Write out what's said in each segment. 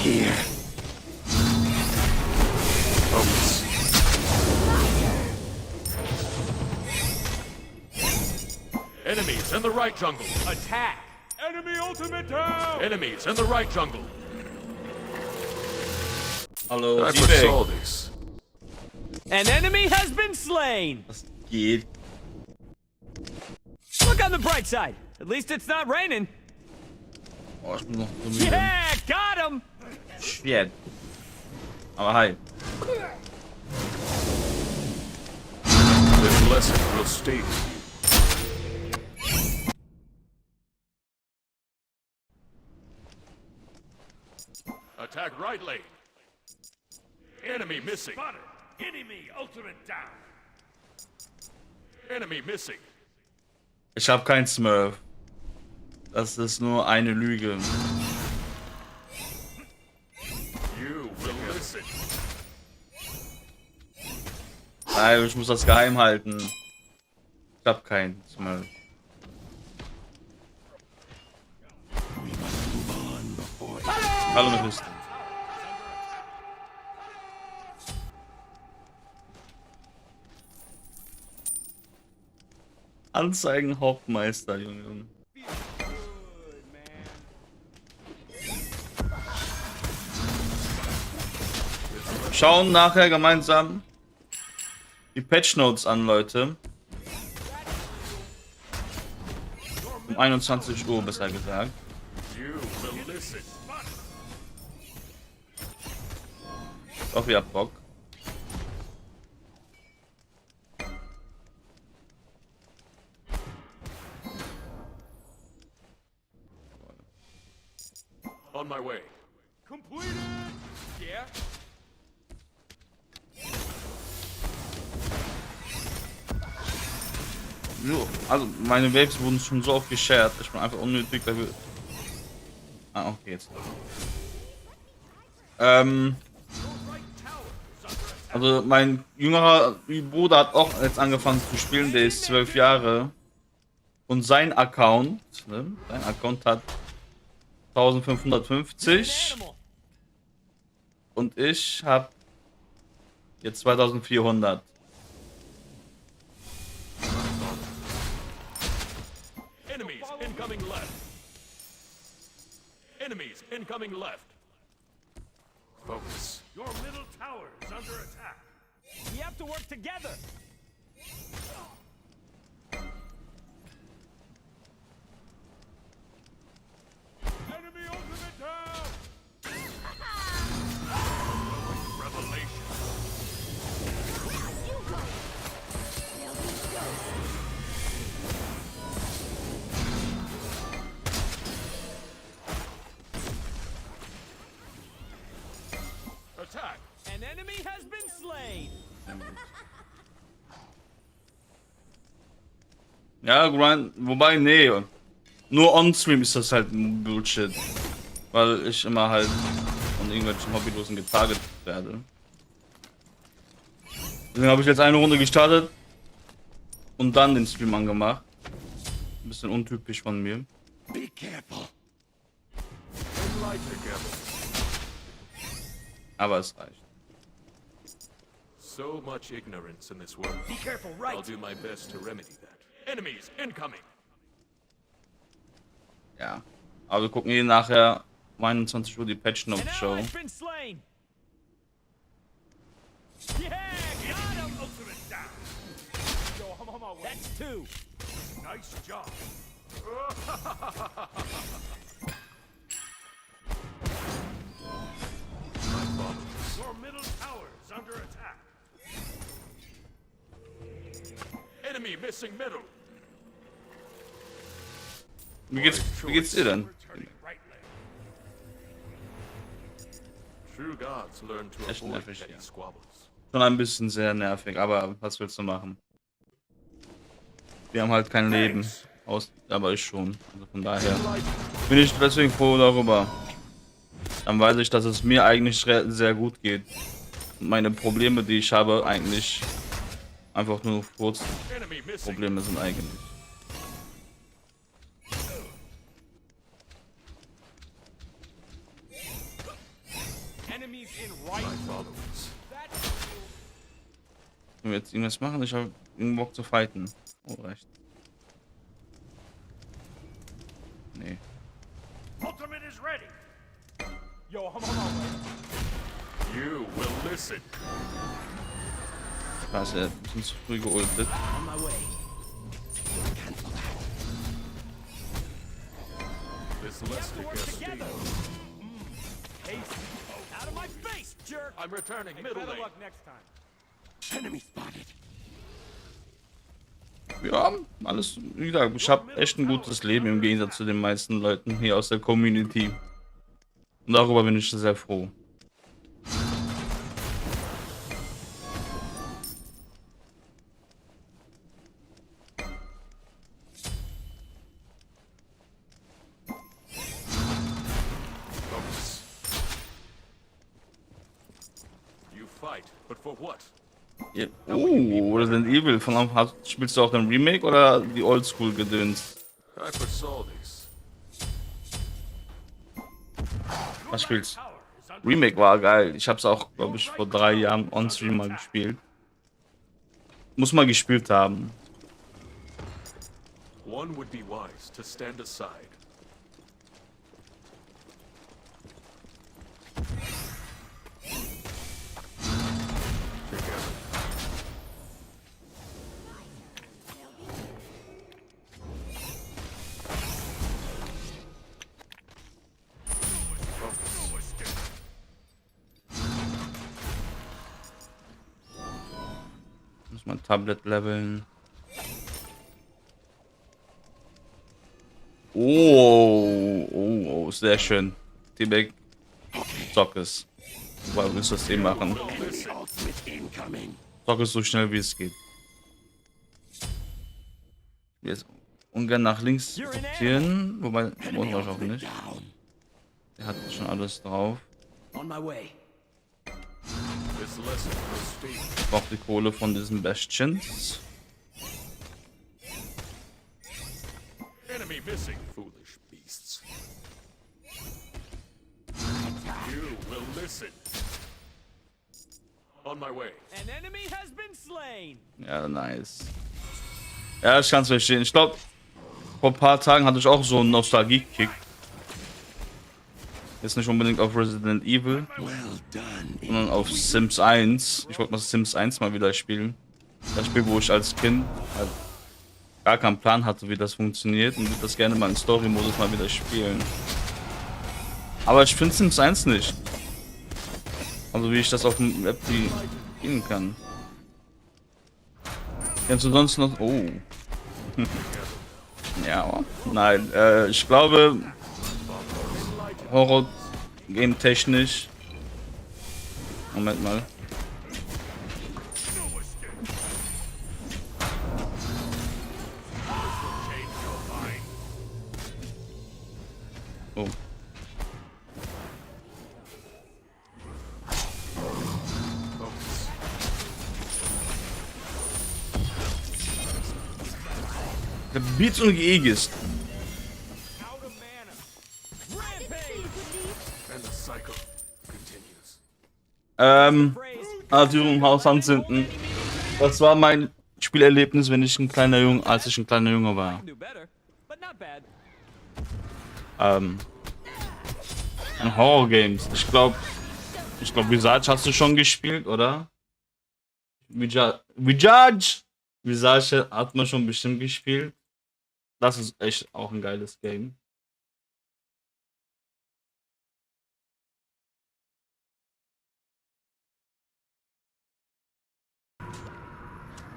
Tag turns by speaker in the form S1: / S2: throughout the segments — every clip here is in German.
S1: Here. Focus.
S2: Enemies in the right jungle.
S3: Attack! Enemy ultimate down!
S2: Enemies in the right jungle.
S4: Hallo,
S2: I foresaw this.
S3: An enemy has been slain!
S4: was geht?
S3: Look on the bright side. At least it's not raining.
S4: Oh, ich bin noch so müde.
S3: Yeah, got him!
S4: Schwer. Aber hi.
S2: This lesson will stay with you. Attack right lane. Enemy missing.
S5: Spotted. Enemy ultimate down.
S2: Enemy missing.
S4: Ich habe kein Smurf. Das ist nur eine Lüge.
S2: You will listen.
S4: Nein, ich muss das geheim halten. Ich hab keinen Smurf. Hallo Mephisto. Anzeigen Hauptmeister, Junge. Schauen nachher gemeinsam die Patch Notes an, Leute. Um 21 Uhr, besser gesagt.
S2: You will listen.
S4: Ich hoffe, ihr habt Bock.
S2: On my way.
S3: Completed! Yeah?
S4: So, also meine Waves wurden schon so oft geshared. Ich bin einfach unnötig, weil wir... Ah, okay, jetzt. Also mein jüngerer Bruder hat auch jetzt angefangen zu spielen, der ist 12 Jahre. Und sein Account, ne, sein Account hat 1550 und ich habe jetzt 2400.
S2: Enemies incoming left. Enemies incoming left. Focus.
S5: Your middle tower is under attack.
S3: We have to work together!
S5: Enemy ultimate down.
S2: Revelation. Attack.
S3: An enemy has been slain!
S4: Ja, Grind, wobei, nee. Nur on-stream ist das halt Bullshit. Weil ich immer halt von irgendwelchen Hobbylosen getarget werde. Deswegen habe ich jetzt eine Runde gestartet und dann den Stream angemacht. Ein bisschen untypisch von mir.
S1: Be careful.
S2: And light together.
S4: Aber es reicht.
S2: So much ignorance in this world.
S3: Be careful,
S2: I'll
S3: right?
S2: do my best to remedy that. Enemies incoming.
S4: Ja. Aber wir gucken hier nachher um 21 Uhr die Patch
S3: An
S4: Notes Show.
S3: ally's been slain! Yeah, got him!
S5: Ultimate down.
S3: Yo, I'm on my way. That's two!
S5: Nice job. Your middle tower is under attack.
S2: Enemy missing middle.
S4: Wie geht's dir denn?
S5: Turning right leg.
S2: True gods learn to
S4: Echt
S2: avoid
S4: nervig,
S2: petty
S4: ja.
S2: squabbles.
S4: Schon ein bisschen sehr nervig, aber was willst du machen? Wir haben halt kein Leben. Aber ich schon. Also von daher bin ich deswegen froh darüber. Dann weiß ich, dass es mir eigentlich sehr gut geht. Und meine Probleme, die ich habe, eigentlich einfach nur
S2: Enemy missing.
S4: Probleme sind eigentlich.
S3: Enemies in right.
S2: Followers.
S4: Wenn wir jetzt irgendwas machen, ich habe irgendeinen Bock zu fighten. Oh, recht. Nee.
S5: Ultimate is ready.
S3: Yo, I'm on my way.
S2: You will listen.
S4: Krass, er hat ein bisschen zu früh geultet.
S3: On my way.
S2: This
S3: We have
S2: less
S3: to
S2: to
S3: work
S2: get
S3: together.
S2: steam.
S3: Haste. Out of my face, jerk.
S2: I'm returning middle
S3: Better
S2: lane.
S3: luck next time.
S1: Enemy spotted.
S4: Ja, alles, wie gesagt, ich habe echt ein gutes Leben im Gegensatz zu den meisten Leuten hier aus der Community. Und darüber bin ich sehr froh.
S2: Focus. You fight, but for what?
S4: Ja. Oh, Resident Evil. Spielst du auch den Remake oder die Oldschool-Gedöns?
S2: I foresaw this.
S4: Was spielst du? Remake war geil. Ich hab's auch, glaube ich, vor 3 Jahren on-stream mal gespielt. Muss mal gespielt haben.
S2: One would be wise to stand aside. Together.
S4: Muss man Tablet leveln. Oh, sehr schön. T-Bag Zockes. Weil willst du das eben machen?
S1: Ultimate incoming.
S4: Zockes so schnell wie es geht. Jetzt ungern nach links rotieren, wobei muss ich auch nicht.
S1: Down.
S4: Der hat schon alles drauf.
S3: On my way.
S2: This lesson will stay.
S4: Braucht die Kohle von diesen Bastions.
S2: Enemy missing, foolish beasts. You will listen. On my way.
S3: An enemy has been slain.
S4: Ja, nice. Ja, ich kann es verstehen. Ich glaube, vor ein paar Tagen hatte ich auch so einen Nostalgie-Kick. Jetzt nicht unbedingt auf Resident Evil,
S1: Well done.
S4: sondern auf Sims 1. Ich wollte mal Sims 1 mal wieder spielen. Das Spiel, wo ich als Kind halt gar keinen Plan hatte, wie das funktioniert und würde das gerne mal in Story-Modus mal wieder spielen. Aber ich finde Sims 1 nicht. Also wie ich das auf dem App spielen kann. Kennst du sonst noch? Oh. Ja, nein. Ich glaube, Horror-Game technisch. Moment mal. Oh. Der Beats und Geegist.
S3: Out of mana. Rampage.
S2: And the cycle continues.
S3: Praise.
S4: Arthur im Haus anzünden. Das war mein Spielerlebnis, wenn ich ein kleiner Junge, als ich ein kleiner Junge war.
S3: Do better, but not bad.
S4: In Horror-Games. Ich glaube, Visage hast du schon gespielt, oder? Visage hat man schon bestimmt gespielt. Das ist echt auch ein geiles Game.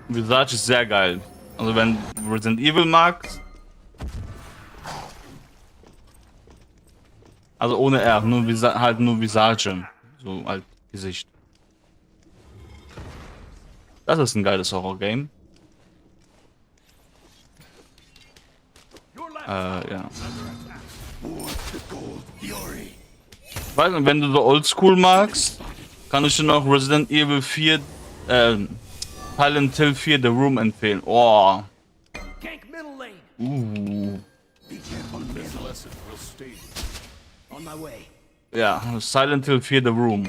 S4: Visage ist sehr geil. Also wenn du Resident Evil magst, Also ohne R, nur halt nur Visage. So halt Gesicht. Das ist ein geiles Horror-Game. Ja. Ich weiß nicht, wenn du so Oldschool magst, kann ich dir noch Resident Evil 4, Silent Hill 4 The Room empfehlen. Oh.
S5: Gank middle lane.
S1: Be careful,
S2: This
S1: middle.
S2: lesson will stay with you.
S5: On my way.
S4: Ja, Silent Hill 4 The Room.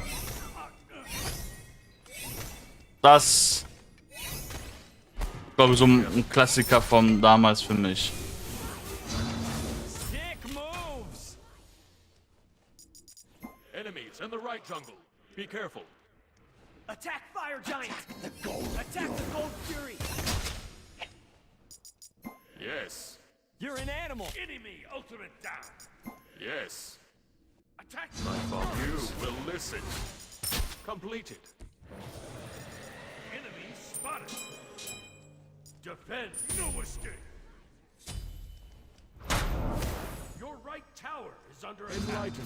S4: Das, glaube ich, so ein Klassiker von damals für mich.
S3: Sick moves.
S2: Enemies in the right jungle. Be careful.
S5: Attack fire giant.
S1: The gold.
S5: Attack the gold fury.
S2: Yes.
S3: You're an animal.
S5: Enemy ultimate down.
S2: Yes.
S5: Attack
S2: My fault. You will listen. Completed.
S5: enemy spotted. Defend. No escape. Your right tower is under attack.
S2: Enlighten.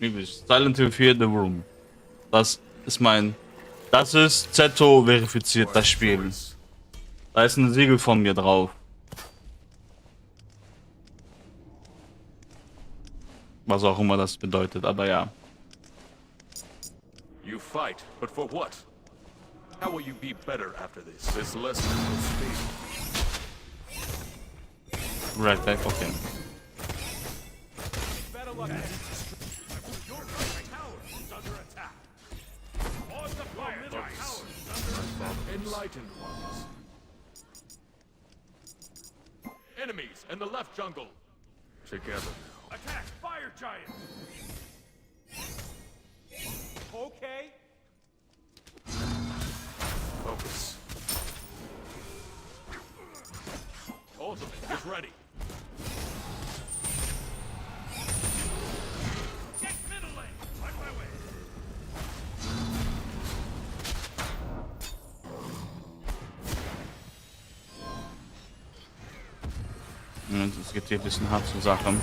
S4: Üblich. Silent Hill 4 The Room. Das ist Zeto verifiziert, das Spiel. Da ist ein Siegel von mir drauf. Was auch immer das bedeutet, aber ja.
S2: You fight, but for what? How will you be better after this? This lesson will stay.
S4: Right back, okay.
S3: Better luck.
S5: Your right tower is under attack. On the fire. Middle tower is under attack.
S2: Enlightened ones. Enemies in the left jungle. Together.
S5: Attack fire giant.
S3: Okay.
S2: Focus. Ultimate is ready.
S5: Get middle lane. On my way.
S4: Es geht hier ein bisschen hart zur Sache.
S3: An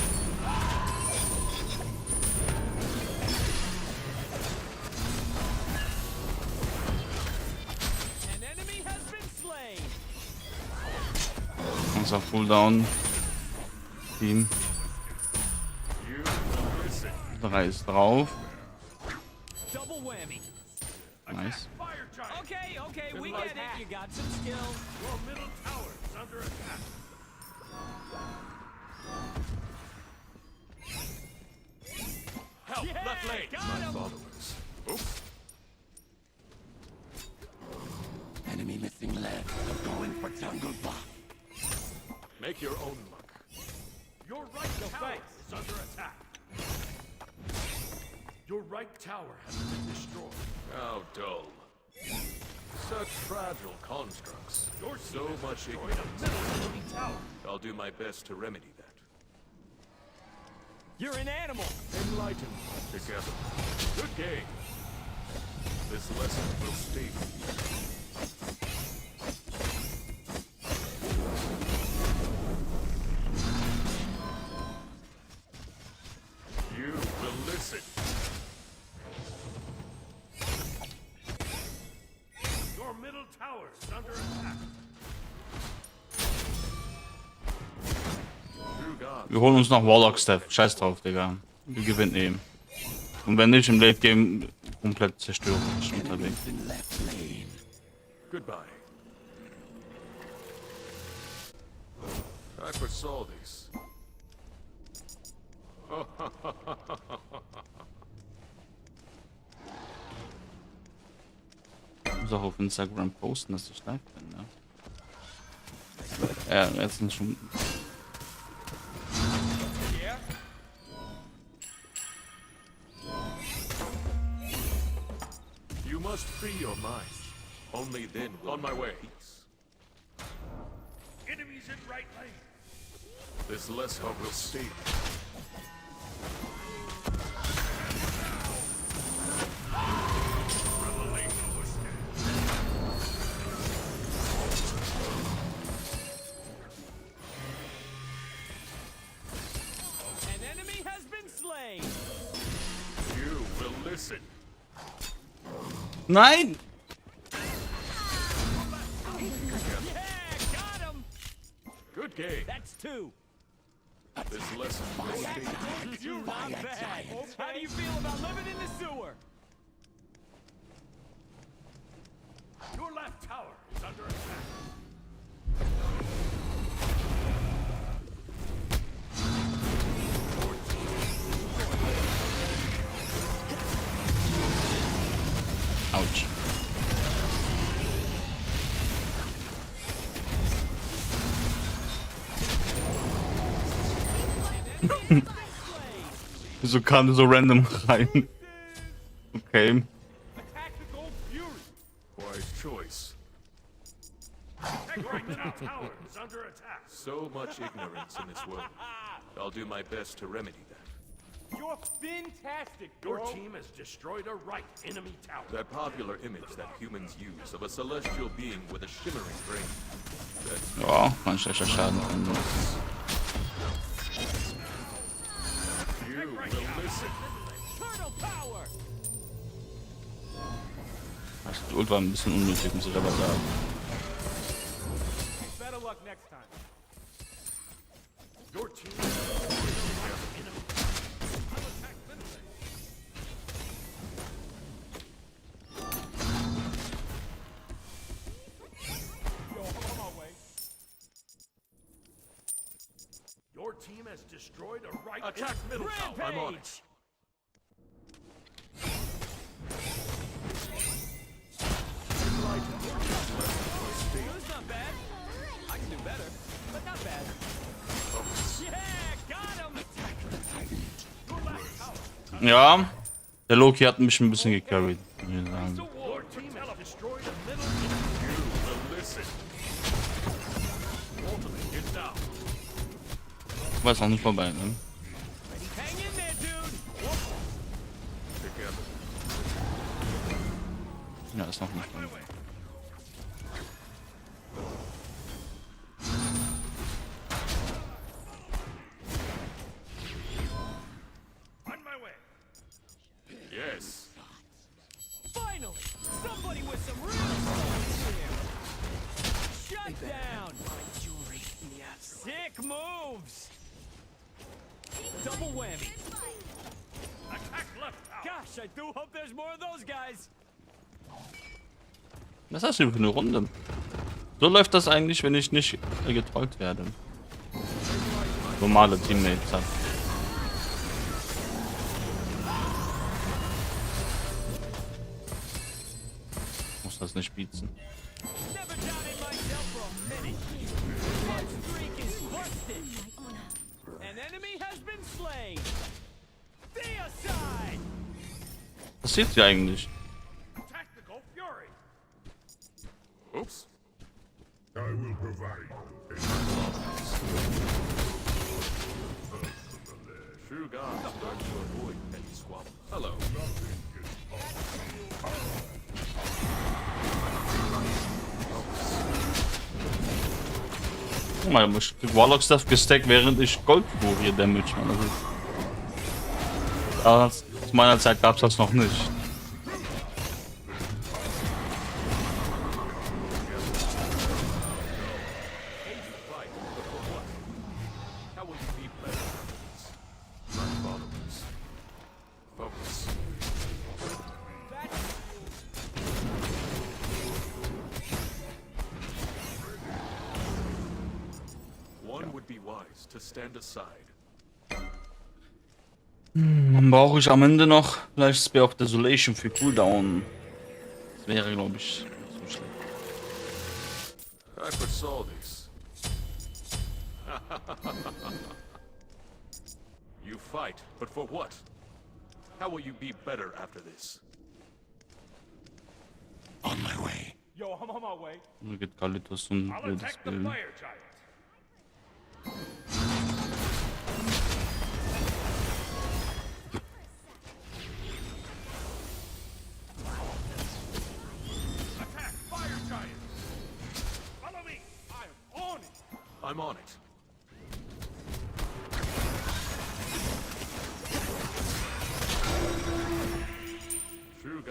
S3: enemy has been slain.
S4: Unser Cooldown. Team.
S2: You will listen.
S4: 3 ist drauf.
S3: Double whammy.
S4: Nice.
S5: Fire giant.
S3: Okay, we get it. You got some skill.
S5: Your middle tower is under attack.
S2: Help,
S3: Yeah,
S2: left lane.
S3: got
S2: My
S3: him.
S2: followers. Oops.
S1: Enemy missing left. I'm going for jungle buff.
S2: Make your own luck.
S5: Your right tower is under attack. Your right tower has been destroyed.
S2: How dull. Such fragile constructs.
S5: Your
S2: So
S5: team has
S2: much
S5: destroyed
S2: ignorance.
S5: a middle enemy tower.
S2: I'll do my best to remedy that.
S3: You're an animal.
S2: Enlighten together. Good game. This lesson will stay with you. You will listen.
S5: Your middle tower is under attack.
S2: True God.
S4: Wir holen uns noch Warlock Step. Scheiß drauf, Digga. Wir gewinnen eben. Und wenn nicht im Late Game komplett zerstören. Unterwegs.
S1: Enemies in left lane.
S2: Goodbye. I foresaw this.
S4: Ich muss auch auf Instagram posten, dass ich live bin, ne? Ja, jetzt sind schon.
S3: Yeah.
S2: You must free your mind. Only then will on my way. Peace.
S5: Enemies in right lane.
S2: This lesson will stay. listen.
S4: Nein!
S3: Yeah, got him.
S2: Good game.
S3: That's 2.
S2: This lesson will stay.
S3: You're not bad. How do you feel about living in the sewer?
S5: Your left tower is under attack.
S4: Autsch. Wieso kam der so random rein? Okay.
S5: Attack the gold fury.
S2: Wise choice.
S5: Right now, tower is under attack.
S2: So much ignorance in this world. I'll do my best to remedy that.
S3: You're fantastic,
S5: Your
S3: bro.
S5: team has destroyed a right enemy tower.
S2: That popular image that humans use of a celestial being with a shimmering brain. That's
S4: Ja, mein schlechter Schaden.
S2: you will listen.
S3: Turtle power.
S4: Die Ult war ein bisschen unnötig, muss ich aber sagen.
S3: Better luck next time.
S5: Your team has destroyed a enemy tower. I'll attack middle lane.
S3: Yo, I'm on my way.
S5: Your team has destroyed a right
S2: Attack
S5: enemy
S2: middle tower. I'm on it.
S3: It's not bad. I can do better, but not bad. Yeah, got him.
S4: Ja, der Loki hat mich ein bisschen gecarried, muss ich sagen.
S5: Your team has destroyed a middle enemy.
S2: You will listen.
S5: Ultimate is down.
S4: War jetzt noch nicht vorbei, ne?
S3: Hang in there, dude.
S2: Together.
S4: Ja, ist noch nicht vorbei.
S5: On my way.
S2: Yes.
S3: Finally, somebody with some real soul here. Shut down. Sick moves. Double whammy.
S5: Attack left tower.
S3: Gosh, I do hope there's more of those guys.
S4: Was ist das denn für eine Runde? So läuft das eigentlich, wenn ich nicht getrollt werde. Normale Teammates hat. Muss das nicht bieten.
S3: Never doubted myself for a minute. That streak is busted. An enemy has been slain. Deicide.
S4: Was passiert hier eigentlich?
S5: Attack the gold fury.
S2: Oops.
S6: I will provide.
S2: True gods learn to avoid petty squabbles. Hello.
S4: Guck mal, ich hab Warlock Stuff gestackt, während ich Gold hier Damage mache. Aber zu meiner Zeit gab es das noch nicht.
S2: Fight, but for what? How will you be better after this? My followers. Focus. One would be wise to stand aside.
S4: Dann brauche ich am Ende noch vielleicht Spear of Desolation für Cooldown. Das wäre, glaube ich, nicht so schlecht.
S2: I foresaw this. You fight, but for what? How will you be better after this?
S1: On my way.
S3: Yo, I'm on my way.
S4: Hier geht Kalitos und
S5: I'll
S4: wildes
S5: attack the
S4: Bild.
S5: fire giant. Attack fire giant. Follow me. I'm on it.
S2: I'm on it.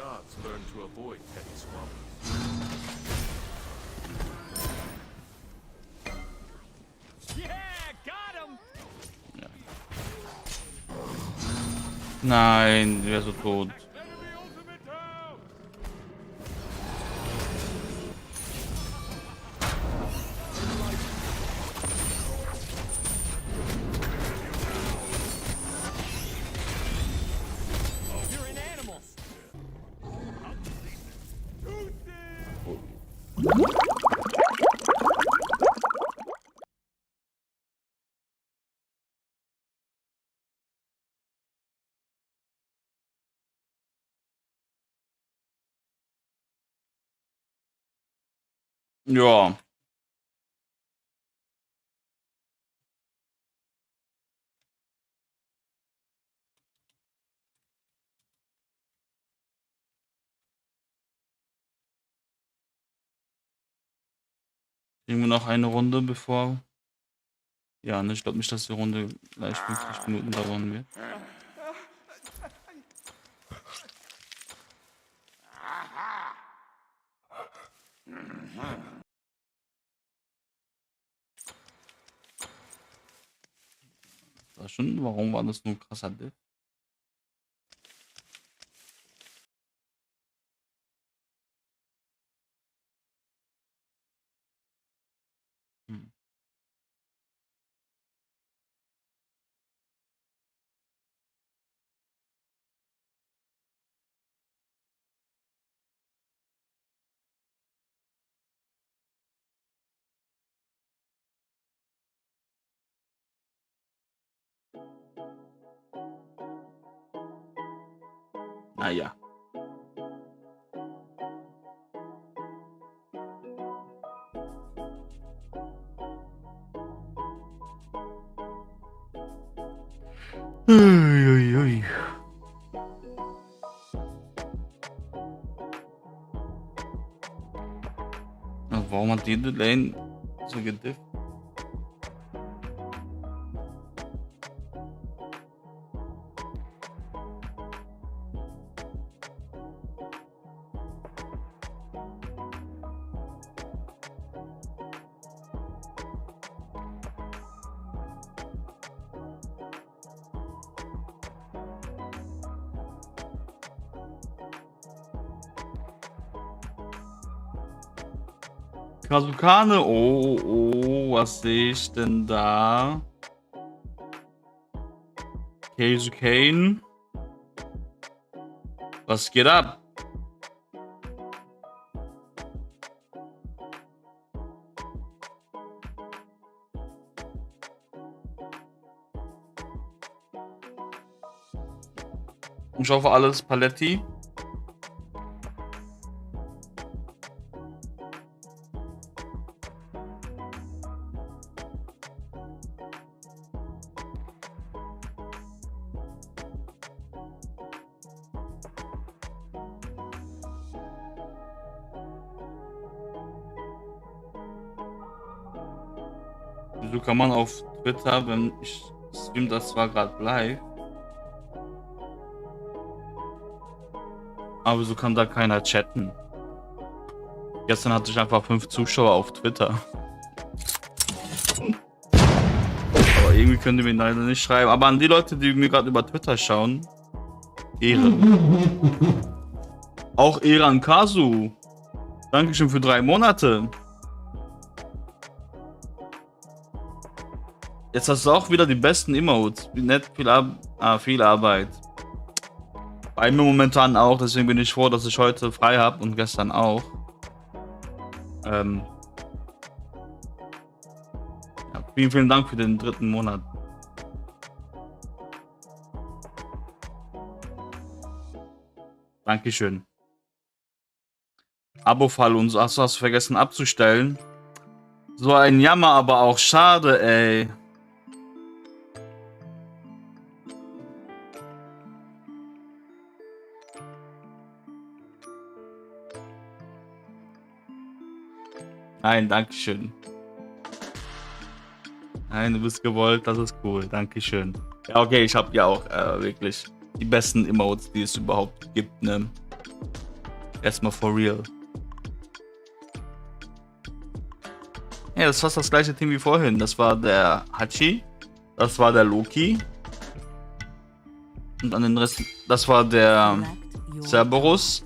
S2: gods learn to avoid petty squabbles.
S3: Yeah, got him!
S4: Nein, die wäre so tot.
S5: Enemy ultimate down!
S3: You're an animal!
S4: Ja. Irgendwo noch eine Runde bevor. Ja, ne, ich glaube nicht, dass die Runde gleich 50 Minuten dauern wird. Das schon, warum war das nur ein krasser Diff? Hm. Naja. Uiuiui. Warum hat jede Lane so gedifft? Kasukane, oh, was sehe ich denn da? Kane. Was geht ab? Ich hoffe, alles Paletti. Wieso kann man auf Twitter, wenn ich stream das zwar gerade live, aber wieso kann da keiner chatten? Gestern hatte ich einfach 5 Zuschauer auf Twitter. Aber irgendwie könnt ihr mir leider nicht schreiben. Aber an die Leute, die mir gerade über Twitter schauen, Ehre. Auch Ehre an Kasu. Dankeschön für 3 Monate. Jetzt hast du auch wieder die besten Emotes. Nett, viel Arbeit. Bei mir momentan auch, deswegen bin ich froh, dass ich heute frei habe und gestern auch. Ja, vielen Dank für den 3. Monat. Dankeschön. Abo-Fall und so hast du vergessen abzustellen. So ein Jammer, aber auch schade, ey. Nein, dankeschön. Nein, du bist gewollt, das ist cool. Dankeschön. Ja, okay, ich habe ja auch wirklich die besten Emotes, die es überhaupt gibt, ne? Erstmal for real. Ja, das ist fast das gleiche Team wie vorhin. Das war der Hachi, das war der Loki. Und an den Rest, das war der Cerberus.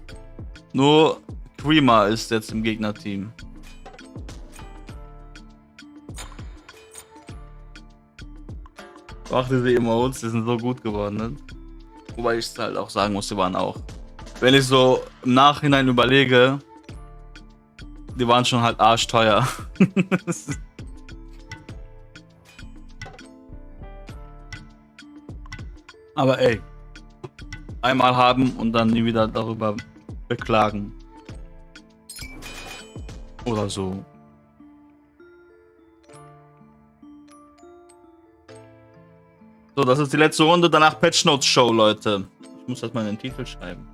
S4: Nur Creamer ist jetzt im Gegnerteam. Ach, diese Emotes, die sind so gut geworden, ne? Wobei ich halt auch sagen muss, die waren auch. Wenn ich so im Nachhinein überlege, die waren schon halt arschteuer. Aber ey, einmal haben und dann nie wieder darüber beklagen. Oder so. So, das ist die letzte Runde, danach Patch Notes Show, Leute. Ich muss das mal in den Titel schreiben.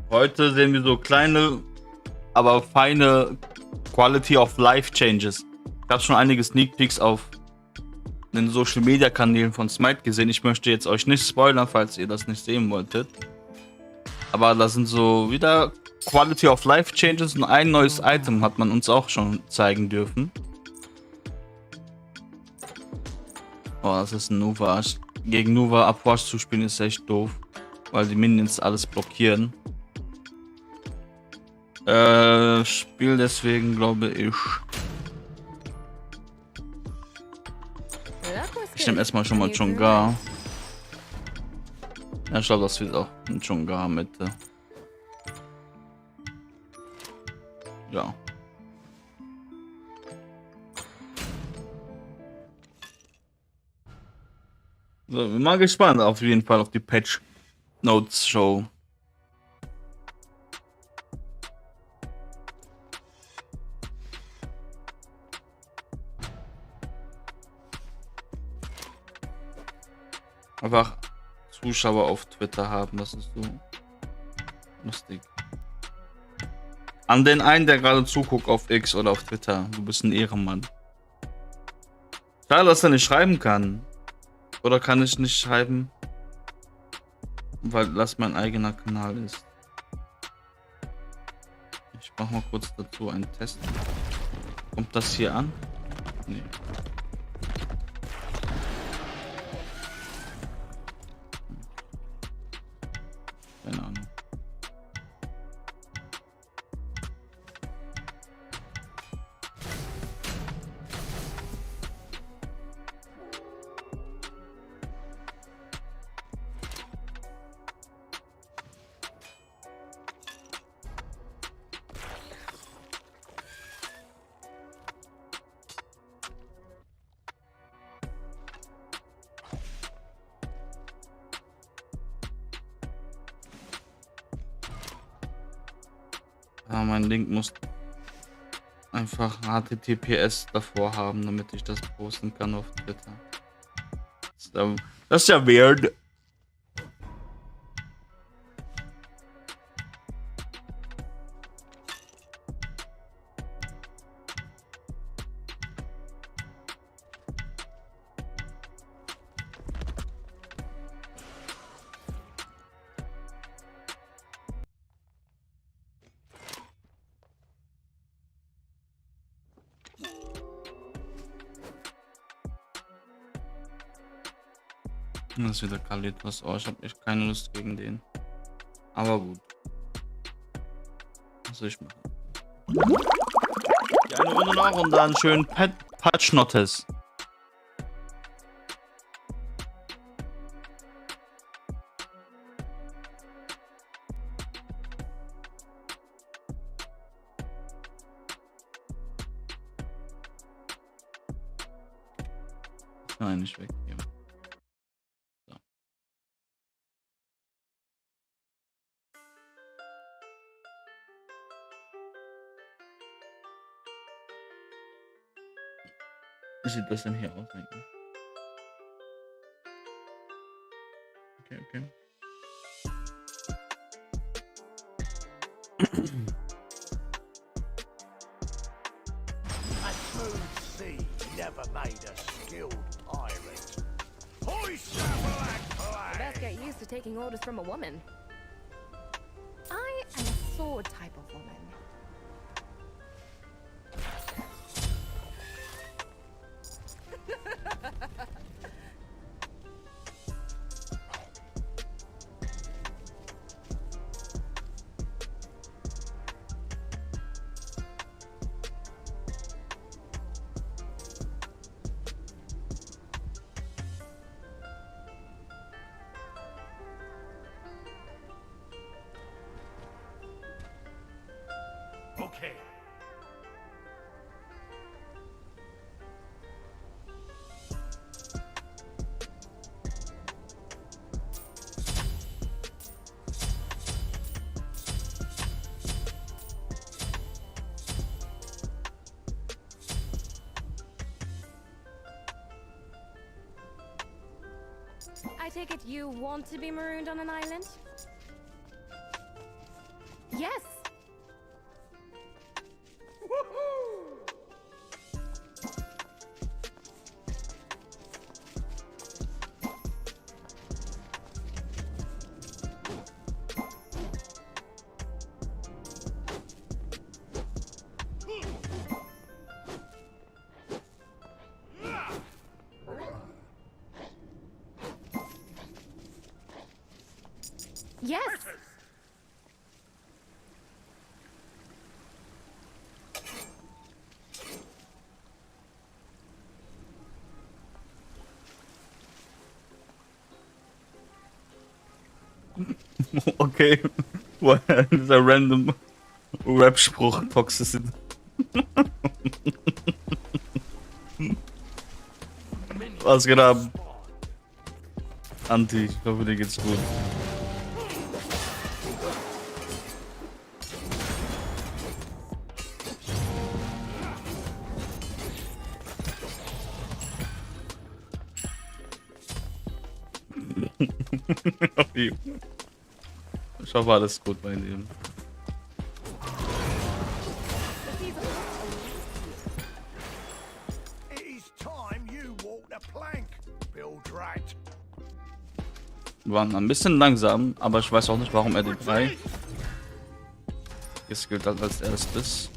S4: Heute sehen wir so kleine, aber feine Quality of Life Changes. Ich habe schon einige Sneak Peeks auf den Social Media Kanälen von Smite gesehen. Ich möchte jetzt euch nicht spoilern, falls ihr das nicht sehen wolltet. Aber da sind so wieder Quality of Life Changes und ein neues Item hat man uns auch schon zeigen dürfen. Oh, das ist ein Nuva. Gegen Nuva Abwasch zu spielen ist echt doof, weil die Minions alles blockieren. Spiel deswegen, glaube ich. Ich nehme erstmal schon mal Chonga. Ja, ich glaube, das wird auch ein Chonga Mitte. Ja. So, bin mal gespannt auf jeden Fall auf die Patch Notes Show. Einfach Zuschauer auf Twitter haben, das ist so lustig. An den einen, der gerade zuguckt auf X oder auf Twitter, du bist ein Ehrenmann. Schade, dass er nicht schreiben kann. Oder kann ich nicht schreiben, weil das mein eigener Kanal ist. Ich mache mal kurz dazu einen Test. Kommt das hier an? Nee. Keine Ahnung. Ja, mein Link muss einfach HTTPS davor haben, damit ich das posten kann auf Twitter. Das ist ja weird. Das ist wieder Kalitos. Oh, ich habe echt keine Lust gegen den. Aber gut. Was soll ich machen? Die eine Runde noch und dann schön Patchnotes. Nein, nicht weggeben. Wie sieht das denn hier aus eigentlich? Okay, okay.
S5: made a skilled pirate. Hoist that black flag!
S7: Best get used to taking orders from a woman. I am a sword type of woman.
S5: Okay.
S7: I take it you want to be marooned on an island? Yes. Yes.
S4: Okay. Dieser random Rap-Spruch, Toxicity. Was geht ab? Anti, ich hoffe, dir geht's gut. Ich hoffe, alles gut bei dir.
S5: It is time you walked the plank, Bill Drat.
S4: Wir waren ein bisschen langsam, aber ich weiß auch nicht, warum er die 3 geskillt hat als erstes.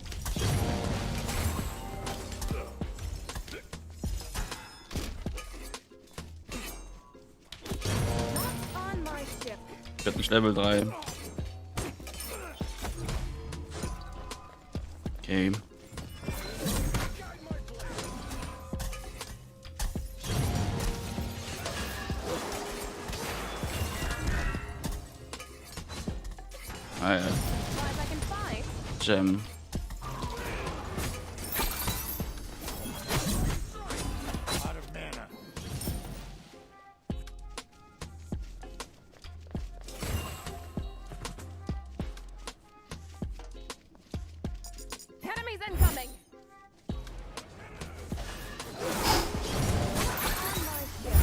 S7: On my ship.
S4: Ich hab nicht Level 3. Okay. Ah ja,
S7: As far as I can find.
S4: Gem.
S5: Out of mana.
S7: Enemies incoming. On my ship.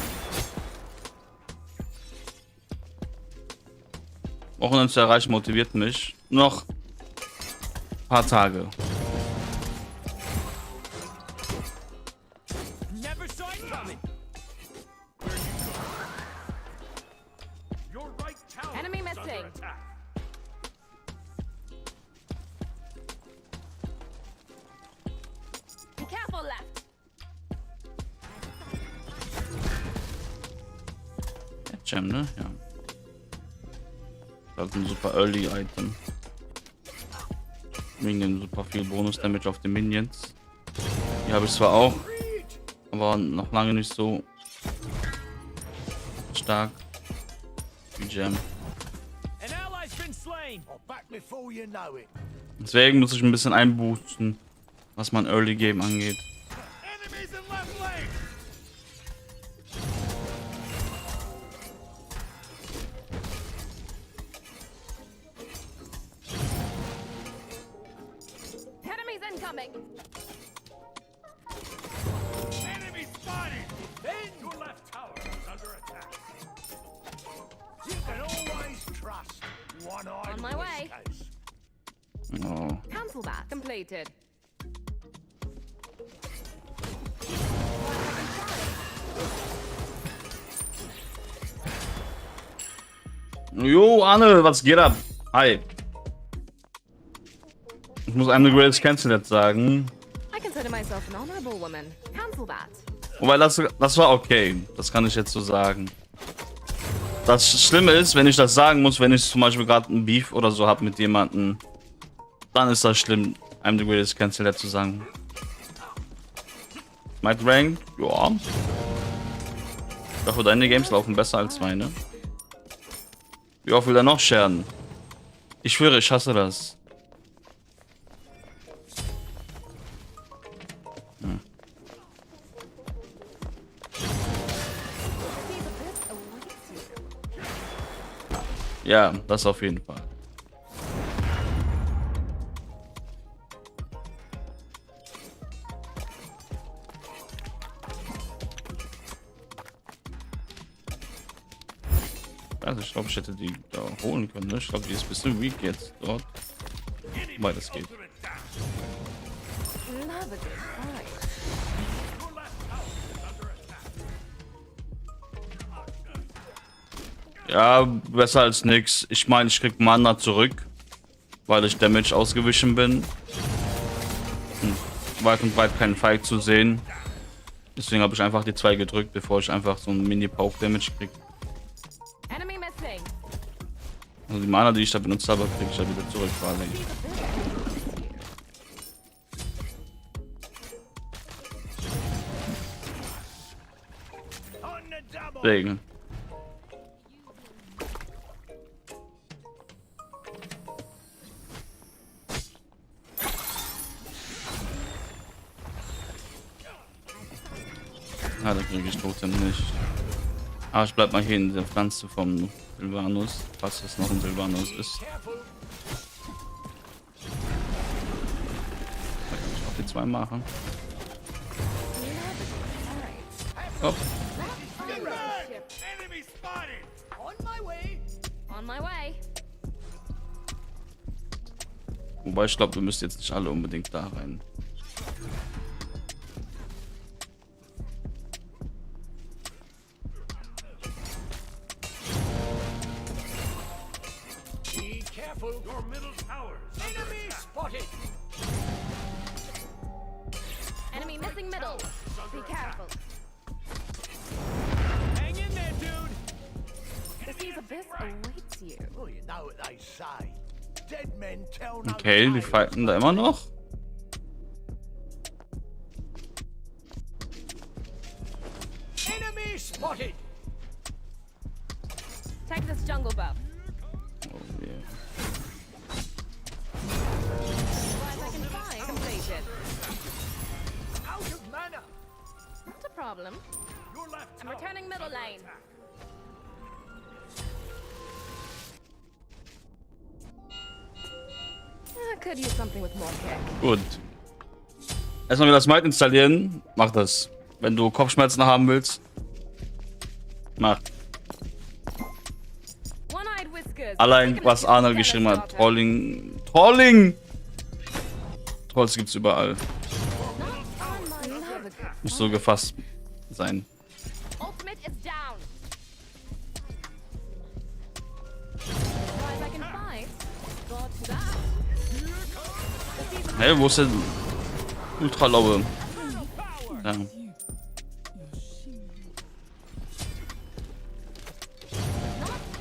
S4: Wochenende zu erreichen motiviert mich. Noch ein paar Tage.
S3: Never saw it coming.
S5: Your right tower
S7: Enemy
S5: is under
S7: missing.
S5: attack.
S7: Be careful left.
S4: Gem, ne? Ja. Das ist ein super Early Item. Wegen super viel Bonus-Damage auf die Minions. Die habe ich zwar auch, aber noch lange nicht so stark wie Gem.
S3: An ally's been slain.
S5: Or back before you know it.
S4: Deswegen muss ich ein bisschen einboosten, was mein Early Game angeht.
S5: Enemies in left lane.
S7: Enemies incoming.
S5: Enemy spotted. Your left tower is under attack. You can always trust one eye.
S7: On my way.
S4: Oh.
S7: Cancel that. Completed.
S4: Jo, Arne, was geht ab? Hi. Ich muss einem The Greatest Cancel jetzt sagen.
S7: I consider myself an honorable woman. Cancel that.
S4: Wobei, das war okay. Das kann ich jetzt so sagen. Das Schlimme ist, wenn ich das sagen muss, wenn ich zum Beispiel gerade ein Beef oder so habe mit jemandem, dann ist das schlimm, einem The Greatest Cancel jetzt zu sagen. Might Rank? Ja. Ich hoffe, deine Games laufen besser als meine. Wie oft will er noch scheren? Ich schwöre, ich hasse das. Ja, das auf jeden Fall. Also ich glaube, ich hätte die da holen können. Ne? Ich glaube, die ist ein bisschen weak jetzt dort. Wobei das geht.
S7: Love a good fight.
S4: Ja, besser als nix. Ich meine, ich krieg Mana zurück, weil ich Damage ausgewichen bin. Weit und breit keinen Fight zu sehen. Deswegen habe ich einfach die 2 gedrückt, bevor ich einfach so ein Mini-Poke-Damage krieg.
S7: Enemy missing.
S4: Also die Mana, die ich da benutzt habe, krieg ich ja wieder zurück, quasi.
S5: On the double.
S4: Deswegen. Ah, da kriege ich trotzdem nicht. Aber ich bleib mal hier in der Pflanze vom Silvanus, falls es noch ein Silvanus ist. Da kann ich auch die 2 machen. Hopp.
S5: Enemy spotted. On my way.
S7: On my way.
S4: Wobei ich glaube, wir müssen jetzt nicht alle unbedingt da rein.
S5: Be careful. Your middle tower. Enemy spotted.
S7: Enemy missing middle. Be careful.
S3: Hang in there, dude.
S7: The sea's abyss awaits you.
S5: Well, you know what they say. Dead men tell no
S4: Okay, die
S5: tales.
S4: fighten da immer noch.
S5: Enemy spotted.
S7: Take this jungle buff.
S4: Oh, yeah.
S7: Otherwise I can find completed.
S5: Out of mana.
S7: Not a problem.
S5: Your left
S7: I'm
S5: tower
S7: returning
S5: is
S7: middle
S5: under
S7: lane.
S5: attack.
S7: Could use something with more kick.
S4: Gut. Erstmal wieder Smite installieren. Mach das. Wenn du Kopfschmerzen haben willst. Mach.
S7: One-eyed whiskers.
S4: Allein was Arnold geschrieben hat. Trolling. Trolling! Trolls gibt's überall. Muss so gefasst sein.
S7: Ultimate is down. Otherwise I can fight. God to that.
S4: Hey, wo ist der ultra laue? Ja.
S7: Not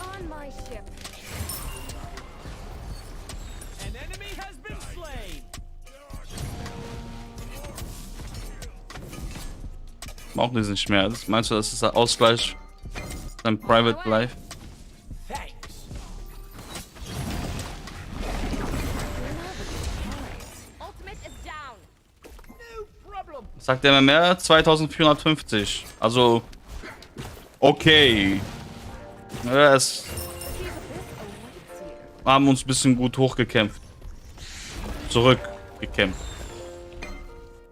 S7: on my ship.
S3: An enemy has been slain.
S4: Braucht die nicht mehr. Meinst du, das ist der Ausgleich beim Private Life?
S5: Thanks.
S7: Ultimate is down.
S5: No problem.
S4: Sagt der mir mehr? 2450. Also. Okay. Ja, es haben uns ein bisschen gut hochgekämpft. Zurückgekämpft.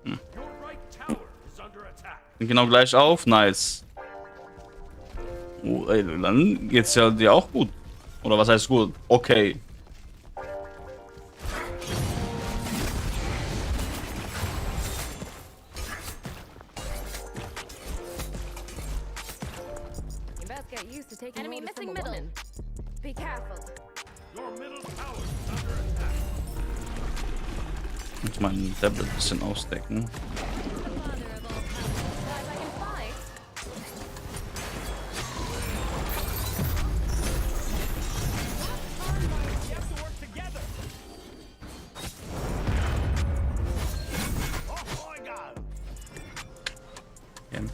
S2: Your right tower is under attack.
S4: Sind genau gleich auf. Nice. Oh, ey, dann geht's ja dir auch gut. Oder was heißt gut? Okay.
S7: You best get used to taking
S8: Enemy
S7: orders from
S8: missing
S7: a
S8: middle.
S7: woman. Be careful.
S5: Your middle tower is under attack.
S4: Und mein Tablet ein bisschen ausdecken.
S7: Guys, I can fight.
S3: You have to work together.
S5: Off I go.
S4: Okay.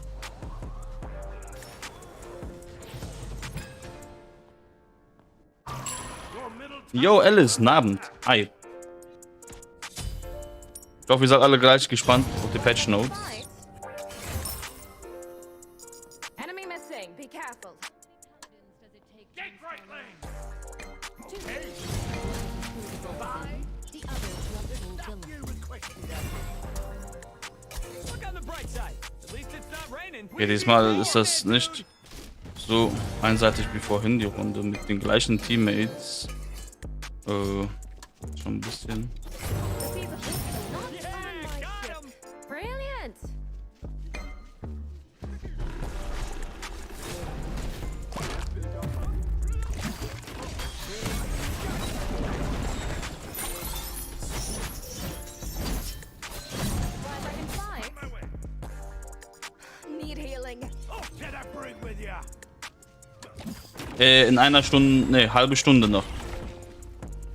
S5: Your middle
S4: Yo, Alice, guten Abend. Hi. Ich hoffe, ihr seid alle gleich gespannt auf die Patch Notes.
S7: Fight. Enemy missing. Be careful.
S5: get right lane. You requested that.
S3: Look on the bright side. At least it's not raining.
S4: Okay, diesmal ist das nicht so einseitig wie vorhin die Runde mit den gleichen Teammates. Schon ein bisschen.
S7: The sea's not on
S3: Yeah,
S7: my
S3: got
S7: ship.
S3: him.
S7: Brilliant. Guys, I can fight.
S5: My way.
S7: Need healing.
S5: Off to the brig with ya.
S4: In einer Stunde, ne, halbe Stunde noch.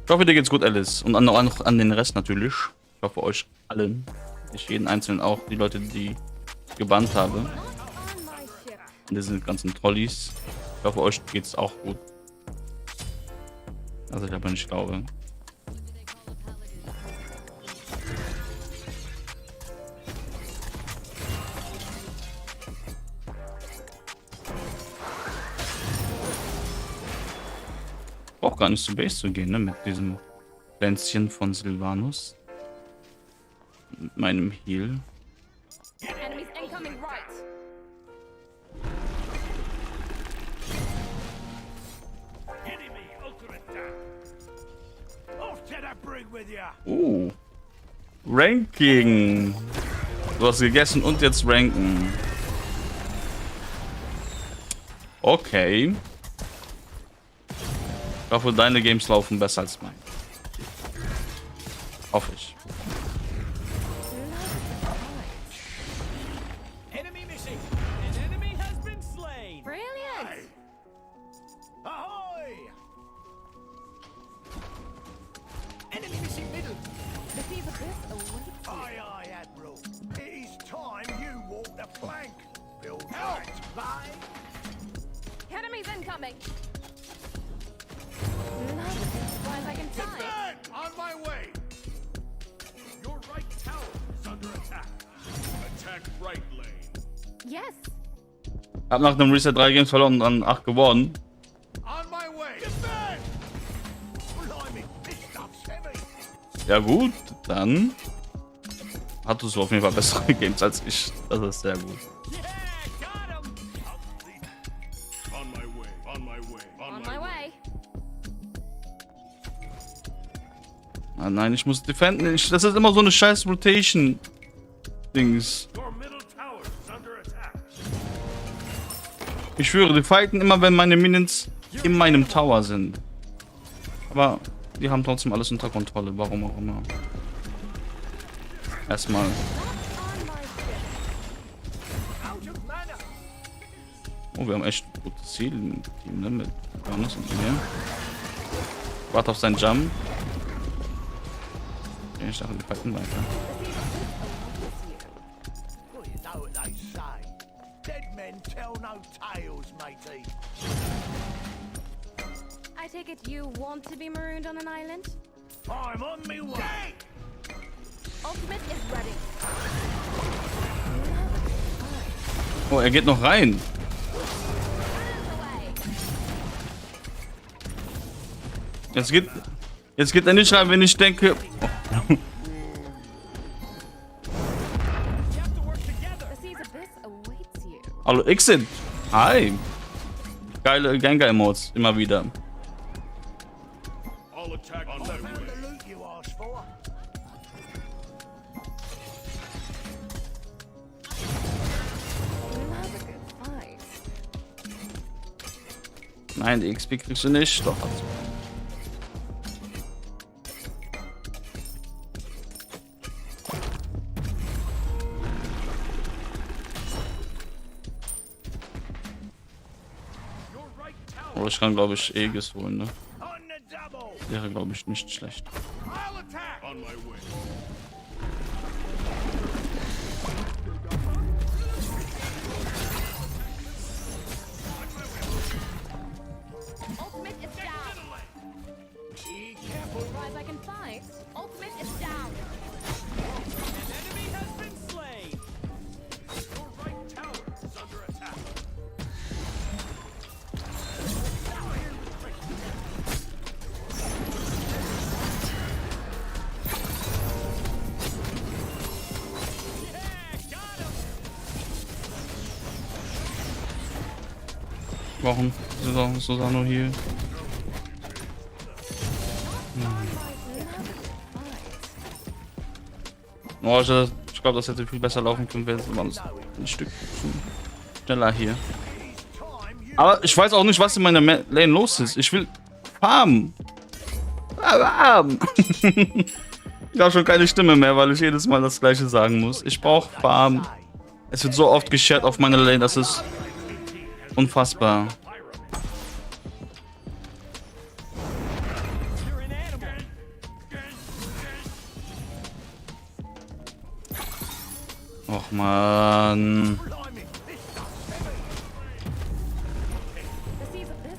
S4: Ich hoffe, dir geht's gut, Alice. Und noch an den Rest natürlich. Ich hoffe, euch allen. Ich jeden Einzelnen auch. Die Leute, die ich gebannt habe.
S7: Not on my ship.
S4: Und diese ganzen Trolleys. Ich hoffe, euch geht's auch gut. Also ich aber nicht glaube. Braucht gar nicht zur Base zu gehen, ne? Mit diesem Pflänzchen von Sylvanus. Mit meinem Heal.
S7: Enemies incoming right.
S5: Enemy ultimate down. Off to the brig with ya.
S4: Ranking. Du hast gegessen und jetzt ranken. Okay. Ich hoffe, deine Games laufen besser als meine. Hoffe ich.
S3: Enemy missing. An enemy has been slain.
S7: Brilliant.
S5: Ahoy!
S3: Enemy missing middle.
S7: The sea's abyss awaits you.
S5: Aye, aye, Admiral. It is time you walk the plank. Build right. Bye.
S7: Enemies incoming. Guys, I can fight.
S5: Stand on my way.
S2: Your right tower is under attack. Attack right lane.
S7: Yes.
S4: Hab nach dem Reset 3 Games verloren und dann 8 gewonnen.
S5: On my way. Defend. Blimey, this stuff's heavy.
S4: Ja gut, dann hattest du auf jeden Fall bessere Games als ich. Das ist sehr gut.
S3: Yeah, got him.
S2: On my way. On my way.
S7: On my way.
S4: Ah, nein, ich muss defenden. Das ist immer so eine scheiß Rotation-Dings.
S5: Your middle tower is under attack.
S4: Ich schwöre, die fighten immer, wenn meine Minions in meinem Tower sind. Aber die haben trotzdem alles unter Kontrolle, warum auch immer. Erstmal.
S7: Not on my ship.
S5: Out of mana.
S4: Oh, wir haben echt ein gutes Ziel im Team, ne? Mit Johannes und mir. Warte auf seinen Jump. Okay, ich dachte, wir fighten weiter.
S5: Well, you know what they say. Dead men tell no tales, matey.
S7: I take it you want to be marooned on an island?
S5: I'm on me way.
S7: Ultimate is ready.
S4: Oh, er geht noch rein.
S7: Hands away.
S4: Jetzt geht er nicht rein, wenn ich denke.
S3: You have to work together.
S7: The sea's abyss awaits you.
S4: Hallo, Exit. Hi. Geile Gengar-Emotes, immer wieder.
S2: All attack on my
S5: Found
S2: way.
S5: the loot you asked for.
S7: Love a good fight.
S4: Nein, die XP kriegst du nicht. Doch, hast du. Oh, ich kann, glaube ich, Aegis holen, ne?
S5: On the double.
S4: Wäre, glaube ich, nicht schlecht.
S5: I'll attack. On my way.
S7: Ultimate is down.
S5: Be careful.
S7: Rise I can fight. Ultimate is down.
S3: An enemy has been slain.
S2: Your right tower is under attack.
S3: Yeah, got him.
S4: Warum? Susano hier. Oh, ich glaube, das hätte viel besser laufen können, wäre es ein Stück schneller hier. Aber ich weiß auch nicht, was in meiner Lane los ist. Ich will farmen. Farmen. Ich habe schon keine Stimme mehr, weil ich jedes Mal das Gleiche sagen muss. Ich brauche Farm. Es wird so oft geshared auf meiner Lane, das ist unfassbar.
S3: You're an animal.
S4: Och man.
S7: The seas of this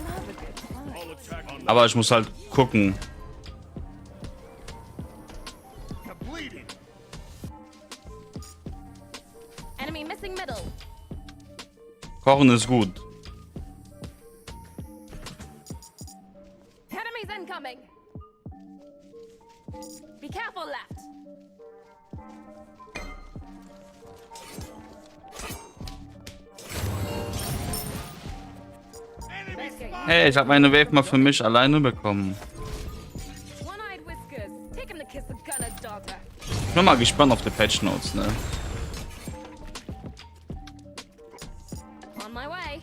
S7: love a good fight.
S5: I'll attack on
S4: Aber ich muss halt gucken.
S5: completed.
S7: Enemy missing middle.
S4: Kochen ist gut.
S7: Enemies incoming. Be careful left. Let's get you.
S4: Hey, ich habe meine Wave mal für mich alleine bekommen.
S7: One-eyed whiskers. Take him to kiss the gunner's daughter.
S4: Ich bin mal gespannt auf die Patch Notes, ne?
S7: On my way.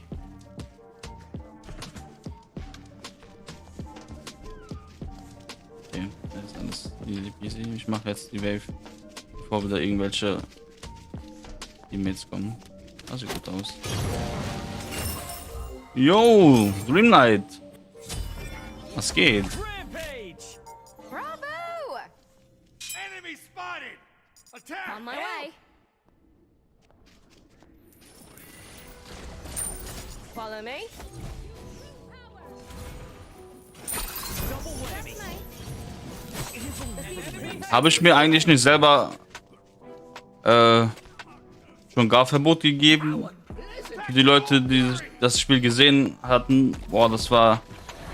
S4: Okay, das ist alles easy peasy. Ich mache jetzt die Wave, bevor wieder irgendwelche Teammates kommen. Das sieht gut aus. Yo, Dream Knight. Was geht?
S3: Rampage.
S7: Bravo!
S5: Enemy spotted. Attack.
S7: On my way. Follow me.
S3: Double whammy.
S7: Nice.
S4: Habe ich mir eigentlich nicht selber schon GER-Verbot gegeben? Für die Leute, die das Spiel gesehen hatten. Boah, das war...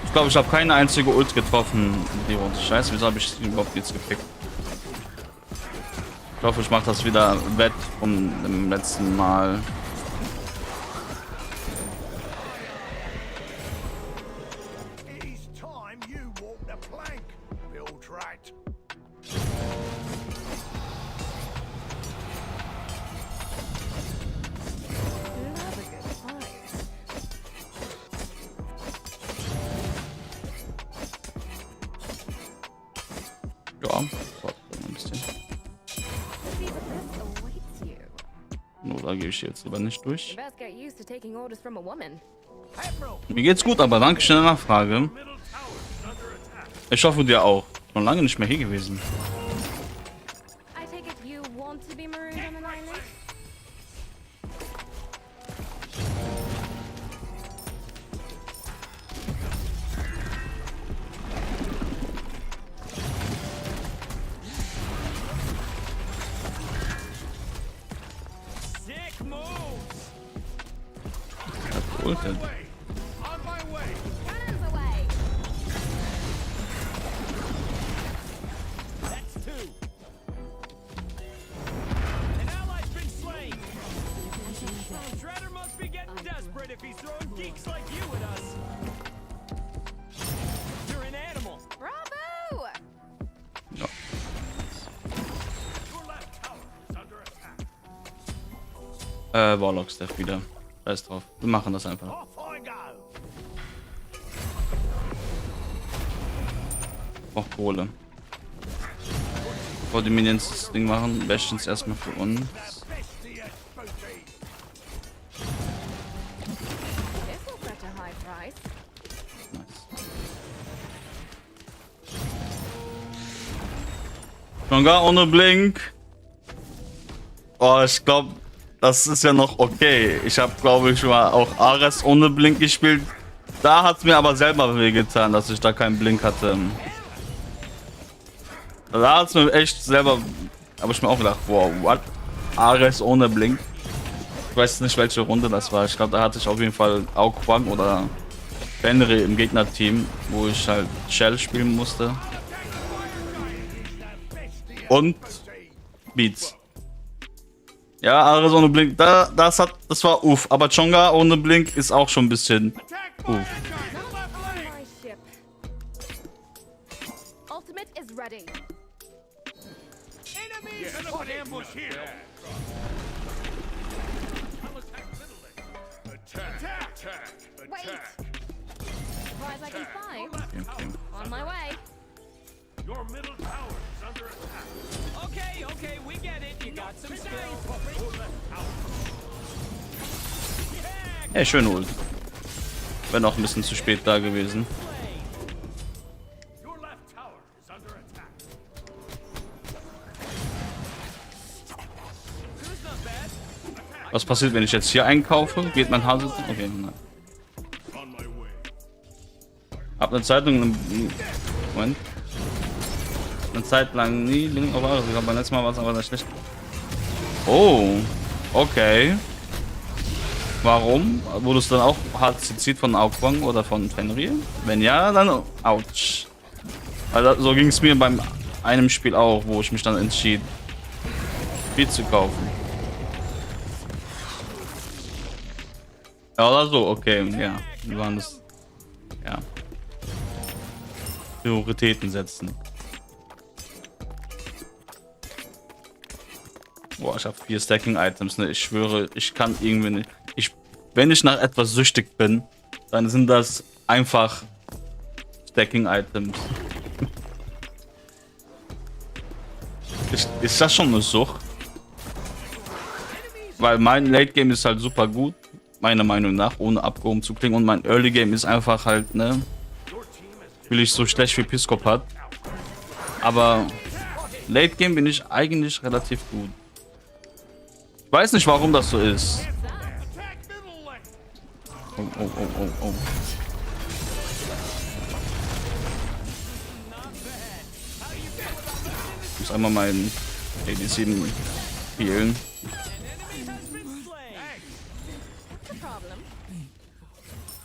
S4: Ich glaube, ich habe keine einzige Ult getroffen in die Runde. Scheiße, wieso habe ich sie überhaupt jetzt gepickt? Ich hoffe, ich mache das wieder wett vom dem letzten Mal.
S5: It is time you walk the plank. Build right.
S7: Love a good fight.
S4: Ja, warte mal ein bisschen.
S7: The seas of this awaits you.
S4: No, da gehe ich jetzt lieber nicht
S7: You
S4: durch.
S7: best get used to taking orders from a woman.
S4: Mir geht's gut, aber danke schön der Nachfrage.
S2: Middle tower is under attack.
S4: Ich hoffe, dir auch. Schon lange nicht mehr hier gewesen.
S7: I take it you want to be marooned on an island?
S3: Sick moves.
S4: Ulted.
S5: On my way.
S7: Cannons away!
S3: That's two. An ally's been slain. Shredder must be getting desperate if he's throwing geeks like you at us.
S4: Warlock Staff wieder. Scheiß drauf. Wir machen das einfach.
S5: Off I go.
S4: Auch Kohle. Bevor die Minions das Ding machen, wäschen es erstmal für uns.
S5: Bestious booty.
S7: This'll fetch a high price.
S4: Nice. Schon gar ohne Blink. Oh, ich glaube, das ist ja noch okay. Ich habe, glaube ich, schon mal auch Ares ohne Blink gespielt. Da hat es mir aber selber wehgetan, dass ich da keinen Blink hatte. Da hat es mir echt selber... Aber ich mir auch gedacht, wow, what? Ares ohne Blink. Ich weiß nicht, welche Runde das war. Ich glaube, da hatte ich auf jeden Fall auch Quang oder Fenrir im Gegnerteam, wo ich halt Shell spielen musste. Und Beats. Ja, Ares ohne Blink, das war uff. Aber Chonga ohne Blink ist auch schon ein bisschen uff.
S7: Not on my ship. Ultimate is ready.
S5: Enemies spotted. Ambush here. Attack. Attack.
S7: Wait.
S5: Attack.
S7: Surprise I can find.
S4: Okay, okay.
S7: On my way.
S5: Your middle tower is under attack.
S3: Okay, we get it. You got some skill.
S5: Your left tower.
S4: Hey, schön Ult. Wäre noch ein bisschen zu spät da gewesen.
S5: Your left tower is under attack.
S4: Was passiert, wenn ich jetzt hier einkaufe? Geht mein Hase? Okay, nein.
S5: On my way.
S4: Hab eine Zeit lang... Moment. Eine Zeit lang nie Link auf Ares. Ich glaube, beim letzten Mal war es aber sehr schlecht. Oh, okay. Warum? Wurde es dann auch hart zitiert von Augwang oder von Fenrir? Wenn ja, dann ouch. Also so ging es mir beim einem Spiel auch, wo ich mich dann entschied, Spiel zu kaufen. Ja, oder so, okay, ja. Wie waren das? Ja. Prioritäten setzen. Boah, ich habe 4 Stacking-Items, ne? Ich schwöre, ich kann irgendwie nicht. Wenn ich nach etwas süchtig bin, dann sind das einfach Stacking-Items. Ist das schon eine Sucht? Weil mein Late-Game ist halt super gut, meiner Meinung nach, ohne abgehoben zu klingen. Und mein Early-Game ist einfach halt, ne? Will ich so schlecht wie Piscopat. Aber Late-Game bin ich eigentlich relativ gut. Ich weiß nicht, warum das so ist. Oh. Ich muss einmal meinen AD7 healen.
S7: What's the problem?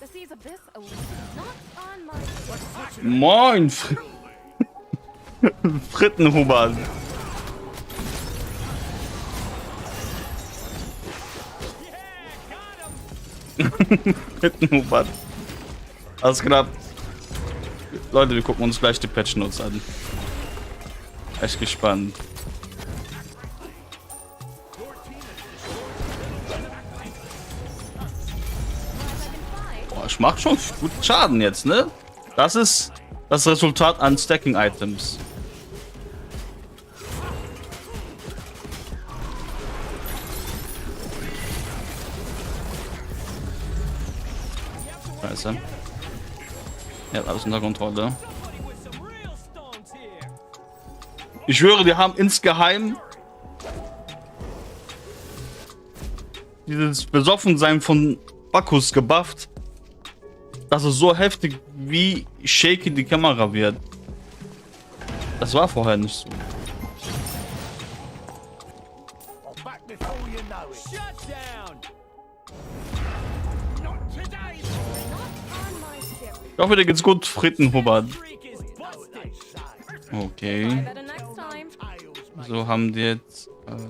S7: The seas of this not on my ship.
S4: Moin! Frittenhuber. Frittenhuber. Alles knapp. Leute, wir gucken uns gleich die Patch Notes an. Echt gespannt. Boah, ich mach schon gut Schaden jetzt, ne? Das ist das Resultat an Stacking Items. Scheiße. Ja, alles unter Kontrolle. Ich schwöre, die haben insgeheim dieses Besoffensein von Bacchus gebufft, dass es so heftig wie shaky die Kamera wird. Das war vorher nicht so.
S5: Back before you know it.
S3: Shut down.
S5: Not today.
S7: Not on my ship.
S4: Ich hoffe, dir geht's gut, Frittenhuber.
S3: Freak is busted.
S4: Okay.
S7: Better next time.
S4: So haben die jetzt
S7: Not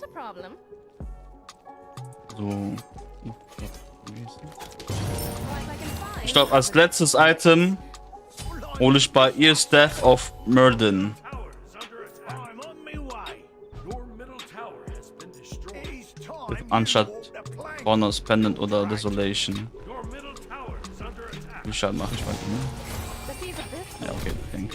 S7: a problem.
S4: so.
S7: Surprise I can find.
S4: Ich glaube, als letztes Item hole ich bei ihr Death of Murden.
S5: Tower is under attack. I'm on my way.
S2: Your middle tower has been destroyed.
S5: It's time.
S4: Anstatt Corners, Pendant oder Desolation.
S5: Your middle tower is under attack.
S4: Wie schade mache ich weiter, ne?
S7: The seas of this
S4: Ja, okay, thank.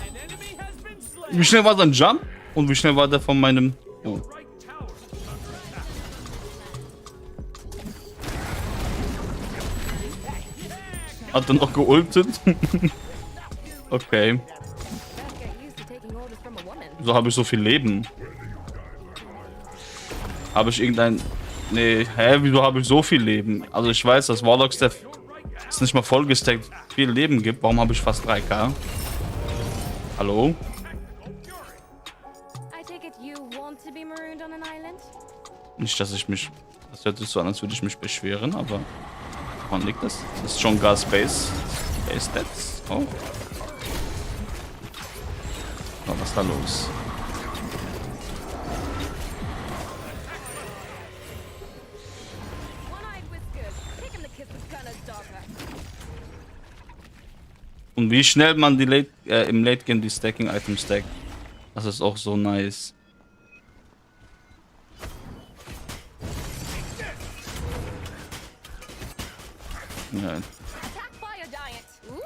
S3: An enemy has been slain.
S4: Wie schnell war sein Jump? Und wie schnell war der von meinem... Oh.
S5: Right tower is under attack.
S4: Hat er noch geultet? Okay.
S7: best get used to taking orders from a woman.
S4: Wieso habe ich so viel Leben? Habe ich irgendein... Nee, hä? Wieso habe ich so viel Leben? Also ich weiß, dass Warlocks der ist nicht mal vollgestackt viel Leben gibt. Warum habe ich fast 3k? Hallo?
S7: I take it you want to be marooned on an island?
S4: Nicht, dass ich mich... Das hört sich so an, als würde ich mich beschweren, aber... Woran liegt das? Das ist schon gar Space. Space Stats. Oh. Oh, was ist da los?
S7: One-eyed whiskers, taking the kiss of Gunner's daughter.
S4: Und wie schnell man die im Late Game die Stacking Items stackt. Das ist auch so nice. Ja,
S7: Attack by a giant. Oops.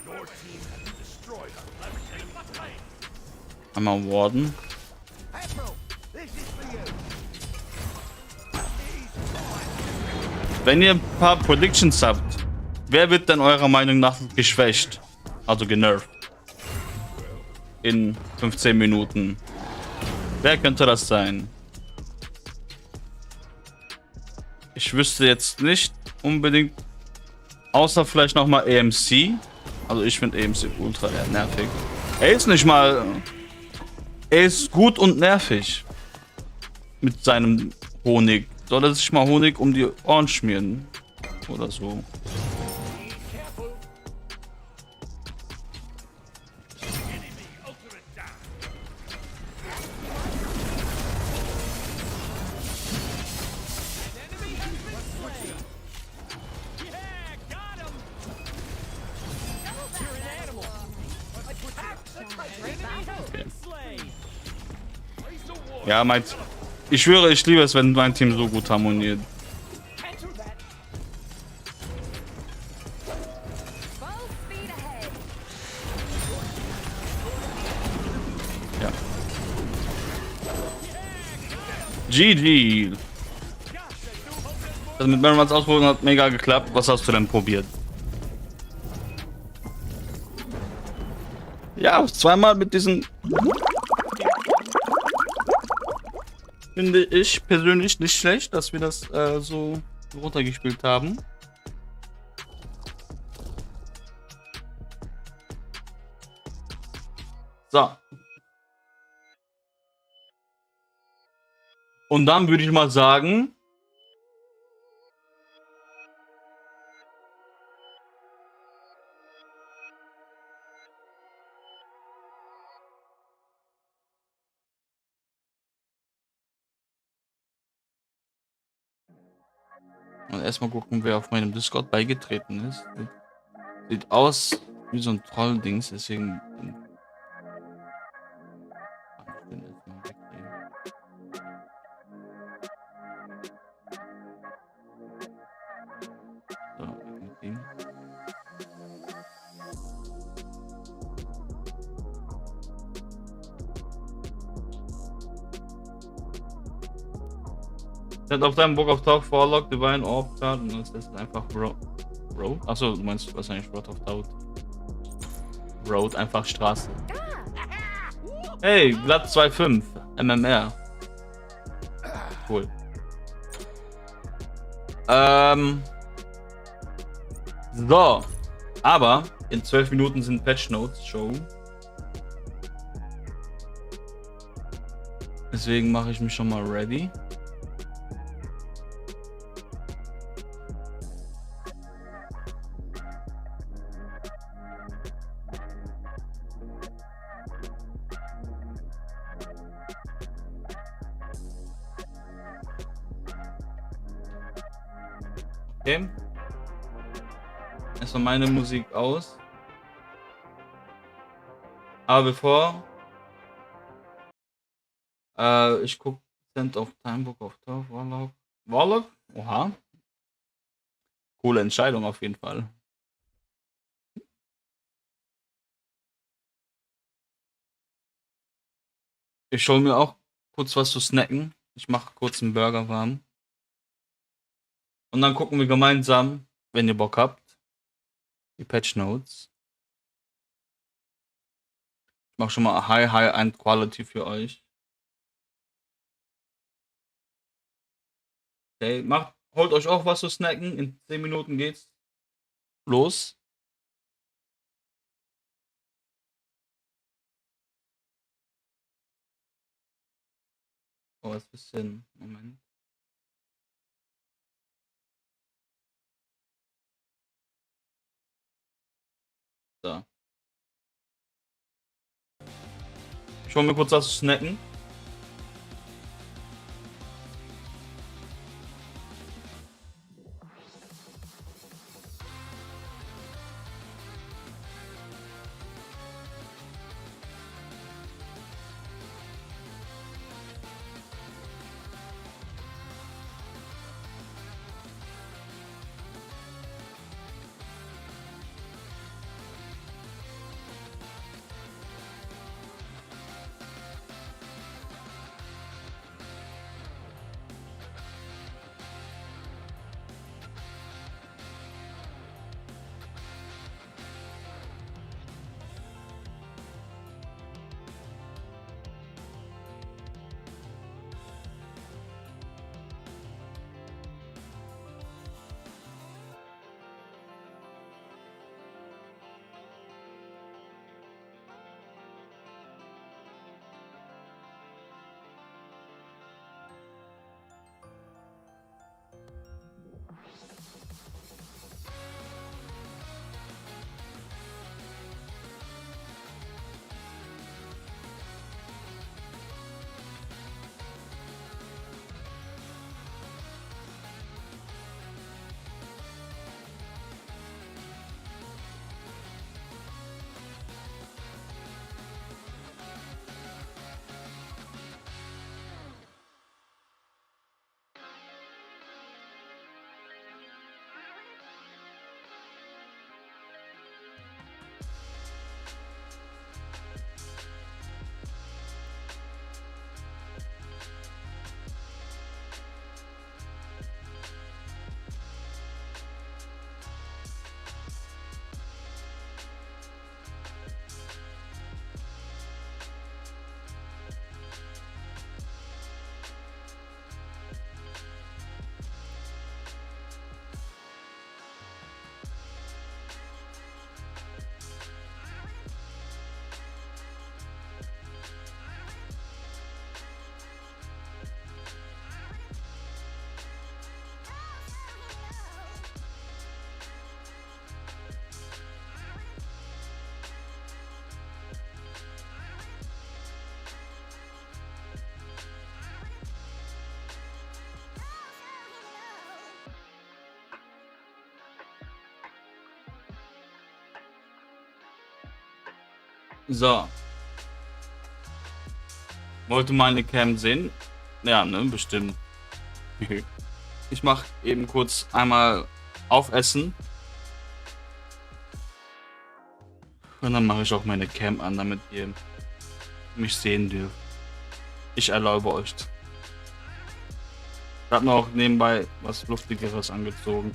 S5: Your team has destroyed a left enemy lane.
S4: einmal Warden.
S5: April, this is for you.
S4: Wenn ihr ein paar Predictions habt, wer wird denn eurer Meinung nach geschwächt? Also genervt. In 15 Minuten. Wer könnte das sein? Ich wüsste jetzt nicht unbedingt, außer vielleicht nochmal AMC. Also ich finde AMC ultra nervig. Er ist nicht mal... Er ist gut und nervig. Mit seinem Honig. Soll er sich mal Honig um die Ohren schmieren? Oder so.
S5: Enemy ultimate down.
S3: An enemy has been slain. Yeah, got him. You're an animal. An enemy has been slain.
S5: Place a war.
S4: Ja, ich schwöre, ich liebe es, wenn mein Team so gut harmoniert.
S3: Enter that.
S7: Full speed ahead.
S4: Ja. GG. Also mit Merriman's Ausprobieren hat mega geklappt. Was hast du denn probiert? Ja, zweimal mit diesen... Finde ich persönlich nicht schlecht, dass wir das so runtergespielt haben. So. Und dann würde ich mal sagen... Und erstmal gucken, wer auf meinem Discord beigetreten ist. Sieht aus wie so ein Troll-Dings, deswegen... Ich den erstmal wegnehmen. So, mit dem. Hat auf deinem Bock auf Tauch Warlock, Divine Orb Card und das ist einfach Road. Achso, du meinst wahrscheinlich Road of Tauch. Road, einfach Straße. Hey, glatt 2.5, MMR. Cool. So. Aber in 12 Minuten sind Patch Notes Show. Deswegen mache ich mich schon mal ready. Okay. Erstmal meine Musik aus. Aber bevor ich guck Cent of Time Book of Top, Warlock. Warlock? Oha. Coole Entscheidung auf jeden Fall. Ich hol mir auch kurz was zu snacken. Ich mache kurz einen Burger warm. Und dann gucken wir gemeinsam, wenn ihr Bock habt, die Patch Notes. Ich mache schon mal High-End Quality für euch. Okay, holt euch auch was zu snacken. In 10 Minuten geht's los. Oh, ist ein bisschen. Moment. So. Ich hol mir kurz was zu snacken. So. Wollte meine Cam sehen? Ja, ne, bestimmt. Ich mach eben kurz einmal aufessen. Und dann mache ich auch meine Cam an, damit ihr mich sehen dürft. Ich erlaube euch. Ich habe mir auch nebenbei was Luftigeres angezogen.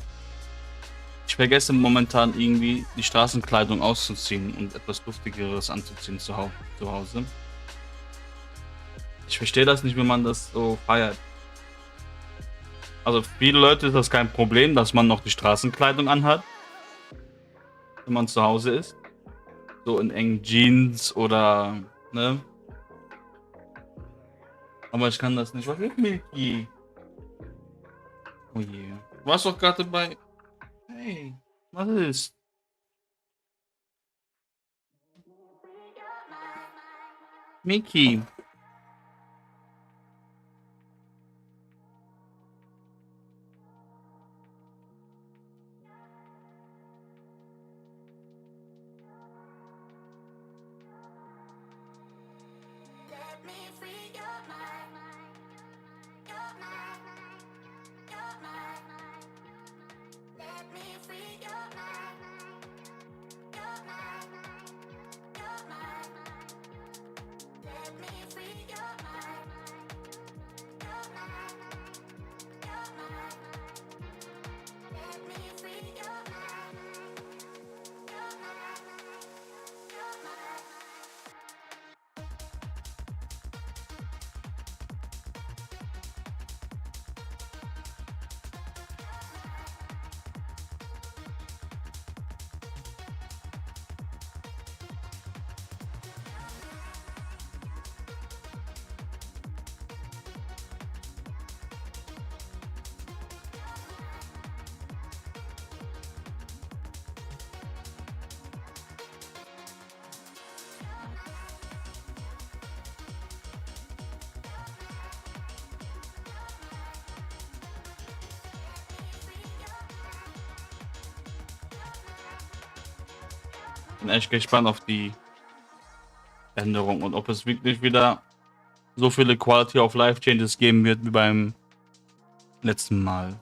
S4: Ich vergesse momentan irgendwie die Straßenkleidung auszuziehen und etwas Luftigeres anzuziehen zu Hause. Ich verstehe das nicht, wenn man das so feiert. Also viele Leute ist das kein Problem, dass man noch die Straßenkleidung anhat, wenn man zu Hause ist. So in engen Jeans oder, ne? Aber ich kann das nicht. Was ist Milky? Oh je. Du warst doch gerade bei... Hey, was ist? Mickey. Bin echt gespannt auf die Änderung und ob es wirklich wieder so viele Quality of Life Changes geben wird wie beim letzten Mal.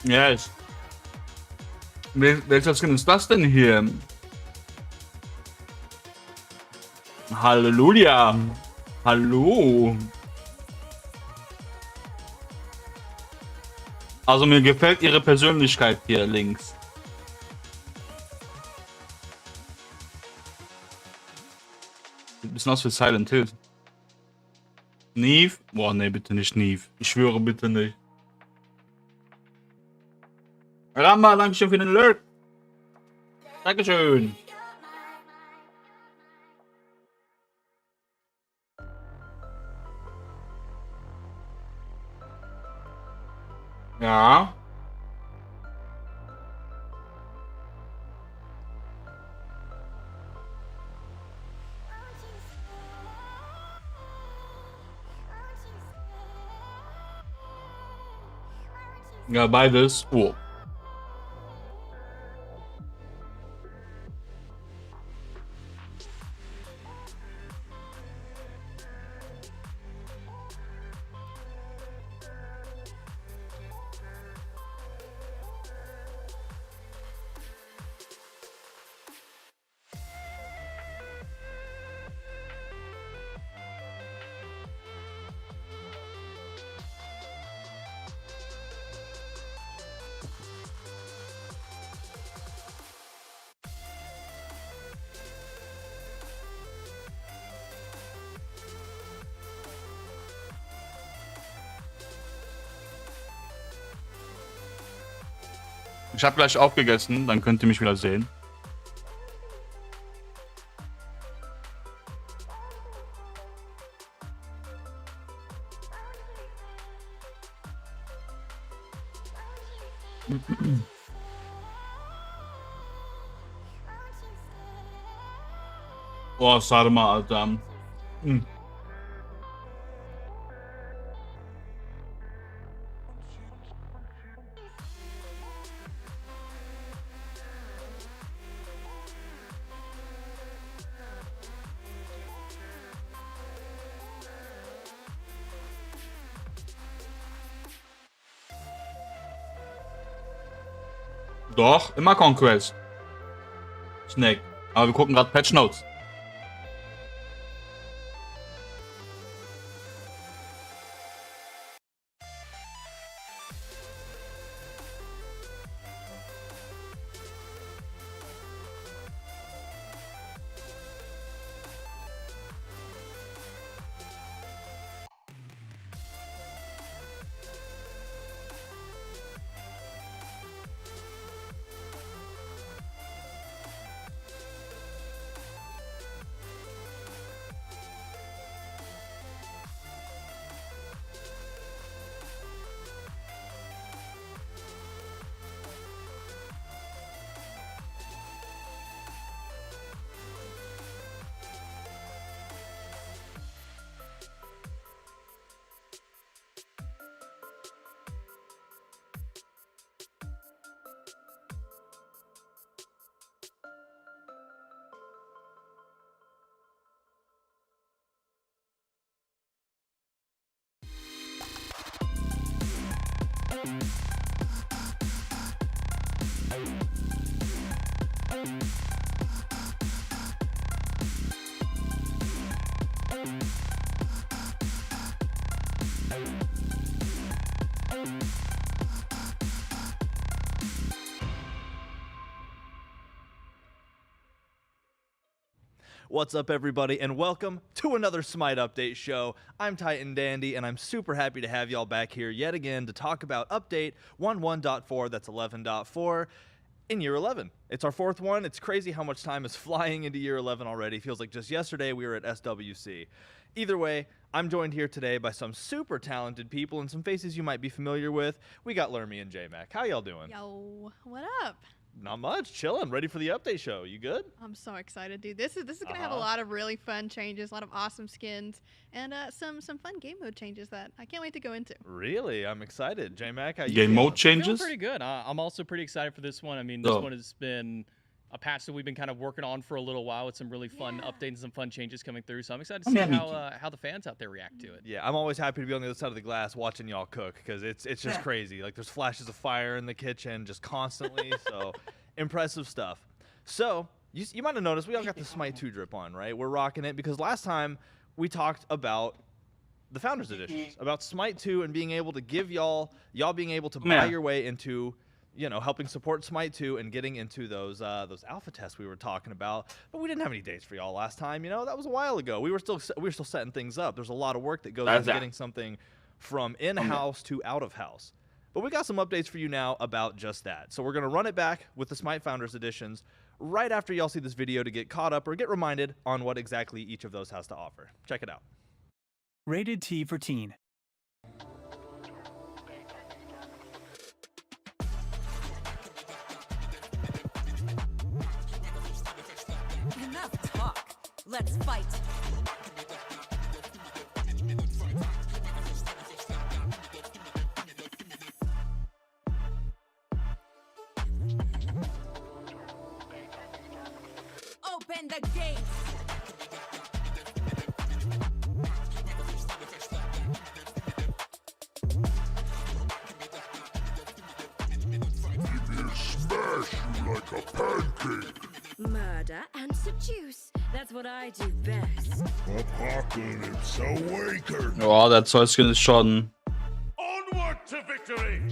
S4: Yes. Welcher Skin ist das denn hier? Halleluja. Hallo. Also mir gefällt ihre Persönlichkeit hier links. Sieht ein bisschen aus wie Silent Hill. Neve? Boah, nee, bitte nicht Neve. Ich schwöre, bitte nicht. Ramba, dankeschön für den Alert. Dankeschön. Ja. Ja, beides. Oh. Ich habe gleich aufgegessen, dann könnt ihr mich wieder sehen. Oh, Sarma, Alter. Hm. Doch, immer Conquest. Snake. Aber wir gucken gerade Patch Notes.
S8: What's up, everybody, and welcome to another Smite Update show. I'm Titan Dandy, and I'm super happy to have y'all back here yet again to talk about Update 11.4, that's 11.4, in Year 11. It's our fourth one. It's crazy how much time is flying into Year 11 already. Feels like just yesterday we were at SWC. Either way, I'm joined here today by some super talented people and some faces you might be familiar with. We got Lermy and J-Mac. How y'all doing?
S9: Yo, what up?
S8: Not much. Chilling. Ready for the update show. You good?
S9: I'm so excited, dude. This is gonna have a lot of really fun changes, a lot of awesome skins, and some fun game mode changes that I can't wait to go into.
S8: Really? I'm excited. J-Mac, how you
S4: Game
S8: feeling?
S4: mode
S10: Feeling
S4: changes?
S10: pretty good. I'm also pretty excited for this one. I mean, this one has been a patch that we've been kind of working on for a little while with some really fun updates and some fun changes coming through. So I'm excited to see how the fans out there react to it.
S8: Yeah, I'm always happy to be on the other side of the glass watching y'all cook because it's just crazy. Like there's flashes of fire in the kitchen just constantly. So impressive stuff. So you might have noticed we all got the Smite 2 drip on, right? We're rocking it because last time we talked about the Founders Editions, about Smite 2 and being able to give y'all being able to buy your way into, you know, helping support Smite 2 and getting into those alpha tests we were talking about. But we didn't have any dates for y'all last time. You know, that was a while ago. We were still setting things up. There's a lot of work that goes into getting something from in-house to out-of-house. But we got some updates for you now about just that. So we're going to run it back with the Smite Founders Editions right after y'all see this video to get caught up or get reminded on what exactly each of those has to offer. Check it out.
S11: Rated T for teen.
S12: Enough talk. Let's fight. Open the gates.
S6: Smash you like a pancake.
S12: Murder and seduce. That's what I do best.
S6: Apocalypse awaken.
S4: Ja, der Zeuskin ist schon
S5: Onward to victory.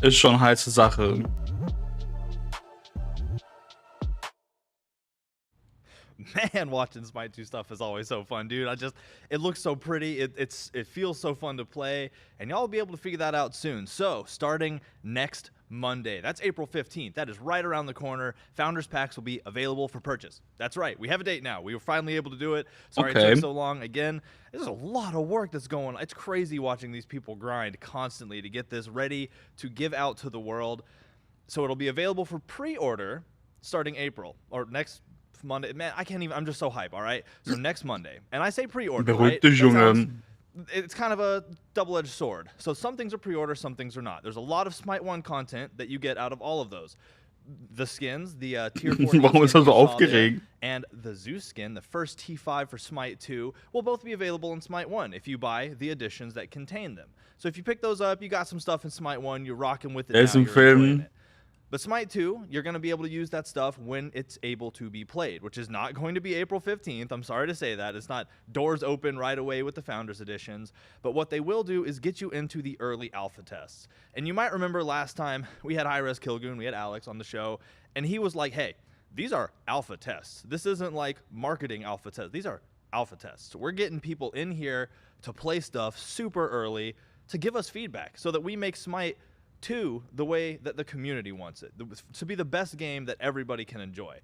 S4: heiße Sache.
S8: Man, watching Smite 2 stuff is always so fun, dude. It looks so pretty. It feels so fun to play, and y'all will be able to figure that out soon. So, starting next Monday, that's April 15th. That is right around the corner. Founders Packs will be available for purchase. That's right. We have a date now. We were finally able to do it. Sorry it took so long. Again, there's a lot of work that's going on. It's crazy watching these people grind constantly to get this ready to give out to the world. So it'll be available for pre-order starting April or next Monday. Man, I can't even. I'm just so hype. All right. So next Monday, and I say pre-order. Right? It's kind of a double-edged sword. So some things are pre-order, some things are not. There's a lot of Smite 1 content that you get out of all of those. The skins, the tier 4
S4: Warum ist er so aufgeregt?
S8: and the Zeus skin, the first T5 for Smite 2, will both be available in Smite 1 if you buy the editions that contain them. So if you pick those up, you got some stuff in Smite 1, you're rocking with it. Now, you're enjoying it. But Smite 2, you're going to be able to use that stuff when it's able to be played, which is not going to be April 15th. I'm sorry to say that. It's not doors open right away with the Founders Editions. But what they will do is get you into the early alpha tests. And you might remember last time we had High-Res Kilgoon, we had Alex on the show, and he was like, hey, these are alpha tests. This isn't like marketing alpha tests. These are alpha tests. So we're getting people in here to play stuff super early to give us feedback so that we make Smite 2 the way that the community wants it, to be the best game that everybody can enjoy.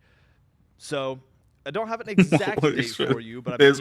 S8: So I don't have an exact date for you, but I'm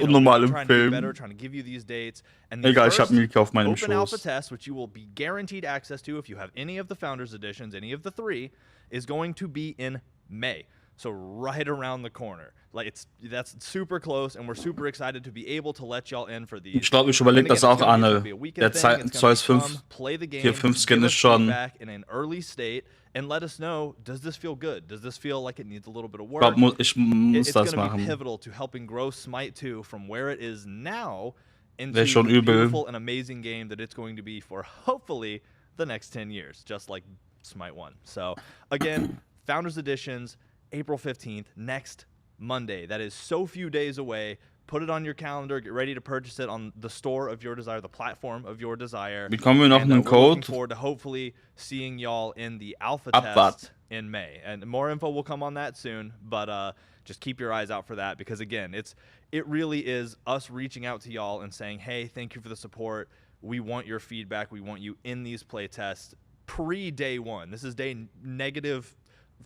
S8: trying to be better, trying to give you these dates. And the first open alpha test, which you will be guaranteed access to if you have any of the Founders Editions, any of the 3, is going to be in May. So right around the corner. Like that's super close, and we're super excited to be able to let y'all in for these.
S4: Ich glaube, ich überlege das auch, Arne. Der Zeus 5, Tier 5 Skin ist schon.
S8: In an early state and let us know, does this feel good? Does this feel like it needs a little bit of work?
S4: Ich muss
S8: it's
S4: das
S8: going to
S4: machen.
S8: be pivotal to helping grow Smite 2 from where it is now into
S4: schon
S8: the
S4: übel.
S8: beautiful and amazing game that it's going to be for hopefully the next 10 years, just like Smite 1. So again, Founders Editions, April 15th, next Monday. That is so few days away. Put it on your calendar. Get ready to purchase it on the store of your desire, the platform of your desire.
S4: Bekommen wir noch einen
S8: we're
S4: Code?
S8: looking forward to hopefully seeing y'all in the alpha test in May. And more info will come on that soon, but just keep your eyes out for that because, again, it really is us reaching out to y'all and saying, hey, thank you for the support. We want your feedback. We want you in these play tests pre-day 1. This is day negative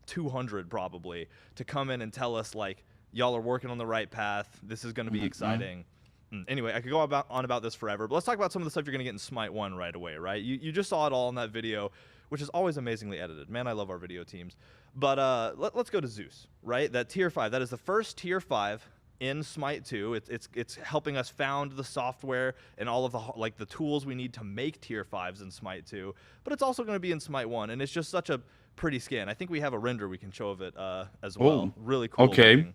S8: 200 probably, to come in and tell us like y'all are working on the right path. This is going to be exciting. Anyway, I could go on about this forever, but let's talk about some of the stuff you're going to get in Smite 1 right away, right? You just saw it all in that video, which is always amazingly edited. Man, I love our video teams. But let's go to Zeus, right? That tier 5. That is the first tier 5 in Smite 2. It's helping us found the software and all of the tools we need to make tier 5s in Smite 2. But it's also going to be in Smite 1, and it's just such a pretty skin. I think we have a render we can show of it as well. Really cool.
S4: Okay.
S8: Looking.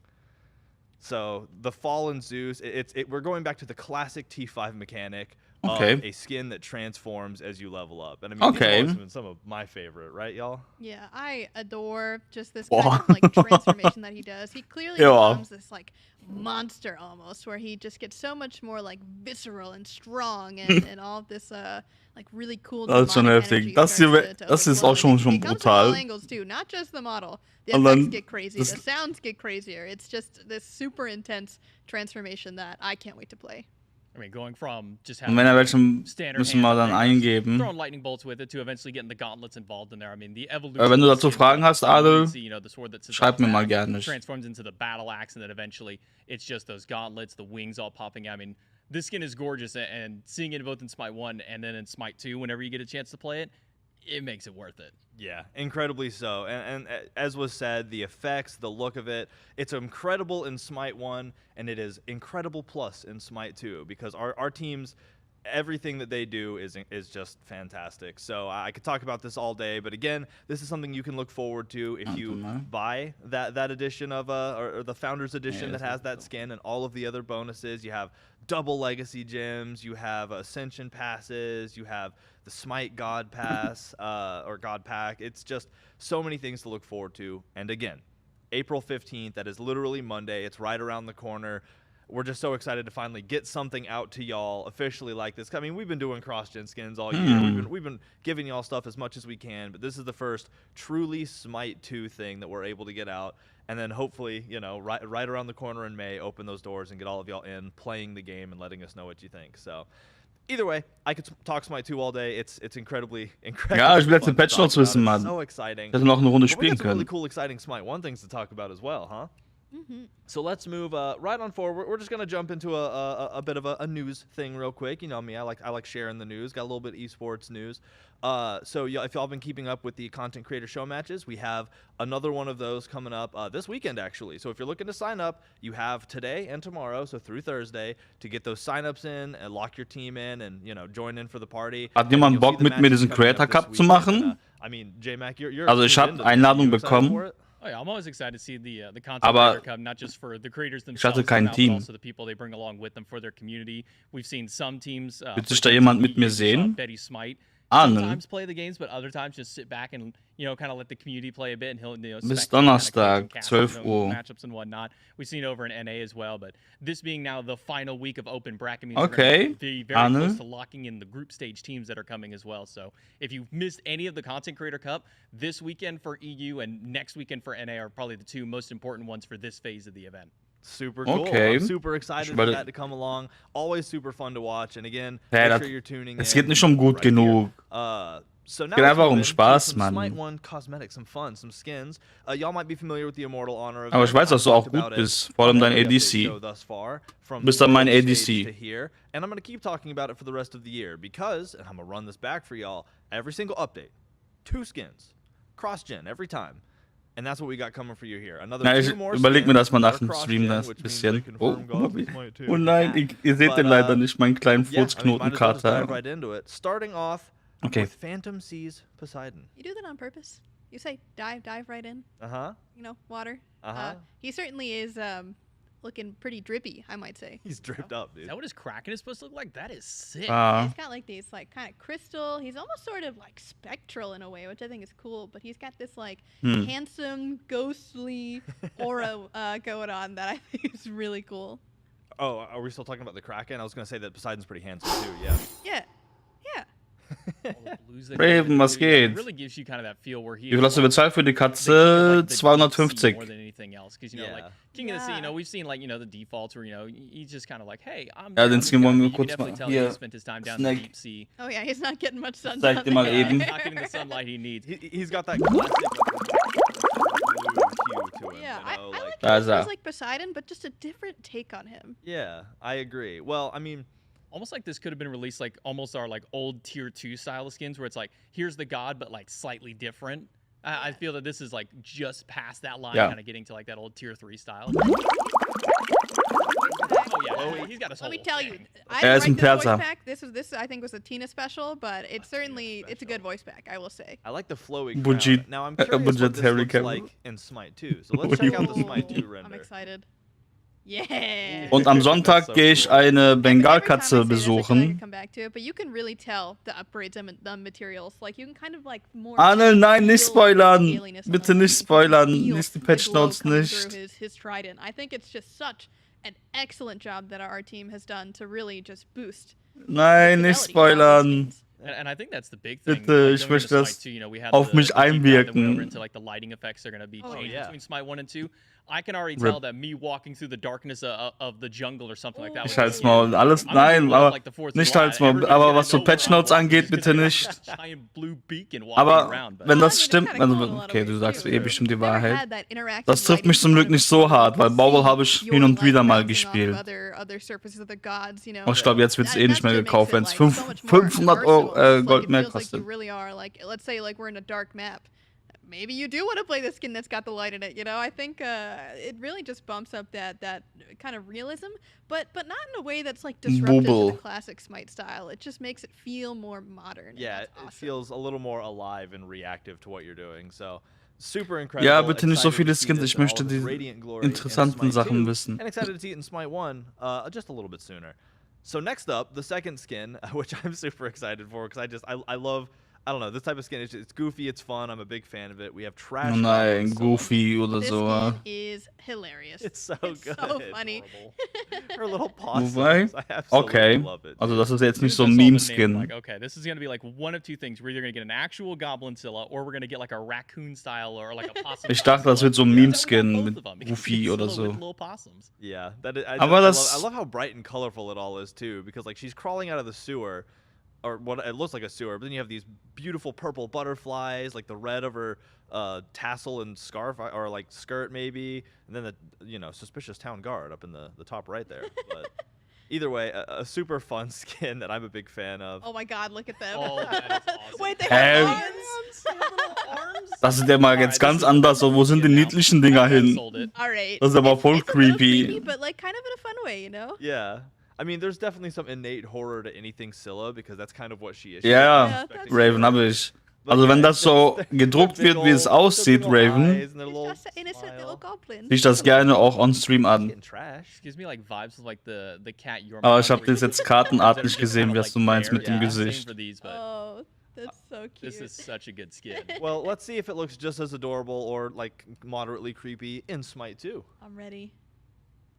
S8: So the Fallen Zeus, we're going back to the classic T5 mechanic of a skin that transforms as you level up. And I mean, these have been some of my favorite, right, y'all?
S9: Yeah, I adore just this kind of like transformation that he does. He clearly becomes this like monster almost, where he just gets so much more like visceral and strong and all of this like really cool.
S4: Das ist schon heftig. Das ist auch schon brutal.
S9: Angles too, not just the model. The effects get crazy. The sounds get crazier. It's just this super intense transformation that I can't wait to play.
S10: I mean, going from just having
S4: standard müssen wir dann eingeben.
S10: throwing lightning bolts with it to eventually getting the gauntlets involved in there. I mean, the evolution.
S4: Wenn du dazu Fragen hast, Adel,
S10: the sword that
S4: schreib mir mal gerne.
S10: Transforms into the battle axe, and then eventually it's just those gauntlets, the wings all popping out. I mean, this skin is gorgeous, and seeing it both in Smite 1 and then in Smite 2, whenever you get a chance to play it, it makes it worth it.
S8: Yeah, incredibly so. And as was said, the effects, the look of it, it's incredible in Smite 1, and it is incredible plus in Smite 2, because our teams, everything that they do is just fantastic. So I could talk about this all day, but again, this is something you can look forward to if you buy that edition of or the Founders Edition that has that skin and all of the other bonuses. You have double legacy gems, you have ascension passes, you have the Smite God Pass or God Pack. It's just so many things to look forward to. And again, April 15th, that is literally Monday. It's right around the corner. We're just so excited to finally get something out to y'all officially like this. I mean, we've been doing cross-gen skins all year. We've been giving y'all stuff as much as we can, but this is the first truly Smite 2 thing that we're able to get out. And then hopefully, you know, right around the corner in May, open those doors and get all of y'all in, playing the game and letting us know what you think. So either way, I could talk Smite 2 all day. It's incredibly
S4: Ja, ich will jetzt den Patch Notes wissen, Mann.
S8: So exciting.
S4: Dass wir noch eine Runde
S8: But we
S4: spielen
S8: got some
S4: können.
S8: really cool, exciting Smite 1 things to talk about as well, huh? So let's move right on forward. We're just gonna jump into a bit of a news thing real quick. You know me, I like sharing the news. Got a little bit of esports news. So yeah, if y'all been keeping up with the content creator show matches, we have another one of those coming up this weekend actually. So if you're looking to sign up, you have today and tomorrow, so through Thursday, to get those signups in and lock your team in and join in for the party.
S4: Hat jemand Bock mit mir diesen Creator Cup zu machen?
S8: I mean, J-Mac, you're
S4: Also ich habe Einladung bekommen.
S10: Oh yeah, I'm always excited to see the content creator come, not just for the creators themselves,
S4: hatte kein Team.
S10: but also the people they bring along with them for their community. We've seen some teams.
S4: Wird sich da jemand mit mir sehen?
S10: Betty Smite sometimes play the games, but other times just sit back and, you know, kind of let the community play a bit, and he'll, you know,
S4: Bis
S10: spec kind of
S4: Donnerstag,
S10: cast,
S4: 12
S10: you know,
S4: Uhr.
S10: matchups and whatnot. We've seen it over in NA as well, but this being now the final week of open bracket means
S4: Okay,
S10: we're gonna be very
S4: Arne.
S10: close to locking in the group stage teams that are coming as well. So if you've missed any of the Content Creator Cup, this weekend for EU and next weekend for NA are probably the two most important ones for this phase of the event.
S8: Super cool.
S4: Okay.
S8: I'm super excited for that to come along. Always super fun to watch. And again,
S4: Ja,
S8: make sure you're tuning in.
S4: es geht nicht gut
S8: right
S4: genug.
S8: here. So now
S4: Geht
S8: let's
S4: einfach
S8: move into
S4: Spaß,
S8: some
S4: Mann.
S8: Smite 1 cosmetics, some fun, some skins. Y'all might be familiar with the Immortal Honor event.
S4: Aber ich weiß, dass du
S8: I've
S4: auch
S8: talked
S4: gut
S8: about it
S4: bist, vor allem
S8: on
S4: dein
S8: every update
S4: ADC.
S8: show thus far, from
S4: Du bist dann mein
S8: the world stage
S4: ADC.
S8: to here. And I'm going to keep talking about it for the rest of the year because, and I'm going to run this back for y'all, every single update, 2 skins, cross-gen every time. And that's what we got coming for you here. Another
S4: Ja, ich
S8: 2 more
S4: überleg mir das mal
S8: skins
S4: nach dem
S8: that are
S4: Stream
S8: cross-gen,
S4: das
S8: which
S4: ein
S8: means they
S4: bisschen. Oh,
S8: confirm gods with Smite 2.
S4: oh nein, ihr seht den leider nicht, meinen kleinen
S8: Yeah, I mean, might as well just dive
S4: Furzknotenkater.
S8: right into it. Starting off
S4: Okay.
S8: with Phantom Seas Poseidon.
S9: You do that on purpose. You say dive right in.
S8: Uh-huh.
S9: You know, water.
S8: Uh-huh.
S9: He certainly is looking pretty drippy, I might say.
S8: He's dripped up, dude.
S10: Is that what his Kraken is supposed to look like? That is sick.
S9: He's got like these like kind of crystal. He's almost sort of like spectral in a way, which I think is cool. But he's got this like handsome, ghostly aura going on that I think is really cool.
S8: Oh, are we still talking about the Kraken? I was going to say that Poseidon's pretty handsome too, yeah.
S9: Yeah. Yeah.
S10: All the blues that
S4: Raven,
S10: go
S4: was
S10: into it,
S4: geht?
S10: It really gives you kind of that feel where he
S4: Wie viel hast du bezahlt für die Katze? 250.
S10: more than anything else, because you know, like
S8: Yeah.
S10: King of the Sea, you
S9: Yeah.
S10: know, we've seen like, you know, the defaults where, you know, he's just kind of like, hey, I'm
S4: Ja,
S10: down
S4: den
S10: to
S4: Skin
S10: go.
S4: wollen wir
S10: You can
S4: kurz
S10: definitely
S4: mal
S10: tell
S4: hier.
S10: he spent his time down in
S4: Snack.
S10: the deep sea.
S9: Oh yeah, he's not getting much sun.
S4: Zeig dir mal
S9: there.
S4: eben.
S10: Not getting the sunlight he needs.
S8: He's got that classic like, blue hue to him,
S9: Yeah,
S8: you
S9: I
S8: know?
S9: like
S8: like,
S9: him.
S4: Da ist er.
S9: He's like Poseidon, but just a different take on him.
S8: yeah, I agree. Well, I mean,
S10: Almost like this could have been released like almost our like old tier 2 style of skins where it's like, here's the god, but like slightly different. I feel that this is like just past that line,
S4: Yeah.
S10: kind of getting to like that old tier 3 style. Oh yeah, he's got his whole
S9: Let me tell you,
S10: thing.
S9: I
S4: Er ist
S9: didn't
S4: ein
S9: write this
S4: Perser.
S9: voice pack. This I think was a Tina special, but it's certainly it's a good voice pack. I will say.
S8: I like the flowy
S4: Budget-
S8: crown. Now I'm curious
S4: budget
S8: what this
S4: Harry
S8: looks
S4: Cavill.
S8: like in Smite 2. So let's check out the Smite 2
S9: I'm
S8: render.
S9: excited. Yeah.
S4: Und am Sonntag
S8: so
S4: gehe ich
S8: cool.
S4: eine
S9: Every time I
S4: Bengalkatze
S9: say this, I feel like I
S4: besuchen.
S9: come back to it, but you can really tell the upgrades and the materials. Like you can kind of like more.
S4: Arne, nein, nicht
S9: feel
S4: spoilern.
S9: the scaliness on
S4: Bitte
S9: them.
S4: nicht
S9: You can
S4: spoilern.
S9: feel
S4: Lies die
S9: the
S4: Patch
S9: glow
S4: Notes
S9: coming through
S4: nicht.
S9: his trident. I think it's just such an excellent job that our team has done to really just boost.
S4: Nein, nicht
S9: fidelity of these
S4: spoilern.
S9: skins.
S10: And I think that's the big thing.
S4: Bitte,
S10: like,
S4: ich
S10: going into
S4: möchte das
S10: Smite 2, you know, we had
S4: auf
S10: the
S4: mich
S10: deep dive that went over
S4: einwirken.
S10: into, like, the lighting effects are going to be
S9: Oh,
S10: changed
S8: yeah.
S10: between Smite 1 and 2. I can already
S4: Rip.
S10: tell that me walking through the darkness of the jungle or something like that.
S4: Ich
S10: with
S4: halt's
S10: this
S4: Maul.
S10: skin,
S4: Alles,
S10: I'm gonna
S4: nein,
S10: blow up
S4: aber
S10: like the fourth
S4: nicht
S10: wall.
S4: halt's Maul.
S10: Everybody's
S4: Aber
S10: gonna
S4: was so
S10: know where
S4: Patch
S10: I'm
S4: Notes
S10: walking
S4: angeht,
S10: just 'cause
S4: bitte
S10: there's
S4: nicht.
S10: a giant blue beacon walking
S4: Aber
S10: around, but-
S4: wenn
S9: Ja,
S4: das
S9: das
S4: stimmt,
S9: kinda cool in a lot of
S4: okay, du
S9: ways
S4: sagst
S9: too.
S4: eh bestimmt die
S9: Never
S4: Wahrheit.
S9: had that interactive
S4: Das trifft mich
S9: lighting
S4: zum Glück
S9: part
S4: nicht
S9: of
S4: so
S9: it.
S4: hart, weil
S9: You
S4: Bauble
S9: see
S4: habe ich
S9: your
S4: hin und
S9: light
S4: wieder mal
S9: bouncing off
S4: gespielt.
S9: other surfaces of the gods, you know.
S4: Und ich glaube, jetzt wird es eh nicht mehr
S9: That just
S4: gekauft, wenn
S9: makes
S4: es
S9: it, like, so much more
S4: 500
S9: personal. It's
S4: Gold
S9: like,
S4: mehr
S9: it feels like
S4: kostet.
S9: you really are like, let's say like we're in a dark map. Maybe you do want to play the skin that's got the light in it, you know. I think it really just bumps up that kind of realism, but not in a way that's like disruptive to
S4: Bubble.
S9: the classic Smite style. It just makes it feel more modern. and
S8: Yeah,
S9: that's
S8: it
S9: awesome.
S8: feels a little more alive and reactive to what you're doing. So super incredible.
S4: Ja, bitte nicht so
S8: Excited
S4: viele
S8: to see
S4: Skins.
S8: this
S4: Ich
S8: in all
S4: möchte
S8: of its
S4: die
S8: radiant glory in
S4: interessanten
S8: Smite
S4: Sachen
S8: 2,
S4: wissen.
S8: And excited to see it in Smite 1 just a little bit sooner. So next up, the second skin, which I'm super excited for because I love, I don't know, this type of skin. It's goofy, it's fun. I'm a big fan of it. We have Trash.
S4: Oh nein,
S8: Goblin
S4: Goofy oder
S9: This
S4: so.
S9: skin is hilarious.
S8: It's so
S9: It's
S8: good.
S9: so funny.
S8: Her little possums.
S4: Wobei,
S8: I absolutely
S4: okay.
S8: love it.
S4: Also
S8: dude.
S4: das ist jetzt nicht
S10: As
S4: so
S10: soon
S4: ein
S10: as I saw the name,
S4: Meme-Skin.
S10: Like, okay, this is gonna be like one of two things. We're either gonna get an actual Goblincilla, or we're gonna get like a raccoon style or like a possum.
S4: Ich dachte, das wird so ein Meme-Skin mit Goofy
S10: Goofy
S4: oder so.
S10: Little possums.
S8: Yeah, that is,
S4: Aber
S8: I
S4: das-
S8: love how bright and colorful it all is too, because like she's crawling out of the sewer, or what it looks like a sewer, but then you have these beautiful purple butterflies, like the red of her tassel and scarf, or like skirt maybe, and then the suspicious town guard up in the top right there. But either way, a super fun skin that I'm a big fan of.
S9: Oh my God, look at them.
S10: Oh, that is awesome.
S9: Wait, they
S4: Hä?
S9: have arms?
S4: Das ist ja mal jetzt ganz anders. So, wo sind die niedlichen Dinger hin?
S10: Sold it.
S9: All right.
S4: Das ist aber voll
S9: It's a little
S4: creepy.
S9: creepy, but like kind of in a fun way, you know.
S8: Yeah. I mean, there's definitely some innate horror to anything Scylla, because that's kind of what she is.
S4: Ja,
S9: Ja, das-
S4: Raven habe ich. Also wenn das so gedruckt wird, wie es aussieht, Raven,
S9: It's just an innocent little goblin.
S4: sehe ich das gerne auch on-stream an.
S8: Trash.
S10: Gives me like vibes of like the cat you're.
S4: Aber ich habe das jetzt kartenartig gesehen, was du meinst mit dem
S10: Yeah,
S4: Gesicht.
S10: same for these, but
S9: Oh, That's so cute.
S10: This is such a good skin.
S8: Well, let's see if it looks just as adorable or like moderately creepy in Smite 2.
S9: I'm ready.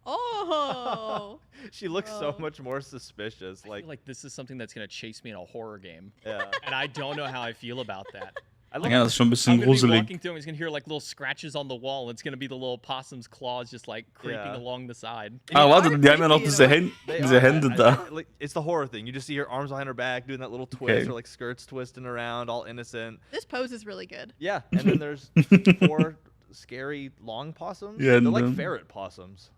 S9: Oh.
S8: She looks so much more suspicious.
S10: I
S8: Like,
S10: feel like this is something that's gonna chase me in a horror game.
S8: yeah.
S10: And I don't know how I feel about that.
S4: Ja, das ist schon ein bisschen
S10: I'm gonna be
S4: gruselig.
S10: walking through him. He's gonna hear like little scratches on the wall. And it's gonna be the little possum's claws just like creeping
S8: Yeah.
S10: along the side.
S4: Ah, warte, die haben ja noch diese Hände da.
S8: Like, it's the horror thing. You just see her arms behind her back doing that little twist, or like skirts twisting around, all innocent.
S9: This pose is really good.
S8: Yeah, and then there's 4 scary long possums.
S4: Yeah,
S8: They're
S4: and
S8: like
S4: then-
S8: ferret possums.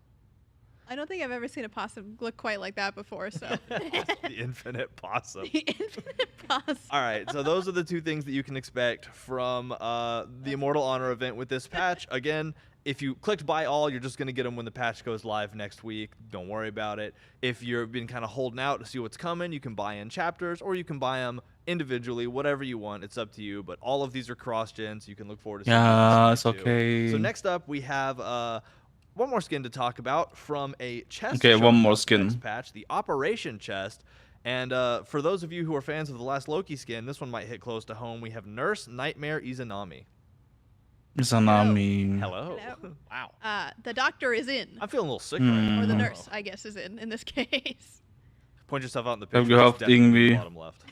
S9: I don't think I've ever seen a possum look quite like that before. So.
S8: The infinite possum.
S9: The infinite possum.
S8: All right, so those are the 2 things that you can expect from the Immortal Honor event with this patch. Again, if you clicked buy all, you're just going to get them when the patch goes live next week. Don't worry about it. If you've been kind of holding out to see what's coming, you can buy in chapters or you can buy them individually, whatever you want. It's up to you. But all of these are cross-gen, so you can look forward to seeing
S4: Ja,
S8: this
S4: ist
S8: too.
S4: okay.
S8: So next up, we have one more skin to talk about from a chest.
S4: Okay,
S8: show
S4: one more
S8: next
S4: skin.
S8: patch, the Operation chest. And for those of you who are fans of the last Loki skin, this one might hit close to home. We have Nurse Nightmare Izanami.
S4: Izanami.
S8: Hello.
S9: Hello.
S10: Wow.
S9: The doctor is in.
S8: I'm feeling a little sick right now.
S9: Or the nurse, I guess, is in this case.
S8: Point yourself out in the
S4: Ich hab
S8: picture.
S4: gehofft,
S8: There's definitely
S4: irgendwie.
S8: bottom left.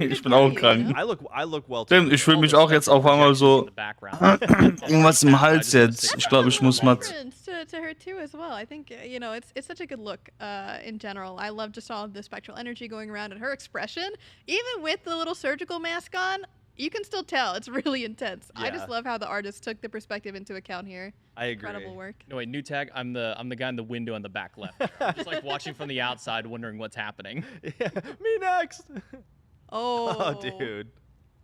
S4: Ich bin auch krank.
S8: I look well.
S4: Stimmt, ich fühle mich auch jetzt auf einmal so irgendwas im Hals jetzt. Ich glaube, ich muss mal.
S9: Reference to her too as well. I think you know it's such a good look in general. I love just all of the spectral energy going around and her expression, even with the little surgical mask on. You can still tell it's really intense. I just
S8: Yeah.
S9: love how the artist took the perspective into account here.
S8: I agree.
S9: Incredible work.
S10: No wait, new tag. I'm the guy in the window in the back left. Just like watching from the outside, wondering what's happening.
S8: Yeah, me next.
S9: Oh,
S8: dude.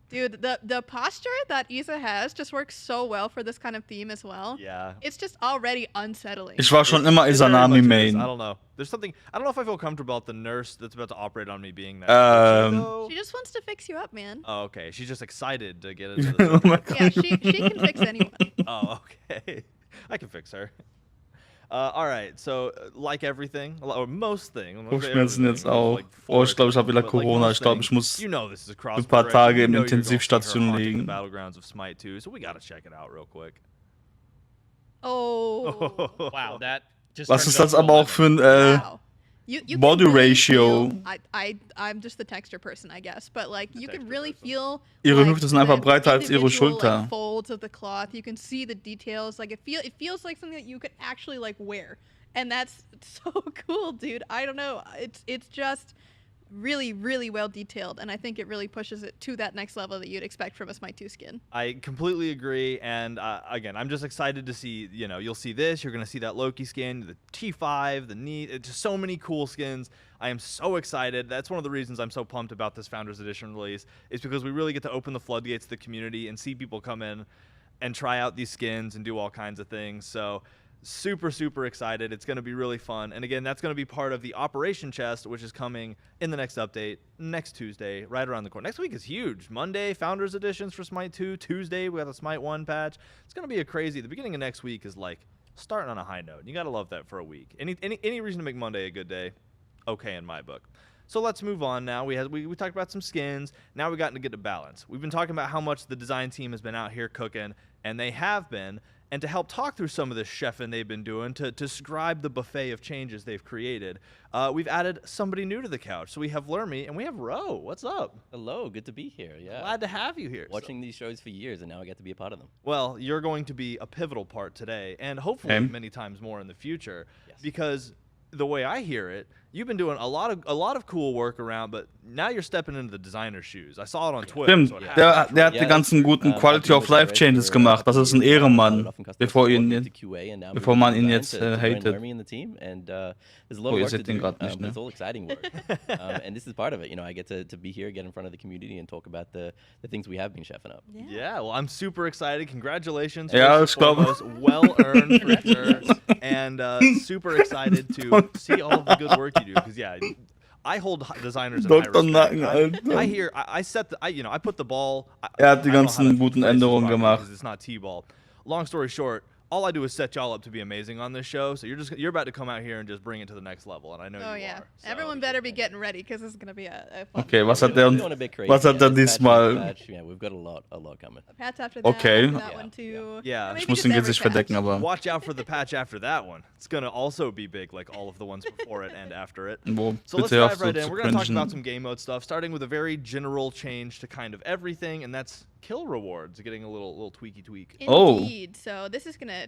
S9: Dude, the posture that Isa has just works so well for this kind of theme as well.
S8: Yeah.
S9: It's just already unsettling.
S4: Ich war schon immer
S8: It very much
S4: Izanami
S8: is.
S4: Main.
S8: I don't know. There's something. I don't know if I feel comfortable about the nurse that's about to operate on me being that.
S9: She just wants to fix you up, man.
S8: Oh, okay. She's just excited to get into the
S4: Oh my
S9: Yeah, she can fix anyone.
S8: Oh, okay. I can fix her. All right. So, like everything, or most things.
S4: Kopfschmerzen jetzt auch. Oh, ich glaube, ich habe wieder Corona. Ich glaube, ich muss
S8: You know this is a cross
S4: ein paar Tage
S8: you
S4: im
S8: know you're gonna see her
S4: Intensivstation
S8: haunting the
S4: liegen.
S8: Battlegrounds of Smite 2, so we gotta check it out real quick.
S9: Oh.
S10: Wow, that just.
S4: Was
S10: turns
S4: ist
S10: it
S4: das
S10: up to
S4: aber auch
S10: 11.
S4: für ein
S9: Wow. You
S4: Body
S9: can really
S4: ratio?
S9: feel- I'm just the texture person, I guess, but like you can really feel.
S4: Ihre
S9: like,
S4: Hüfte sind einfach
S9: the
S4: breiter als ihre
S9: individual,
S4: Schulter.
S9: Like, folds of the cloth. You can see the details. Like it feels like something that you could actually like wear, and that's so cool, dude. I don't know. It's just really, really well detailed, and I think it really pushes it to that next level that you'd expect from a Smite 2 skin.
S8: I completely agree, and again, I'm just excited to see. You'll see this. You're gonna see that Loki skin, the T5, the knee. It's just so many cool skins. I am so excited. That's one of the reasons I'm so pumped about this Founders Edition release. Is because we really get to open the floodgates to the community and see people come in and try out these skins and do all kinds of things. So. Super, super excited. It's going to be really fun. And again, that's going to be part of the Operation Chest, which is coming in the next update next Tuesday, right around the corner. Next week is huge. Monday, Founders Editions for Smite 2. Tuesday, we got the Smite 1 patch. It's going to be a crazy. The beginning of next week is like starting on a high note. You got to love that for a week. Any reason to make Monday a good day? Okay, in my book. So let's move on now. We talked about some skins. Now we got to get to balance. We've been talking about how much the design team has been out here cooking, and they have been. And to help talk through some of this chefing they've been doing, to describe the buffet of changes they've created, we've added somebody new to the couch. So we have Lermy and we have Ro. What's up?
S13: Hello, good to be here. Yeah.
S8: Glad to have you here.
S13: Watching these shows for years, and now I get to be a part of them.
S8: Well, you're going to be a pivotal part today, and hopefully many times more in the future, because the way I hear it, you've been doing a lot of cool work around, but now you're stepping into the designer's shoes. I saw it on Twitter.
S4: Stimmt,
S8: so it
S4: der
S8: happened.
S4: hat die ganzen guten Quality of Life Changes gemacht. Das ist ein Ehrenmann, bevor man ihn jetzt hatet. Oh, ihr seht den gerade nicht, ne?
S13: It's all exciting work. And this is part of it. I get to be here, get in front of the community, and talk about the things we have been chefing up.
S8: Yeah, well, I'm super excited. Congratulations.
S4: Ja,
S8: first
S4: ich glaube.
S8: and foremost. Well earned for sure. And super excited to see all of the good work you do. Because, yeah, I hold designers in high
S4: Dr.
S8: respect.
S4: Nacken, Alter.
S8: I hear, I set the, I put the ball.
S4: Hat die
S8: I don't know how
S4: ganzen
S8: to
S4: guten
S8: phrase this
S4: Änderungen
S8: properly
S4: gemacht.
S8: because it's not T-ball. Long story short, all I do is set y'all up to be amazing on this show. So you're about to come out here and just bring it to the next level, and I know
S9: Oh
S8: you
S9: yeah.
S8: are. So.
S9: Everyone better be getting ready because this is gonna be a fun.
S4: Okay, was hat
S13: We're
S4: der,
S13: going a bit crazy,
S4: was hat
S13: yeah,
S4: er
S13: this patch,
S4: diesmal?
S13: patch, yeah, we've got a lot coming.
S9: Patch after that.
S4: Okay.
S9: After that one too.
S8: Yeah.
S9: Or
S8: Ich
S4: Ich
S9: maybe
S4: muss
S9: just
S4: den
S9: every
S4: Gesicht
S9: patch.
S4: verdecken, aber...
S8: Watch out for the patch after that one. It's gonna also be big, like all of the ones before it and after it.
S4: Wo,
S8: So let's
S4: bitte hör auf
S8: dive
S4: so
S8: right in.
S4: zu
S8: We're gonna talk about
S4: cringen.
S8: some game mode stuff, starting with a very general change to kind of everything, and that's kill rewards, getting a little tweak.
S4: Oh.
S9: Indeed. So this is gonna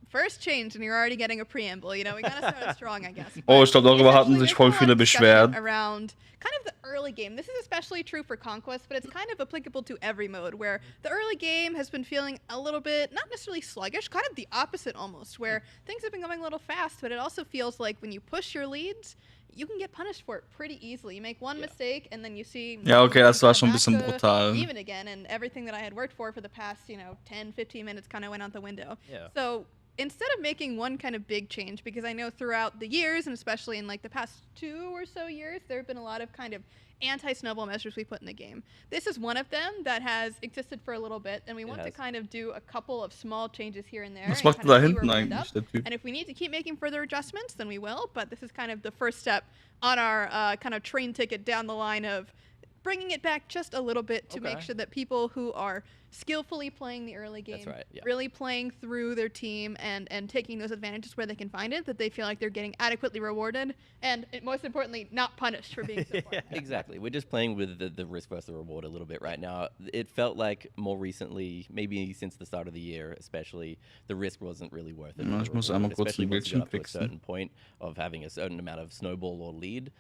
S9: first change, and you're already getting a preamble. You know, we gotta start out strong, I guess.
S4: Oh, ich glaube, darüber hatten
S9: Essentially,
S4: sich
S9: there's
S4: voll
S9: a lot
S4: viele
S9: of discussion
S4: beschwert.
S9: around kind of the early game. This is especially true for Conquest, but it's kind of applicable to every mode, where the early game has been feeling a little bit, not necessarily sluggish, kind of the opposite almost, where things have been going a little fast, but it also feels like when you push your leads, you can get punished for it pretty easily. You make one mistake, and then you see...
S4: Ja, okay, das war schon ein
S9: back
S4: bisschen
S9: to
S4: brutal.
S9: even again, and everything that I had worked for the past, 10, 15 minutes kind of went out the window.
S8: Yeah.
S9: So instead of making one kind of big change, because I know throughout the years, and especially in like the past 2 or so years, there have been a lot of kind of anti-snowball measures we put in the game. This is one of them that has existed for a little bit, and we want to kind of do a couple of small changes here and there.
S4: Was
S9: and
S4: macht
S9: kind of
S4: da
S9: see where
S4: hinten
S9: we end
S4: eigentlich,
S9: up.
S4: der Typ?
S9: And if we need to keep making further adjustments, then we will, but this is kind of the first step on our kind of train ticket down the line of bringing it back just a little bit to make sure that people who are skillfully playing the early game, really playing through their team and taking those advantages where they can find it, that they feel like they're getting adequately rewarded and most importantly, not punished for being so far.
S13: Exactly. We're just playing with the risk versus the reward a little bit right now. It felt like more recently, maybe since the start of the year especially, the risk wasn't really worth it.
S4: Ja, ich muss einmal kurz
S13: Especially
S4: ein
S13: once you
S4: Bildschirm
S13: got up to a
S4: fixen.
S13: certain point of having a certain amount of snowball or lead,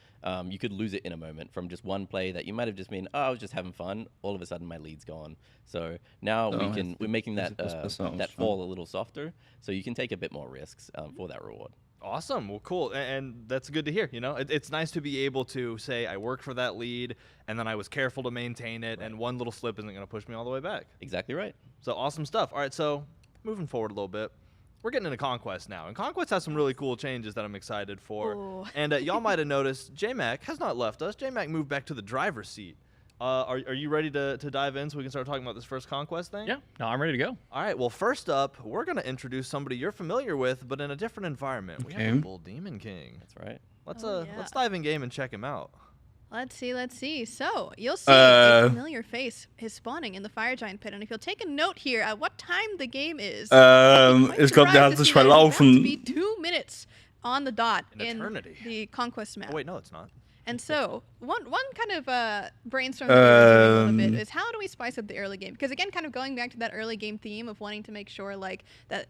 S13: you could lose it in a moment from just one play that you might have just been, oh, I was just having fun. All of a sudden, my lead's gone. So now we're making that that fall a little softer, so you can take a bit more risks for that reward.
S8: Awesome. Well, cool. And that's good to hear. It's nice to be able to say I worked for that lead, and then I was careful to maintain it, and one little slip isn't going to push me all the way back.
S13: Exactly right.
S8: So awesome stuff. All right, so moving forward a little bit. We're getting into Conquest now, and Conquest has some really cool changes that I'm excited for.
S9: Ooh.
S8: And y'all might have noticed, J-Mac has not left us. J-Mac moved back to the driver's seat. Are you ready to dive in so we can start talking about this first Conquest thing?
S10: Yeah, no, I'm ready to go.
S8: All right, well, first up, we're going to introduce somebody you're familiar with, but in a different environment. We have the Bull Demon King.
S13: That's right.
S8: Let's dive in game and check him out.
S9: Let's see. So you'll see a familiar face is spawning in the Fire Giant Pit, and if you'll take a note here at what time the game is,
S4: Ich glaube, der hat sich
S9: to
S4: verlaufen.
S9: be 2 minutes on the dot
S8: An
S9: in
S8: eternity.
S9: the Conquest map.
S8: Oh, wait, no, it's not.
S9: And so one kind of brainstorm that we're doing a little bit is how do we spice up the early game? Because again, kind of going back to that early game theme of wanting to make sure like that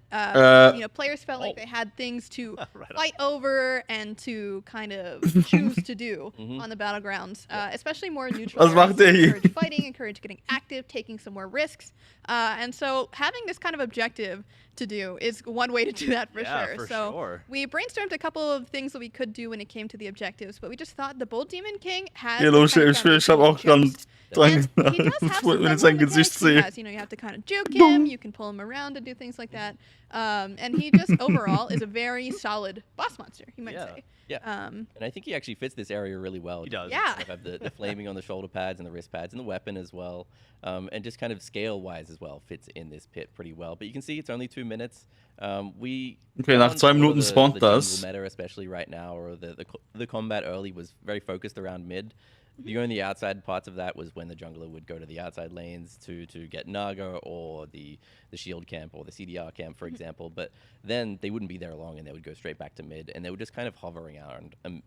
S9: players felt like they had things to fight over and to kind of choose to do on the battlegrounds, especially more neutral.
S4: Was macht der hier?
S9: Encourage fighting, encourage getting active, taking some more risks, and so having this kind of objective to do is one way to do that for sure. So we brainstormed a couple of things that we could do when it came to the objectives, but we just thought the Bull Demon King has.
S4: Ja, logisch, ich habe auch ganz dran gedacht, wenn ich sein Gesicht sehe.
S9: You have to kind of juke him, you can pull him around and do things like that. And he just overall is a very solid boss monster, you might say.
S13: Yeah. And I think he actually fits this area really well.
S8: He does.
S9: Yeah.
S13: You have the flaming on the shoulder pads and the wrist pads and the weapon as well. And just kind of scale-wise as well fits in this pit pretty well. But you can see it's only 2 minutes. Okay,
S4: nach 2 Minuten spawnt das.
S13: The meta, especially right now, or the combat early was very focused around mid. The only outside parts of that was when the jungler would go to the outside lanes to get Naga or the shield camp or the CDR camp, for example. But then they wouldn't be there long and they would go straight back to mid and they were just kind of hovering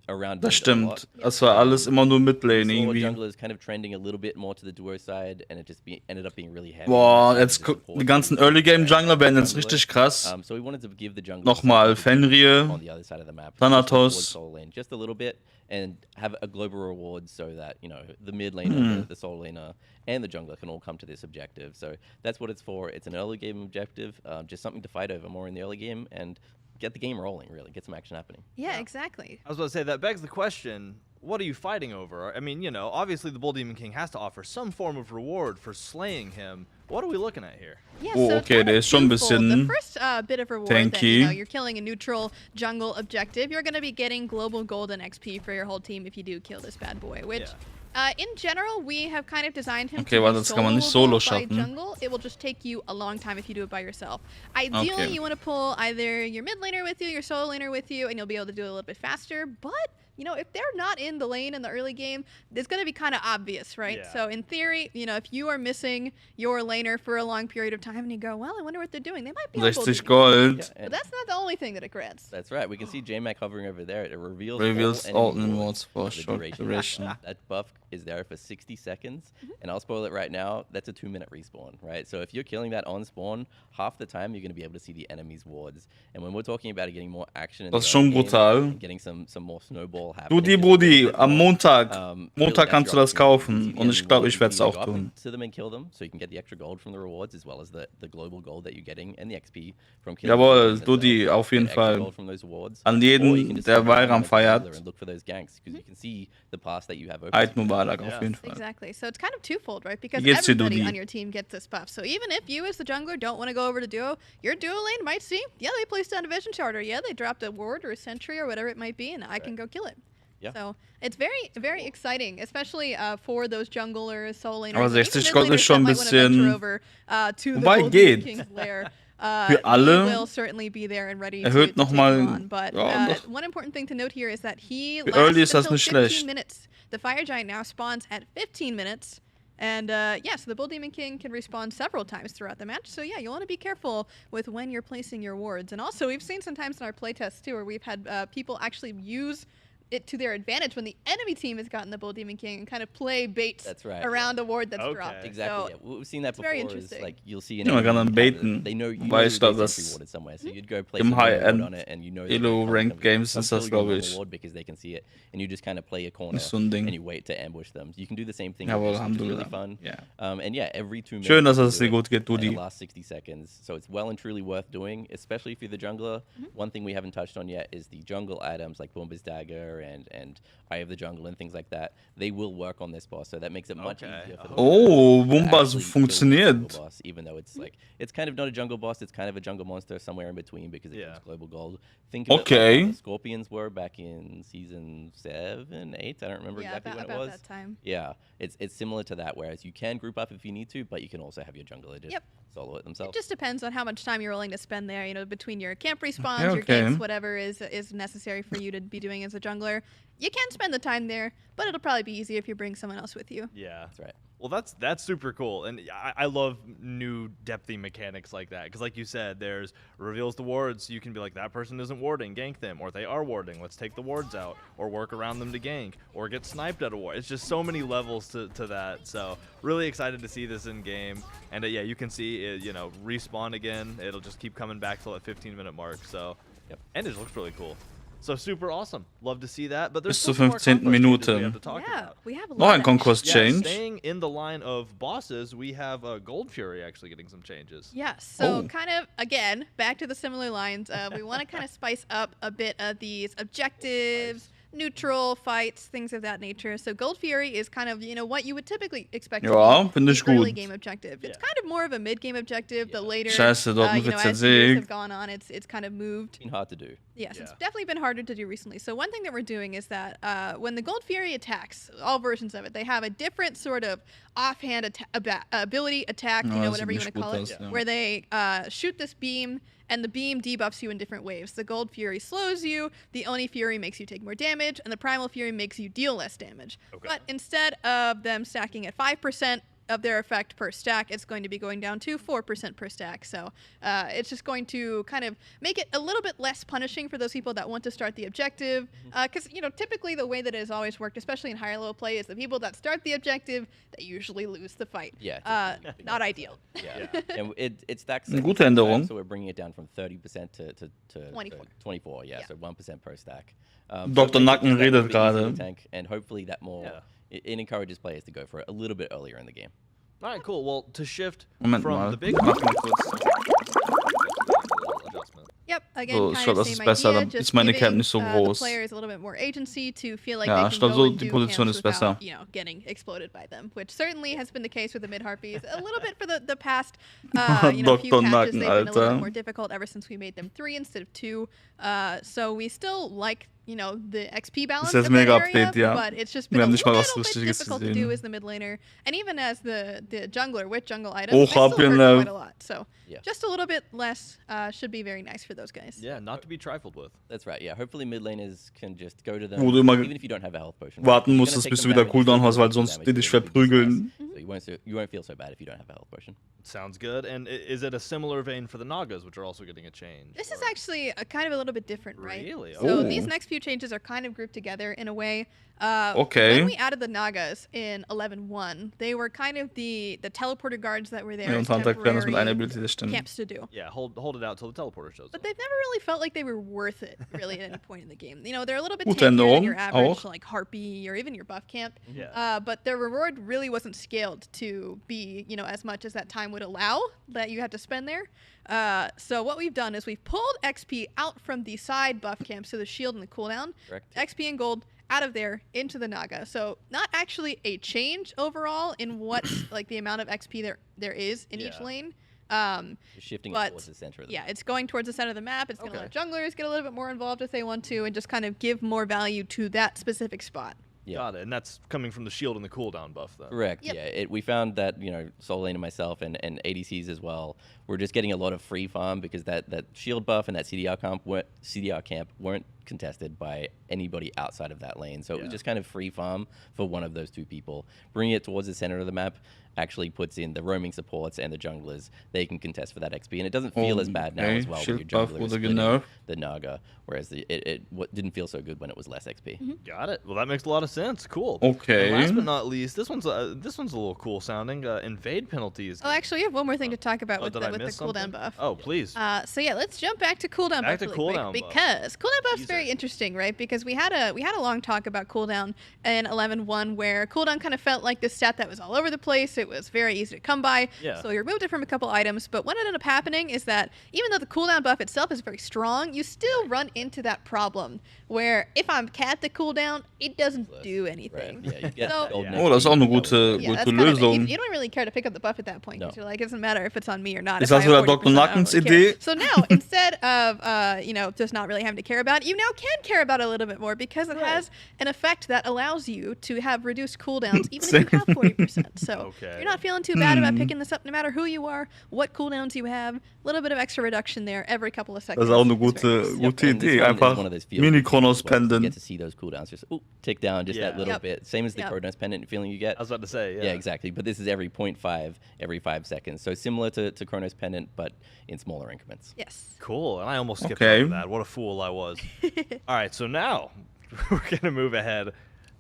S13: around
S4: Das stimmt. Das war alles immer nur Midlane irgendwie.
S13: Jungler is kind of trending a little bit more to the duo side and it just ended up being really heavy.
S4: Boah, jetzt die ganzen Early Game Jungler werden jetzt richtig krass.
S13: So we wanted to give the jungler
S4: Nochmal Fenrir,
S13: on the other side of the map,
S4: Thanatos.
S13: just a little bit, and have a global reward so that the mid laner, the solo laner, and the jungler can all come to this objective. So that's what it's for. It's an early game objective, just something to fight over more in the early game and get the game rolling. Really, get some action happening.
S9: Yeah, exactly.
S8: I was about to say that begs the question. What are you fighting over? I mean, obviously the Bull Demon King has to offer some form of reward for slaying him. What are we looking at here?
S9: Yeah,
S4: Oh,
S9: so
S4: okay, der ist schon ein bisschen
S9: the first bit of reward
S4: tanky.
S9: that you're killing a neutral jungle objective, you're going to be getting global golden XP for your whole team if you do kill this bad boy, which In general, we have kind of designed him
S4: Okay,
S9: to
S4: weil
S9: be
S4: das kann man nicht solo
S9: soloable by
S4: schaffen.
S9: jungle. It will just take you a long time if you do it by yourself. Ideally,
S4: Okay.
S9: you want to pull either your mid laner with you, your solo laner with you, and you'll be able to do it a little bit faster. But you know, if they're not in the lane in the early game, it's going to be kind of obvious, right?
S8: Yeah.
S9: So in theory, you know, if you are missing your laner for a long period of time and you go, well, I wonder what they're doing. They might be on
S4: 60
S9: Gold.
S4: Gold.
S13: Yeah,
S9: But that's not the only thing that it grants.
S13: That's right. We can see JMac hovering over there. It reveals
S4: All
S13: enemy
S4: wards for
S13: the
S4: short duration.
S13: That buff is there for 60 seconds. And I'll spoil it right now. That's a 2-minute respawn, right? So if you're killing that on spawn, half the time you're going to be able to see the enemy's wards. And when we're talking about getting more action in
S4: Das ist
S13: the early
S4: schon
S13: game
S4: brutal.
S13: and getting some more snowball happening.
S4: Brudi,
S13: just
S4: Brudi,
S13: a bit
S4: am
S13: more,
S4: Montag.
S13: build
S4: Montag
S13: out
S4: kannst du
S13: your
S4: das
S13: opportunity.
S4: kaufen. Und ich glaube, ich werde es
S13: You
S4: auch
S13: can go up
S4: tun.
S13: to them and kill them, so you can get the extra gold from the rewards as well as the global gold that you're getting and the XP from killing
S4: Jawohl,
S13: them
S4: Dudi,
S13: themselves.
S4: auf jeden
S13: Get extra
S4: Fall.
S13: gold from those awards.
S4: An
S13: Or you
S4: jeden,
S13: can just
S4: der
S13: go around
S4: Weiram
S13: as a jungler
S4: feiert.
S13: and look for those ganks because you can see the paths that you have open.
S4: Eid Mubarak, auf jeden Fall.
S9: Exactly. So it's kind of twofold, right? Because
S4: Wie geht's dir,
S9: everybody
S4: Dudi?
S9: on your team gets this buff. So even if you, as the jungler, don't want to go over to duo, your duo lane might see, yeah, they placed down a vision charter. Yeah, they dropped a ward or a sentry or whatever it might be, and I can go kill it.
S13: Yeah.
S9: So it's very, very exciting, especially for those junglers, soul laners,
S4: Aber
S9: and even
S4: 60
S9: mid
S4: Gold
S9: laners
S4: ist schon
S9: that
S4: ein
S9: might wanna venture
S4: bisschen...
S9: over to the
S4: Wobei,
S9: Gold
S4: geht.
S9: King's lair.
S4: Für alle
S9: He will certainly be there and ready
S4: erhöht
S9: to
S4: noch
S9: take
S4: mal-
S9: you on. But
S4: ja, doch.
S9: one important thing to note here is that he
S4: Für early ist
S9: lasts
S4: das
S9: until
S4: nicht
S9: 15
S4: schlecht.
S9: minutes. The Fire Giant now spawns at 15 minutes. And yeah, so the Bull Demon King can respawn several times throughout the match. So yeah, you want to be careful with when you're placing your wards. And also, we've seen sometimes in our playtests too, where we've had people actually use it to their advantage when the enemy team has gotten the Bull Demon King and kind of play baits
S13: That's right,
S9: around a ward that's
S8: Okay.
S9: dropped.
S13: Exactly.
S9: So
S13: Yeah. We've seen that
S9: it's
S13: before.
S9: very
S13: Is
S9: interesting.
S13: like you'll see
S4: Ja, man kann dann baiten.
S13: They know you
S4: Wobei
S13: know
S4: ich glaube,
S13: they
S4: das
S13: rewarded somewhere, so you'd go place
S4: im
S13: a reward
S4: High-End
S13: on it and you know
S4: Elo-Ranked Games ist das, glaube ich,
S13: reward because they can see it and you just kind of play a corner
S4: nicht so ein Ding.
S13: and you wait to ambush them. You can do the same thing.
S4: Jawohl,
S13: which is really
S4: Alhamdulillah.
S13: fun.
S4: Ja.
S13: And yeah, every 2 minutes.
S4: Schön, dass
S13: you
S4: es
S13: do
S4: dir gut geht,
S13: in
S4: Dudi.
S13: the last 60 seconds. So it's well and truly worth doing, especially if you're the jungler. One thing we haven't touched on yet is the jungle items like Boomba's Dagger and Eye of the Jungle and things like that. They will work on this boss, so that makes it much easier for the
S4: Oh,
S13: player to
S4: Bumba
S13: actually kill the
S4: funktioniert.
S13: jungle boss, even though it's like it's kind of not a jungle boss, it's kind of a jungle monster somewhere in between because it gives global gold. Think of it
S4: Okay.
S13: like how the Scorpions were back in season 7, 8. I don't remember
S9: yeah,
S13: exactly
S9: about
S13: when it was.
S9: that time.
S13: Yeah, it's similar to that, whereas you can group up if you need to, but you can also have your jungler just solo it themselves.
S9: It just depends on how much time you're willing to spend there. You know, between your camp respawns,
S4: Yeah,
S9: your
S4: okay.
S9: ganks, whatever is necessary for you to be doing as a jungler. You can spend the time there, but it'll probably be easier if you bring someone else with you.
S8: Yeah.
S13: That's right.
S8: Well, that's super cool, and I love new depthy mechanics like that. Because, like you said, there's reveals the wards. You can be like, that person isn't warding, gank them, or they are warding. Let's take the wards out, or work around them to gank, or get sniped at a ward. It's just so many levels to that. So really excited to see this in game, and yeah, you can see it, you know, respawn again. It'll just keep coming back till that 15-minute mark. So, and it looks really cool. So super awesome. Love to see that. But there's
S4: Bis zur
S8: still some more
S4: 15.
S8: conquest changes we
S4: Minute.
S8: have to talk
S9: Yeah,
S8: about.
S9: we have a
S4: Noch
S9: lot
S4: ein
S9: of
S4: Conquest
S8: Yeah,
S4: Change.
S8: staying in the line of bosses, we have Gold Fury actually getting some changes.
S9: Yes. So
S4: Oh.
S9: kind of, again, back to the similar lines. We want to kind of spice up a bit of these objectives, neutral fights, things of that nature. So Gold Fury is kind of, you know, what you would typically expect to
S4: Ja,
S9: be
S4: finde ich
S9: the early
S4: gut.
S9: game objective. It's kind of more of a mid-game objective. The later,
S4: Scheiße, dort
S9: you know,
S4: wird's
S9: as the years
S4: Sieg.
S9: have gone on, it's kind of moved.
S13: Been hard to do.
S9: Yes, it's definitely been harder to do recently. So one thing that we're doing is that when the Gold Fury attacks, all versions of it, they have a different sort of offhand ability, attack, you
S4: Ja,
S9: know,
S4: das
S9: whatever you want
S4: sieht
S9: to
S4: nicht
S9: call
S4: gut
S9: it,
S4: aus, ja.
S9: where they shoot this beam, and the beam debuffs you in different waves. The Gold Fury slows you, the Oni Fury makes you take more damage, and the Primal Fury makes you deal less damage. But instead of them stacking at 5% of their effect per stack, it's going to be going down to 4% per stack. So it's just going to kind of make it a little bit less punishing for those people that want to start the objective. Because, you know, typically the way that it has always worked, especially in higher level play, is the people that start the objective, they usually lose the fight.
S13: Yeah.
S9: Not ideal.
S13: Yeah. And it stacks.
S4: Eine
S13: up,
S4: gute Änderung.
S13: So we're bringing it down from 30% to
S9: 24.
S13: 24. Yeah, so 1% per stack.
S4: Dr. Nacken
S13: it
S4: redet
S13: makes it a little bit easier
S4: gerade.
S13: to tank, and hopefully that more it encourages players to go for it a little bit earlier in the game.
S8: All right, cool. Well, to shift
S4: Moment
S8: from
S4: mal.
S8: the big
S4: Mach mal kurz.
S8: adjustment.
S9: Yep, again,
S4: So, ich
S9: kind
S4: glaube,
S9: of
S4: das
S9: same
S4: ist besser,
S9: idea,
S4: dann
S9: just
S4: ist meine
S9: giving,
S4: Camp nicht so
S9: the
S4: groß.
S9: players a little bit more agency to feel like
S4: Ja,
S9: they
S4: ich
S9: can
S4: glaube,
S9: go
S4: so
S9: and
S4: die
S9: do
S4: Position
S9: camps
S4: ist besser.
S9: without, you know, getting exploded by them, which certainly has been the case with the mid harpies. A little bit for the past, you know, few
S4: Dr.
S9: patches.
S4: Nacken,
S9: They've been a little
S4: Alter.
S9: bit more difficult ever since we made them 3 instead of 2. So we still like you know, the XP balance
S4: Das ist
S9: of that
S4: mega
S9: area,
S4: Update, ja.
S9: but it's just
S4: Wir
S9: been a
S4: haben nicht mal was
S9: little bit
S4: Richtiges
S9: difficult to
S4: gesehen.
S9: do as the mid laner, and even as the jungler with jungle items,
S4: Oh,
S9: they still hurt
S4: Abchillen.
S9: quite a lot. So
S13: Yeah.
S9: just a little bit less should be very nice for those guys.
S8: Yeah, not to be trifled with.
S13: That's right. Yeah, hopefully mid laners can just go to them,
S4: Wo du immer
S13: even if you don't have a health potion.
S4: warten
S13: You're
S4: musst,
S13: gonna take
S4: bis du
S13: them
S4: wieder
S13: damage,
S4: Cooldown
S13: you
S4: hast,
S13: still
S4: weil
S13: do
S4: sonst
S13: damage,
S4: die dich
S13: but it'll be less.
S4: verprügeln.
S13: So you won't feel so bad if you don't have a health potion.
S8: Sounds good. And is it a similar vein for the Nagas, which are also getting a change?
S9: This is actually a kind of a little bit different, right?
S8: Really?
S9: So
S4: Ooh.
S9: these next few changes are kind of grouped together in a way.
S4: Okay.
S9: When we added the Nagas in 11.1, they were kind of the teleporter guards that were there
S4: Ja,
S9: as
S4: und Hunter erklären das mit einer
S9: temporary
S4: Ability, das stimmt.
S9: camps to do.
S8: Yeah, hold it out till the teleporter shows
S9: But
S8: up.
S9: they've never really felt like they were worth it, really, at any point in the game. You know, they're a little bit
S4: Gute
S9: tankier than
S4: Änderung,
S9: your average,
S4: auch.
S9: like Harpy or even your buff camp.
S8: Yeah.
S9: But their reward really wasn't scaled to be, you know, as much as that time would allow that you had to spend there. So what we've done is we've pulled XP out from the side buff camps, so the shield and the cooldown.
S13: Correct.
S9: XP and gold out of there into the Naga. So not actually a change overall in what like the amount of XP there is in each
S8: Yeah.
S9: lane.
S13: Just shifting it
S9: But
S13: towards the center of the
S9: yeah, it's going towards the center of the map. It's going to
S8: Okay.
S9: let junglers get a little bit more involved if they want to, and just kind of give more value to that specific spot.
S13: Yeah.
S8: Got it. And that's coming from the shield and the cooldown buff, then.
S13: Correct.
S9: Yep.
S13: Yeah. We found that, you know, Soul Lane and myself and ADCs as well, we're just getting a lot of free farm because that shield buff and that CDR camp weren't contested by anybody outside of that lane. So it was
S8: Yeah.
S13: just kind of free farm for one of those two people. Bringing it towards the center of the map actually puts in the roaming supports and the junglers. They can contest for that XP, and it doesn't feel as bad now
S4: Okay,
S13: as well.
S4: shield
S13: When your
S4: buff
S13: jungler is
S4: wurde
S13: splitting
S4: genervt.
S13: the Naga, whereas it didn't feel so good when it was less XP.
S8: Got it. Well, that makes a lot of sense. Cool.
S4: Okay.
S8: And last but not least, this one's a little cool sounding. Invade penalties.
S9: Oh, actually, you have one more thing to talk about with
S8: did
S9: the
S8: I
S9: with the
S8: miss
S9: cooldown
S8: something?
S9: buff.
S8: Oh, please.
S9: So yeah, let's jump back to cooldown
S8: Back
S9: buff
S8: to
S9: really
S8: cooldown
S9: quick,
S8: buff.
S9: because cooldown buff's
S8: Teaser.
S9: very interesting, right? Because we had a long talk about cooldown in 11.1 where cooldown kind of felt like this stat that was all over the place. It was very easy to come by.
S8: Yeah.
S9: So you removed it from a couple items, but what ended up happening is that even though the cooldown buff itself is very strong, you still run into that problem where if I'm cat the cooldown, it doesn't do anything.
S13: Right. Yeah, you get
S9: So-
S13: golden
S4: Oh, das ist auch eine
S13: XP.
S4: gute,
S9: Yeah, that's
S4: gute
S9: kind of it.
S4: Lösung.
S9: You don't really care to pick up the buff at that point. 'Cause
S13: No.
S9: you're like, it doesn't matter if it's on me or not.
S4: Ist
S9: if I
S4: das
S9: have
S4: wieder
S9: 40%,
S4: Dr.
S9: I don't
S4: Nackens
S9: really care.
S4: Idee?
S9: So now, instead of you know, just not really having to care about it, you now can care about it a little bit more because it has an effect that allows you to have reduced cooldowns even if you have 40%. So
S8: Okay.
S9: you're not feeling too bad about picking this up no matter who you are, what cooldowns you have. A little bit of extra reduction there every couple of seconds.
S4: Das ist auch eine
S9: It's very nice.
S4: gute,
S13: Yep,
S4: gute
S13: and this
S4: Idee.
S13: one is
S4: Einfach
S13: one of those feels
S4: Mini-Chronos
S13: where You
S4: Pendant.
S13: get to see those cooldowns just tick down just that
S8: Yeah.
S13: little
S9: Yep.
S13: bit. Same as the
S9: Yep.
S13: Chronos Pendant feeling you get.
S8: I was about to say, yeah.
S13: Yeah, exactly. But this is every 0.5 every 5 seconds. So similar to Chronos Pendant, but in smaller increments.
S9: Yes.
S8: Cool. And I almost skipped
S4: Okay.
S8: over that. What a fool I was. All right, so now we're going to move ahead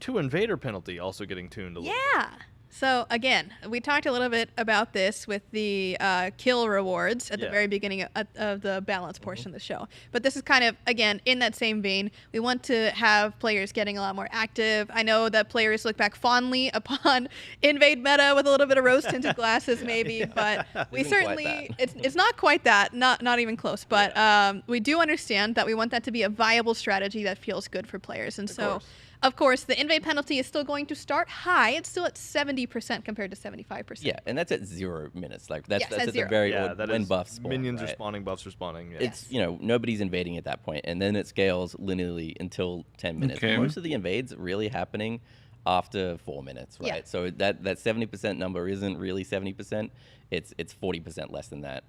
S8: to Invader penalty, also getting tuned a little bit.
S9: Yeah. So again, we talked a little bit about this with the kill rewards at the
S8: Yeah.
S9: very beginning of the balance portion of the show. But this is kind of, again, in that same vein. We want to have players getting a lot more active. I know that players look back fondly upon Invade meta with a little bit of rose-tinted glasses maybe, but we
S13: Isn't quite
S9: certainly,
S13: that.
S9: it's not quite that, not even close. But we do understand that we want that to be a viable strategy that feels good for players. And so...
S8: course.
S9: Of course, the invade penalty is still going to start high. It's still at 70% compared to 75%.
S13: Yeah, and that's at 0 minutes. Like that's
S9: Yes,
S13: that's
S9: at
S13: at
S9: zero.
S13: the very
S8: Yeah,
S13: old
S8: that
S13: when
S8: is
S13: buffs spawn,
S8: minions
S13: right?
S8: are spawning, buffs are spawning. Yeah.
S13: It's nobody's invading at that point, and then it scales linearly until 10 minutes.
S4: Okay.
S13: Most of the invades really happening after 4 minutes, right?
S9: Yeah.
S13: So that 70% number isn't really 70%. It's 40% less than that.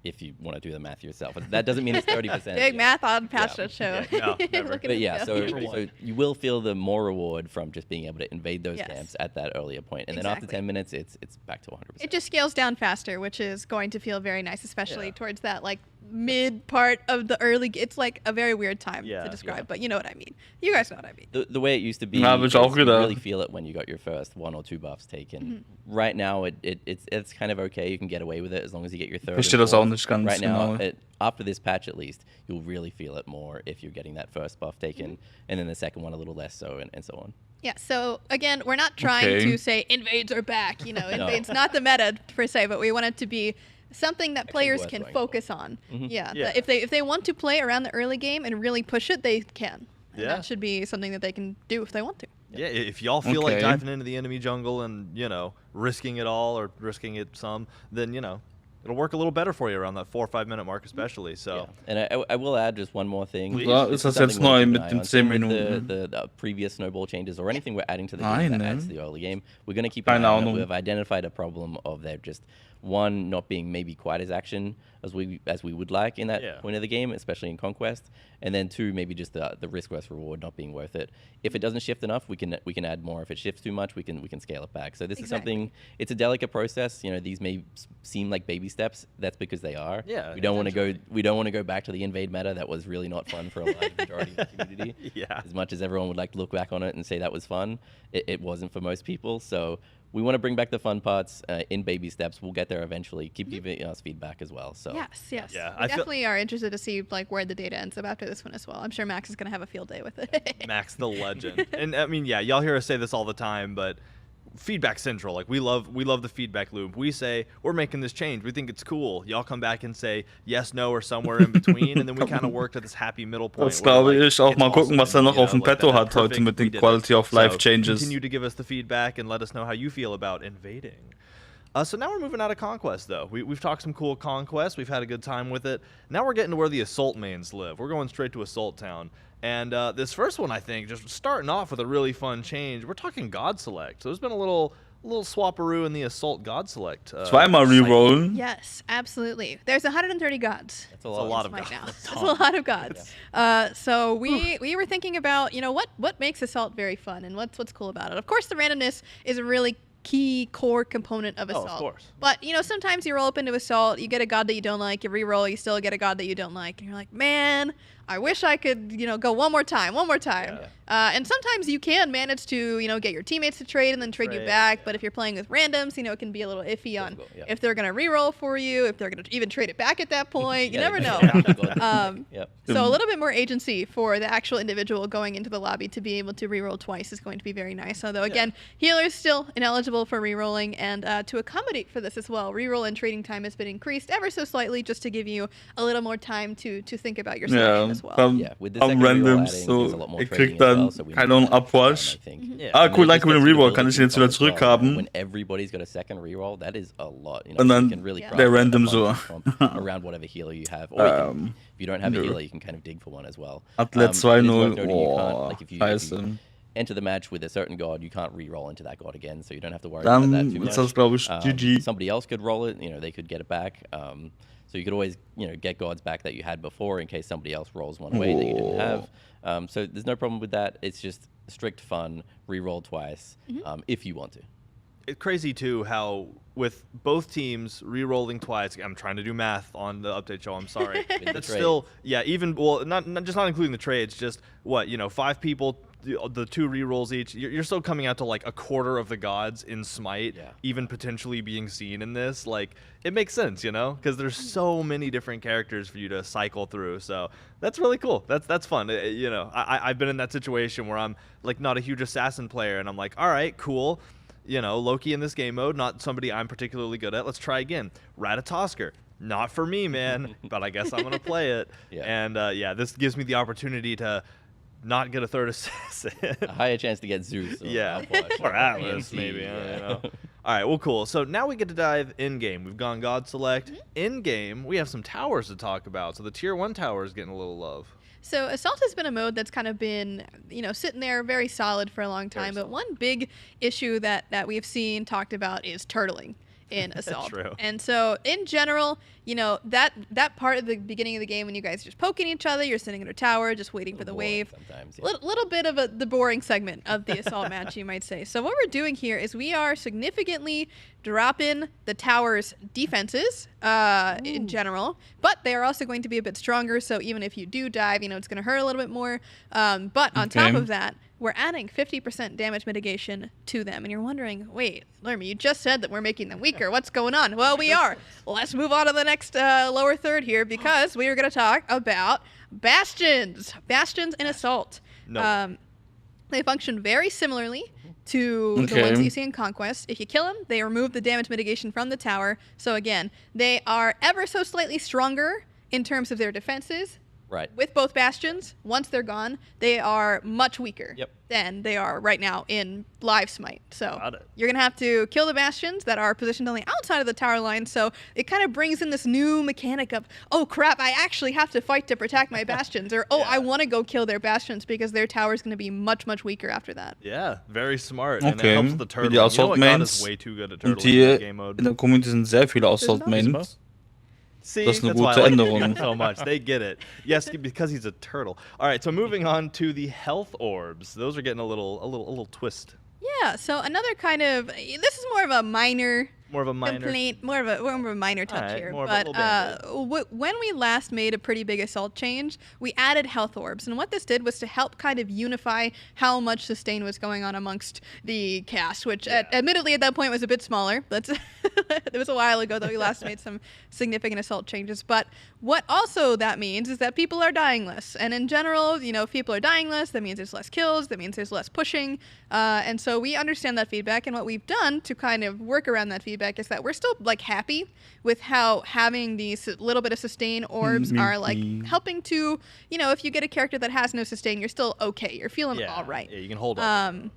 S13: If you want to do the math yourself, that doesn't mean it's 30%.
S9: Big
S13: yeah.
S9: math on past
S13: Yeah.
S9: show.
S8: No, never.
S9: Look at
S13: But
S9: it
S13: yeah,
S9: go.
S13: so you will feel the more reward from just being able to invade those
S9: Yes.
S13: camps at that earlier point, and then after
S9: Exactly.
S13: 10 minutes, it's back to 100%.
S9: It just scales down faster, which is going to feel very nice, especially
S8: Yeah.
S9: towards that like mid part of the early. It's like a very weird time
S8: Yeah,
S9: to describe,
S8: yeah.
S9: but you know what I mean. You guys know what I mean.
S13: The way it used to be,
S4: Ja, hab ich auch
S13: you
S4: gedacht.
S13: really feel it when you got your first 1 or 2 buffs taken. Right now, it's kind of okay. You can get away with it as long as you get your third.
S4: Verstehe
S13: and
S4: das auch
S13: fourth.
S4: nicht ganz
S13: Right now,
S4: genau.
S13: after this patch at least, you'll really feel it more if you're getting that first buff taken, and then the second one a little less so, and so on.
S9: Yeah, so again, we're not trying
S4: Okay.
S9: to say invades are back. You know, invades not the meta per se, but we want it to be something that players
S13: worth
S9: can
S13: going
S9: focus on. Yeah,
S8: Yeah.
S9: If they want to play around the early game and really push it, they can. And
S8: Yeah.
S9: that should be something that they can do if they want to.
S8: Yeah, if y'all feel like
S4: Okay.
S8: diving into the enemy jungle and, risking it all or risking it some, then, it'll work a little better for you around that 4 or 5 minute mark, especially. So,
S13: and I will add just one more thing.
S4: Ja, ist das jetzt neu mit den 10 Minuten?
S13: The previous snowball changes or anything we're adding to the game that adds to the early game, we're going to keep an
S4: Keine
S13: eye on it.
S4: Ahnung.
S13: We've identified a problem of there just one not being maybe quite as action as we would like in that point of the game, especially in Conquest, and then 2 maybe just the risk versus reward not being worth it. If it doesn't shift enough, we can add more. If it shifts too much, we can scale it back. So this is something. It's a delicate process. You know, these may seem like baby steps. That's because they are.
S8: Yeah.
S13: We don't want to go back to the invade meta. That was really not fun for a large majority of the community.
S8: Yeah.
S13: As much as everyone would like to look back on it and say that was fun, it wasn't for most people. So we want to bring back the fun parts in baby steps. We'll get there eventually. Keep giving us feedback as well. So
S9: Yes.
S8: Yeah,
S9: We definitely are interested to see like where the data ends up after this one as well. I'm sure Max is going to have a field day with it.
S8: Max the legend. And I mean, yeah, y'all hear us say this all the time, but feedback central. Like we love the feedback loop. We say we're making this change. We think it's cool. Y'all come back and say yes, no, or somewhere in between, and then we kind of work to this happy middle point.
S4: Das glaube ich. Auch
S8: it's
S4: mal gucken, was er noch auf dem
S8: like,
S4: Petto
S8: that
S4: hat heute
S8: perfect,
S4: mit
S8: we
S4: den
S8: did
S4: Quality
S8: it.
S4: of Life
S8: So
S4: Changes.
S8: Continue to give us the feedback and let us know how you feel about invading. So now we're moving out of Conquest, though. We've talked some cool Conquest. We've had a good time with it. Now we're getting to where the Assault mains live. We're going straight to Assault Town. And this first one, I think, just starting off with a really fun change. We're talking God Select. So there's been a little swapperoo in the Assault God Select.
S4: Zweimal rerollen.
S9: Yes, absolutely. There's 130 gods.
S13: That's a lot
S8: of
S9: right
S8: gods.
S9: now. That's a lot of gods. So we were thinking about, what makes Assault very fun and what's cool about it. Of course, the randomness is a really key core component of Assault.
S8: Of course.
S9: But sometimes you roll up into Assault, you get a god that you don't like, you re-roll, you still get a god that you don't like, and you're like, man, I wish I could, go one more time. And sometimes you can manage to, get your teammates to trade and then trade you back. But if you're playing with randoms, it can be a little iffy on if they're going to re-roll for you, if they're going to even trade it back at that point. You never know. So a little bit more agency for the actual individual going into the lobby to be able to re-roll twice is going to be very nice. Although, again, healers still ineligible for re-rolling. And to accommodate for this as well, re-roll and trading time has been increased ever so slightly just to give you a little more time to think about your selection as well.
S13: With the
S4: Am
S13: second reroll
S4: Random,
S13: adding,
S4: so
S13: there's a lot more
S4: ihr
S13: trading
S4: kriegt
S13: as
S4: dann,
S13: well, so we
S4: keine
S13: need
S4: Ahnung,
S13: that
S4: Upwash.
S13: I think.
S4: Ah,
S13: And
S4: cool,
S13: then
S4: danke für den
S13: just gets
S4: Reroll,
S13: the
S4: kann ich den jetzt wieder
S13: ability to
S4: zurückhaben.
S13: When everybody's got a second reroll, that is a lot.
S4: Und dann
S13: you can really craft
S4: der
S13: a
S4: Random
S13: bunch
S4: so.
S13: from around whatever healer you have. Or you can, if you don't have a healer, you can kind of dig for one as well.
S4: Athlet
S13: It is worth
S4: 2-0.
S13: noting you can't,
S4: Oh,
S13: like if you
S4: scheiße.
S13: enter the match with a certain god, you can't re-roll into that god again, so you don't have to worry about that
S4: Dann
S13: too much.
S4: ist das, glaube ich, GG.
S13: Somebody else could roll it, they could get it back. So you could always, get gods back that you had before in case somebody else rolls one way that you didn't have. So there's no problem with that. It's just strict fun, re-roll twice, if you want to.
S8: It's crazy too how with both teams re-rolling twice. I'm trying to do math on the update show. I'm sorry. That's still even not including the trades. Just 5 people, the 2 re-rolls each. You're still coming out to like a quarter of the gods in Smite, even potentially being seen in this. Like it makes sense, because there's so many different characters for you to cycle through. So that's really cool. That's fun. I've been in that situation where I'm like not a huge assassin player, and I'm like, all right, cool. Loki in this game mode, not somebody I'm particularly good at. Let's try again. Ratatosker, not for me, man, but I guess I'm going to play it. And this gives me the opportunity to not get a third assassin.
S13: A higher chance to get Zeus.
S8: Or Atlas, maybe. I don't know. All right, well, cool. So now we get to dive in-game. We've gone God Select. In-game, we have some towers to talk about. So the Tier 1 tower is getting a little love.
S9: So Assault has been a mode that's kind of been, sitting there very solid for a long time. But one big issue that we've seen talked about is turtling in Assault.
S8: True.
S9: And so in general, that part of the beginning of the game when you guys are just poking each other, you're sitting in a tower, just waiting for the wave.
S13: Sometimes,
S9: Little bit of the boring segment of the Assault match, you might say. So what we're doing here is we are significantly dropping the tower's defenses in general, but they are also going to be a bit stronger. So even if you do dive, it's going to hurt a little bit more. But on top of that, we're adding 50% damage mitigation to them. And you're wondering, wait, Lermy, you just said that we're making them weaker. What's going on? Well, we are. Let's move on to the next lower third here because we are going to talk about Bastions. Bastions in Assault. They function very similarly to the ones that you see in Conquest. If you kill them, they remove the damage mitigation from the tower. So again, they are ever so slightly stronger in terms of their defenses,
S13: Right.
S9: with both bastions, once they're gone, they are much weaker
S13: Yep.
S9: than they are right now in live smite. So
S8: Got it.
S9: you're gonna have to kill the bastions that are positioned on the outside of the tower line. So it kind of brings in this new mechanic of, oh crap, I actually have to fight to protect my bastions, or I want to go kill their bastions because their tower is gonna be much weaker after that.
S8: Yeah, very smart. And it
S4: Okay,
S8: helps the turtle.
S4: die
S8: You know
S4: Assault
S8: what, God
S4: Mains
S8: is way too good at
S4: und
S8: turtling in
S4: hier
S8: that game
S4: in
S8: mode.
S4: der Community sind sehr viele Assault Mains.
S8: See,
S4: Das ist eine
S8: that's why
S4: gute
S8: I like
S4: Änderung.
S8: him so much. They get it. Yes, because he's a turtle. All right, so moving on to the health orbs. Those are getting a little twist.
S9: Yeah. So another kind of, this is more of a minor.
S8: More of a minor.
S9: Complaint, more of a minor touch
S8: Alright,
S9: here.
S8: more of a
S9: But
S8: little
S9: when we last made a pretty big assault change, we added health orbs, and what this did was to help kind of unify how much sustain was going on amongst the cast, which admittedly at that point was a bit smaller. That's it was a while ago that we last made some significant assault changes. But what also that means is that people are dying less, and in general, you know, if people are dying less, that means there's less kills, that means there's less pushing, and so we understand that feedback, and what we've done to kind of work around that feedback is that we're still like happy with how having these little bit of sustain orbs are like helping to, you know, if you get a character that has no sustain, you're still okay. You're feeling all right.
S8: Yeah, you can hold on.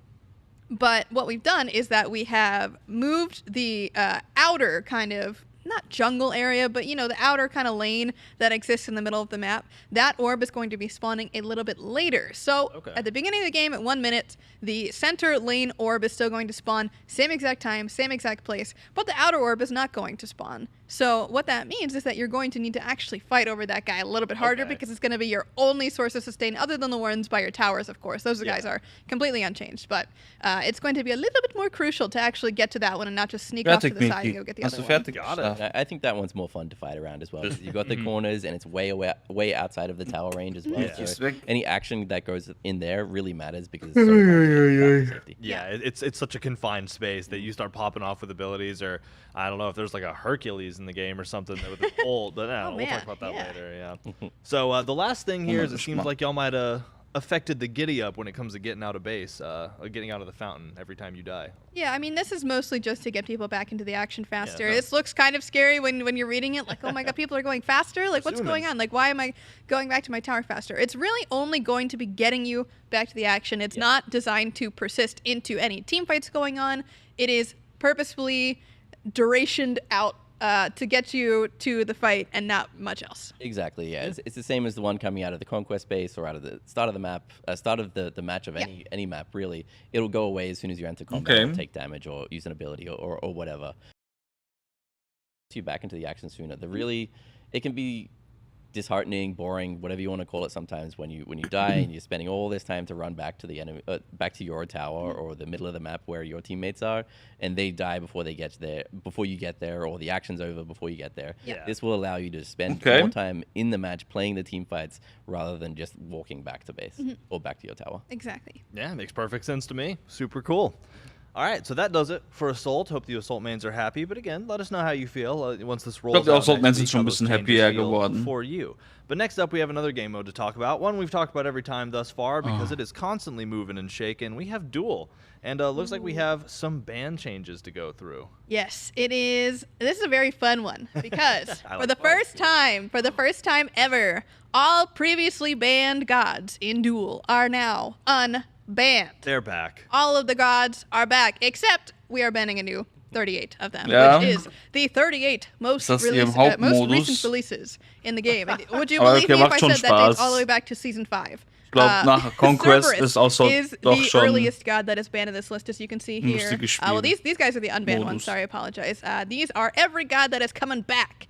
S9: But what we've done is that we have moved the outer kind of, not jungle area, but you know, the outer kind of lane that exists in the middle of the map. That orb is going to be spawning a little bit later. So at the beginning of the game at 1 minute, the center lane orb is still going to spawn, same exact time, same exact place, but the outer orb is not going to spawn. So what that means is that you're going to need to actually fight over that guy a little bit harder because it's going to be your only source of sustain other than the ones by your towers, of course. Those guys are completely unchanged, but it's going to be a little bit more crucial to actually get to that one and not just sneak off to the side and go get the other one.
S8: Got it.
S13: I think that one's more fun to fight around as well. You've got the corners, and it's way outside of the tower range as well.
S8: Yeah.
S13: So any action that goes in there really matters because it's so much safety.
S8: Yeah, it's such a confined space that you start popping off with abilities, or I don't know if there's like a Hercules in the game or something with an ult. But we'll talk about that later. Yeah. So the last thing here is it seems like y'all might have affected the giddy up when it comes to getting out of base, getting out of the fountain every time you die.
S9: Yeah, I mean, this is mostly just to get people back into the action faster. This looks kind of scary when you're reading it, like, oh my god, people are going faster? Like, what's going on? Like, why am I going back to my tower faster? It's really only going to be getting you back to the action. It's not designed to persist into any team fights going on. It is purposefully durationed out to get you to the fight and not much else.
S13: Exactly, yeah. It's the same as the one coming out of the conquest base or out of the start of the map, start of the match of any map, really. It'll go away as soon as you enter combat or take damage or use an ability or whatever. You back into the action sooner. It can be disheartening, boring, whatever you want to call it sometimes when you die and you're spending all this time to run back to the enemy, back to your tower or the middle of the map where your teammates are, and they die before you get there, or the action's over before you get there. This will allow you to spend more time in the match playing the team fights rather than just walking back to base or back to your tower.
S9: Exactly.
S8: Yeah, makes perfect sense to me. Super cool. All right, so that does it for Assault. Hope the Assault mains are happy. But again, let us know how you feel once this rolls out.
S4: Die Assault mains sind
S8: next
S4: schon ein
S8: week,
S4: bisschen
S8: how those
S4: happier
S8: changes feel
S4: geworden.
S8: For you. But next up, we have another game mode to talk about. One we've talked about every time thus far because it is constantly moving and shaking. We have Duel. And looks like we have some ban changes to go through.
S9: Yes, it is. This is a very fun one because for the first time ever, all previously banned gods in Duel are now unbanned.
S8: They're back.
S9: All of the gods are back, except we are banning a new 38 of them, which is the 38 most recent releases in the game. And would you believe me if I said that dates all the way back to Season 5?
S4: Ich glaube, nach Conquest ist Assault doch
S9: the
S4: schon
S9: earliest god that is banned in this list, as you can see here. Well, these guys are the unbanned ones. Sorry, I apologize. These are every god that is coming back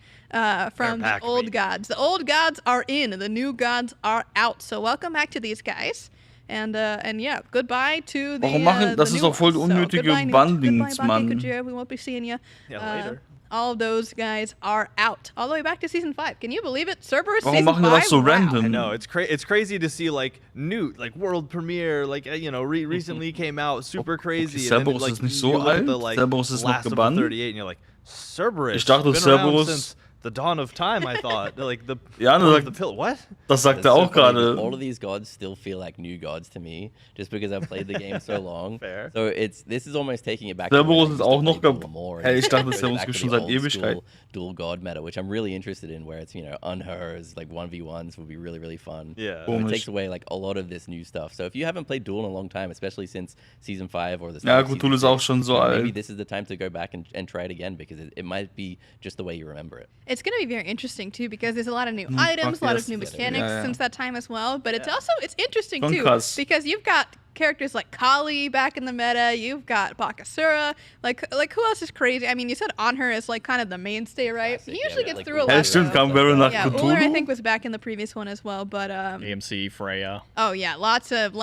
S9: from the old gods. The old gods are in, and the new gods are out. So welcome back to these guys. And yeah, goodbye to the,
S4: das ist doch voll unnötige Bandings, Mann.
S9: We won't be seeing you.
S8: Yeah, later.
S9: All of those guys are out all the way back to Season 5. Can you believe it? Cerberus
S4: Warum
S9: Season 5?
S4: machen das so random?
S8: I know, it's crazy to see like Newt, like world premiere, like recently came out, super crazy.
S4: Cerberus
S8: and then,
S4: ist nicht so alt.
S8: The, like,
S4: Cerberus ist noch
S8: last of the
S4: gebannt.
S8: 38, and you're like, Cerberus.
S4: Ich dachte,
S8: been around
S4: Cerberus
S8: since the dawn of time, I thought. Like the
S4: Ja,
S8: dawn of
S4: sagt,
S8: the pill. What?
S4: das sagt
S13: It's
S4: er
S13: so
S4: auch
S13: funny,
S4: gerade.
S13: all of these gods still feel like new gods to me, just because I've played the game so long.
S8: Fair.
S13: So this is almost taking it back to when I
S4: Cerberus
S13: used
S4: ist
S13: to
S4: auch
S13: play
S4: noch
S13: Duel
S4: gab.
S13: more,
S4: Hey,
S13: and
S4: ich
S13: it
S4: dachte,
S13: goes
S4: Cerberus
S13: back to
S4: gibt
S13: the
S4: schon seit
S13: old
S4: Ewigkeit.
S13: school dual god meta, which I'm really interested in, where it's, you know, unhers, like 1v1s would be really, really fun.
S8: Yeah.
S13: So it
S4: Komisch.
S13: takes away like a lot of this new stuff. So if you haven't played Duel in a long time, especially since season 5 or the
S4: Ja,
S13: start of
S4: gut,
S13: season
S4: Duel ist auch
S13: 6,
S4: schon so
S13: maybe
S4: alt.
S13: this is the time to go back and try it again, because it might be just the way you remember it.
S9: It's going to be very interesting too because there's a lot of new items, a lot of new mechanics since that time as well. But it's also interesting
S4: Schon
S9: too
S4: krass.
S9: because you've got characters like Kali back in the meta. You've got Bakasura. Like who else is crazy? I mean, you said Anhur is like kind of the mainstay, right?
S13: Classic,
S9: He usually
S13: yeah,
S9: gets
S13: like
S9: through a
S13: Uller.
S9: lot.
S4: Ja, stimmt, kam Baron nach
S9: Yeah, Uller I
S4: Cthulhu.
S9: think was back in the previous one as well. But
S10: AMC, Freya.
S9: oh yeah, lots of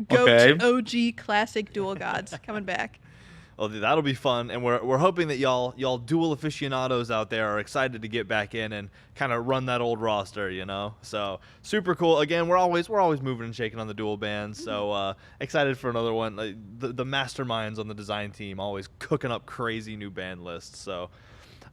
S9: goat
S4: Okay.
S9: OG classic dual gods coming back.
S8: Well, that'll be fun, and we're hoping that y'all dual aficionados out there are excited to get back in and kind of run that old roster, you know. So super cool. Again, we're always moving and shaking on the dual bands. So excited for another one. Like, the masterminds on the design team always cooking up crazy new band lists. So,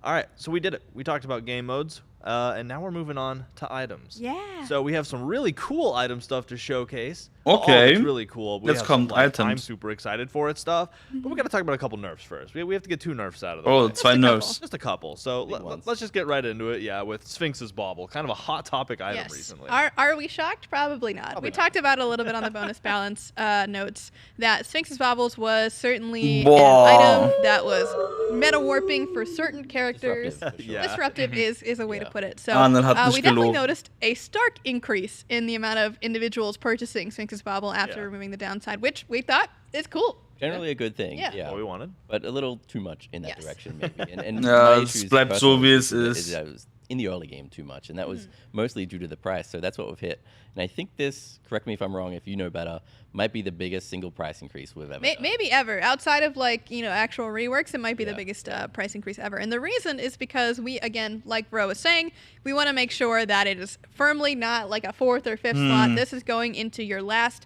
S8: all right, so we did it. We talked about game modes. And now we're moving on to items.
S9: Yeah.
S8: So we have some really cool item stuff to showcase.
S4: Okay.
S8: It's really cool. We
S4: Let's
S8: have
S4: come
S8: some, like, I'm
S4: items.
S8: super excited for it stuff. But we got to talk about a couple nerfs first. We have to get 2 nerfs out of the
S4: Oh,
S8: way.
S4: zwei Nerfs.
S8: Just a couple. So
S13: ones.
S8: let's just get right into it. Yeah, with Sphinx's Bauble. Kind of a hot topic item
S9: Yes.
S8: recently.
S9: Are we shocked? Probably not. We talked about it a little bit on the bonus balance notes that Sphinx's Baubles was certainly an item that was meta warping for certain characters.
S13: Disruptive, for sure.
S8: Yeah.
S9: Disruptive is a way to put it. So
S4: Arnold hat nicht
S9: we definitely
S4: gelogen.
S9: noticed a stark increase in the amount of individuals purchasing Sphinx's Bauble after
S8: Yeah.
S9: removing the downside, which we thought is cool.
S13: Generally a good thing.
S9: Yeah.
S8: What we wanted.
S13: But a little too much in that
S9: Yes.
S13: direction, maybe. And
S4: Ja,
S13: my
S4: es
S13: issues
S4: bleibt so,
S13: personally
S4: wie es
S13: is
S4: ist.
S13: that it was in the early game too much, and that was mostly due to the price. So that's what we've hit. And I think this, correct me if I'm wrong, if you know better, might be the biggest single price increase we've ever done.
S9: Maybe ever. Outside of actual reworks, it might be the
S13: Yeah.
S9: biggest price increase ever. And the reason is because we, again, like Bro was saying, we want to make sure that it is firmly not like a 4th or 5th slot. This is going into your last,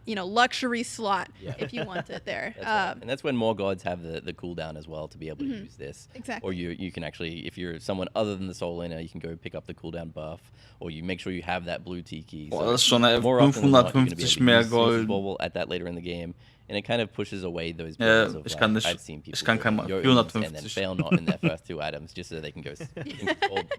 S9: luxury slot
S13: Yeah.
S9: if you want it there.
S13: That's right. And that's when more gods have the cooldown as well to be able to use this.
S9: Exactly.
S13: Or you can actually, if you're someone other than the soul laner, you can go pick up the cooldown buff, or you make sure you have that blue tiki.
S4: Boah, das ist schon
S13: more often than not, you're gonna be
S4: 550
S13: able to
S4: mehr
S13: use Sphinx's
S4: Gold.
S13: Bauble at that later in the game, and it kind of pushes away those
S4: Ja,
S13: builds of,
S4: ich
S13: like,
S4: kann nicht-
S13: I've seen people
S4: ich kann
S13: go
S4: kein
S13: Yo-Yos
S4: 450.
S13: and then fail not in their first 2 items just so they can go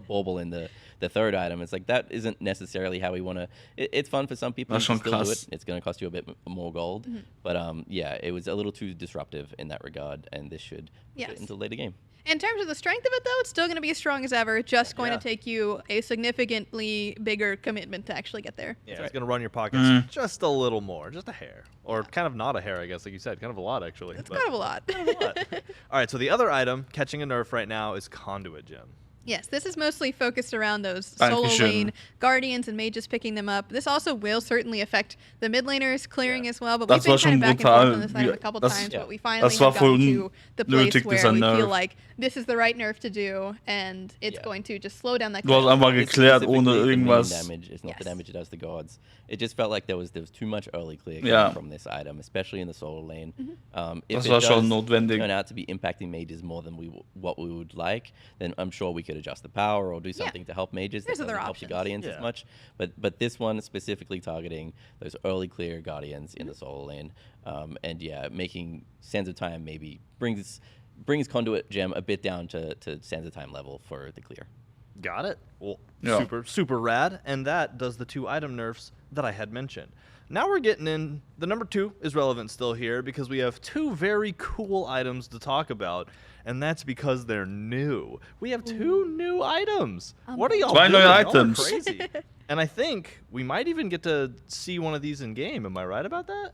S13: Bauble in the 3rd item. It's like that isn't necessarily how we want to. It's fun for some people.
S4: Das
S13: You
S4: ist
S13: can
S4: schon
S13: still do
S4: krass.
S13: it. It's going to cost you a bit more gold, but yeah, it was a little too disruptive in that regard, and this should push
S9: Yes.
S13: it into the later game.
S9: In terms of the strength of it, though, it's still going to be as strong as ever. Just going
S8: Yeah.
S9: to take you a significantly bigger commitment to actually get there.
S8: Yeah, it's going to run your pockets just a little more, just a hair. Or kind of not a hair, I guess, like you said. Kind of a lot, actually.
S9: It's
S8: but-
S9: kind of a lot.
S8: All right, so the other item catching a nerf right now is Conduit Gem.
S9: Yes, this is mostly focused around those solo
S4: Dankeschön.
S9: lane guardians and mages picking them up. This also will certainly affect the mid laners clearing as well, but
S4: Das
S9: we've
S4: war
S9: been kind
S4: schon
S9: of back and forth
S4: brutal.
S9: on this item a couple
S4: Das-
S9: times,
S13: ja.
S9: but we finally
S4: Das war
S9: have gotten
S4: voll
S9: to the place
S4: nötig,
S9: where
S4: dieser
S9: we
S4: Nerf.
S9: feel like this is the right nerf to do, and it's
S13: Yeah.
S9: going to just slow down that
S4: Du hast
S9: clearing.
S4: einfach
S13: It's
S4: geklärt, ohne
S13: specifically the main
S4: irgendwas.
S13: damage. It's not the
S9: Yes.
S13: damage it does to gods. It just felt like there was too much early clear
S4: Yeah.
S13: coming from this item, especially in the solo lane. If
S4: Das
S13: it
S4: war schon
S13: does
S4: notwendig.
S13: turn out to be impacting mages more than what we would like, then I'm sure we could adjust the power or do something to help mages
S9: There's
S13: that
S9: other
S13: doesn't help the
S9: options.
S13: guardians
S8: Yeah.
S13: as much. But this one is specifically targeting those early clear guardians in the solo lane, and yeah, making Sands of Time maybe brings Conduit Gem a bit down to Sands of Time level for the clear.
S8: Got it. Well,
S4: Yeah.
S8: super rad. And that does the 2 item nerfs that I had mentioned. Now we're getting in. The number 2 is relevant still here because we have 2 very cool items to talk about, and that's because they're new. We have 2 new items. What are y'all
S4: Zwei
S8: doing?
S4: neue
S8: Y'all are
S4: items.
S8: crazy. And I think we might even get to see one of these in game. Am I right about that?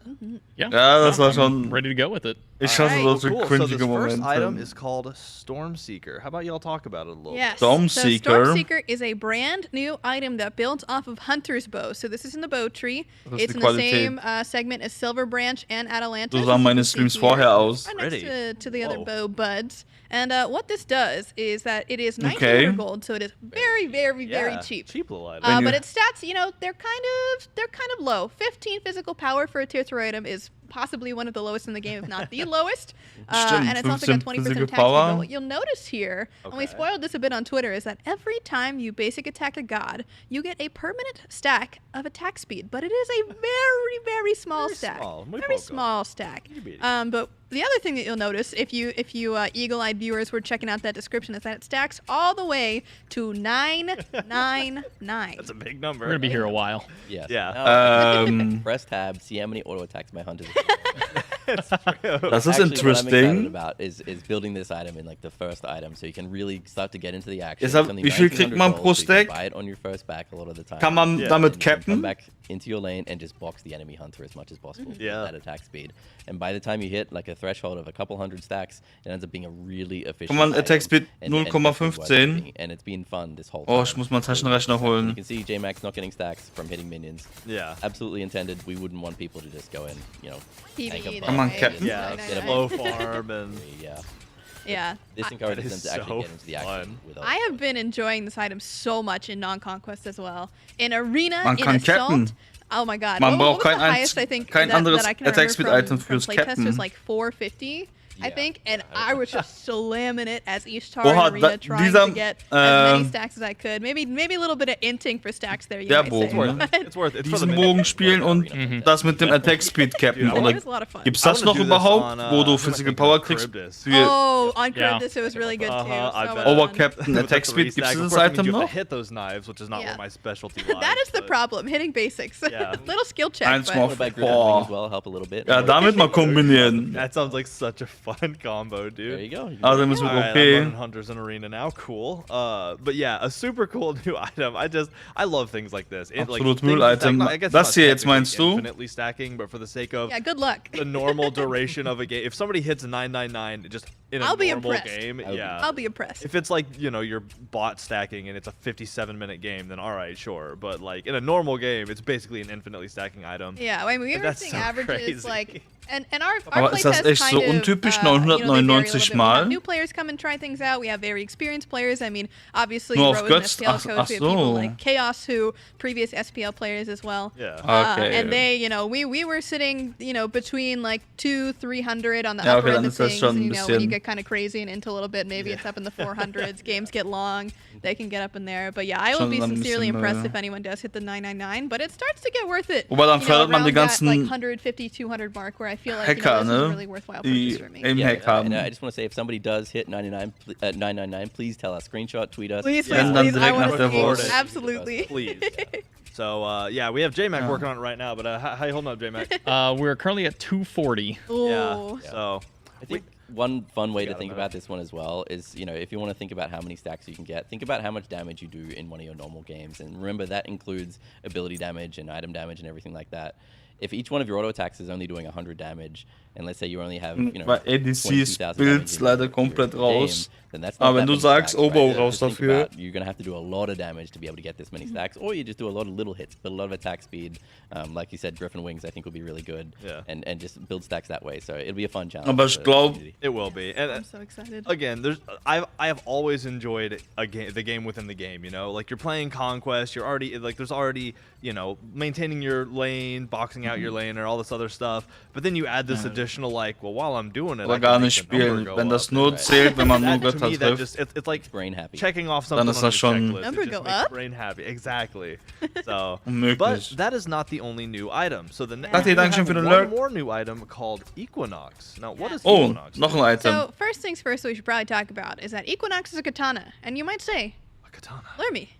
S10: Yeah.
S4: Ja, das war
S10: I'm
S4: schon.
S10: ready to go with it.
S4: Ich hasse
S9: Alright.
S4: solche
S8: Cool. So this
S4: cringige
S8: first item
S4: Momente.
S8: is called Stormseeker. How about y'all talk about it a little?
S9: Yes.
S4: Stormseeker.
S9: So Stormseeker is a brand new item that builds off of Hunter's Bow. So this is in the bow tree.
S4: Das ist
S9: It's
S4: die
S9: in the
S4: Qualität.
S9: same segment as Silver Branch and Atalantis.
S4: So sahen
S9: as you
S4: meine
S9: can see
S4: Streams
S9: here,
S4: vorher aus.
S9: right next
S8: Pretty.
S9: to the other
S8: Whoa.
S9: bow buds. And what this does is that it is 19
S4: Okay.
S9: gold, so it is very, very, very
S8: Yeah,
S9: cheap.
S8: Cheap little item.
S4: When
S9: But
S4: you-
S9: its stats, they're kind of low. 15 physical power for a tier 3 item is possibly one of the lowest in the game, if not the lowest.
S4: Stimmt,
S9: And it's also got
S4: 15
S9: 20%
S4: physical
S9: attack speed. But
S4: power.
S9: what you'll notice here, and we spoiled this a bit on Twitter, is that every time you basic attack a god, you get a permanent stack of attack speed. But it is a very, very small stack. Very small stack. But the other thing that you'll notice, if you eagle-eyed viewers were checking out that description, is that it stacks all the way to 999.
S8: That's a big number.
S10: We're gonna be here a while.
S13: Yes.
S8: Yeah.
S13: Press tab, see how many auto attacks my hunters.
S8: It's true.
S4: Das ist
S13: Actually, what I'm excited
S4: interesting.
S13: about is building this item in like the first item, so you can really start to get into the action.
S4: Deshalb,
S13: It's only
S4: wie viel kriegt
S13: 1900
S4: man
S13: gold,
S4: pro
S13: so you can
S4: Stack?
S13: buy it on your first back a lot of the time.
S4: Kann man
S8: Yeah.
S4: damit
S13: And you can come
S4: cappen?
S13: back into your lane and just box the enemy hunter as much as possible with
S8: Yeah.
S13: that attack speed. And by the time you hit like a threshold of a couple hundred stacks, it ends up being a really efficient
S4: Kann man
S13: item
S4: Attack Speed
S13: and definitely worth
S4: 0,15?
S13: using, and it's been fun this whole
S4: Oh,
S13: time.
S4: ich muss mal einen Taschenrechner
S13: You
S4: holen.
S13: can see J-Max not getting stacks from hitting minions.
S8: Yeah.
S13: Absolutely intended. We wouldn't want people to just go in, tank a
S9: PvE
S13: buff
S4: Come on,
S9: that way,
S4: Captain.
S9: just
S8: Yeah.
S9: 999.
S8: Get a low farm and
S13: Yeah.
S9: Yeah.
S13: This encourages them
S8: is
S13: to actually
S8: so
S13: get into the action.
S8: fun.
S13: With
S9: I have been enjoying this item so much in non-conquest as well. In arena,
S4: Man
S9: in
S4: kann
S9: assault.
S4: cappen.
S9: Oh my god.
S4: Man
S9: what
S4: braucht
S9: was
S4: kein
S9: the highest,
S4: einz-
S9: I think,
S4: kein
S9: that,
S4: anderes
S9: that I can
S4: Attack
S9: remember
S4: Speed
S9: from,
S4: Item
S9: from
S4: fürs
S9: playtesters,
S4: Cappen.
S9: like 450, I
S13: Yeah.
S9: think, and I was just slamming it as Ishtar
S4: Oha,
S9: in arena,
S4: da-
S9: trying
S4: dieser,
S9: to get as many
S4: ähm,
S9: stacks as I could. Maybe a little bit of inting for stacks there, you
S4: Der
S9: might
S4: Bogen,
S9: say.
S4: ne?
S8: it's worth it. It's for the
S4: Diesen
S8: minute.
S4: Bogen spielen und das mit dem Attack Speed cappen.
S8: Dude,
S4: Oder
S9: It was a lot of fun.
S4: gibt's
S8: I
S4: das
S8: wanna
S4: noch
S8: do this
S4: überhaupt,
S8: on,
S4: wo du
S8: I'm
S4: Physical
S8: thinking
S4: Power
S8: of
S4: kriegst?
S8: Charybdis.
S4: Für
S9: Oh, on
S10: Yeah.
S9: Charybdis it was really good too.
S8: I
S9: So
S8: bet.
S9: much
S4: Over
S9: fun.
S4: Captain
S8: With
S4: Attack
S8: the
S4: Speed.
S8: restack,
S4: Gibt's
S8: of
S4: dieses
S8: course, that means
S4: Item
S8: you have
S4: noch?
S8: to hit those knives, which is not
S9: Yeah.
S8: where my specialty lies.
S9: That is the
S8: but-
S9: problem, hitting basics.
S8: Yeah.
S9: Little skill check,
S4: Eins
S9: but
S4: mal
S13: What about Griffin
S4: Boah.
S13: Wing as well? Help a little bit.
S4: Ja, damit mal kombinieren.
S8: That sounds like such a fun combo, dude.
S13: There you go. You can
S4: Also
S13: do it.
S4: müssen wir
S8: Alright, I'm running
S4: OP.
S8: Hunters in Arena now. Cool. But yeah, a super cool new item. I love things like this.
S4: Absolut
S8: things
S4: Müll-Item.
S8: stack- I guess
S4: Das
S8: it's
S4: hier
S8: not
S4: jetzt meinst
S8: technically
S4: du?
S8: Infinitely stacking, but for the sake of
S9: yeah, good luck.
S8: the normal duration of a game, if somebody hits a 999 just in a
S9: I'll be
S8: normal
S9: impressed.
S8: game, yeah.
S9: I'll be impressed.
S8: If it's like, you're bot stacking and it's a 57-minute game, then alright, sure. But like in a normal game, it's basically an infinitely stacking item.
S9: Yeah, I mean, we were
S8: That's
S9: seeing
S8: so
S9: averages
S8: crazy.
S9: like, and our
S4: Aber ist das
S9: playtest
S4: echt so
S9: kind of,
S4: untypisch,
S9: they vary a little
S4: 999
S9: bit. We have
S4: Mal?
S9: new players come and try things out. We have very experienced players. I mean, obviously,
S4: Nur auf
S9: Rowan,
S4: Götz?
S9: SPL
S4: Ach-
S9: coach.
S4: ach
S9: We have people
S4: so.
S9: like Chaos, who previous SPL players as well.
S8: Yeah.
S4: Okay.
S9: And they, we were sitting, between like 200-300 on the
S4: Ja,
S9: upper
S4: okay,
S9: end
S4: dann
S9: of
S4: ist das
S9: things.
S4: schon
S9: And,
S4: ein
S9: when you
S4: bisschen-
S9: get kind of crazy and into a little bit, maybe it's up in the 400s. Games get long. They can get up in there. But yeah, I will
S4: Schon
S9: be
S4: ein
S9: sincerely
S4: bisschen,
S9: impressed if anyone does hit the 999. But it starts to get worth it.
S4: Wobei dann fördert man die
S9: around that, like,
S4: ganzen
S9: 150, 200 mark, where I feel like
S4: Hacker,
S9: this is a
S4: ne?
S9: really worthwhile
S4: Die
S9: purchase for me.
S4: Aim-Hack haben.
S13: And I just want to say, if somebody does hit 999, please tell us. Screenshot, tweet us.
S9: Please,
S4: Ja,
S9: please,
S4: dann
S9: please. I
S4: direkt
S9: want
S4: nach
S9: to
S4: der
S9: see
S4: Vote.
S9: it. Absolutely.
S8: Please. So yeah, we have JMac working on it right now, but how you holding up, JMac?
S10: We're currently at 240.
S9: Ooh.
S8: So
S13: I think one fun way to think about this one as well is, if you want to think about how many stacks you can get, think about how much damage you do in one of your normal games. And remember, that includes ability damage and item damage and everything like that. If each one of your auto attacks is only doing 100 damage, and let's say you only have,
S4: Bei ADC
S13: 22,000
S4: Builds
S13: damage in
S4: leider
S13: your
S4: komplett
S13: game,
S4: raus.
S13: then that's not
S4: Aber wenn
S13: that
S4: du
S13: many
S4: sagst,
S13: stacks,
S4: Obo
S13: right?
S4: raus
S13: Just think
S4: dafür.
S13: about, you're going to have to do a lot of damage to be able to get this many stacks, or you just do a lot of little hits, but a lot of attack speed. Like you said, Griffin Wings I think will be really good,
S8: Yeah.
S13: and just build stacks that way. So it'll be a fun challenge.
S4: Aber
S13: for
S4: ich
S13: the
S4: glaub,
S13: community.
S8: it will be. And
S9: I'm so excited.
S8: again, I have always enjoyed the game within the game. Like you're playing Conquest, you're already there's already maintaining your lane, boxing out your lane, and all this other stuff. But then you add this additional while I'm doing it, I
S4: oder
S8: can
S4: gar
S8: make
S4: nicht
S8: the number
S4: spielen.
S8: go
S4: Wenn das
S8: up.
S4: nur zählt, wenn man nur
S8: That, to
S4: Götter
S8: me, that
S4: trifft.
S8: just it's like
S13: Brain happy.
S8: checking off something
S4: ist
S8: on
S4: das
S8: your
S4: schon
S8: checklist.
S9: Number
S8: It just
S9: go
S8: makes
S9: up?
S8: brain happy. Exactly. So,
S4: Unmöglich.
S8: but that is not the only new item. So the next
S4: Kathi,
S8: we
S4: danke schön
S8: have
S4: für den
S8: one
S4: Alert.
S8: more new item called Equinox. Now, what is
S4: Oh,
S8: Equinox?
S4: noch ein Item.
S9: So, first things first, what we should probably talk about is that Equinox is a katana. And you might say,
S8: A katana.
S9: learn me.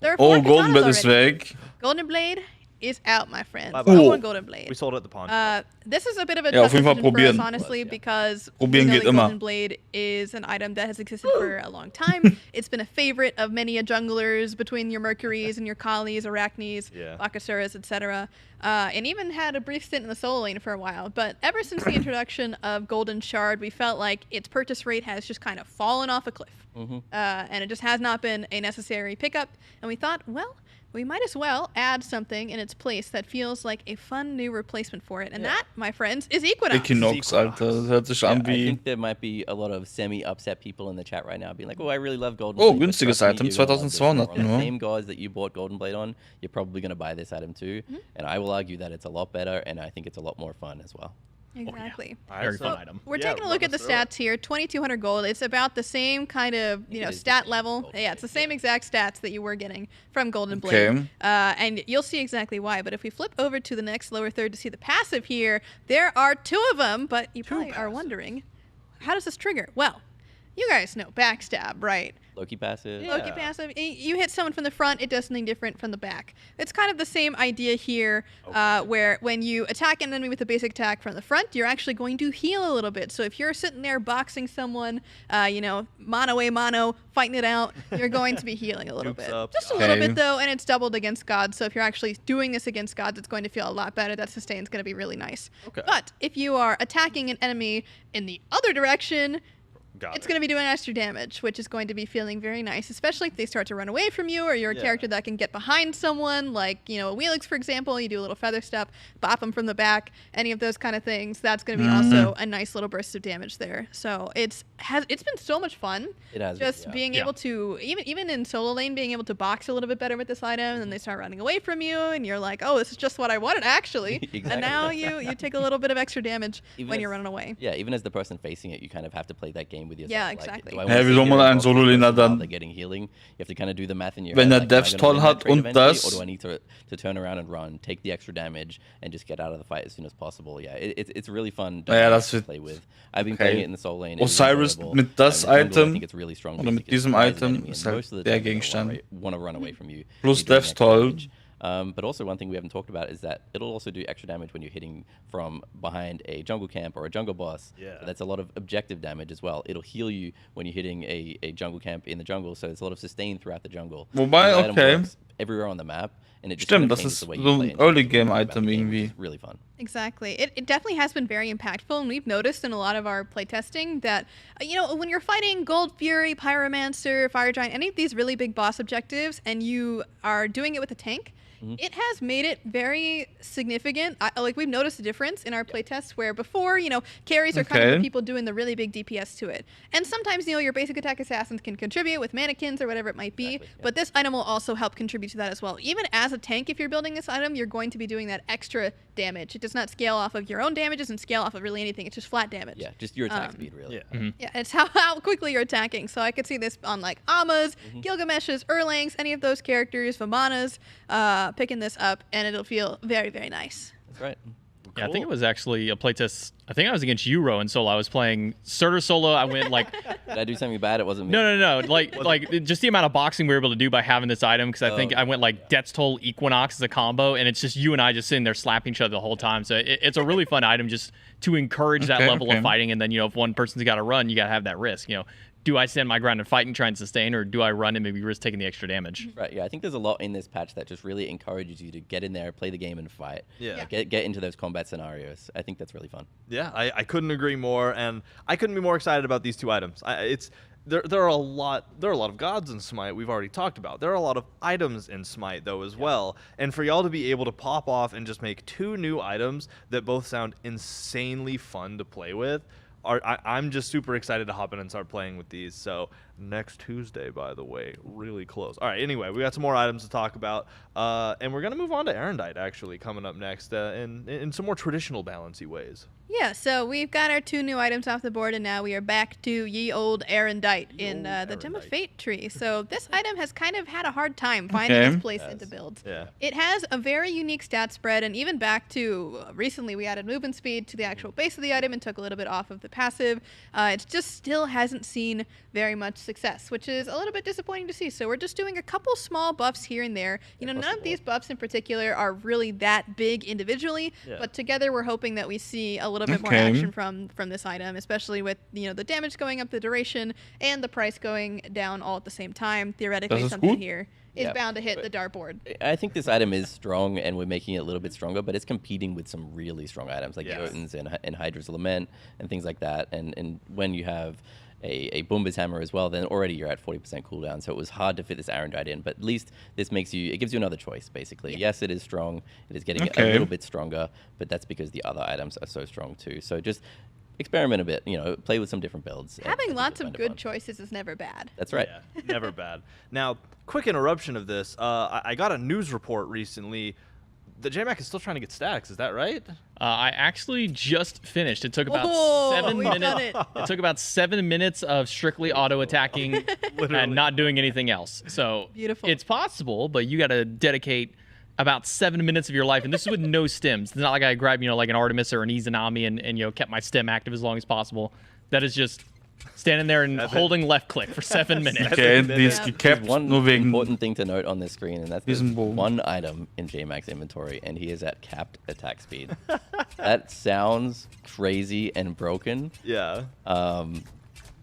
S9: There are four
S4: Oh, Golden
S9: katanas
S4: Blade ist
S9: already.
S4: weg.
S9: Golden Blade is out, my friends.
S8: Bye-bye.
S9: I
S4: Oh.
S9: want Golden Blade.
S8: We sold it at the pawn shop.
S9: This is a bit of a
S4: Ja,
S9: tough
S4: auf jeden Fall
S9: decision for us,
S4: probieren.
S9: honestly, because
S4: Probieren
S9: we know
S4: geht
S9: that
S4: immer.
S9: Golden Blade is an item that has existed for a long time. It's been a favorite of many a junglers between your Mercuries and your Kalis, Arachnes,
S8: Yeah.
S9: Bakasuras, etc. And even had a brief stint in the solo lane for a while. But ever since the introduction of Golden Shard, we felt like its purchase rate has just kind of fallen off a cliff. and it just has not been a necessary pickup. And we thought, well, we might as well add something in its place that feels like a fun new replacement for it. And that, my friends, is Equinox.
S4: Equinox, Alter. Das hört sich an
S13: I
S4: wie...
S13: think there might be a lot of semi-upset people in the chat right now being like, oh, I really love Golden
S4: Oh,
S13: Blade, but
S4: günstiges
S13: trust me,
S4: Item,
S13: you're gonna love this. You're
S4: 2200
S13: on the
S4: nur.
S13: same gods that you bought Golden Blade on, you're probably going to buy this item too. And I will argue that it's a lot better, and I think it's a lot more fun as well.
S9: Exactly.
S10: Very fun item.
S9: We're taking a look at the stats here. 2,200 gold. It's about the same kind of stat level. Yeah, it's the same exact stats that you were getting from Golden Blade.
S4: Okay.
S9: And you'll see exactly why. But if we flip over to the next lower third to see the passive here, there are 2 of them. But you probably are wondering, how does this trigger? Well, you guys know backstab, right?
S13: Loki passive.
S9: Loki passive. You hit someone from the front, it does something different from the back. It's kind of the same idea here, where when you attack an enemy with a basic attack from the front, you're actually going to heal a little bit. So if you're sitting there boxing someone, mano a mano, fighting it out, you're going to be healing a little bit. Just a little bit, though, and it's doubled against gods. So if you're actually doing this against gods, it's going to feel a lot better. That sustain's going to be really nice. But if you are attacking an enemy in the other direction, it's going to be doing extra damage, which is going to be feeling very nice, especially if they start to run away from you, or you're a character that can get behind someone, like, a Wheelix, for example. You do a little feather step, bop them from the back, any of those kind of things. That's going to be also a nice little burst of damage there. So it's been so much fun.
S13: It has
S9: just being able to, even in solo lane, being able to box a little bit better with this item, and then they start running away from you, and you're like, oh, this is just what I wanted, actually.
S13: Exactly.
S9: And now you take a little bit of extra damage when you're running away.
S13: Yeah, even as the person facing it, you kind of have to play that game with yourself.
S9: Yeah, exactly.
S4: Wie soll man einen Solo-Laner dann,
S13: they're getting healing. You have to kind of do the math in your
S4: wenn
S13: head,
S4: er
S13: like,
S4: Devs toll hat und
S13: or
S4: das...
S13: do I need to turn around and run, take the extra damage, and just get out of the fight as soon as possible? Yeah, it's really fun to play with. I've been playing it in the solo lane.
S4: Osiris mit das
S13: I
S4: Item,
S13: think it's really strong
S4: oder mit
S13: because
S4: diesem
S13: it surprises
S4: Item,
S13: enemy,
S4: ist
S13: and
S4: halt
S13: most of the
S4: der
S13: time they
S4: Gegenstand.
S13: want to run away from you.
S4: Plus
S13: You're doing
S4: Devs
S13: extra
S4: toll.
S13: damage. But also one thing we haven't talked about is that it'll also do extra damage when you're hitting from behind a jungle camp or a jungle boss.
S8: Yeah.
S13: So that's a lot of objective damage as well. It'll heal you when you're hitting a jungle camp in the jungle, so it's a lot of sustain throughout the jungle.
S4: Wobei,
S13: So the item
S4: okay.
S13: works everywhere on the map, and it just
S4: Stimmt,
S13: kind of
S4: das
S13: changes
S4: ist
S13: the way you
S4: so
S13: play
S4: ein
S13: and
S4: Early-Game-Item
S13: which
S4: irgendwie.
S13: is really fun.
S9: Exactly. It definitely has been very impactful, and we've noticed in a lot of our playtesting that, when you're fighting Gold Fury, Pyromancer, Fire Giant, any of these really big boss objectives, and you are doing it with a tank, it has made it very significant. We've noticed a difference in our playtests where before, carries are kind of the people doing the really big DPS to it. And sometimes, your basic attack assassins can contribute with mannequins or whatever it might be, but this item will also help contribute to that as well. Even as a tank, if you're building this item, you're going to be doing that extra damage. It does not scale off of your own damage, it doesn't scale off of really anything. It's just flat damage.
S13: Yeah, just your attack speed, really.
S9: Yeah, it's how quickly you're attacking. So I could see this on like Amma's, Gilgamesh's, Erlang's, any of those characters, Vamana's, picking this up, and it'll feel very, very nice.
S13: That's right.
S10: Yeah, I think it was actually a playtest. I think I was against you, in solo. I was playing Surtur solo. I went like...
S13: Did I do something bad? It wasn't me.
S10: No. Like just the amount of boxing we were able to do by having this item, because I think I went like Death's Toll Equinox as a combo, and it's just you and I just sitting there slapping each other the whole time. So it's a really fun item just to encourage that level of fighting. And then, if one person's got to run, you got to have that risk. Do I stand my ground and fight and try and sustain, or do I run and maybe risk taking the extra damage?
S13: Right, yeah, I think there's a lot in this patch that just really encourages you to get in there, play the game, and fight.
S8: Yeah.
S13: Get into those combat scenarios. I think that's really fun.
S8: Yeah, I couldn't agree more, and I couldn't be more excited about these two items. There are a lot of gods in Smite we've already talked about. There are a lot of items in Smite though as well, and for y'all to be able to pop off and just make two new items that both sound insanely fun to play with. I'm just super excited to hop in and start playing with these. So next Tuesday, by the way, really close. All right, anyway, we got some more items to talk about, and we're gonna move on to Erendite actually coming up next, in some more traditional balancy ways.
S9: Yeah, so we've got our two new items off the board, and now we are back to ye old Erendite in the Gem of Fate tree. So this item has kind of had a hard time finding its place into builds.
S8: Yeah.
S9: It has a very unique stat spread, and even back to recently we added movement speed to the actual base of the item and took a little bit off of the passive. It just still hasn't seen very much success, which is a little bit disappointing to see. So we're just doing a couple small buffs here and there. None of these buffs in particular are really that big individually, but together we're hoping that we see a little bit more action from this item, especially with the damage going up, the duration, and the price going down all at the same time. Theoretically, something here is bound to hit the dartboard.
S13: I think this item is strong, and we're making it a little bit stronger, but it's competing with some really strong items like Jotun's and Hydra's Lament and things like that. And when you have a Boomba's Hammer as well, then already you're at 40% cooldown. So it was hard to fit this Arendite in, but at least this makes you, it gives you another choice, basically. Yes, it is strong. It is getting a little bit stronger, but that's because the other items are so strong too. So just experiment a bit, play with some different builds.
S9: Having lots of good choices is never bad.
S13: That's right.
S8: Yeah, never bad. Now, quick interruption of this. I got a news report recently. The JMac is still trying to get stacks. Is that right?
S10: I actually just finished. It took about
S9: Whoa,
S10: 7
S9: we've done
S10: minutes. It took about 7 minutes of strictly auto attacking and not doing anything else. So
S9: Beautiful.
S10: It's possible, but you got to dedicate about 7 minutes of your life, and this is with no stims. It's not like I grabbed, like an Artemis or an Izanami and kept my stim active as long as possible. That is just standing there and holding left click for 7 minutes.
S4: Okay, this kept
S13: One
S4: nur wegen
S13: important thing to note on this screen, and that's there's
S4: diesem Bogen.
S13: one item in JMac's inventory, and he is at capped attack speed. That sounds crazy and broken.
S8: Yeah.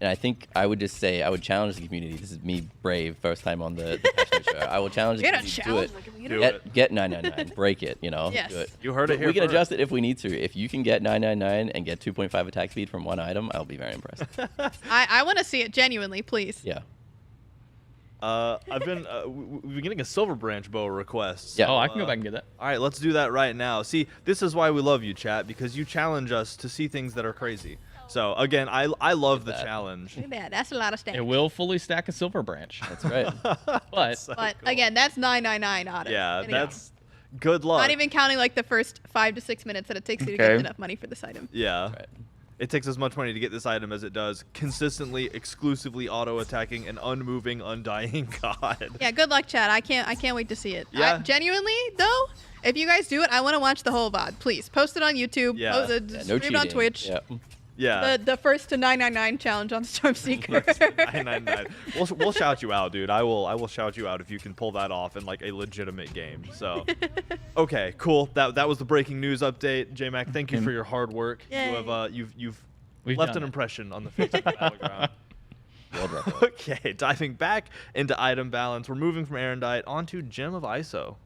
S13: And I think I would just say, I would challenge the community. This is me, Brave, first time on the Passionate Show. I will challenge the
S9: You're
S13: community
S9: gonna
S13: to
S9: challenge
S13: do
S9: the
S13: it.
S9: community?
S13: Get 999. Break it,
S9: Yes.
S13: Do it.
S8: You heard it here
S13: We can
S8: first.
S13: adjust it if we need to. If you can get 999 and get 2.5 attack speed from one item, I'll be very impressed.
S9: I want to see it genuinely, please.
S13: Yeah.
S8: I've been we've been getting a Silver Branch bow request.
S13: Yeah.
S10: Oh, I can go back and get that.
S8: All right, let's do that right now. See, this is why we love you, chat, because you challenge us to see things that are crazy. So again, I love the challenge.
S9: Look at that. That's a lot of stacks.
S10: It will fully stack a Silver Branch.
S13: That's right.
S10: But
S9: But again, that's 999 auto.
S8: Yeah,
S9: Anyhow.
S8: that's good luck.
S9: Not even counting like the first 5 to 6 minutes that it takes you to get enough money for this item.
S8: Yeah.
S13: Right.
S8: It takes as much money to get this item as it does consistently, exclusively auto-attacking an unmoving, undying god.
S9: Yeah, good luck, Chad. I can't wait to see it.
S8: Yeah.
S9: Genuinely, though, if you guys do it, I want to watch the whole VOD. Please post it on YouTube.
S8: Yeah.
S9: Post it,
S13: No
S9: stream it on
S13: cheating.
S9: Twitch.
S13: Yeah.
S8: Yeah.
S9: The first to 999 challenge on Stormseeker.
S8: 999. We'll shout you out, dude. I will shout you out if you can pull that off in like a legitimate game. So, okay, cool. That was the breaking news update. JMac, thank you for your hard work.
S9: Yay.
S8: You have you've
S10: We've
S8: left
S10: done
S8: an
S10: it.
S8: impression on the face of the battleground.
S13: World record.
S8: Okay, diving back into item balance, we're moving from Arendite onto Gem of ISO.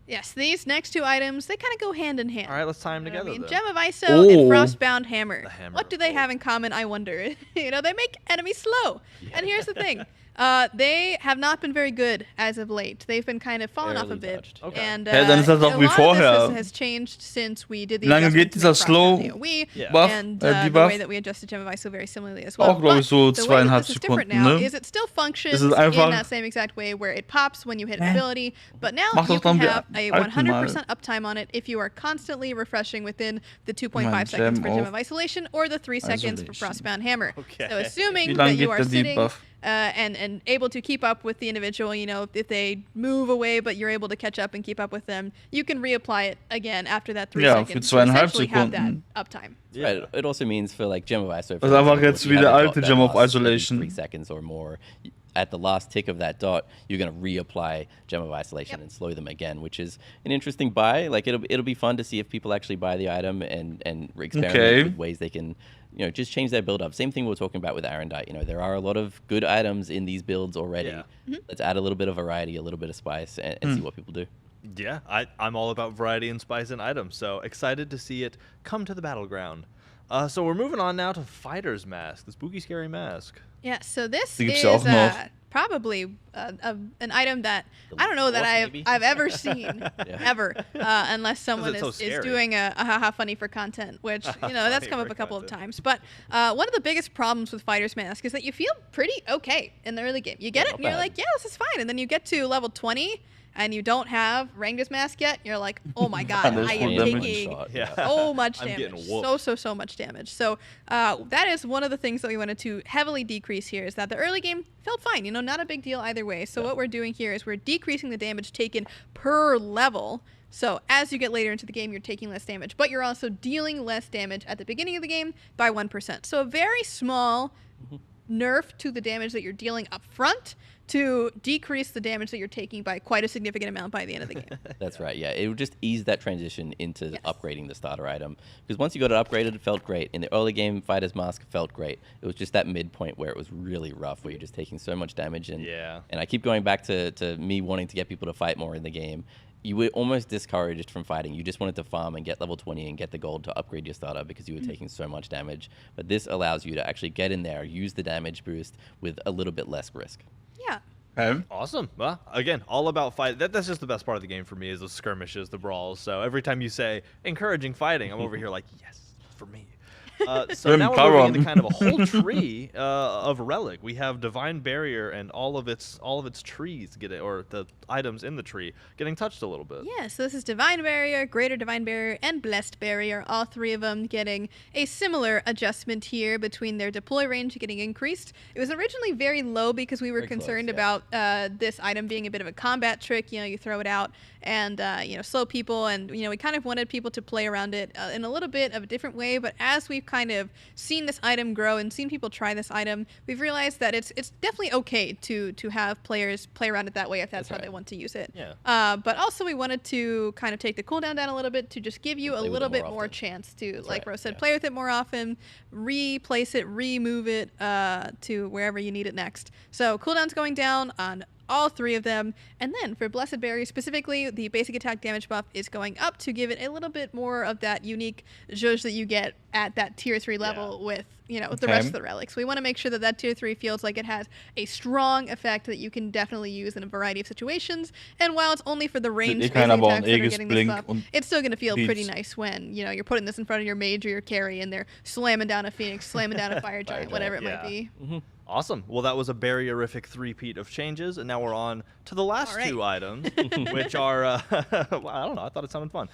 S9: Yes, these next two items, they kind of go hand in hand.
S8: All right, let's tie them
S9: You know what
S8: together.
S9: I mean?
S8: then.
S9: Gem of ISO and
S4: Oh.
S9: Frostbound Hammer.
S8: The hammer
S9: What do
S8: of
S9: they
S8: gold.
S9: have in common, I wonder? They make enemies slow. And here's the thing. They have not been very good as of late. They've been kind of falling off a
S13: Barely
S9: bit.
S13: touched.
S8: Okay.
S9: And
S4: Ja, dann ist das
S9: a
S4: auch wie
S9: lot of
S4: vorher.
S9: this has changed since we did the
S4: Wie lange
S9: adjustment
S4: geht
S9: to
S4: dieser
S9: make
S4: Slow
S9: Frostbound AoE,
S8: Yeah.
S4: Buff,
S9: and
S4: die
S9: the
S4: Buff?
S9: way that we adjusted Gem of ISO very similarly as well.
S4: Auch, glaube ich, so
S9: But the way that
S4: 2,5
S9: this is different
S4: Sekunden,
S9: now
S4: ne?
S9: is it still functions
S4: Es ist
S9: in
S4: einfach-
S9: that same exact way where it pops when you hit an ability, but now
S4: Mach
S9: you
S4: doch dann
S9: can
S4: wie
S9: have a
S4: alten
S9: 100%
S4: Mal.
S9: uptime on it if you are constantly refreshing within the 2.5
S4: Mein
S9: seconds
S4: Gem
S9: for Gem
S4: auf
S9: of Isolation or the 3 seconds for
S4: Isolation.
S9: Frostbound Hammer.
S8: Okay.
S9: So assuming
S4: Wie
S9: that
S4: lang
S9: you
S4: geht
S9: are
S4: der
S9: sitting
S4: Debuff?
S9: and able to keep up with the individual, if they move away but you're able to catch up and keep up with them, you can reapply it again after that 3
S4: Ja, für
S9: seconds to
S4: 2,5
S9: essentially have that
S4: Sekunden.
S9: uptime.
S13: Right. It also means for like Gem of ISO.
S4: Das ist einfach jetzt wie der alte Gem of Isolation.
S13: 3 seconds or more. At the last tick of that dot, you're gonna reapply Gem of Isolation and slow them again, which is an interesting buy. Like it'll be fun to see if people actually buy the item and experiment
S4: Okay.
S13: with ways they can, just change their build up. Same thing we were talking about with Arendite. There are a lot of good items in these builds already.
S8: Yeah.
S13: Let's add a little bit of variety, a little bit of spice, and see what people do.
S8: Yeah, I'm all about variety and spice in items, so excited to see it come to the battleground. So we're moving on now to Fighter's Mask, the spooky, scary mask.
S9: Yeah, so this
S4: Die gibt's
S9: is
S4: ja auch noch.
S9: probably an item that I don't know that
S13: Dwarf, maybe?
S9: I've ever seen ever, unless someone
S8: it's so
S9: is
S8: scary.
S9: doing a haha funny for content, which that's
S8: Funny
S9: come up
S8: for
S9: a couple of
S8: content.
S9: times. But one of the biggest problems with Fighter's Mask is that you feel pretty okay in the early game. You get it, and you're
S13: bad.
S9: like, yeah, this is fine, and then you get to level 20. And you don't have Rangers Mask yet, you're like, oh my god,
S4: There's
S9: I
S4: full
S9: am
S4: damage.
S9: taking
S13: Shot,
S8: Yeah.
S9: so much
S8: I'm
S9: damage.
S8: getting whooped.
S9: So much damage. So that is one of the things that we wanted to heavily decrease here, is that the early game felt fine, not a big deal either way. So what we're doing here is we're decreasing the damage taken per level. So as you get later into the game, you're taking less damage, but you're also dealing less damage at the beginning of the game by 1%. So a very small nerf to the damage that you're dealing up front to decrease the damage that you're taking by quite a significant amount by the end of the game.
S13: That's right. Yeah, it would just ease that transition into upgrading the starter item. Because once you got it upgraded, it felt great. In the early game, Fighter's Mask felt great. It was just that midpoint where it was really rough, where you're just taking so much damage. And I keep going back to me wanting to get people to fight more in the game. You were almost discouraged from fighting. You just wanted to farm and get level 20 and get the gold to upgrade your starter because you were taking so much damage. But this allows you to actually get in there, use the damage boost with a little bit less risk.
S9: Yeah.
S8: Awesome. Well, again, all about fight. That's just the best part of the game for me is the skirmishes, the brawls. So every time you say encouraging fighting, I'm over here like, yes, for me. So now we're moving into kind of a whole tree of relic. We have Divine Barrier and all of its trees or the items in the tree getting touched a little bit.
S9: Yeah, so this is Divine Barrier, Greater Divine Barrier, and Blessed Barrier. All three of them getting a similar adjustment here between their deploy range getting increased. It was originally very low because we were concerned about this item being a bit of a combat trick. You know, you throw it out and slow people, and we kind of wanted people to play around it in a little bit of a different way. But as we've kind of seen this item grow and seen people try this item, we've realized that it's definitely okay to have players play around it that way if that's how they want to use it.
S8: Yeah.
S9: But also we wanted to kind of take the cooldown down a little bit to just give you a little bit more chance to, like Rose said, play with it more often, replace it, remove it to wherever you need it next. So cooldown's going down on all three of them. And then for Blessed Barrier specifically, the basic attack damage buff is going up to give it a little bit more of that unique zhuzh that you get at that tier 3 level with the rest of the relics. We want to make sure that that tier 3 feels like it has a strong effect that you can definitely use in a variety of situations. And while it's only for the range basic attacks that are getting this buff, it's still going to feel pretty nice when you're putting this in front of your mage or your carry and they're slamming down a Phoenix, slamming down a Fire Giant, whatever it might be.
S8: Awesome. Well, that was a barrierific three-peat of changes, and now we're on to the last two items, which are, well, I don't know, I thought it sounded fun.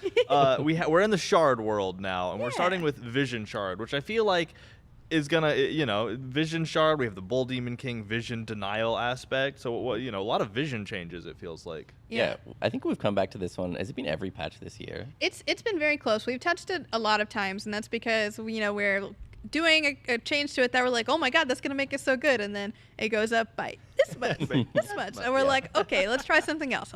S8: We're in the shard world now, and we're starting with Vision Shard, which I feel like is gonna, Vision Shard, we have the Bull Demon King Vision Denial aspect, so, a lot of vision changes, it feels like.
S13: Yeah, I think we've come back to this one. Has it been every patch this year?
S9: It's been very close. We've touched it a lot of times, and that's because, we're doing a change to it that we're like, oh my god, that's gonna make it so good, and then it goes up by this much, this much, and we're like, okay, let's try something else.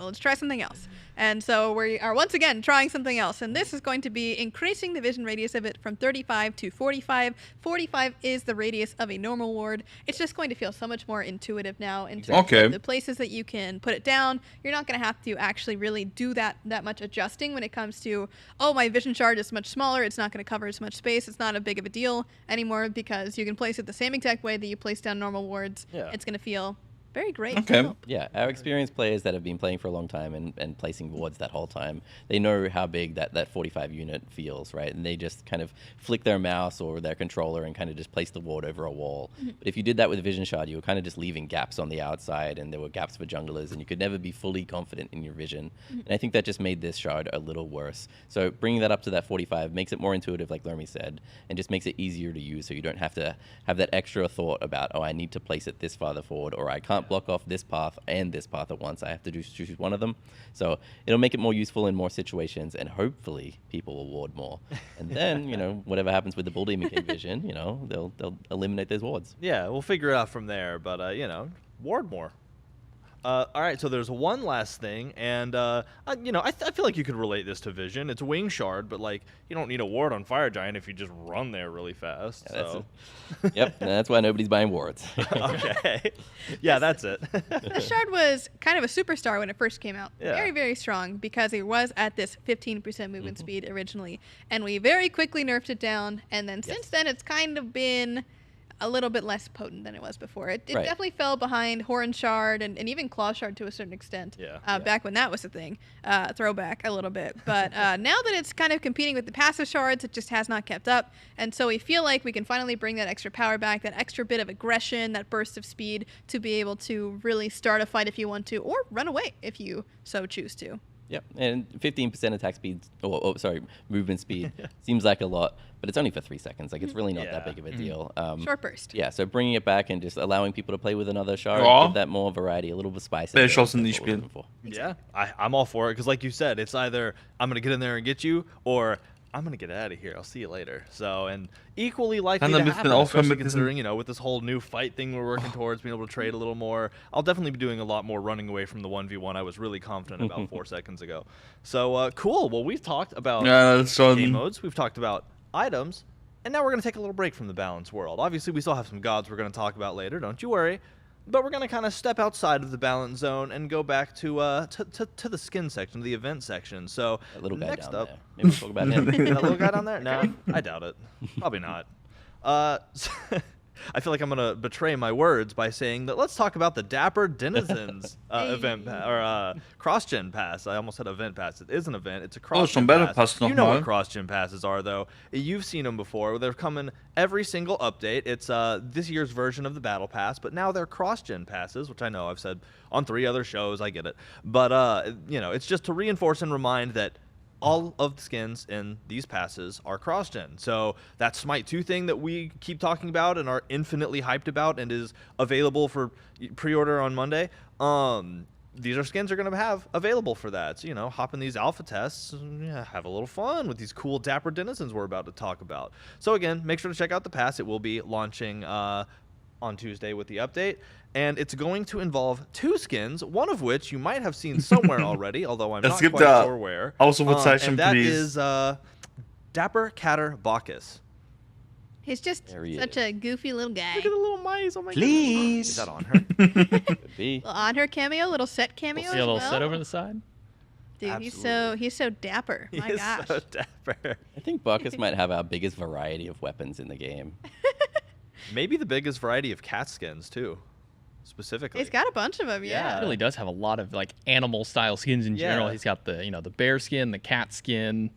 S9: And so we are once again trying something else, and this is going to be increasing the vision radius of it from 35 to 45. 45 is the radius of a normal ward. It's just going to feel so much more intuitive now in terms of the places that you can put it down. You're not going to have to actually really do that much adjusting when it comes to, oh, my vision shard is much smaller, it's not going to cover as much space, it's not a big of a deal anymore because you can place it the same exact way that you place down normal wards. It's going to feel very great.
S13: Yeah, our experienced players that have been playing for a long time and placing wards that whole time, they know how big that 45 unit feels, right? And they just kind of flick their mouse or their controller and kind of just place the ward over a wall. But if you did that with Vision Shard, you were kind of just leaving gaps on the outside, and there were gaps for junglers, and you could never be fully confident in your vision. And I think that just made this shard a little worse. So bringing that up to that 45 makes it more intuitive, like Lermy said, and just makes it easier to use, so you don't have to have that extra thought about, oh, I need to place it this farther forward, or I can't block off this path and this path at once. I have to choose one of them. So it'll make it more useful in more situations, and hopefully people will ward more. And then, whatever happens with the Bull Demon King vision, they'll eliminate those wards.
S8: Yeah, we'll figure it out from there, but, ward more. All right, so there's one last thing, and I feel like you could relate this to Vision. It's Wing Shard, but you don't need a ward on Fire Giant if you just run there really fast.
S13: Yeah, yep, and that's why nobody's buying wards.
S8: Okay, yeah, that's it.
S9: The shard was kind of a superstar when it first came out. Very, very strong because it was at this 15% movement speed originally, and we very quickly nerfed it down, and then since then it's kind of been a little bit less potent than it was before. It definitely fell behind Horn Shard and even Claw Shard to a certain extent. Back when that was a thing. Throwback a little bit. But now that it's kind of competing with the passive shards, it just has not kept up. And so we feel like we can finally bring that extra power back, that extra bit of aggression, that burst of speed to be able to really start a fight if you want to, or run away if you so choose to.
S13: Yep, and 15% attack speed, movement speed seems like a lot, but it's only for 3 seconds. It's really not that big of a deal.
S9: Short burst.
S13: Yeah, so bringing it back and just allowing people to play with another shard, give that more variety, a little bit of spice.
S8: Yeah, I'm all for it, because like you said, it's either I'm going to get in there and get you, or I'm gonna get out of here. I'll see you later. So, and equally likely
S4: Kann
S8: to
S4: ein bisschen
S8: happen,
S4: aufhören
S8: especially
S4: mit diesem-
S8: considering, you know, with this whole new fight thing we're working towards, being able to trade a little more. I'll definitely be doing a lot more running away from the 1v1 I was really confident about 4 seconds ago. So, cool. Well, we've talked about
S4: Ja, das ist schon.
S8: game modes. We've talked about items. And now we're going to take a little break from the balance world. Obviously, we still have some gods we're going to talk about later. Don't you worry. But we're going to kind of step outside of the balance zone and go back to the skin section, the event section. So
S13: That little guy
S8: next
S13: down
S8: up,
S13: there. Maybe we'll talk about him.
S8: that little guy down there? No, I doubt it. Probably not. I feel like I'm gonna betray my words by saying that let's talk about the Dapper Denizens cross-gen pass. I almost said event pass. It is an event. It's a cross-gen
S4: Battle
S8: pass.
S4: Pass
S8: You know
S4: nochmal.
S8: what cross-gen passes are, though. You've seen them before. They're coming every single update. It's this year's version of the Battle Pass, but now they're cross-gen passes, which I know I've said on 3 other shows. I get it, but you know, it's just to reinforce and remind that all of the skins in these passes are cross-gen. So that Smite 2 thing that we keep talking about and are infinitely hyped about and is available for pre-order on Monday, these are skins are going to have available for that. So, you know, hop in these alpha tests and have a little fun with these cool Dapper Denizens we're about to talk about. So again, make sure to check out the pass. It will be launching on Tuesday with the update. And it's going to involve 2 skins, one of which you might have seen somewhere already, although I'm not quite sure where.
S4: Ausrufezeichen,
S8: And that
S4: please.
S8: is Dapper Catter Bacchus.
S9: He's just
S13: There he
S9: such
S13: is.
S9: a goofy little guy.
S8: Look at the little mice. Oh my
S1: Please.
S8: goodness. Is that on her?
S13: Could be.
S9: Little on her cameo, little set cameo
S10: See
S9: as
S10: a little
S9: well.
S10: set over the side.
S9: Dude,
S8: Absolutely.
S9: he's so dapper. My
S8: He is
S9: gosh.
S8: so dapper.
S13: I think Bacchus might have our biggest variety of weapons in the game.
S8: Maybe the biggest variety of cat skins, too. Specifically.
S9: He's got a bunch of them, yeah.
S10: He really does have a lot of like animal style skins in general.
S8: Yeah.
S10: He's got the the bear skin, the cat skin.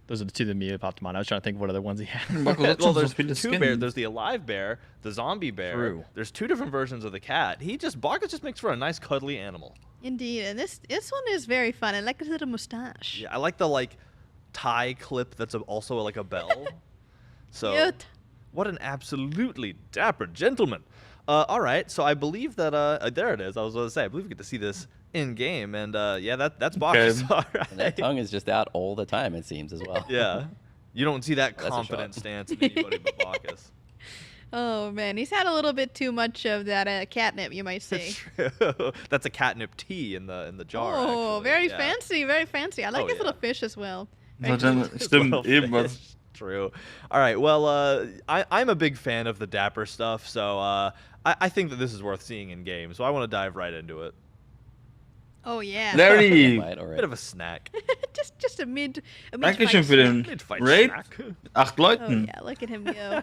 S10: Those are the 2 that immediately popped to mind. I was trying to think of what other ones he had.
S8: Well, there's 2 bears. There's the alive bear, the zombie bear.
S10: True.
S8: There's 2 different versions of the cat. Bacchus just makes for a nice cuddly animal.
S9: Indeed, and this one is very fun. I like his little mustache.
S8: Yeah, I like the tie clip that's also like a bell. So
S9: Cute.
S8: what an absolutely dapper gentleman. All right, so I believe that there it is. I was going to say I believe we get to see this in game, and yeah, that's Bacchus.
S4: Okay.
S8: All
S13: And that
S8: right.
S13: tongue is just out all the time, it seems, as well.
S8: Yeah, you don't see that
S13: That's a
S8: confident
S13: shot.
S8: stance in anybody but Bacchus.
S9: Oh man, he's had a little bit too much of that catnip, you might say.
S8: True. That's a catnip tea in the jar.
S9: Oh,
S8: actually.
S9: very
S8: Yeah.
S9: fancy, very fancy. I like
S8: Oh,
S9: his
S8: yeah.
S9: little fish as well.
S4: Das hat dann- Stimmt,
S8: Well,
S4: eben was.
S8: fish. True. All right. Well, I'm a big fan of the dapper stuff, so I think that this is worth seeing in game. So I want to dive right into it.
S9: Oh yeah.
S4: Larry,
S13: Might already.
S8: Bit of a snack.
S9: just a mid
S4: Dankeschön
S9: fight
S4: für den
S8: Mid-fight
S4: Raid.
S8: snack.
S4: 8
S9: Oh
S4: Leuten.
S9: yeah, look at him go.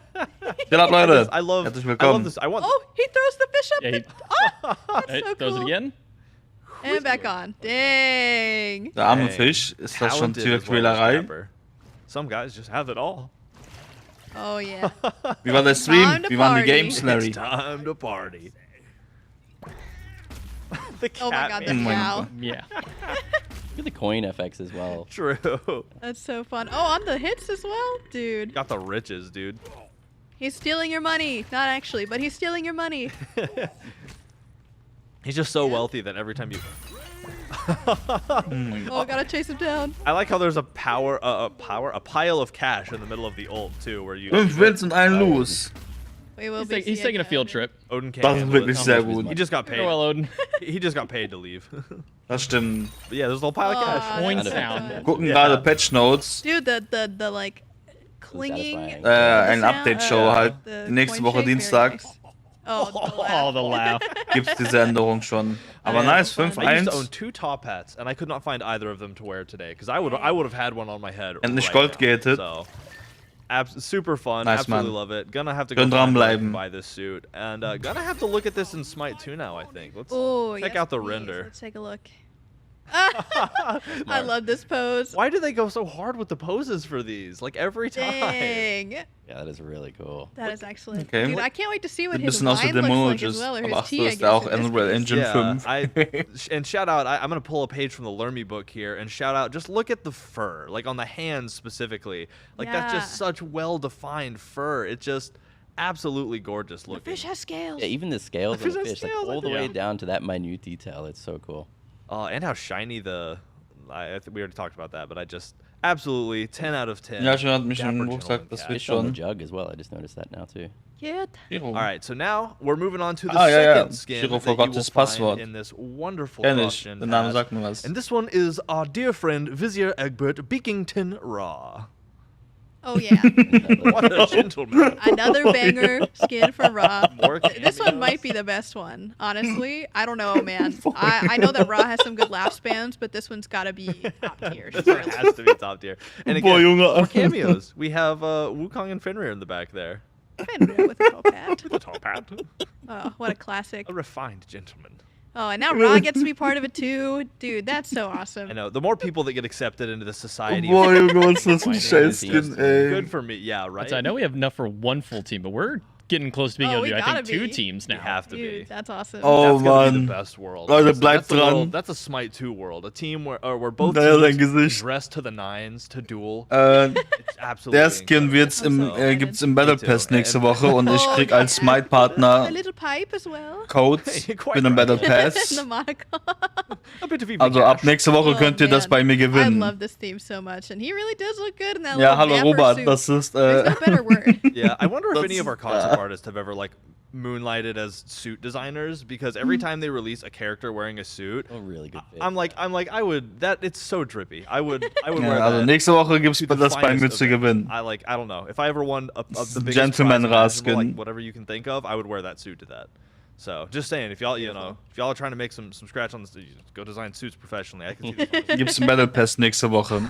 S4: Geht ab, Leute.
S8: I love.
S4: Herzlich
S8: I love
S4: willkommen.
S8: this. I want.
S9: Oh, he throws the fish up.
S10: Yeah,
S9: That's
S10: Hey,
S9: so
S10: throws
S9: cool.
S10: it again.
S9: And back on. Dang.
S4: Der arme
S8: Dang.
S4: Fisch, ist das schon
S8: Talented as well as
S4: Tierquälerei?
S8: dapper. Some guys just have it all.
S9: Oh yeah.
S4: Wie war der Stream?
S9: Time to
S4: Wie waren die
S9: party.
S4: Games, Larry?
S8: It's time to party. The cat
S9: Oh my god, the
S4: Oh my
S9: cow.
S4: God.
S10: Yeah.
S13: Look at the coin FX as well.
S8: True.
S9: That's so fun. Oh, on the hits as well, dude.
S8: Got the riches, dude.
S9: He's stealing your money. Not actually, but he's stealing your money.
S8: He's just so wealthy that every time you.
S9: Oh, gotta chase him down.
S8: I like how there's a pile of cash in the middle of the ult too, where you.
S4: 5 Wins und ein Los.
S9: We will
S10: He's,
S9: be
S10: he's taking a field trip.
S8: Odin can't
S4: Das ist
S8: handle
S4: wirklich
S8: it.
S4: sehr
S13: How much
S4: gut.
S8: He just got paid.
S10: Farewell, Odin.
S8: He just got paid to leave.
S4: Das stimmt.
S8: But yeah, there's a little pile of cash.
S9: Aw,
S10: Coin
S9: that's so
S10: sound.
S9: fun.
S4: Gucken
S8: Ja.
S4: gerade Patch Notes.
S9: Dude, the like clinging.
S13: satisfying.
S4: Ein
S9: sound-
S4: Update-Show halt.
S9: the
S4: Nächste
S9: coin
S4: Woche
S9: shape, very
S4: Dienstag
S9: nice. Oh, the
S10: Oh, the laugh.
S4: gibt's diese Änderung schon. Aber
S8: Man,
S4: nice,
S8: I used to own
S4: 5-1.
S8: 2 top hats, and I could not find either of them to wear today, because I would have had one on my head.
S4: Endlich
S8: right
S4: Gold
S8: now.
S4: gated.
S8: So, super fun.
S4: Nice,
S8: absolutely
S4: man.
S8: love it. Gonna have to go
S4: Schön
S8: back and
S4: dranbleiben.
S8: buy this suit, and gonna have to look at this in Smite 2 now. I think. Let's
S9: Oh,
S8: check
S9: yes,
S8: out the
S9: please.
S8: render.
S9: Let's take a look. I love this pose.
S8: Why do they go so hard with the poses for these? Like every time.
S9: Dang.
S13: Yeah, that is really cool.
S9: That is excellent.
S4: Okay.
S9: Dude, I can't wait to see what
S4: Ein
S9: his
S4: bisschen aus der
S9: line looks like as
S4: Dämonologist.
S9: well, or
S4: Aber
S9: his
S4: ach
S9: T,
S4: so,
S9: I
S4: ist
S9: guess,
S4: auch
S9: in this
S4: Unreal
S9: case.
S4: Engine
S8: Yeah,
S4: 5.
S8: and shout out. I'm gonna pull a page from the Lermy book here, and shout out. Just look at the fur, like on the hands specifically. Like that's just
S9: Yeah.
S8: such well-defined fur. It's just absolutely gorgeous
S9: The
S8: looking.
S9: fish has scales.
S13: Yeah, even the scales
S8: The
S13: on the
S8: fish has
S13: fish, like
S8: scales, I
S13: all the
S8: think.
S13: way
S10: Yeah.
S13: down to that minute detail. It's so cool.
S8: And how shiny the. We already talked about that, but Absolutely, 10 out of 10.
S4: Ja, schon hat mich
S8: Dapper
S4: im Rucksack,
S8: gentleman
S4: das
S8: cat.
S4: wird
S13: Fish on the
S4: schon.
S13: jug as well. I just noticed that now too.
S9: Cute.
S8: All right, so now we're moving on to the
S4: Ah, ja, ja.
S8: second skin
S4: Shiro
S8: that you
S4: forgot
S8: will
S4: his
S8: find
S4: Passwort.
S8: in this wonderful
S4: Kenn ich.
S8: cross-gen
S4: Der Name
S8: pass.
S4: sagt mir was.
S8: And this one is our dear friend Vizier Egbert Beakington Raw.
S9: Oh yeah.
S8: What a gentleman.
S9: Another banger skin for Ra.
S8: More
S9: This one
S8: cameos.
S9: might be the best one. Honestly, I don't know, man. I know that Ra has some good laugh spams, but this one's got to be top tier.
S8: This one has to be top tier. And
S4: Boah,
S8: again,
S4: Junge.
S8: more cameos. We have Wukong and Fenrir in the back there.
S9: Fenrir with a top hat.
S8: With a top hat.
S9: Oh, what a classic.
S8: A refined gentleman.
S9: Oh, and now Ra gets to be part of it too. Dude, that's so awesome.
S8: I know. The more people that get accepted into the society.
S4: Boah,
S8: of
S4: Junge, was das ein
S8: Fine
S4: Scheißskin, ey.
S8: Good for me. Yeah, right.
S10: So I know we have enough for one full team, but we're getting close to being
S9: Oh,
S10: able to
S9: we
S10: do, I think,
S9: gotta
S10: two
S9: be.
S10: teams
S8: We
S10: now.
S8: have to be.
S9: Dude, that's awesome.
S4: Oh,
S8: That's gonna be
S4: Mann.
S8: the best world.
S4: Leute,
S8: That's-
S4: bleibt
S8: that's a little-
S4: dran.
S8: That's a Smite 2 world. A team where both
S4: Naja, dein
S8: teams
S4: Gesicht.
S8: dress to the nines to duel.
S4: Äh,
S8: It's absolutely
S4: der Skin wird's gibt's im Battle Pass nächste Woche und ich
S9: Oh,
S4: krieg als
S9: A
S4: Smite-Partner
S9: little pipe as well.
S4: Codes
S8: Quite
S4: für den
S8: right.
S4: Battle
S9: And
S4: Pass.
S9: the monocle.
S8: A bit of even
S4: Also ab nächste Woche
S9: Oh,
S4: könnt ihr das
S9: man.
S4: bei mir
S9: I
S4: gewinnen.
S9: love this theme so much, and he really does look good in that
S4: Ja,
S9: little
S4: hallo
S9: vamper
S4: Robert,
S9: suit.
S4: das ist
S9: There's no better word.
S8: Yeah, I wonder if any
S4: That's-
S8: of our concept artists have ever like moonlighted as suit designers, because every time they release a character wearing a suit,
S13: Oh, really good fit.
S8: I'm like I would that it's so drippy. I would wear
S4: Ja, also
S8: that.
S4: nächste Woche gibt's
S8: to the
S4: das bei mir
S8: finest
S4: zu
S8: of it.
S4: gewinnen.
S8: I don't know. If I ever won the biggest
S4: Gentleman
S8: prize imaginable,
S4: Raskin.
S8: like whatever you can think of, I would wear that suit to that. So just saying, if y'all if y'all are trying to make some scratch on this, go design suits professionally. I can see this.
S4: Gibt's im Battle Pass nächste Woche.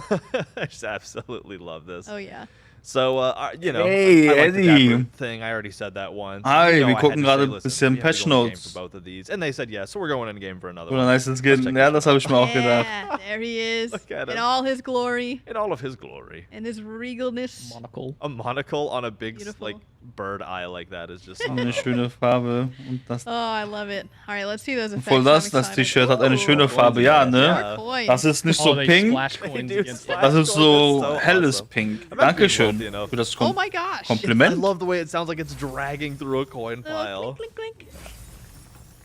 S8: I just absolutely love this.
S9: Oh yeah.
S8: So
S4: Hey,
S8: I like the
S4: Eddie.
S8: Dapper thing. I already said that once.
S4: Hi,
S8: You know
S4: wir
S8: I had
S4: gucken
S8: to
S4: gerade
S8: say,
S4: ein
S8: listen,
S4: bisschen
S8: we have to
S4: Patch
S8: go in game
S4: Notes.
S8: for both of these, and they said yes, so we're going in game for another
S4: Oder
S8: one.
S4: nice Skin. Ja, das habe ich mir auch gedacht.
S9: Yeah, there he is
S8: Look at
S9: in
S8: him.
S9: all his glory
S8: In all of his glory.
S9: and his regalness.
S10: Monocle.
S8: A monocle on a big
S9: Beautiful.
S8: like bird eye like that is just
S4: Eine schöne Farbe. Und das,
S9: Oh, I love it. All right, let's see those effects.
S4: obwohl das
S9: I'm excited.
S4: T-Shirt hat eine schöne Farbe, ja, ne?
S8: Ja.
S9: Coins.
S4: Das ist nicht so
S10: Oh, they
S4: pink,
S10: splash coins
S8: Dude,
S10: against
S8: splash
S4: das ist
S8: coins
S4: so
S8: is
S4: helles
S8: awesome.
S4: Pink.
S8: I'm actually
S4: Dankeschön
S8: wealthy enough.
S4: für das
S9: Oh my gosh.
S8: I
S4: Kompliment.
S8: love the way it sounds like it's dragging through a coin pile.
S9: Clink, clink, clink.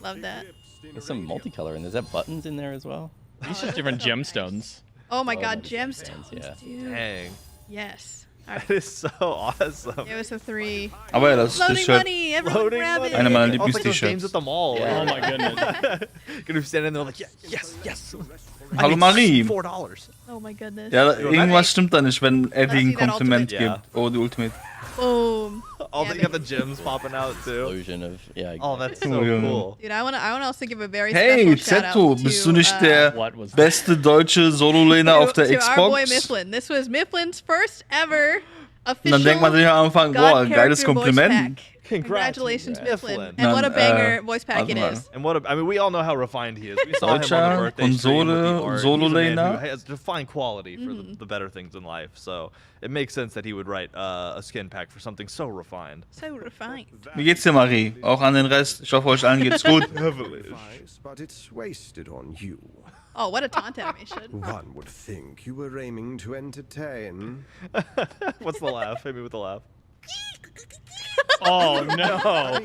S9: Love that.
S13: There's some multicolor, and there's that buttons in there as well.
S10: These just different gemstones.
S9: Oh my
S13: Oh,
S9: god,
S13: that is
S9: gemstones,
S13: yeah.
S9: dude.
S8: Dang.
S9: Yes. All right.
S8: That is so awesome.
S9: It was a 3.
S4: Aber ja, das
S9: Loading
S4: T-Shirt,
S9: money, everyone
S8: Loading
S9: grab
S8: money.
S9: it.
S4: Einer meiner
S8: Oh, it's like those games
S4: Lieblings-T-Shirts.
S8: at the mall.
S13: Yeah.
S10: Oh my goodness.
S8: Gonna be standing there like, yes.
S4: Hallo Marie.
S8: $4.
S9: Oh my goodness.
S4: Ja, irgendwas stimmt da nicht, wenn Eddie ein
S9: Lass sie dann
S4: Kompliment
S8: Ultimate.
S4: gibt. Oh, die Ultimate.
S9: Boom.
S8: Oh,
S9: Yeah,
S8: they got the gems popping out too.
S13: Illusion of
S8: Oh, that's so
S4: Oh, Junge.
S8: cool.
S9: Dude, I want to also give a very
S4: Hey,
S9: special shout
S4: Zetto,
S9: out
S4: bist
S9: to,
S4: du nicht der
S10: What was that?
S4: beste deutsche Solo-Laner auf der
S9: to our boy
S4: Xbox?
S9: Mifflin. This was Mifflin's first ever
S4: Und
S9: official
S4: dann denkt man sich am Anfang,
S9: God
S4: boah, geiles
S9: character voice
S4: Kompliment.
S9: pack.
S8: Congrats,
S9: Congratulations,
S8: Mifflin.
S9: Mifflin. And what a banger voice pack it
S4: warte mal.
S9: is.
S8: And what I mean, we all know how refined he is. We saw him on the
S4: Deutscher
S8: birthday stream with the
S4: Konsole,
S8: art.
S4: Solo
S8: He's a man
S4: Laner.
S8: who has defined quality for the better things in life. So it makes sense that he would write a skin pack for something so refined.
S9: So refined.
S4: Wie geht's dir, Marie? Auch an den Rest? Ich hoffe, euch allen geht's gut.
S6: Sacrifice, but it's wasted on you.
S9: Oh, what a taunt animation.
S6: One would think you were aiming to entertain.
S8: What's the laugh? Hit me with the laugh.
S10: Oh no.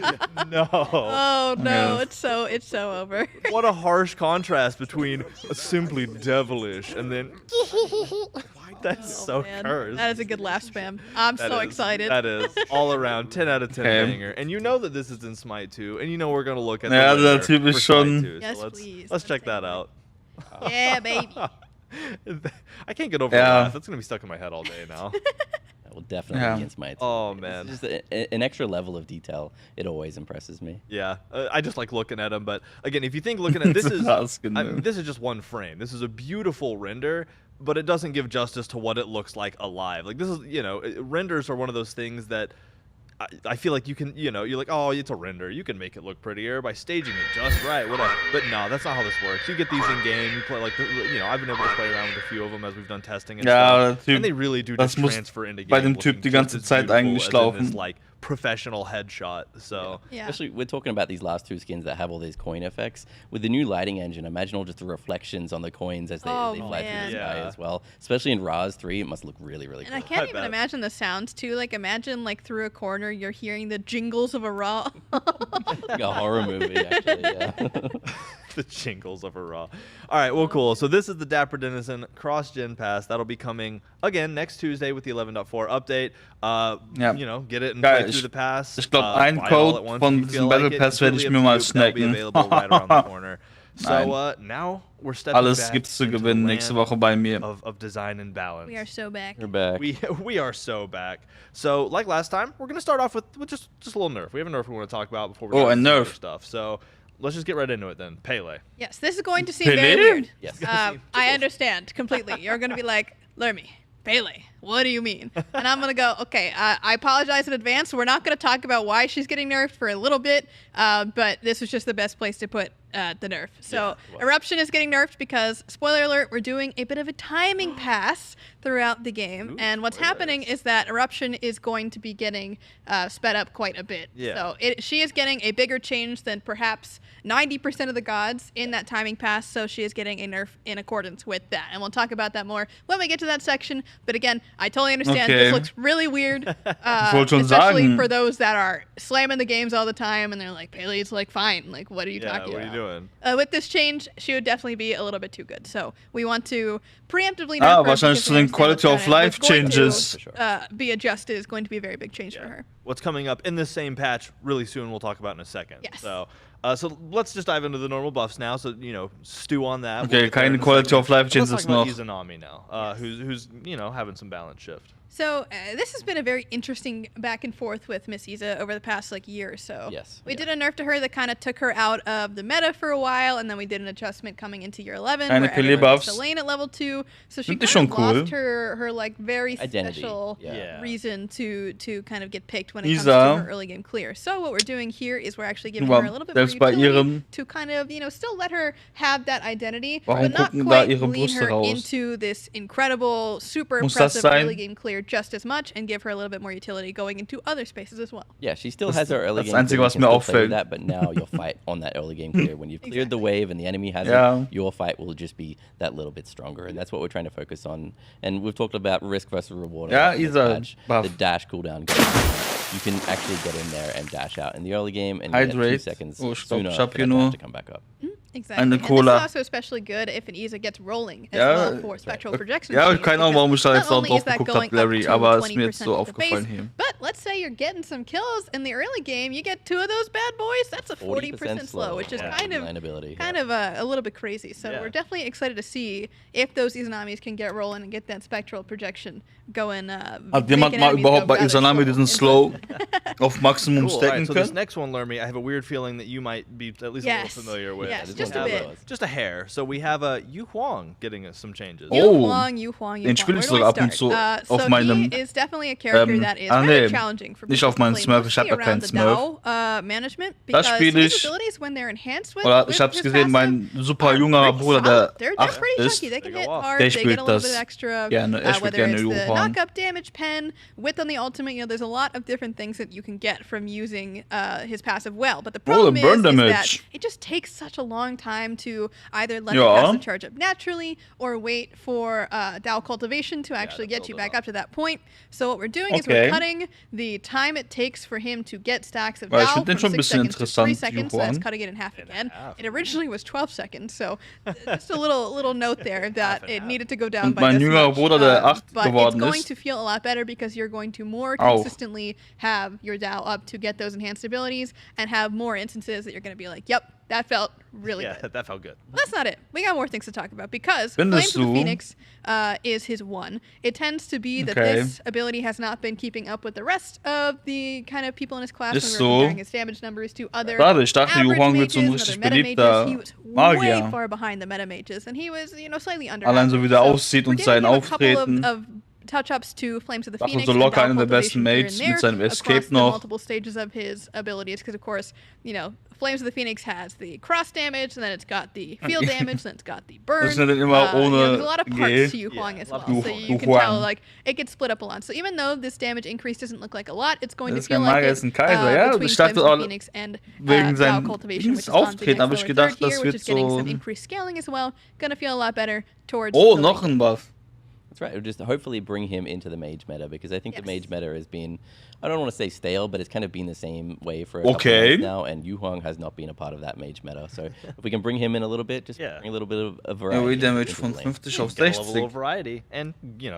S8: No.
S9: Oh no,
S4: Yeah.
S9: it's so over.
S8: What a harsh contrast between simply devilish and then. That's so
S9: Oh, Man,
S8: cursed.
S9: that is a good laugh spam. I'm
S8: That
S9: so
S8: is-
S9: excited.
S8: That is all around 10 out of 10
S4: Okay.
S8: banger. And you know that this is in Smite 2, and you know we're gonna look at
S4: Ja,
S8: the
S4: der
S8: winner
S4: Typ ist
S8: for
S4: schon-
S8: Smite 2,
S9: Yes,
S8: so let's
S9: please.
S8: let's check that
S9: take a
S8: out.
S9: Yeah, baby.
S8: I can't get over
S4: Yeah.
S8: that. That's gonna be stuck in my head all day now.
S13: That will definitely
S4: Yeah.
S13: be against my.
S8: Oh
S13: It's
S8: man.
S13: just an extra level of detail. It always impresses me.
S8: Yeah, I just like looking at them. But again, if you think looking at this is,
S4: Raskin,
S8: I
S4: man.
S8: mean, this is just one frame. This is a beautiful render, but it doesn't give justice to what it looks like alive. Like this is, renders are one of those things that I feel like you can, you're like, oh, it's a render. You can make it look prettier by staging it just right, whatever. But no, that's not how this works. You get these in game. You play like, I've been able to play around with a few of them as we've done testing and
S4: Ja,
S8: stuff.
S4: der Typ,
S8: And they really do
S4: das
S8: just
S4: muss
S8: transfer into game.
S4: bei dem Typ
S8: looking
S4: die
S8: just
S4: ganze
S8: as
S4: Zeit
S8: beautiful
S4: eigentlich
S8: as in
S4: laufen.
S8: this, like professional headshot. So.
S9: Yeah.
S13: Especially, we're talking about these last two skins that have all these coin effects. With the new lighting engine, imagine all just the reflections on the coins as they,
S9: Oh,
S13: they fly
S9: man.
S13: through the sky
S8: Yeah.
S13: as well. Especially in Raz 3, it must look really, really
S9: And I
S13: cool.
S9: can't
S8: I
S9: even
S8: bet.
S9: imagine the sounds too. Like imagine like through a corner you're hearing the jingles of a raw.
S13: Like a horror movie, actually. Yeah.
S8: The jingles of a raw. All right, well, cool. So this is the Dapper Denizen cross-gen pass. That'll be coming again, next Tuesday with the 11.4 Update. You know, get it and
S4: Geil,
S8: play through the pass.
S4: Ich glaube, einen
S8: buy it all
S4: Code
S8: at once
S4: von
S8: if you
S4: diesem
S8: feel
S4: Battle
S8: like it.
S4: Pass werde ich
S8: Completely
S4: mir
S8: up
S4: mal
S8: to you. That'll be
S4: snacken.
S8: available right around the corner. So now we're stepping
S4: Alles
S8: back
S4: gibt's zu
S8: into the
S4: gewinnen nächste
S8: land
S4: Woche bei mir.
S8: of design and balance.
S9: We are so back.
S13: We're back.
S8: We are so back. So like last time, we're gonna start off with just a little nerf. We have a nerf we want to talk about before we
S4: Oh,
S8: get
S4: a
S8: into some other
S4: nerf.
S8: stuff. So let's just get right into it then. Pele.
S9: Yes, this is going to seem
S4: Pele?
S9: very weird.
S13: Yes.
S9: I understand completely. You're going to be like, Lermy, Pele, what do you mean? And I'm going to go, okay, I apologize in advance. We're not going to talk about why she's getting nerfed for a little bit, but this was just the best place to put the nerf. So Eruption is getting nerfed because, spoiler alert, we're doing a bit of a timing pass throughout the game. And what's happening is that Eruption is going to be getting sped up quite a bit.
S8: Yeah.
S9: So she is getting a bigger change than perhaps 90% of the gods in that timing pass. So she is getting a nerf in accordance with that. And we'll talk about that more when we get to that section. But again, I totally understand.
S4: Okay.
S9: This looks really weird.
S4: wollte schon
S9: Especially
S4: sagen.
S9: for those that are slamming the games all the time and they're like, Pele's like, fine. Like, what are you talking
S8: what
S9: about?
S8: are you doing?
S9: With this change, she would definitely be a little bit too good. So we want to preemptively nerf her
S4: wahrscheinlich
S9: because
S4: zu
S9: we
S4: den
S9: understand
S4: Quality
S9: what's
S4: of
S9: gonna-
S4: Life
S9: what's going to,
S4: changes.
S9: be adjusted is going to be a very big change for her.
S8: What's coming up in this same patch really soon we'll talk about in a second.
S9: Yes.
S8: So let's just dive into the normal buffs now. So stew on that.
S4: Okay,
S8: We'll get there
S4: keine
S8: in a
S4: Quality
S8: second.
S4: of Life
S8: Let's
S4: changes
S8: talk about
S4: noch.
S8: Izanami now, who's having some balance shift.
S9: So this has been a very interesting back and forth with Miss Iza over the past year or so.
S13: Yes.
S9: We did a nerf to her that kind of took her out of the meta for a while, and then we did an adjustment coming into year 11
S4: Eine
S9: where
S4: Pele
S9: everyone was
S4: buffs.
S9: to lane at level 2. So she
S4: Sind die
S9: kind
S4: schon
S9: of
S4: cool?
S9: lost her very
S13: Identity.
S9: special
S13: Yeah.
S9: reason to kind of get picked when it comes
S4: Isa.
S9: to her early game clear. So what we're doing here is we're actually giving her a little bit more
S4: Selbst bei
S9: utility
S4: ihrem-
S9: to kind of still let her have that identity,
S4: Warum
S9: but not
S4: gucken da
S9: quite
S4: ihre
S9: lean
S4: Brüste
S9: her
S4: raus?
S9: into this incredible, super
S4: Muss das
S9: impressive
S4: sein?
S9: early game clear just as much and give her a little bit more utility going into other spaces as well.
S13: Yeah, she still
S4: Das-
S13: has her early
S4: das
S13: game
S4: Einzige,
S13: clear.
S4: was
S13: You
S4: mir
S13: can still play with
S4: auffällt.
S13: that, but now you'll fight on that early game clear. When you've cleared the wave and the enemy hasn't,
S4: Yeah.
S13: your fight will just be that little bit stronger, and that's what we're trying to focus on. And we've talked about risk versus reward. a
S4: Yeah,
S13: lot in this
S4: Isa
S13: patch.
S4: buff.
S13: The dash cooldown. You can actually get in there and dash out in the early game, and you get 2
S4: Hydrate.
S13: seconds
S4: Oh, ich glaub,
S13: sooner
S4: ich hab
S13: for
S4: hier
S13: that dash
S4: nur
S13: to come back up.
S9: Exactly.
S4: Eine
S9: And this
S4: Cola.
S9: is also especially good if an Isa gets rolling as
S4: Ja,
S9: well for spectral projection.
S4: Ja,
S9: speed,
S4: keine Ahnung,
S9: because
S4: warum ich da
S9: not
S4: jetzt auch
S9: only
S4: drauf
S9: is that
S4: geguckt
S9: going
S4: habe, Larry,
S9: up to
S4: aber ist mir
S9: 20%
S4: jetzt so
S9: of the base,
S4: aufgefallen hier.
S9: But let's say you're getting some kills in the early game, you get 2 of those bad boys, that's a 40% slow, which is
S13: Yeah,
S9: kind of
S13: ability.
S9: a little bit crazy. So
S8: Yeah.
S9: we're definitely excited to see if those Izanamis can get rolling and get that spectral projection going.
S4: Hat jemand mal überhaupt bei Izanami diesen Slow auf Maximum
S8: Cool. All right,
S4: stacken
S8: so this
S4: können?
S8: next one, Lermy, I have a weird feeling that you might be at least a
S9: Yes.
S8: little familiar with.
S9: Yes,
S13: this
S9: just
S13: one's
S9: a
S13: one of
S9: bit.
S13: those.
S8: Just a hair. So we have Yu Huang getting some changes.
S4: Oh.
S9: Yu Huang.
S4: Den spiele ich
S9: Where do
S4: sogar
S9: I
S4: ab und zu
S9: start?
S4: auf
S9: so
S4: meinem,
S9: he is definitely a character that is very challenging for
S4: nicht
S9: people
S4: auf
S9: to
S4: meinem
S9: play,
S4: Smurf, ich hab
S9: mostly
S4: ja keinen
S9: around the
S4: Smurf.
S9: DAO management,
S4: Das
S9: because
S4: spiele
S9: his
S4: ich,
S9: abilities when they're enhanced with,
S4: oder
S9: with
S4: ich hab's
S9: his
S4: gesehen,
S9: passive
S4: mein super
S9: are
S4: junger
S9: pretty
S4: Bruder,
S9: solid.
S4: der
S9: They're
S4: 8
S9: pretty
S4: ist,
S9: chunky. They can
S8: They
S9: hit
S8: go off.
S9: hard.
S4: der
S9: They get a
S4: spielt
S9: little bit
S4: das
S9: of extra,
S4: gerne. Er spielt
S9: whether
S4: gerne
S9: it's
S4: Yu
S9: the
S4: Huang.
S9: knock-up damage pen, width on the ultimate. There's a lot of different things that you can get from using his passive well. But the problem
S4: burn
S9: is that
S4: damage.
S9: it just takes such a long time to either let
S4: Ja.
S9: the passive charge up naturally or wait for DAO cultivation to actually get you back up to that point. So what we're doing is we're
S4: Okay.
S9: cutting the time it takes for him to get stacks of
S4: Weil ich
S9: DAO
S4: find den
S9: from
S4: schon ein
S9: 6
S4: bisschen
S9: seconds to 3
S4: interessant,
S9: seconds.
S4: Yu
S9: So that's
S4: Huang.
S9: cutting it in half again. It originally was 12 seconds. So just a little note there that it needed to go down
S4: Und
S9: by
S4: mein
S9: this
S4: jüngerer
S9: much.
S4: Bruder, der 8
S9: But it's
S4: geworden
S9: going
S4: ist,
S9: to feel a lot better because you're going to more
S4: Auch.
S9: consistently have your DAO up to get those enhanced abilities and have more instances that you're going to be like, yep, that felt really
S8: Yeah,
S9: good.
S8: that felt good.
S9: That's not it. We got more things to talk about because
S4: Findest
S9: Flames of the
S4: du?
S9: Phoenix is his one. It tends to be that
S4: Okay.
S9: this ability has not been keeping up with the rest of the kind of people in his class
S4: Ist
S9: when we were
S4: so.
S9: comparing his damage numbers to other
S4: Schade, ich dachte, Yu
S9: average
S4: Huang wird so ein
S9: mages
S4: richtig
S9: and other meta
S4: beliebter
S9: mages. He was way
S4: Magier.
S9: far behind the meta mages, and he was, slightly under.
S4: Allein so wie der
S9: average.
S4: aussieht
S9: we're
S4: und
S9: giving
S4: sein
S9: him a couple
S4: Auftreten.
S9: of touch-ups to Flames of the
S4: Dachte
S9: Phoenix
S4: so
S9: and
S4: locker
S9: DAO
S4: einer der besten
S9: cultivation here
S4: Mates
S9: and
S4: mit seinem
S9: there
S4: Escape
S9: across the
S4: noch.
S9: multiple stages of his abilities, because of course, Flames of the Phoenix has the cross damage, and then it's got the field damage, then it's got the burn.
S4: Das ist nicht immer ohne
S9: there's a lot of parts
S4: G.
S9: to Yu Huang as well,
S4: Yu-
S9: so
S4: Yu
S9: you can
S4: Huang.
S9: tell it gets split up a lot. So even though this damage increase doesn't look like a lot, it's going
S4: Das
S9: to
S4: ist
S9: feel
S4: kein
S9: like
S4: Magier,
S9: it
S4: ist ein Kaiser. Ja,
S9: between
S4: ich
S9: Flames
S4: dachte
S9: of the
S4: auch
S9: Phoenix and
S4: wegen
S9: DAO
S4: seinem
S9: cultivation, which is on the
S4: Auftreten,
S9: next
S4: aber ich
S9: lower
S4: gedacht,
S9: third
S4: das
S9: tier, which
S4: wird
S9: is getting
S4: so...
S9: some increased scaling as well. Gonna feel a lot better towards
S4: Oh,
S9: the
S4: noch
S9: late
S4: ein Buff.
S13: That's right. It would just hopefully bring him into the mage meta, because I think the
S9: Yes.
S13: mage meta has been, I don't want to say stale, but it's kind of been the same way for a couple
S4: Okay.
S13: months now, and Yu Huang has not been a part of that mage meta. So if we can bring him in a little bit, just
S8: Yeah.
S13: bring a little bit of
S4: Ja,
S13: variety.
S4: wie Damage
S13: into the
S4: von
S13: lane.
S4: 50 auf
S8: Gotta love a little
S4: 60.
S8: variety, and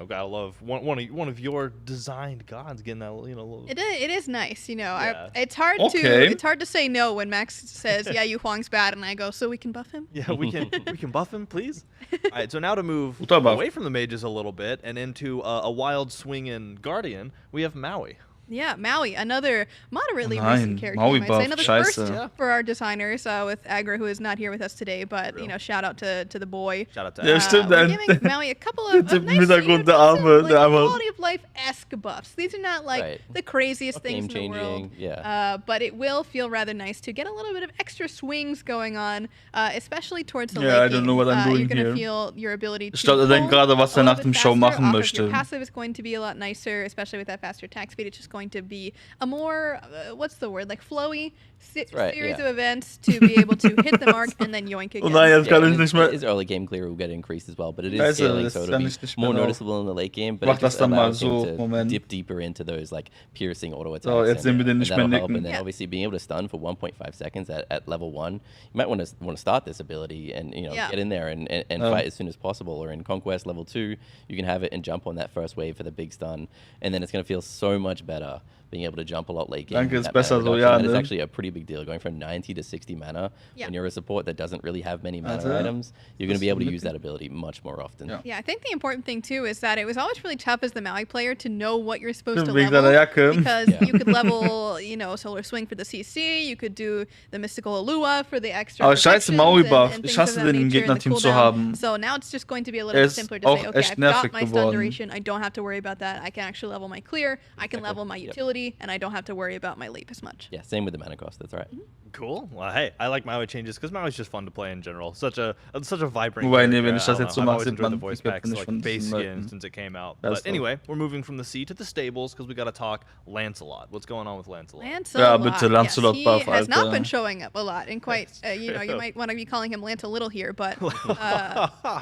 S8: gotta love one of your designed gods getting that little.
S9: It is nice,
S8: Yeah.
S9: it's hard
S4: Okay.
S9: to say no when Max says, "Yeah, Yu Huang's bad," and I go, "So we can buff him."
S8: Yeah, we can buff him, please. All right, so now to move
S4: Guter Buff.
S8: away from the mages a little bit and into a wild swinging guardian, we have Maui.
S9: Yeah, Maui, another moderately
S4: Nein,
S9: recent character.
S4: Maui
S9: you might
S4: buff,
S9: say. Another
S4: scheiße.
S9: first
S8: Yeah.
S9: for our designers with Agra, who is not here with us today, but shout out to the boy.
S8: Shout out to
S4: Ja,
S8: Ash.
S4: stimmt.
S9: We're giving Maui a couple of
S4: Im
S9: nice,
S4: Hintergrund der Arme,
S9: like,
S4: der Arme.
S9: quality of life-esque buffs. These are not like
S13: Right.
S9: the craziest
S13: Not
S9: things in the world.
S13: game-changing, yeah.
S9: But it will feel rather nice to get a little bit of extra swings going on, especially towards the
S4: Yeah, I
S9: late
S4: don't
S9: game.
S4: know what I'm
S9: You're
S4: doing
S9: gonna
S4: here.
S9: feel your ability to
S4: Ich glaube, er denkt
S9: pull
S4: gerade, was
S9: a
S4: er
S9: little
S4: nach
S9: bit
S4: dem Show
S9: faster
S4: machen
S9: off of
S4: möchte.
S9: Your passive is going to be a lot nicer, especially with that faster attack speed. It's just going to be a more, what's the word, like flowy
S13: right,
S9: series
S13: yeah.
S9: of events to be able to hit the mark and then yoink again.
S4: Oh nein, jetzt kann
S13: Yeah,
S4: ich
S13: and
S4: nicht mehr.
S13: his early game clear will get increased as well, but it is
S4: Scheiße,
S13: scaling,
S4: das
S13: so
S4: kann
S13: it'll be
S4: ich nicht mehr
S13: more
S4: drauf.
S13: noticeable in the late game. But
S4: Mach
S13: it
S4: das
S13: just
S4: dann mal
S13: allows him
S4: so,
S13: to
S4: Moment.
S13: dip deeper into those like piercing auto attacks.
S4: So, jetzt sehen wir den
S13: and
S4: nicht mehr
S13: that'll help.
S4: nicken.
S13: And then
S9: Yeah.
S13: obviously being able to stun for 1.5 seconds at level 1, you might want to start this ability and
S9: Yeah.
S13: get in there and fight as soon as possible. Or in Conquest level 2, you can have it and jump on that first wave for the big stun, and then it's going to feel so much better being able to jump a lot late game.
S4: Danke,
S13: with
S4: ist
S13: that mana
S4: besser so,
S13: reduction.
S4: ja,
S13: That is
S4: ne?
S13: actually a pretty big deal, going from 90 to 60 mana.
S9: Yeah.
S13: When you're a support that doesn't really have many mana
S4: Also,
S13: items, you're going to be able to
S4: das
S13: use that ability much more often.
S4: Ja.
S9: Yeah, I think the important thing too is that it was always really tough as the Maui player to know what you're supposed to
S4: Wegen
S9: level,
S4: seiner Jacke.
S9: because
S13: Yeah.
S9: you could level, Solar Swing for the CC, you could do the Mystical Alua for the extra.
S4: Aber scheiße,
S9: protections
S4: Maui
S9: and-
S4: Buff.
S9: and
S4: Ich
S9: things
S4: hasse
S9: of that
S4: den im
S9: nature and the
S4: Gegnerteam zu
S9: cooldown.
S4: haben.
S9: So now it's just going to be a little
S4: Er
S9: bit
S4: ist
S9: simpler to
S4: auch
S9: say, okay,
S4: echt
S9: I've got
S4: nervig
S9: my stun
S4: geworden.
S9: duration, I don't have to worry about that. I can actually level my clear, I can level my utility, and I don't have to worry about my leap as much.
S13: Yeah, same with the mana cost. That's right.
S8: Cool. Well, hey, I like Maui changes because Maui's just fun to play in general. Such a vibrant.
S4: Wobei, nee,
S8: character.
S4: wenn ich das
S8: I don't
S4: jetzt so
S8: know, I've
S4: mache,
S8: always
S4: sieht
S8: enjoyed the
S4: man
S8: voice
S4: die
S8: packs,
S4: Köpfe nicht
S8: like
S4: von
S8: base
S4: diesen
S8: skin
S4: Leuten.
S8: since it came out.
S4: Das
S8: But
S4: ist
S8: anyway, we're moving from the sea to the stables because we got to talk Lancelot. What's going on with Lancelot?
S9: Lancelot.
S4: bitte, Lancelot
S9: yes,
S4: buff,
S9: he has not
S4: Alter.
S9: been showing up a lot, and quite, you might want to be calling him Lanta Little here, but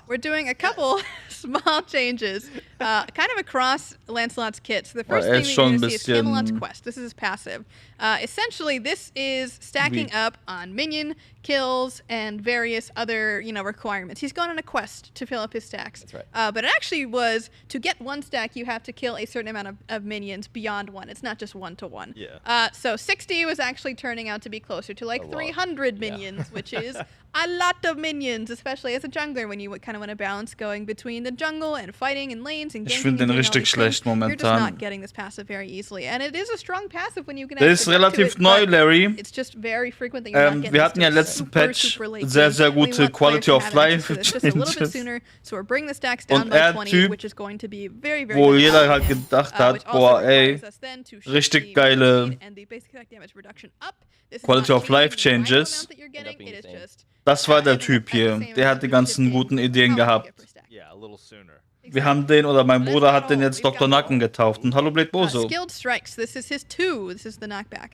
S9: we're doing a couple small changes, kind of across Lancelot's kit. So the first
S4: er
S9: thing
S4: ist
S9: that
S4: schon
S9: you're
S4: ein
S9: going to see is Camelot's
S4: bisschen-
S9: Quest. This is his passive. Essentially, this is stacking up on minion kills and various other, requirements. He's gone on a quest to fill up his stacks.
S13: That's right.
S9: But it actually was, to get one stack, you have to kill a certain amount of minions beyond one. It's not just 1-to-1.
S8: Yeah.
S9: So 60 was actually turning out to be closer to like
S13: A lot.
S9: 300
S13: Yeah.
S9: minions, which is a lot of minions, especially as a jungler when you kind of want to balance going between the jungle and fighting in lanes and
S4: Ich
S9: ganking
S4: finde den
S9: and doing all
S4: richtig
S9: these things.
S4: schlecht
S9: You're just
S4: momentan.
S9: not getting this passive very easily, and it is a strong passive when you can.
S4: Der ist
S9: actually get to
S4: relativ
S9: it,
S4: neu,
S9: but
S4: Larry.
S9: It's just very frequent that you're not getting
S4: Wir
S9: this
S4: hatten ja
S9: to
S4: letzten
S9: super,
S4: Patch
S9: super late
S4: sehr,
S9: game.
S4: sehr
S9: We
S4: gute
S9: want
S4: Quality
S9: players to
S4: of
S9: have
S4: Life
S9: access to this just a little bit
S4: Changes.
S9: sooner, so we're bringing the stacks down
S4: Und
S9: by 20,
S4: Typ,
S9: which is going to be very, very.
S4: wo
S9: good
S4: jeder
S9: for
S4: halt
S9: him,
S4: gedacht
S9: which
S4: hat,
S9: also
S4: boah, ey,
S9: requires us then to shift
S4: richtig
S9: the
S4: geile
S9: movement speed and the basic attack damage reduction up. This is
S4: Quality
S9: not
S4: of Life
S9: changing the
S4: changes.
S9: amount that you're getting, it is just
S4: Das war der
S9: ending up
S4: Typ
S9: at the
S4: hier.
S9: same
S4: Der
S9: amount,
S4: hat die
S9: but
S4: ganzen
S9: shifting
S4: guten
S9: how
S4: Ideen
S9: much you
S4: gehabt.
S9: get per stack.
S8: Yeah, a little sooner.
S4: Wir haben den, oder mein
S9: But
S4: Bruder
S9: that's
S4: hat
S9: not
S4: den
S9: all.
S4: jetzt
S9: We've
S4: Dr.
S9: got
S4: Nacken
S9: more.
S4: getauft. Und hallo Blade Boso.
S9: Skilled Strikes. This is his 2. This is the knockback.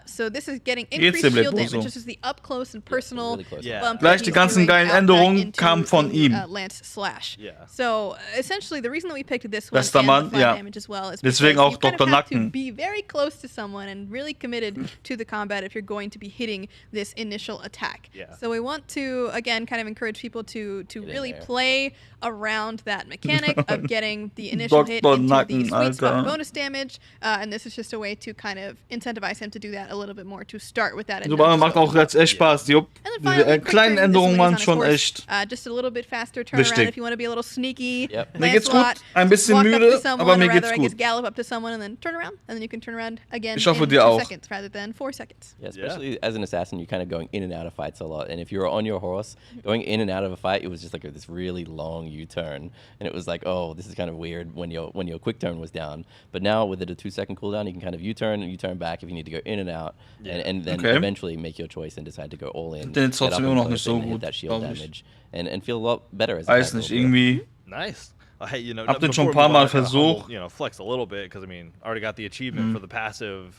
S9: So this is getting
S4: Wie geht's
S9: increased
S4: dir,
S9: shield
S4: Blade
S9: damage.
S4: Boso?
S9: This is the up close and personal
S13: really close.
S8: Yeah.
S9: bump.
S4: Gleich
S9: that
S4: die
S9: he's
S4: ganzen
S9: doing
S4: geilen
S9: back
S4: Änderungen
S9: into
S4: kamen von
S9: the,
S4: ihm.
S9: Lance Slash.
S8: Yeah.
S9: So essentially, the reason that we picked this one
S4: Bester
S9: and
S4: Mann,
S9: the flat
S4: ja.
S9: damage as well is
S4: Deswegen
S9: because
S4: auch
S9: you kind
S4: Dr.
S9: of have to
S4: Nacken.
S9: be very close to someone and really committed to the combat if you're going to be hitting this initial attack.
S8: Yeah.
S9: So we want to again kind of encourage people to
S13: in
S9: really
S13: there.
S9: play around that mechanic of getting the initial hit
S4: Dr.
S9: into the
S4: Nacken,
S9: sweet spot
S4: Alter.
S9: bonus damage, and this is just a way to kind of incentivize him to do that a little bit more, to start with that. and
S4: Super,
S9: not
S4: macht
S9: just
S4: auch jetzt echt Spaß. Jupp.
S9: and then
S4: Diese
S9: finally, quick
S4: kleinen
S9: turn, this
S4: Änderungen
S9: one
S4: waren
S9: is on
S4: schon
S9: his horse.
S4: echt
S9: Just a little bit faster turnaround
S4: wichtig.
S9: if you want to be a little sneaky.
S13: Yep.
S4: Mir geht's gut,
S9: Lancelot,
S4: ein bisschen
S9: walk up
S4: müde,
S9: to someone,
S4: aber mir
S9: or
S4: geht's
S9: rather, I guess
S4: gut.
S9: gallop up to someone and then turn around, and then you can turn around again
S4: Ich hoffe,
S9: in
S4: dir
S9: 2
S4: auch.
S9: seconds rather than 4 seconds.
S13: Yeah, especially as an assassin, you're kind of going in and out of fights a lot. And if you were on your horse, going in and out of a fight, it was just like this really long U-turn, and it was like, oh, this is kind of weird when your quick turn was down. But now with it a 2-second cooldown, you can kind of U-turn and U-turn back if you need to go in and out, and then
S4: Okay.
S13: eventually make your choice and decide to go all in.
S4: Den ist
S13: get up
S4: trotzdem
S13: and
S4: immer noch
S13: close
S4: nicht so
S13: and hit
S4: gut,
S13: that shield
S4: glaub ich.
S13: damage, and feel a lot better as a
S4: Weiß
S13: back
S4: nicht,
S13: rower.
S4: irgendwie.
S8: Nice. Hey,
S4: Hab den schon
S8: before
S4: ein paar
S8: we
S4: Mal
S8: move on, I kinda
S4: versucht.
S8: humble, flex a little bit because I already got the achievement for the passive.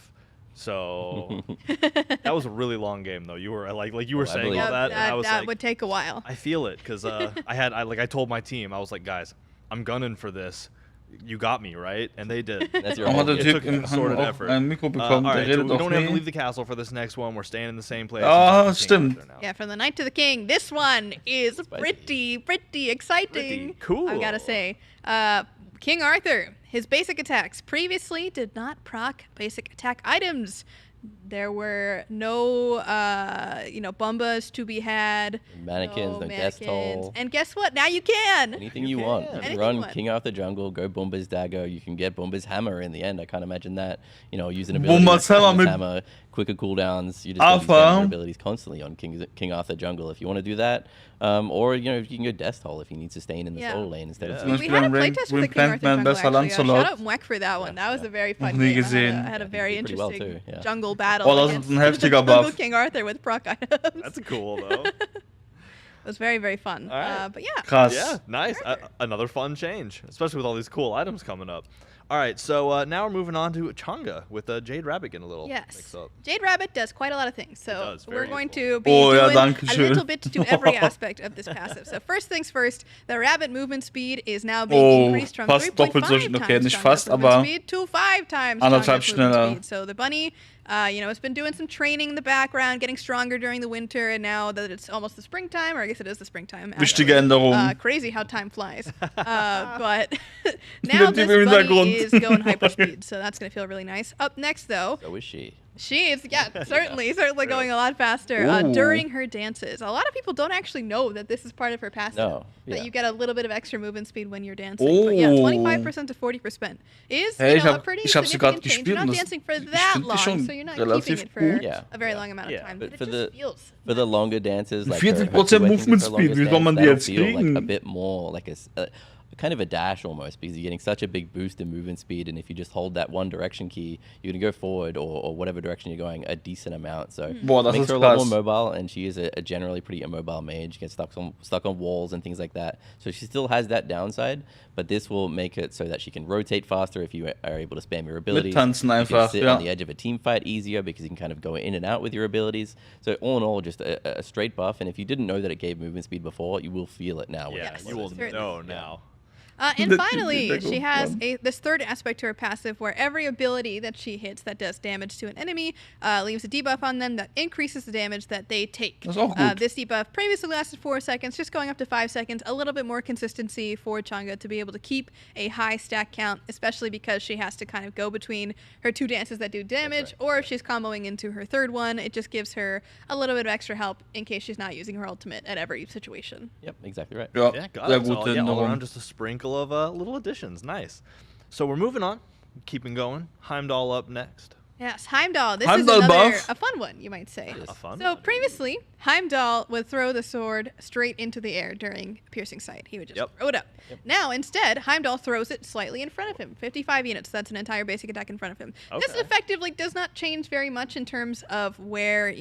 S8: So that was a really long game, though. You were like you were
S13: I
S8: saying
S13: believe
S8: all
S13: it.
S8: that, and I was
S9: that
S8: like,
S9: would take a while.
S8: I feel it because I told my team, I was like, guys, I'm gunning for this. You got me, right? And they did.
S13: That's your
S4: Oh,
S13: whole
S4: der
S8: It
S4: Typ
S8: took a
S4: hat
S8: concerted
S4: auch
S8: effort.
S4: ein Mikro bekommen,
S8: All
S4: der
S8: right, so
S4: redet
S8: we
S4: auch
S8: don't have to
S4: nie.
S8: leave the castle for this next one. We're staying in the same place.
S4: Ah,
S8: and talking to King
S4: stimmt.
S8: Arthur now.
S9: Yeah, from the Knight to the King. This one is pretty exciting.
S8: Pretty cool.
S9: I've got to say. King Arthur, his basic attacks previously did not proc basic attack items. There were no, bumbas to be had.
S13: Mannequins, no guest hole.
S9: And guess what? Now you can.
S13: Anything you want. You
S9: Anything
S13: can run
S9: you want.
S13: King Arthur jungle, go Boomba's dagger. You can get Boomba's hammer in the end. I can't imagine that. Use an ability
S4: Boomba's
S13: like
S4: hammer
S13: hammer, quicker cooldowns. You just get these damage abilities constantly on King Arthur jungle if you want to do that. Or you can go Death Hole if you need sustain in the solo lane instead of.
S9: We had a playtest with the King Arthur jungle, actually. Shout out Mwek for that one. That was a very fun game. I had a very interesting jungle battle against jungle King Arthur with proc items.
S8: That's cool, though.
S9: It was very, very fun. But yeah.
S4: Krass.
S8: Yeah, nice. Another fun change, especially with all these cool items coming up. All right, so now we're moving on to Chang'e with Jade Rabbit getting a little mix up.
S9: Jade Rabbit does quite a lot of things. So we're going to be
S4: Oh, ja,
S9: doing
S4: danke
S9: a
S4: schön.
S9: little bit to every aspect of this passive. So first things first, the rabbit movement speed is now being increased from
S4: fast
S9: 3.5
S4: doppelt so
S9: times
S4: okay, nicht
S9: Chang'e's
S4: fast,
S9: movement
S4: aber
S9: speed to 5 times
S4: anderthalb
S9: Chang'e's movement
S4: schneller.
S9: speed. So the bunny, it's been doing some training in the background, getting stronger during the winter, and now that it's almost the springtime, or I guess it is the springtime.
S4: Wichtige Änderung.
S9: Crazy how time flies. But now this bunny is going hyperspeed, so that's going to feel really nice. Up next, though.
S13: So is she.
S9: She is, certainly going a lot faster during her dances. A lot of people don't actually know that this is part of her passive.
S13: No,
S9: That you get a little bit of extra movement speed when you're dancing. But yeah, 25% to 40% is a pretty significant change. You're not dancing for that long, so you're not keeping it for a very long amount of time.
S13: But
S9: it
S13: for
S9: just feels
S13: for the longer dances, like
S4: 40% Movement Speed, wie soll man die jetzt
S13: feel like a
S4: kriegen?
S13: bit more like a kind of a dash almost, because you're getting such a big boost in movement speed, and if you just hold that one direction key, you're gonna go forward or whatever direction you're going a decent amount. So
S4: Boah, das
S13: makes
S4: ist
S13: her a lot more
S4: krass.
S13: mobile, and she is a generally pretty immobile mage. Gets stuck on walls and things like that. So she still has that downside, but this will make it so that she can rotate faster if you are able to spam your abilities.
S4: Mittanzen
S13: You can
S4: einfach,
S13: sit
S4: ja.
S13: on the edge of a team fight easier because you can kind of go in and out with your abilities. So all in all, just a straight buff. And if you didn't know that it gave movement speed before, you will feel it now.
S8: Yeah, you will know now.
S9: And finally, she has this third aspect to her passive where every ability that she hits that does damage to an enemy leaves a debuff on them that increases the damage that they take.
S4: Das ist auch gut.
S9: This debuff previously lasted 4 seconds, just going up to 5 seconds. A little bit more consistency for Chang'e to be able to keep a high stack count, especially because she has to kind of go between her 2 dances that do damage, or if she's comboing into her third one, it just gives her a little bit of extra help in case she's not using her ultimate at every situation.
S13: Yep, exactly right.
S4: Ja,
S8: Yeah, got
S4: sehr
S8: it. So,
S4: gute
S8: all
S4: Änderung.
S8: around just a sprinkle of little additions. Nice. So we're moving on, keeping going. Heimdall up next.
S9: Yes, Heimdall. This
S4: Heimdall
S9: is another
S4: buff.
S9: a fun one, you might say.
S8: A fun
S9: So
S8: one.
S9: previously, Heimdall would throw the sword straight into the air during piercing sight. He would just throw it up. Now, instead, Heimdall throws it slightly in front of him. 55 units. That's an entire basic attack in front of him. This effectively does not change very much in terms of where,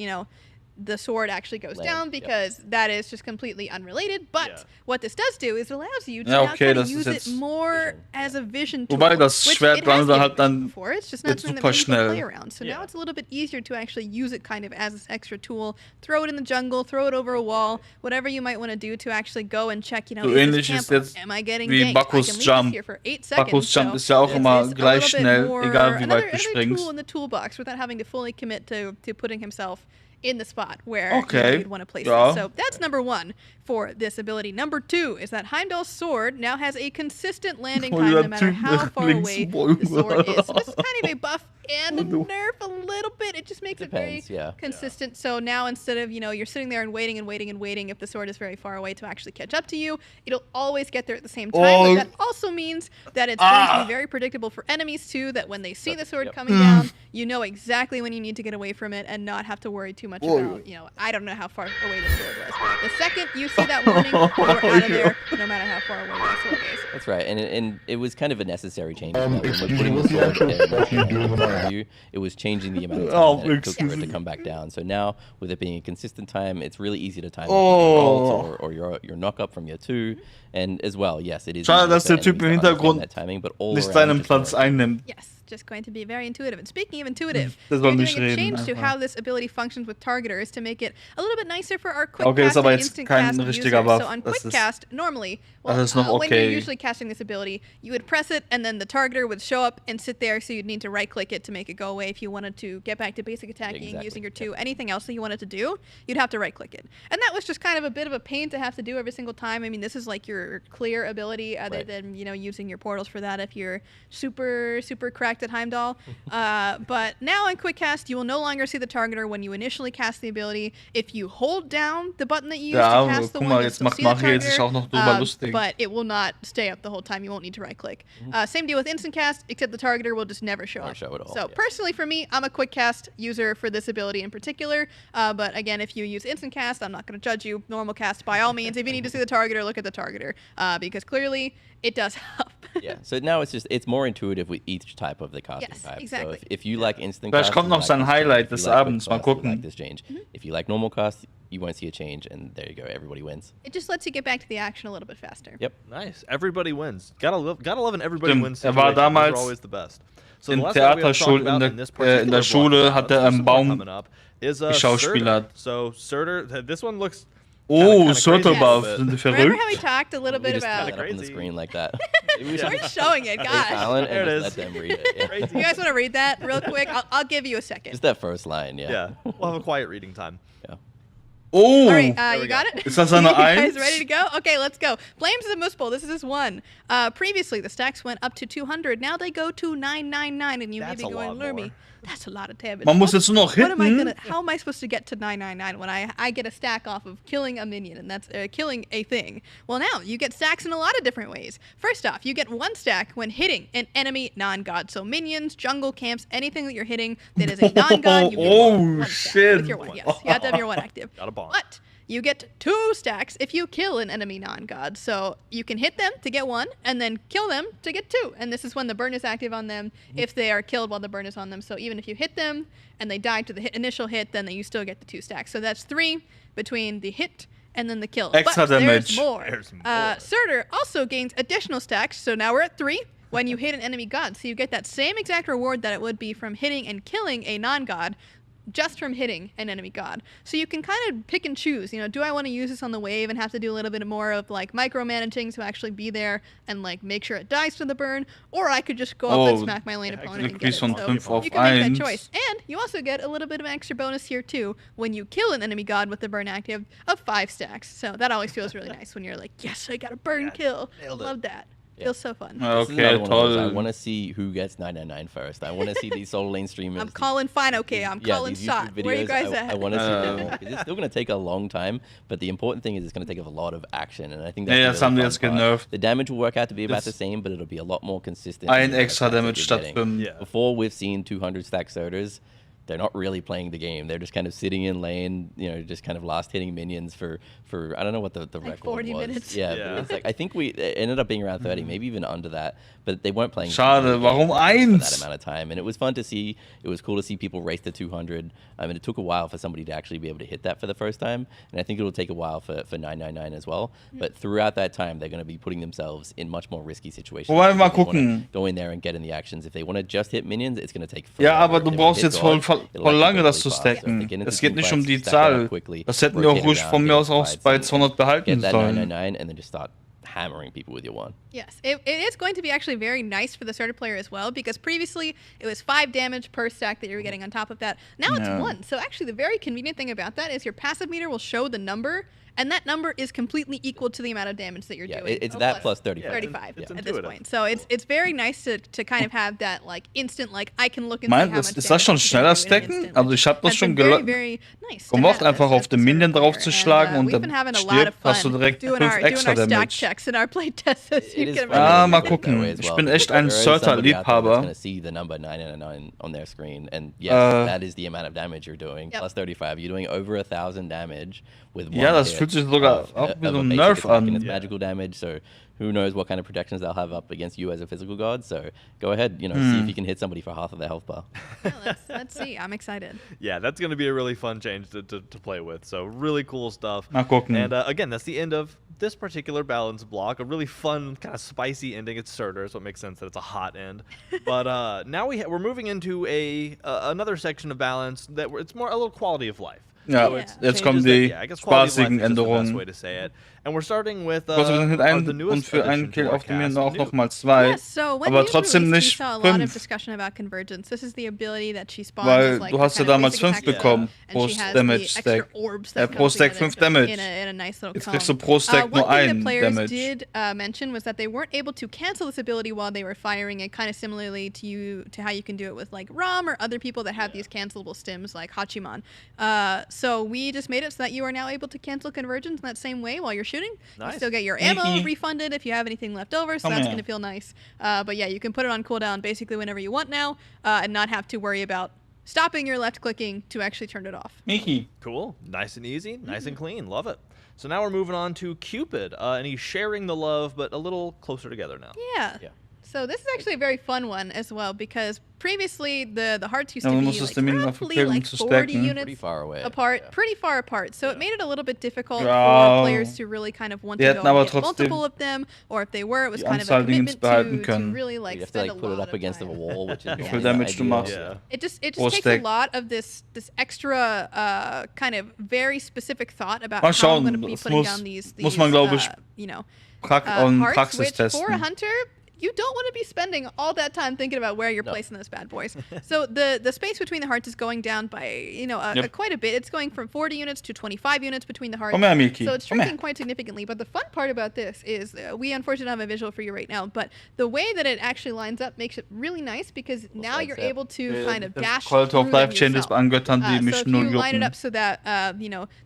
S9: the sword actually goes down, because that is just completely unrelated. But what this does do is it allows you to
S4: Ja,
S9: now
S4: okay,
S9: kind of
S4: das ist
S9: use it
S4: jetzt
S9: more as a vision tool.
S4: Wobei das
S9: which
S4: Schwert
S9: it has
S4: landet halt
S9: given
S4: dann
S9: before. It's just not
S4: jetzt
S9: something that
S4: super
S9: many people play
S4: schnell.
S9: around. So now it's a little bit easier to actually use it kind of as this extra tool. Throw it in the jungle, throw it over a wall, whatever you might want to do to actually go and check,
S4: So
S9: is this
S4: ähnlich
S9: camp
S4: ist jetzt
S9: up? Am I getting
S4: wie
S9: ganked? I
S4: Bakkus
S9: can leave
S4: Jump.
S9: this here for 8 seconds.
S4: Bakkus Jump
S9: so
S4: ist ja auch
S9: this
S4: immer
S9: is a
S4: gleich
S9: little bit
S4: schnell,
S9: more-
S4: egal wie
S9: another
S4: weit du
S9: tool
S4: springst.
S9: in the toolbox without having to fully commit to putting himself in the spot where
S4: Okay.
S9: you'd want to place
S4: Ja.
S9: it. So that's number 1 for this ability. Number 2 is that Heimdall's sword now has a consistent landing
S4: Oh,
S9: time
S4: der
S9: no matter
S4: Typ
S9: how
S4: nach
S9: far
S4: links
S9: away
S4: beugen.
S9: the sword is. So this is kind of a buff and a nerf a little bit. It just makes
S13: Depends,
S9: it very
S13: yeah.
S9: consistent. So now instead of, you're sitting there and waiting and waiting and waiting if the sword is very far away to actually catch up to you, it'll always get there at the same time.
S4: Oh.
S9: But that also means that it's going to be very predictable for enemies too, that when they see the sword coming down, you know exactly when you need to get away from it and not have to worry too much about, I don't know how far away the sword was. The second you see that warning, you're out of there, no matter how far away that sword is.
S13: That's right, and it was kind of a necessary change. When we're putting the sword in front of you, it was changing the amount of time that it took for it to come back down. So now, with it being a consistent time, it's really easy to time your ult or your knock up from your 2. And as well, yes, it is.
S4: Schade, dass der
S13: easier for
S4: Typ im
S13: enemies to understand
S4: Hintergrund
S13: that timing, but all
S4: nicht
S13: around
S4: seinen
S13: just
S4: Platz einnimmt.
S9: Yes. just going to be very intuitive. And speaking of intuitive,
S4: Das
S9: we're
S4: soll
S9: doing
S4: nicht
S9: a
S4: reden,
S9: change to
S4: einfach.
S9: how this ability functions with targeters to make it a little bit nicer for our quick
S4: Okay,
S9: cast
S4: ist aber
S9: and
S4: jetzt
S9: instant
S4: kein
S9: cast
S4: richtiger
S9: users.
S4: Buff.
S9: So on
S4: Das
S9: quick
S4: ist-
S9: cast, normally, well,
S4: das ist noch
S9: when you're
S4: okay.
S9: usually casting this ability, you would press it and then the targeter would show up and sit there, so you'd need to right click it to make it go away if you wanted to get back to basic attacking,
S13: Exactly.
S9: using your 2, anything else that you wanted to do, you'd have to right click it. And that was just kind of a bit of a pain to have to do every single time. I mean, this is like your clear ability other
S13: Right.
S9: than, you know, using your portals for that if you're super cracked at Heimdall. But now in quick cast, you will no longer see the targeter when you initially cast the ability. If you hold down the button that you use
S4: Ja,
S9: to cast the
S4: guck
S9: one,
S4: mal,
S9: you'll
S4: jetzt
S9: still
S4: macht
S9: see the
S4: Mario sich
S9: targeter,
S4: auch noch drüber lustig.
S9: but it will not stay up the whole time. You won't need to right click. Same deal with instant cast, except the targeter will just never show
S13: Won't
S9: up.
S13: show at all,
S9: So
S13: yeah.
S9: personally for me, I'm a quick cast user for this ability in particular. But again, if you use instant cast, I'm not going to judge you. Normal cast, by all means. If you need to see the targeter, look at the targeter, because clearly it does help.
S13: Yeah, so now it's more intuitive with each type of the casting
S9: Yes,
S13: type.
S9: exactly.
S13: So if you like instant
S4: Vielleicht
S13: cast,
S4: kommt
S13: you
S4: noch
S13: like
S4: sein
S13: this change.
S4: Highlight
S13: If you
S4: des
S13: like quick
S4: Abends, mal
S13: cast, you like
S4: gucken.
S13: this change. If you like normal cast, you won't see a change, and there you go, everybody wins.
S9: It just lets you get back to the action a little bit faster.
S13: Yep.
S8: Nice. Everybody wins. Gotta love an everybody
S4: Stimmt.
S8: wins
S4: Er war
S8: situation. Those are
S4: damals
S8: always the best. So
S4: in
S8: the last one we have to talk
S4: Theaterschule,
S8: about
S4: in
S8: this
S4: der, in
S8: particular
S4: der Schule
S8: block
S4: hat er
S8: there's
S4: einen
S8: some more
S4: Baum
S8: coming up, is
S4: geschauspielert.
S8: So Surtur, this one looks
S4: Oh,
S8: Surtur
S4: Surturbuff, sind die
S9: Remember
S4: verrückt?
S9: how we talked a little
S13: We
S9: bit
S13: just
S9: about...
S13: put it up on the screen like that. Maybe we
S9: We're
S13: should
S9: showing it,
S13: stay
S9: gosh.
S13: silent
S8: There
S13: and
S8: it
S13: just
S8: is.
S13: let them read it. Yeah.
S9: You guys want to read that real quick? I'll give you a second.
S13: Just that first line, yeah.
S8: yeah. We'll have a quiet reading time.
S13: Yeah.
S4: Oh,
S9: All right,
S8: There
S9: you
S8: we
S9: got
S8: go.
S9: it?
S4: Ist das eine
S9: You guys
S4: 1?
S9: ready to go? Okay, let's go. Flames of the Moose Bowl. This is his 1. Previously, the stacks went up to 200. Now they go to 999, and you
S8: That's
S9: may be
S8: a
S9: going,
S8: lot
S9: Lurmy,
S8: more.
S9: that's a lot of damage.
S4: Man muss jetzt nur noch
S9: What am I
S4: hitten.
S9: gonna? How am I supposed to get to 999 when I get a stack off of killing a minion, and that's killing a thing? Well, now you get stacks in a lot of different ways. First off, you get 1 stack when hitting an enemy non-god. So minions, jungle camps, anything that you're hitting that is a non-god, you get
S4: Oh,
S9: 1 stack
S4: shit.
S9: with your 1. Yes, you have to have your 1 active.
S8: Got a bomb.
S9: But you get 2 stacks if you kill an enemy non-god. So you can hit them to get 1, and then kill them to get 2. And this is when the burn is active on them if they are killed while the burn is on them. So even if you hit them and they die to the initial hit, then you still get the 2 stacks. So that's 3 between the hit and then the kill.
S4: Extra
S9: but
S4: damage.
S9: there's more.
S8: There's more.
S9: Surtur also gains additional stacks. So now we're at 3 when you hit an enemy god. So you get that same exact reward that it would be from hitting and killing a non-god, just from hitting an enemy god. So you can kind of pick and choose, you know, do I want to use this on the wave and have to do a little bit more of like micromanaging to actually be there and like make sure it dies to the burn, or I could just go up and
S4: Oh,
S9: smack my lane opponent and get it.
S4: Increase von
S9: So
S4: 5 auf
S9: you can make
S4: 1.
S9: that choice. And you also get a little bit of an extra bonus here too when you kill an enemy god with the burn active of 5 stacks. So that always feels really nice when you're like, yes, I got a burn kill.
S8: nailed it.
S9: Love that.
S13: Yeah.
S9: Feels so fun.
S13: This is
S4: Okay,
S13: another one of those. I
S4: toll.
S13: want to see who gets 999 first. I want to see these solo lane streamers.
S9: I'm calling fine, okay. I'm calling
S13: these
S9: SOT.
S13: YouTube
S9: Where you
S13: videos,
S9: guys
S13: I
S9: at?
S13: want to see them more, 'cause it's still going to take a long time, but the important thing is it's going to take a lot of action, and I think that's
S4: Ja,
S13: the
S4: das
S13: really
S4: haben die
S13: fun
S4: jetzt
S13: part.
S4: genervt.
S13: The damage will work out to be about
S4: Das-
S13: the same, but it'll be a lot more consistent.
S4: Ein
S13: in the
S4: extra
S13: attacks that
S4: Damage
S13: you're
S4: statt
S13: getting.
S4: 5.
S8: Yeah.
S13: Before we've seen 200 stack Surturs, they're not really playing the game. They're just kind of sitting in lane, you know, just kind of last hitting minions for I don't know what the record
S9: 40
S13: was.
S9: minutes.
S13: Yeah,
S8: Yeah.
S13: but it's like I think it ended up being around 30, maybe even under that. But they weren't playing.
S4: Schade,
S13: the game
S4: warum
S13: for that
S4: 1?
S13: amount of time, and it was fun to see. It was cool to see people race to 200. I mean, it took a while for somebody to actually be able to hit that for the first time, and I think it'll take a while for 999 as well. But throughout that time, they're going to be putting themselves in much more risky situations.
S4: Wollen wir mal
S13: If they wanna
S4: gucken.
S13: Go in there and get in the actions. If they want to just hit minions, it's going to take.
S4: Ja,
S13: forever.
S4: aber du
S13: If they
S4: brauchst
S13: hit
S4: jetzt voll,
S13: God,
S4: voll,
S13: it'll
S4: voll
S13: actually
S4: lange
S13: go
S4: das
S13: really
S4: zu
S13: fast. So if they
S4: stacken.
S13: get into
S4: Es geht nicht
S13: teamfights,
S4: um die
S13: stack that
S4: Zahl.
S13: up quickly,
S4: Das hätten wir auch
S13: rotate
S4: ruhig
S13: around,
S4: von
S13: get
S4: mir aus
S13: into
S4: auch
S13: fights
S4: bei
S13: and
S4: 200 behalten
S13: get that
S4: sollen.
S13: 999 and then just start hammering people with your 1.
S9: Yes, it is going to be actually very nice for the starter player as well, because previously it was 5 damage per stack that you were getting on top of that. Now it's
S4: Yeah.
S9: 1. So actually the very convenient thing about that is your passive meter will show the number, and that number is completely equal to the amount of damage that you're
S13: Yeah,
S9: doing.
S13: it's that plus 35.
S9: 35
S8: It's
S9: at this
S8: intuitive.
S9: point. So it's very nice to kind of have that like instant, like I can look and
S4: Mein,
S9: see how
S4: das,
S9: much
S4: ist das schon
S9: damage
S4: schneller
S9: you can do in an
S4: stacken?
S9: instant,
S4: Also
S9: which
S4: ich habe das
S9: has
S4: schon
S9: been very, very nice to
S4: gemacht,
S9: have
S4: einfach
S9: this
S4: auf
S9: as
S4: den
S9: the
S4: Minion
S9: starter player.
S4: draufzuschlagen und
S9: we've
S4: dann
S9: been having a lot of
S4: stirbt, hast du
S9: fun
S4: direkt
S9: doing
S4: 5
S9: our
S4: extra
S9: stack
S4: Damage.
S9: checks in our playtests, as you
S13: It is
S9: can
S13: fun to
S9: imagine.
S4: mal
S13: see it that
S4: gucken.
S13: way as
S4: Ich
S13: well,
S4: bin
S13: because
S4: echt ein
S13: there is somebody out there that's
S4: Surtur-Liebhaber.
S13: gonna see the number 999 on their screen, and yes, that is the amount of damage you're doing.
S9: Yep.
S13: Plus 35, you're doing over 1,000 damage with one
S4: Ja, das
S13: hit
S4: fühlt sich sogar
S13: of-
S4: auch wie
S13: of
S4: so
S13: a
S4: ein
S13: basic
S4: Nerf
S13: attack, and
S4: an.
S13: it's magical damage, so who knows what kind of protections they'll have up against you as a physical god. So go ahead, you know, see if you can hit somebody for half of their health bar.
S9: Yeah, let's see. I'm excited.
S8: Yeah, that's going to be a really fun change to play with. So really cool stuff.
S4: Mal gucken.
S8: And again, that's the end of this particular balance block, a really fun, kind of spicy ending. It's Surtur, so it makes sense that it's a hot end. But now we're moving into another section of balance that it's more a little quality of life.
S4: Ja,
S8: So it's
S4: jetzt
S8: changes
S4: kommen
S8: that-
S4: die
S8: yeah, I guess quality of life
S4: spaßigen
S8: is just the best
S4: Änderungen.
S8: way to say it. And we're starting with
S4: Kostet den Hit
S8: the
S4: 1 und
S8: newest
S4: für einen
S8: addition to
S4: Kill
S8: our
S4: auf dem hier
S8: cast,
S4: auch
S8: new.
S4: nochmal 2.
S9: Yeah, so when
S4: Aber
S9: news
S4: trotzdem
S9: released,
S4: nicht
S9: we saw a lot of
S4: 5.
S9: discussion about convergence. This is the ability that she spawns
S4: Weil
S9: as, like,
S4: du
S9: her
S4: hast ja
S9: kind of
S4: damals
S9: basic
S4: 5
S9: attack
S4: bekommen
S9: and
S4: pro
S9: she has
S4: Damage
S9: the extra
S4: Stack.
S9: orbs that
S4: Pro
S9: come
S4: Stack
S9: together
S4: 5 Damage.
S9: in a nice little
S4: Jetzt
S9: cone.
S4: kriegst du pro Stack nur
S9: One thing
S4: 1
S9: that players
S4: Damage.
S9: did mention was that they weren't able to cancel this ability while they were firing it, kind of similarly to how you can do it with like Rom or other people that have these cancelable stims like Hachiman. So we just made it so that you are now able to cancel conversions in that same way while you're shooting.
S8: Nice.
S9: You still get your ammo
S4: Mickey.
S9: refunded if you have anything left over, so
S4: Come
S9: that's
S4: here.
S9: going to feel nice. But yeah, you can put it on cooldown basically whenever you want now, and not have to worry about stopping your left clicking to actually turn it off.
S4: Mickey.
S8: Cool. Nice and easy. Nice and clean. Love it. So now we're moving on to Cupid, and he's sharing the love, but a little closer together now.
S9: Yeah.
S13: Yeah.
S9: So this is actually a very fun one as well, because previously the hearts used
S4: Ja,
S9: to
S4: man
S9: be
S4: muss es
S9: like
S4: dem Minen
S9: roughly
S4: verklicken,
S9: like
S4: zu
S9: 40
S4: stacken.
S9: units
S13: Pretty far away.
S9: apart,
S13: Yeah.
S9: pretty far apart. So it made it a little bit difficult
S4: Ja.
S9: for players to really kind of want
S4: Die
S9: to
S4: hätten
S9: go
S4: aber
S9: and get
S4: trotzdem
S9: multiple of them, or if they were, it was
S4: die
S9: kind of a
S4: Anzahl Dingens
S9: commitment
S4: behalten
S9: to
S4: können.
S9: really like
S13: You have to
S9: spend
S13: like
S9: a
S13: put it
S9: lot
S13: up
S9: of
S13: against a
S9: time.
S13: wall, which is
S4: Wie
S13: not
S4: viel
S13: the
S4: Damage du
S13: ideal.
S4: machst.
S8: Yeah.
S9: It just
S4: Pro
S9: takes a
S4: stack.
S9: lot of this extra kind of very specific thought about
S4: Mal
S9: how I'm
S4: schauen,
S9: going to be
S4: das
S9: putting
S4: muss-
S9: down these
S4: muss man, glaube ich,
S9: you know
S4: Und
S9: hearts,
S4: Praxis
S9: which for a
S4: testen.
S9: hunter, you don't want to be spending all that time thinking about where you're placing those bad boys. So the space between the hearts is going down by quite a bit. It's going from 40 units to 25 units between the hearts.
S4: Komm her, Miki.
S9: So it's
S4: Komm her.
S9: shrinking quite significantly. But the fun part about this is we unfortunately don't have a visual for you right now, but the way that it actually lines up makes it really nice, because now you're able to kind of dash
S4: Quality
S9: through
S4: of
S9: them
S4: Life Changes
S9: yourself.
S4: angöttern, die
S9: So
S4: mich
S9: if
S4: nur
S9: you line it
S4: jucken.
S9: up so that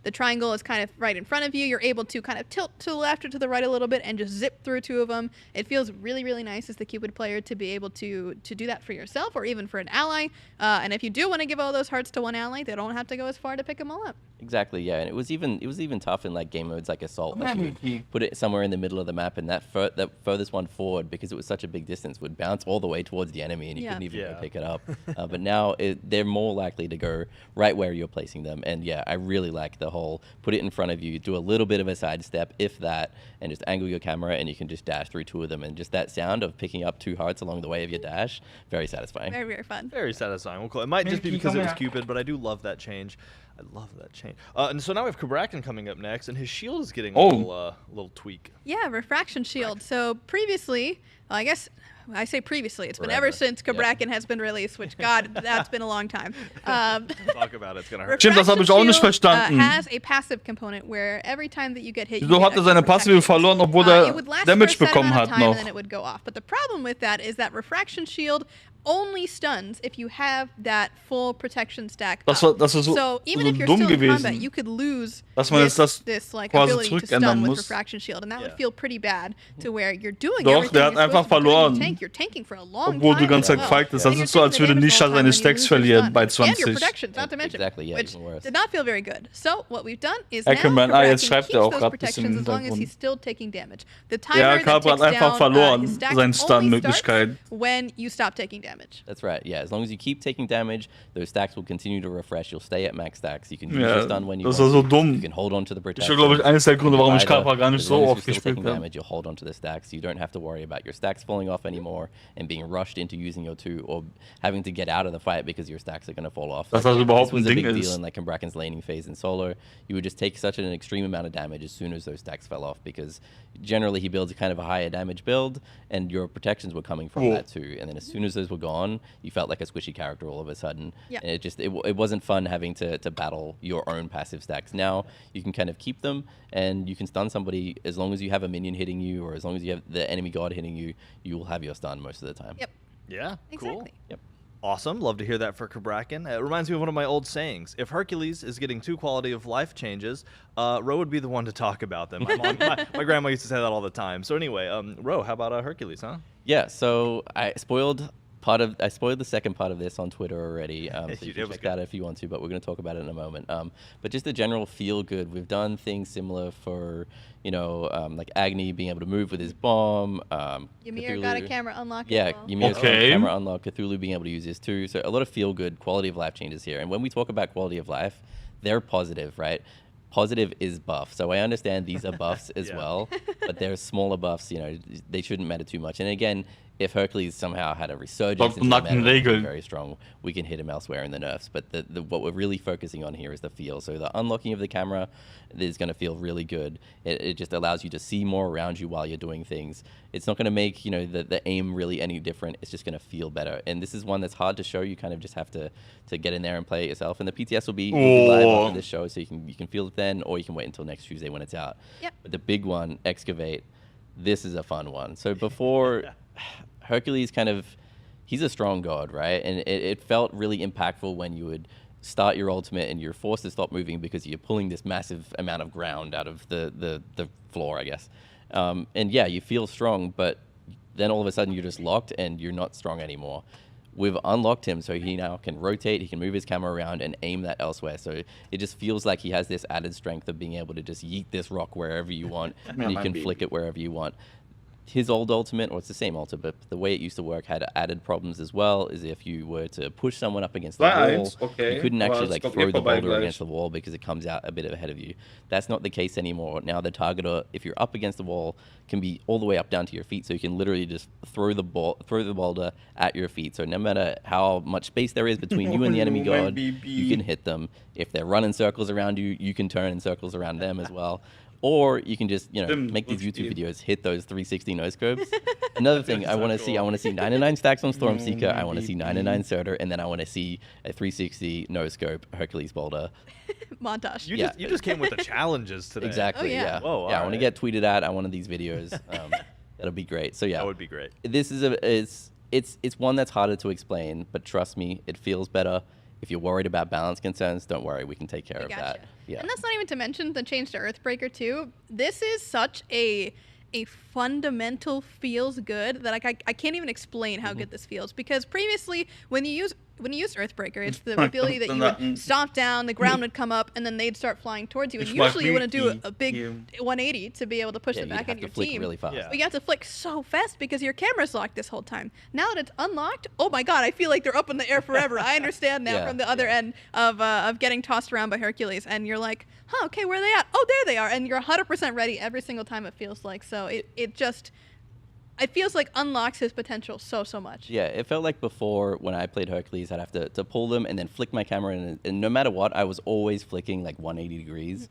S9: the triangle is kind of right in front of you, you're able to kind of tilt to the left or to the right a little bit and just zip through 2 of them. It feels really, really nice as the Cupid player to be able to do that for yourself or even for an ally. And if you do want to give all those hearts to one ally, they don't have to go as far to pick them all up.
S13: Exactly, yeah, and it was even tough in like game modes like Assault. Like you
S4: Mickey.
S13: would put it somewhere in the middle of the map, and that furthest one forward, because it was such a big distance, would bounce all the way towards the enemy, and you
S9: Yeah.
S13: couldn't even go
S8: Yeah.
S13: pick it up. But now they're more likely to go right where you're placing them, and yeah, I really like the whole put it in front of you, do a little bit of a sidestep, if that, and just angle your camera, and you can just dash through 2 of them, and just that sound of picking up 2 hearts along the way of your dash, very satisfying.
S9: Very, very fun.
S8: Very satisfying. Well, cool. It might just be
S4: Mickey,
S8: because
S4: come
S8: it was
S4: here.
S8: Cupid, but I do love that change. I love that change. And so now we have Kabrakan coming up next, and his shield is getting a little tweak.
S9: Yeah, refraction shield. So previously, well, I guess I say previously, it's been
S13: Forever.
S9: ever since Kabrakan has been released, which, God, that's been a long time.
S8: Talk about it. It's gonna hurt.
S4: Stimmt, das habe ich auch nicht
S9: Refraction Shield,
S4: verstanden.
S9: has a passive component where every time that you get hit, you
S4: Wieso
S9: get
S4: hat er
S9: extra
S4: seine
S9: protection.
S4: Passive verloren, obwohl
S9: It
S4: er
S9: would last
S4: Damage
S9: for a set
S4: bekommen
S9: amount of
S4: hat
S9: time
S4: noch?
S9: and then it would go off. But the problem with that is that refraction shield only stuns if you have that full protection stack
S4: Das
S9: up.
S4: war so,
S9: So even
S4: so
S9: if you're
S4: dumm
S9: still in
S4: gewesen.
S9: combat, you could lose
S4: Dass man jetzt das
S9: this like
S4: quasi
S9: ability to
S4: zurückändern
S9: stun with
S4: muss.
S9: refraction shield, and that would
S8: Yeah.
S9: feel pretty bad to where you're doing
S4: Doch,
S9: everything
S4: der hat
S9: you're
S4: einfach
S9: supposed to be doing.
S4: verloren.
S9: You're tanking for a long
S4: Obwohl
S9: time
S4: du ganz
S9: as well.
S4: gefeigt bist. Das
S9: And
S4: ist
S9: you're
S4: so, als
S9: taking
S4: würde
S9: the damage
S4: Nisha
S9: all the time
S4: seine
S9: when you
S4: Stacks
S9: lose your
S4: verlieren
S9: stun.
S4: bei
S9: And your
S4: 20.
S9: protections, not to mention,
S13: Exactly, yeah,
S9: which
S13: even worse.
S9: did not feel very good. So what we've done is
S4: Ackerman,
S9: now
S4: jetzt
S9: Kabrakan
S4: schreibt
S9: keeps
S4: er auch
S9: those
S4: grad ein bisschen
S9: protections
S4: im
S9: as long as
S4: Hintergrund.
S9: he's still taking damage. The timer
S4: Ja,
S9: that
S4: Kabra hat
S9: ticks
S4: einfach
S9: down,
S4: verloren,
S9: his stack
S4: seine
S9: only
S4: Stun-Möglichkeit.
S9: starts when you stop taking damage.
S13: That's right. Yeah, as long as you keep taking damage, those stacks will continue to refresh. You'll stay at max stacks. You can use
S4: Ja,
S13: your stun when you
S4: das
S13: want.
S4: war so dumm.
S13: You can hold on to the
S4: Das
S13: protection.
S4: ist, glaube ich, eines der Gründe, warum ich
S13: Either,
S4: Kappa gar nicht
S13: as
S4: so
S13: long as
S4: oft
S13: you're still
S4: gespielt
S13: taking
S4: habe.
S13: damage, you'll hold on to the stacks. You don't have to worry about your stacks falling off anymore and being rushed into using your 2 or having to get out of the fight because your stacks are going to fall off.
S4: Dass das überhaupt
S13: this was
S4: ein
S13: a
S4: Ding
S13: big
S4: ist.
S13: deal in like Braken's laning phase in solo. You would just take such an extreme amount of damage as soon as those stacks fell off, because generally he builds a kind of a higher damage build, and your protections were coming from that too. And then as soon as those were gone, you felt like a squishy character all of a sudden.
S9: Yeah.
S13: And it wasn't fun having to battle your own passive stacks. Now you can kind of keep them, and you can stun somebody as long as you have a minion hitting you, or as long as you have the enemy god hitting you. You will have your stun most of the time.
S9: Yep.
S8: Yeah, cool.
S9: Exactly.
S13: Yep.
S8: Awesome. Love to hear that for Kabrakan. It reminds me of one of my old sayings. If Hercules is getting 2 quality of life changes, Ro would be the one to talk about them. My grandma used to say that all the time. So anyway, Ro, how about Hercules, huh?
S13: Yeah, so I spoiled the second part of this on Twitter already. So you
S8: It
S13: can
S8: was
S13: check
S8: good.
S13: that out if you want to, but we're going to talk about it in a moment. But just the general feel good. We've done things similar for, like Agni being able to move with his bomb.
S9: Ymir got a
S13: Cthulhu-
S9: camera unlock.
S13: Yeah,
S9: as well.
S13: Ymir's
S4: Okay.
S13: camera unlock, Cthulhu being able to use this too. So a lot of feel good, quality of life changes here. And when we talk about quality of life, they're positive, right? positive is buff. So I understand these are buffs as well, but they're smaller buffs. You know, they shouldn't matter too much. And again, if Hercules somehow had a resurgence into the meta, very strong, we can hit him elsewhere in the nerfs. But what we're really focusing on here is the feel. So the unlocking of the camera is going to feel really good. It just allows you to see more around you while you're doing things. It's not going to make, you know, the aim really any different. It's just going to feel better. And this is one that's hard to show. You kind of just have to get in there and play it yourself. And the PTS will be live after this show, so you can feel it then, or you can wait until next Tuesday when it's out.
S9: Yep.
S13: But the big one, Excavate, this is a fun one. So before... Hercules he's a strong god, right? And it felt really impactful when you would start your ultimate and you're forced to stop moving because you're pulling this massive amount of ground out of the floor, I guess. And yeah, you feel strong, but then all of a sudden you're just locked and you're not strong anymore. We've unlocked him, so he now can rotate, he can move his camera around and aim that elsewhere. So it just feels like he has this added strength of being able to just yeet this rock wherever you want, and you can flick it wherever you want. His old ultimate, or it's the same ultimate, but the way it used to work had added problems as well. Is if you were to push someone up against the wall, you couldn't actually like throw the boulder against the wall because it comes out a bit ahead of you. That's not the case anymore. Now the targeter, if you're up against the wall, can be all the way up down to your feet, so you can literally just throw the boulder at your feet. So no matter how much space there is between you and the enemy god, you can hit them. If they're running circles around you, you can turn in circles around them as well. Or you can just, you know, make these YouTube videos, hit those 360 no scopes. Another thing I want to see 99 stacks on Stormseeker, I want to see 99 Surtur, and then I want to see a 360 no scope Hercules boulder.
S9: Montage.
S8: You just came with the challenges today.
S13: Exactly.
S9: Oh, yeah.
S8: Whoa,
S13: I want to get tweeted at. I want these videos. That'll be great. So yeah,
S8: that would be great.
S13: This is it's one that's harder to explain, but trust me, it feels better. If you're worried about balance concerns, don't worry. We can take care of that. Yeah.
S9: And that's not even to mention the change to Earthbreaker too. This is such a fundamental feels good that like I can't even explain how good this feels, because previously when you use Earthbreaker, it's the ability that you would stomp down, the ground would come up, and then they'd start flying towards you. And usually you want to do a big 180 to be able to push it back into your team.
S13: Really fast.
S9: But you have to flick so fast because your camera's locked this whole time. Now that it's unlocked, oh my god, I feel like they're up in the air forever. I understand now from the other end of getting tossed around by Hercules, and you're like, huh, okay, where are they at? Oh, there they are, and you're 100% ready every single time, it feels like. So it feels like unlocks his potential so much.
S13: Yeah, it felt like before when I played Hercules, I'd have to pull them and then flick my camera, and no matter what, I was always flicking like 180 degrees.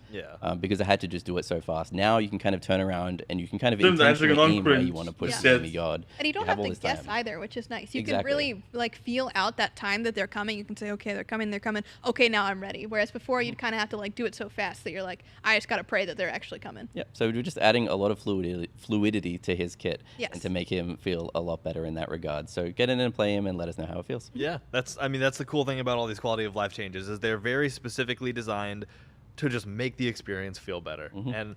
S13: Because I had to just do it so fast. Now you can kind of turn around and you can kind of intentionally aim where you want to push the enemy god.
S9: And you don't have to guess either, which is nice. You can really like feel out that time that they're coming. You can say, okay, they're coming. Okay, now I'm ready. Whereas before you'd kind of have to like do it so fast that you're like, I just got to pray that they're actually coming.
S13: Yeah, so we're just adding a lot of fluidity to his kit.
S9: Yes.
S13: And to make him feel a lot better in that regard. So get in and play him and let us know how it feels.
S8: Yeah, that's the cool thing about all these quality of life changes is they're very specifically designed to just make the experience feel better. And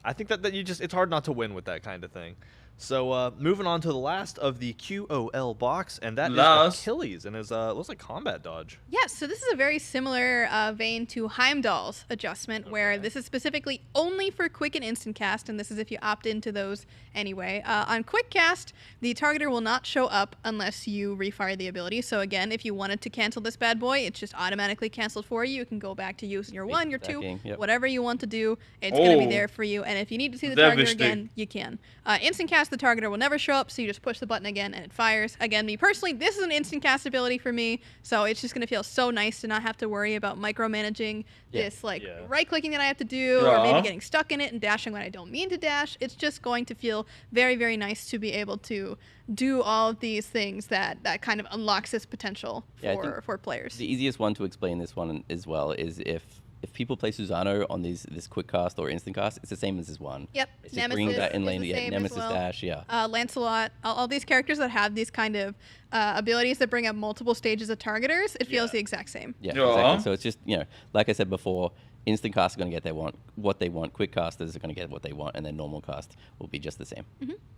S8: I think that it's hard not to win with that kind of thing. So moving on to the last of the QOL box, and that is Achilles and his looks like combat dodge.
S9: Yes, so this is a very similar vein to Heimdall's adjustment, where this is specifically only for quick and instant cast, and this is if you opt into those anyway. On quick cast, the targeter will not show up unless you refire the ability. So again, if you wanted to cancel this bad boy, it's just automatically canceled for you. You can go back to using your 1, your 2, whatever you want to do. It's going to be there for you, and if you need to see the targeter again, you can. Instant cast, the targeter will never show up, so you just push the button again and it fires. Again, me personally, this is an instant cast ability for me, so it's just going to feel so nice to not have to worry about micromanaging this right-clicking that I have to do, or maybe getting stuck in it and dashing when I don't mean to dash. It's just going to feel very, very nice to be able to do all of these things that kind of unlocks this potential for players.
S13: The easiest one to explain this one as well is if people play Susano on this quick cast or instant cast, it's the same as this one.
S9: Yep.
S13: It's just bringing that in lane, Nemesis dash,
S9: Lancelot, all these characters that have these kind of abilities that bring up multiple stages of targeters, it feels the exact same.
S13: Yeah, exactly. So it's just, like I said before, instant cast are going to get what they want. Quick casters are going to get what they want, and then normal cast will be just the same.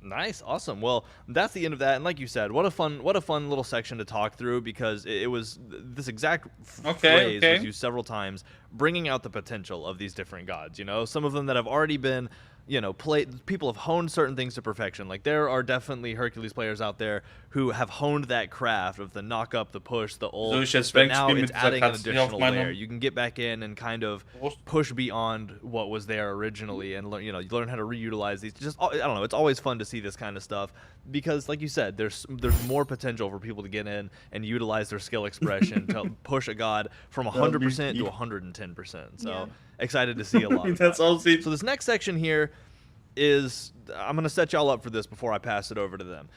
S8: Nice, awesome. Well, that's the end of that. And like you said, what a fun little section to talk through, because it was this exact phrase was used several times, bringing out the potential of these different gods. Some of them that have already been people have honed certain things to perfection. Like there are definitely Hercules players out there who have honed that craft of the knock up, the push, the ult. But now it's adding an additional layer. You can get back in and kind of push beyond what was there originally, and you learn how to reutilize these. I don't know. It's always fun to see this kind of stuff because, like you said, there's more potential for people to get in and utilize their skill expression to push a god from 100% to 110%. So excited to see a lot. That's all. So this next section here is, I'm going to set y'all up for this before I pass it over to them.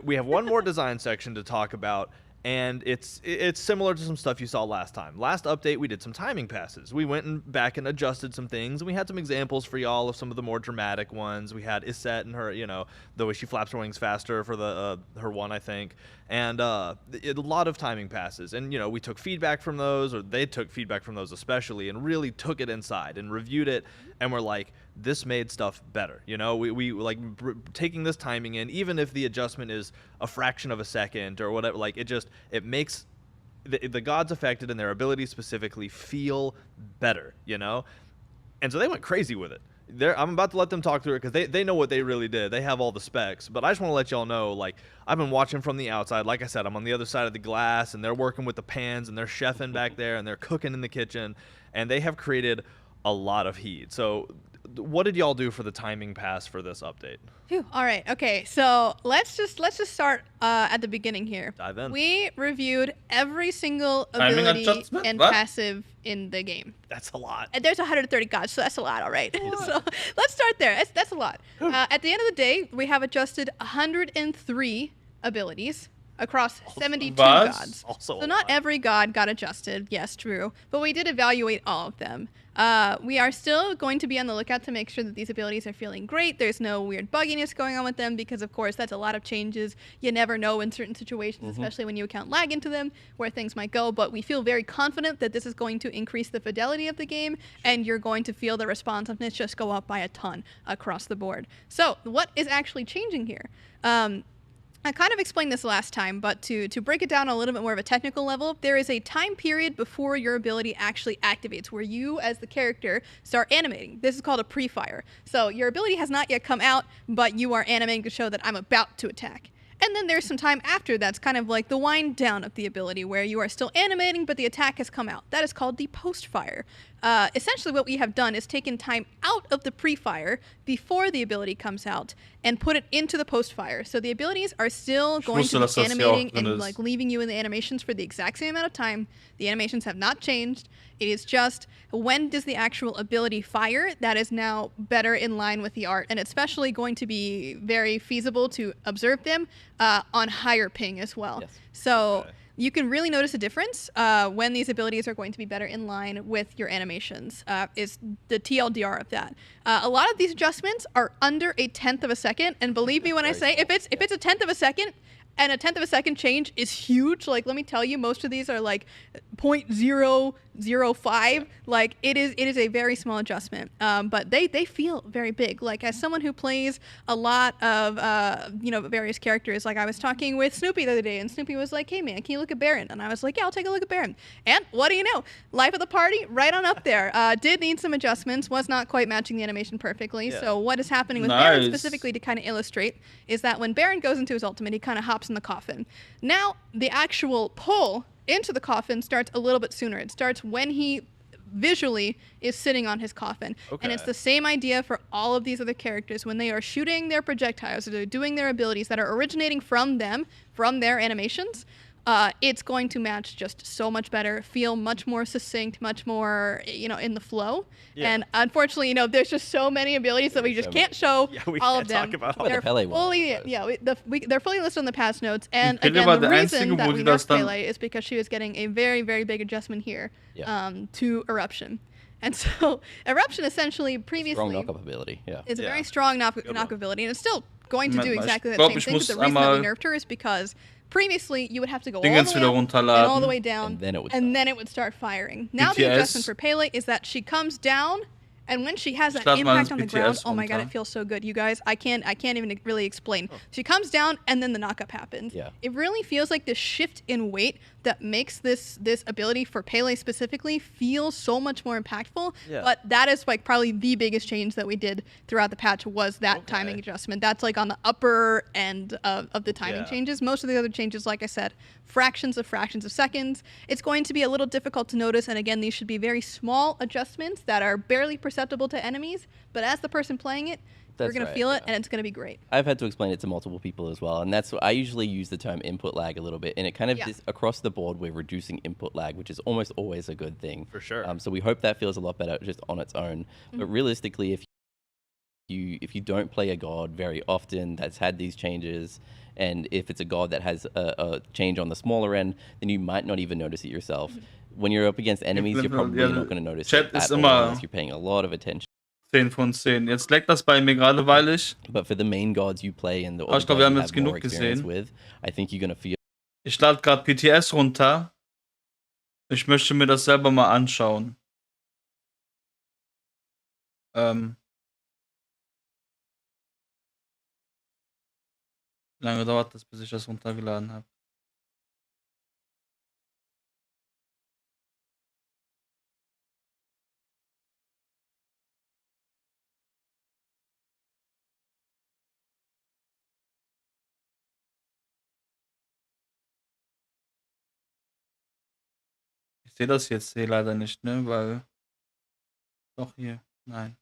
S8: We have one more design section to talk about, and it's similar to some stuff you saw last time. Last update, we did some timing passes. We went back and adjusted some things, and we had some examples for y'all of some of the more dramatic ones. We had Iset and her, the way she flaps her wings faster for the her one, I think, and a lot of timing passes. And we took feedback from those, or they took feedback from those especially, and really took it inside and reviewed it, and we're like, this made stuff better. We like taking this timing in, even if the adjustment is a fraction of a second or whatever, like it makes the gods affected and their abilities specifically feel better, And so they went crazy with it. I'm about to let them talk through it because they know what they really did. They have all the specs, but I just want to let y'all know, like, I've been watching from the outside. Like I said, I'm on the other side of the glass, and they're working with the pans, and they're chefing back there, and they're cooking in the kitchen, and they have created a lot of heat. So what did y'all do for the timing pass for this update?
S9: Phew. All right. Okay. So let's just start at the beginning here.
S8: Dive in.
S9: We reviewed every single ability and passive in the game.
S8: That's a lot.
S9: And there's 130 gods, so that's a lot. All right. So let's start there. That's a lot. At the end of the day, we have adjusted 103 abilities across 72 gods. So not every god got adjusted. Yes, true. But we did evaluate all of them. We are still going to be on the lookout to make sure that these abilities are feeling great. There's no weird bugginess going on with them because, of course, that's a lot of changes. You never know in certain situations, especially when you account lag into them, where things might go. But we feel very confident that this is going to increase the fidelity of the game, and you're going to feel the responsiveness just go up by a ton across the board. So what is actually changing here? I kind of explained this last time, but to break it down a little bit more of a technical level, there is a time period before your ability actually activates, where you, as the character, start animating. This is called a pre-fire. So your ability has not yet come out, but you are animating to show that I'm about to attack. And then there's some time after that's kind of like the wind down of the ability, where you are still animating, but the attack has come out. That is called the post-fire. Essentially what we have done is taken time out of the pre-fire before the ability comes out and put it into the post-fire. So the abilities are still going to be animating and like leaving you in the animations for the exact same amount of time. The animations have not changed. It is just when does the actual ability fire that is now better in line with the art, and especially going to be very feasible to observe them on higher ping as well. Yes. So you can really notice a difference when these abilities are going to be better in line with your animations, is the TLDR of that. A lot of these adjustments are under a 1/10 of a second, and believe me when I say, if it's a 1/10 of a second, and a 1/10 of a second change is huge. Like, let me tell you, most of these are like 0.005. Like, it is a very small adjustment. But they feel very big. Like, as someone who plays a lot of various characters, like I was talking with Snoopy the other day, and Snoopy was like, "Hey man, can you look at Baron?" And I was like, "Yeah, I'll take a look at Baron." And what do you know? Life of the party, right on up there. Did need some adjustments. Was not quite matching the animation perfectly. Yeah. So what is happening with Baron specifically, to kind of illustrate, is that when Baron goes into his ultimate, he kind of hops in the coffin. Now the actual pull into the coffin starts a little bit sooner. It starts when he visually is sitting on his coffin. Okay. And it's the same idea for all of these other characters. When they are shooting their projectiles, or they're doing their abilities that are originating from them, from their animations, it's going to match just so much better, feel much more succinct, much more, in the flow. Yeah. And unfortunately, there's just so many abilities that we just can't show all of them. They're fully listed on the past notes. And again, the reason that we nerfed Pele is because she was getting a very, very big adjustment here to Eruption. And so Eruption essentially previously
S13: strong knock-up ability. Yeah,
S9: it's a very strong knock-up ability, and it's still going to do exactly the same thing. But the reason that we nerfed her is because previously you would have to go all the way up and all the way down, and then it would start firing. Now the adjustment for Pele is that she comes down And when she has that
S4: lad mal
S9: impact
S4: das
S9: on the ground,
S4: BTS
S9: oh my god,
S4: runter.
S9: it feels so good. You guys, I can't even really explain. She comes down and then the knockup happens.
S13: Yeah.
S9: It really feels like this shift in weight that makes this ability for Pele specifically feel so much more impactful.
S8: Yeah.
S9: But that is like probably the biggest change that we did throughout the patch was that timing adjustment. That's like on the upper end of the timing changes. Most of the other changes, like I said, fractions of seconds. It's going to be a little difficult to notice, and again, these should be very small adjustments that are barely perceptible to enemies, but as the person playing it, you're going to feel it, and it's going to be great.
S13: I've had to explain it to multiple people as well, and that's I usually use the term input lag a little bit, and it kind of across the board we're reducing input lag, which is almost always a good thing.
S8: For sure.
S13: So we hope that feels a lot better just on its own. But realistically, if you don't play a god very often that's had these changes, and if it's a god that has a change on the smaller end, then you might not even notice it yourself. When you're up against enemies, you're probably not going to notice
S4: Chat
S13: it at
S4: ist
S13: all
S4: immer
S13: unless you're paying a lot of attention.
S4: 10 von 10. Jetzt leckt das bei mir gerade, weil ich...
S13: But for the main gods you play and the
S4: Aber ich glaube, wir haben jetzt genug gesehen.
S13: with, I think you're going to feel.
S4: Ich lade gerade PTS runter. Ich möchte mir das selber mal anschauen. Wie lange dauert das, bis ich das runtergeladen habe? Ich sehe das jetzt hier leider nicht, ne? Weil... Doch, hier. Nein.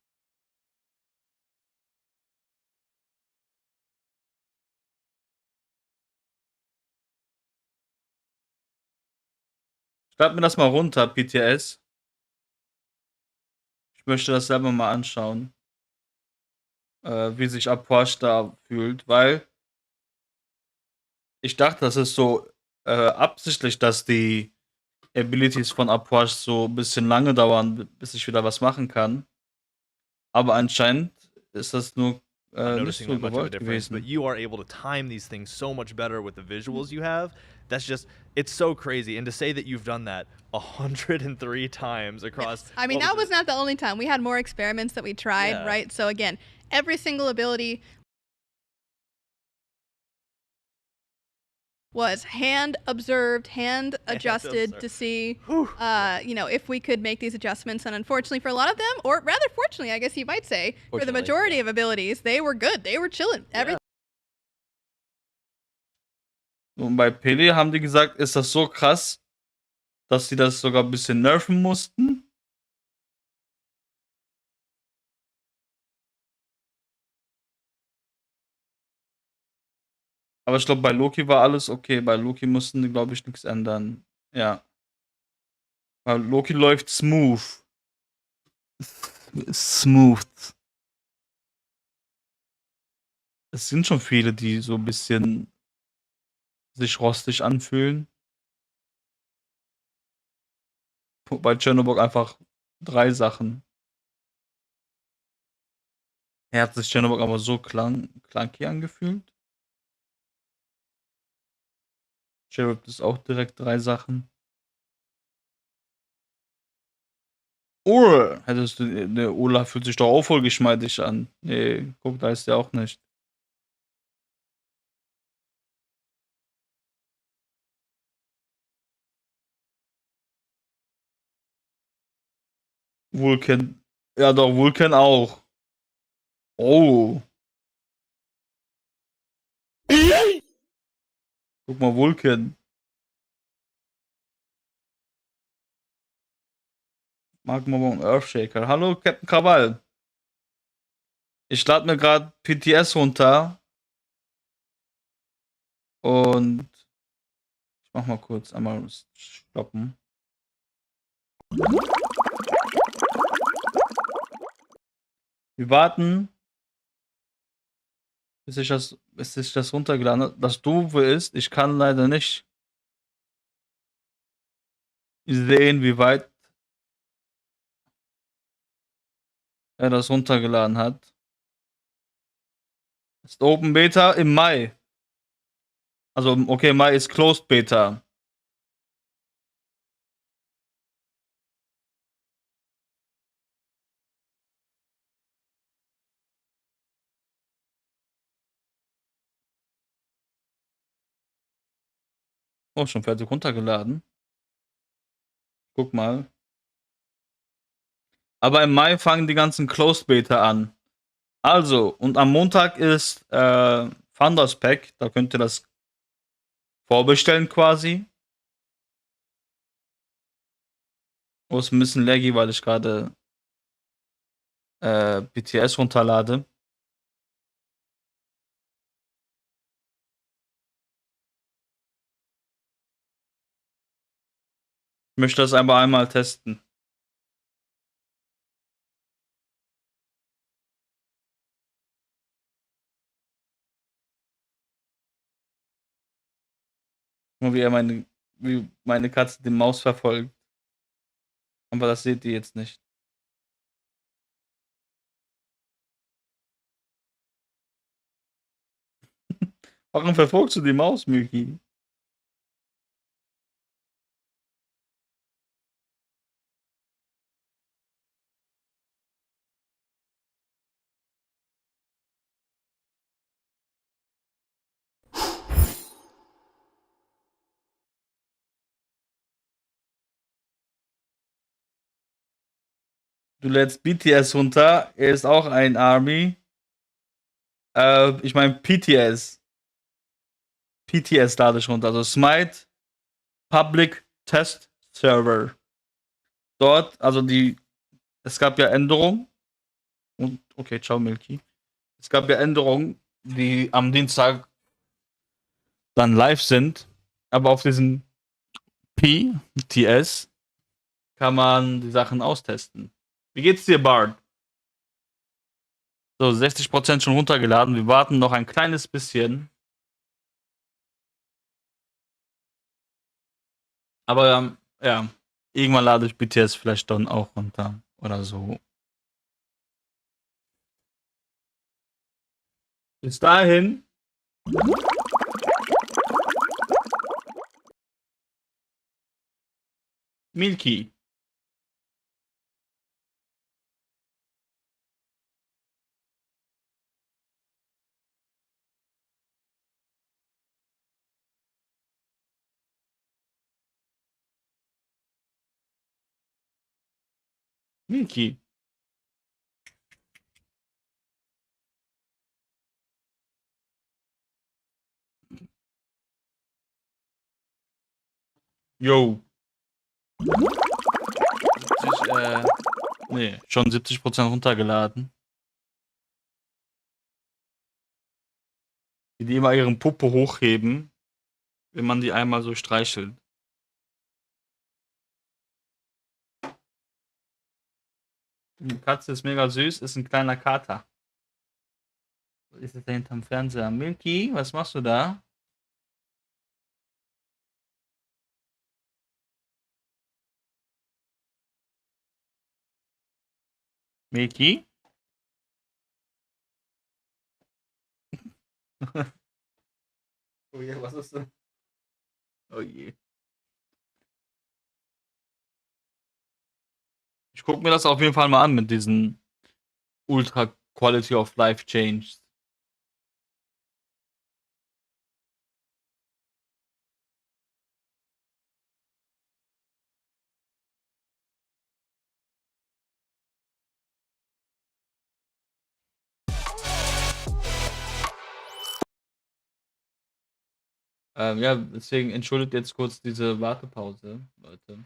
S4: Ich lade mir das mal runter, PTS. Ich möchte das selber mal anschauen. Wie sich Apoash da fühlt, weil ich dachte, das ist so absichtlich, dass die Abilities von Apoash so ein bisschen lange dauern, bis ich wieder was machen kann. Aber anscheinend ist das nur nicht so gewollt gewesen.
S8: But you are able to time these things so much better with the visuals you have. That's just, it's so crazy. And to say that you've done that 103 times across...
S9: Yes. I mean, that was not the only time. We had more experiments that we tried, right? So again, every single ability was hand observed, hand adjusted to see, you know, if we could make these adjustments. And unfortunately for a lot of them, or rather fortunately, I guess you might say, for the majority of abilities, they were good. They were chilling. Everything.
S4: Und bei Pele haben die gesagt, ist das so krass, dass sie das sogar ein bisschen nerven mussten. Aber ich glaube, bei Loki war alles okay. Bei Loki mussten die, glaube ich, nichts ändern. Ja. Weil Loki läuft smooth. Smooth. Es sind schon viele, die so ein bisschen sich rostig anfühlen. Bei Chernobyl einfach 3 Sachen. Hat sich Chernobyl aber so clunky angefühlt. Chernobyl ist auch direkt 3 Sachen. Oh, hättest du, der Olaf fühlt sich doch auch voll geschmeidig an. Nee, guck, da ist der auch nicht. Vulcan. Ja, doch, Vulcan auch. Oh. Guck mal, Vulcan. Magma und Earthshaker. Hallo, Captain Krawall. Ich lade mir gerade PTS runter. Und ich mach mal kurz einmal stoppen. Wir warten, bis ich das runtergeladen habe. Das Doofe ist, ich kann leider nicht sehen, wie weit er das runtergeladen hat. Das ist Open Beta im Mai. Also, okay, Mai ist Closed Beta. Oh, schon fertig runtergeladen. Guck mal. Aber im Mai fangen die ganzen Closed Beta an. Also, und am Montag ist Founders Pack. Da könnt ihr das vorbestellen quasi. Oh, ist ein bisschen laggy, weil ich gerade BTS runterlade. Ich möchte das aber einmal testen. Guck mal, wie meine Katze die Maus verfolgt. Aber das seht ihr jetzt nicht. Warum verfolgst du die Maus, Miki? Du lädst BTS runter. Er ist auch ein Army. Ich meine PTS. PTS lade ich runter. Also Smite Public Test Server. Dort, also es gab ja Änderungen. Und, okay, ciao Milky. Es gab ja Änderungen, die am Dienstag dann live sind. Aber auf diesem PTS kann man die Sachen austesten. Wie geht's dir, Bart? So, 60% schon runtergeladen. Wir warten noch ein kleines bisschen. Aber ja, irgendwann lade ich BTS vielleicht dann auch runter. Oder so. Bis dahin. Milky. Milky. Yo. 70, nee, schon 70% runtergeladen. Die immer ihren Puppe hochheben, wenn man die einmal so streichelt. Die Katze ist mega süß, ist ein kleiner Kater. Was ist das da hinterm Fernseher? Milky, was machst du da? Milky? Oh je, was ist das? Oh je. Ich gucke mir das auf jeden Fall mal an mit diesen Ultra Quality of Life Changes. Ja, deswegen entschuldigt jetzt kurz diese Wartepause, Leute.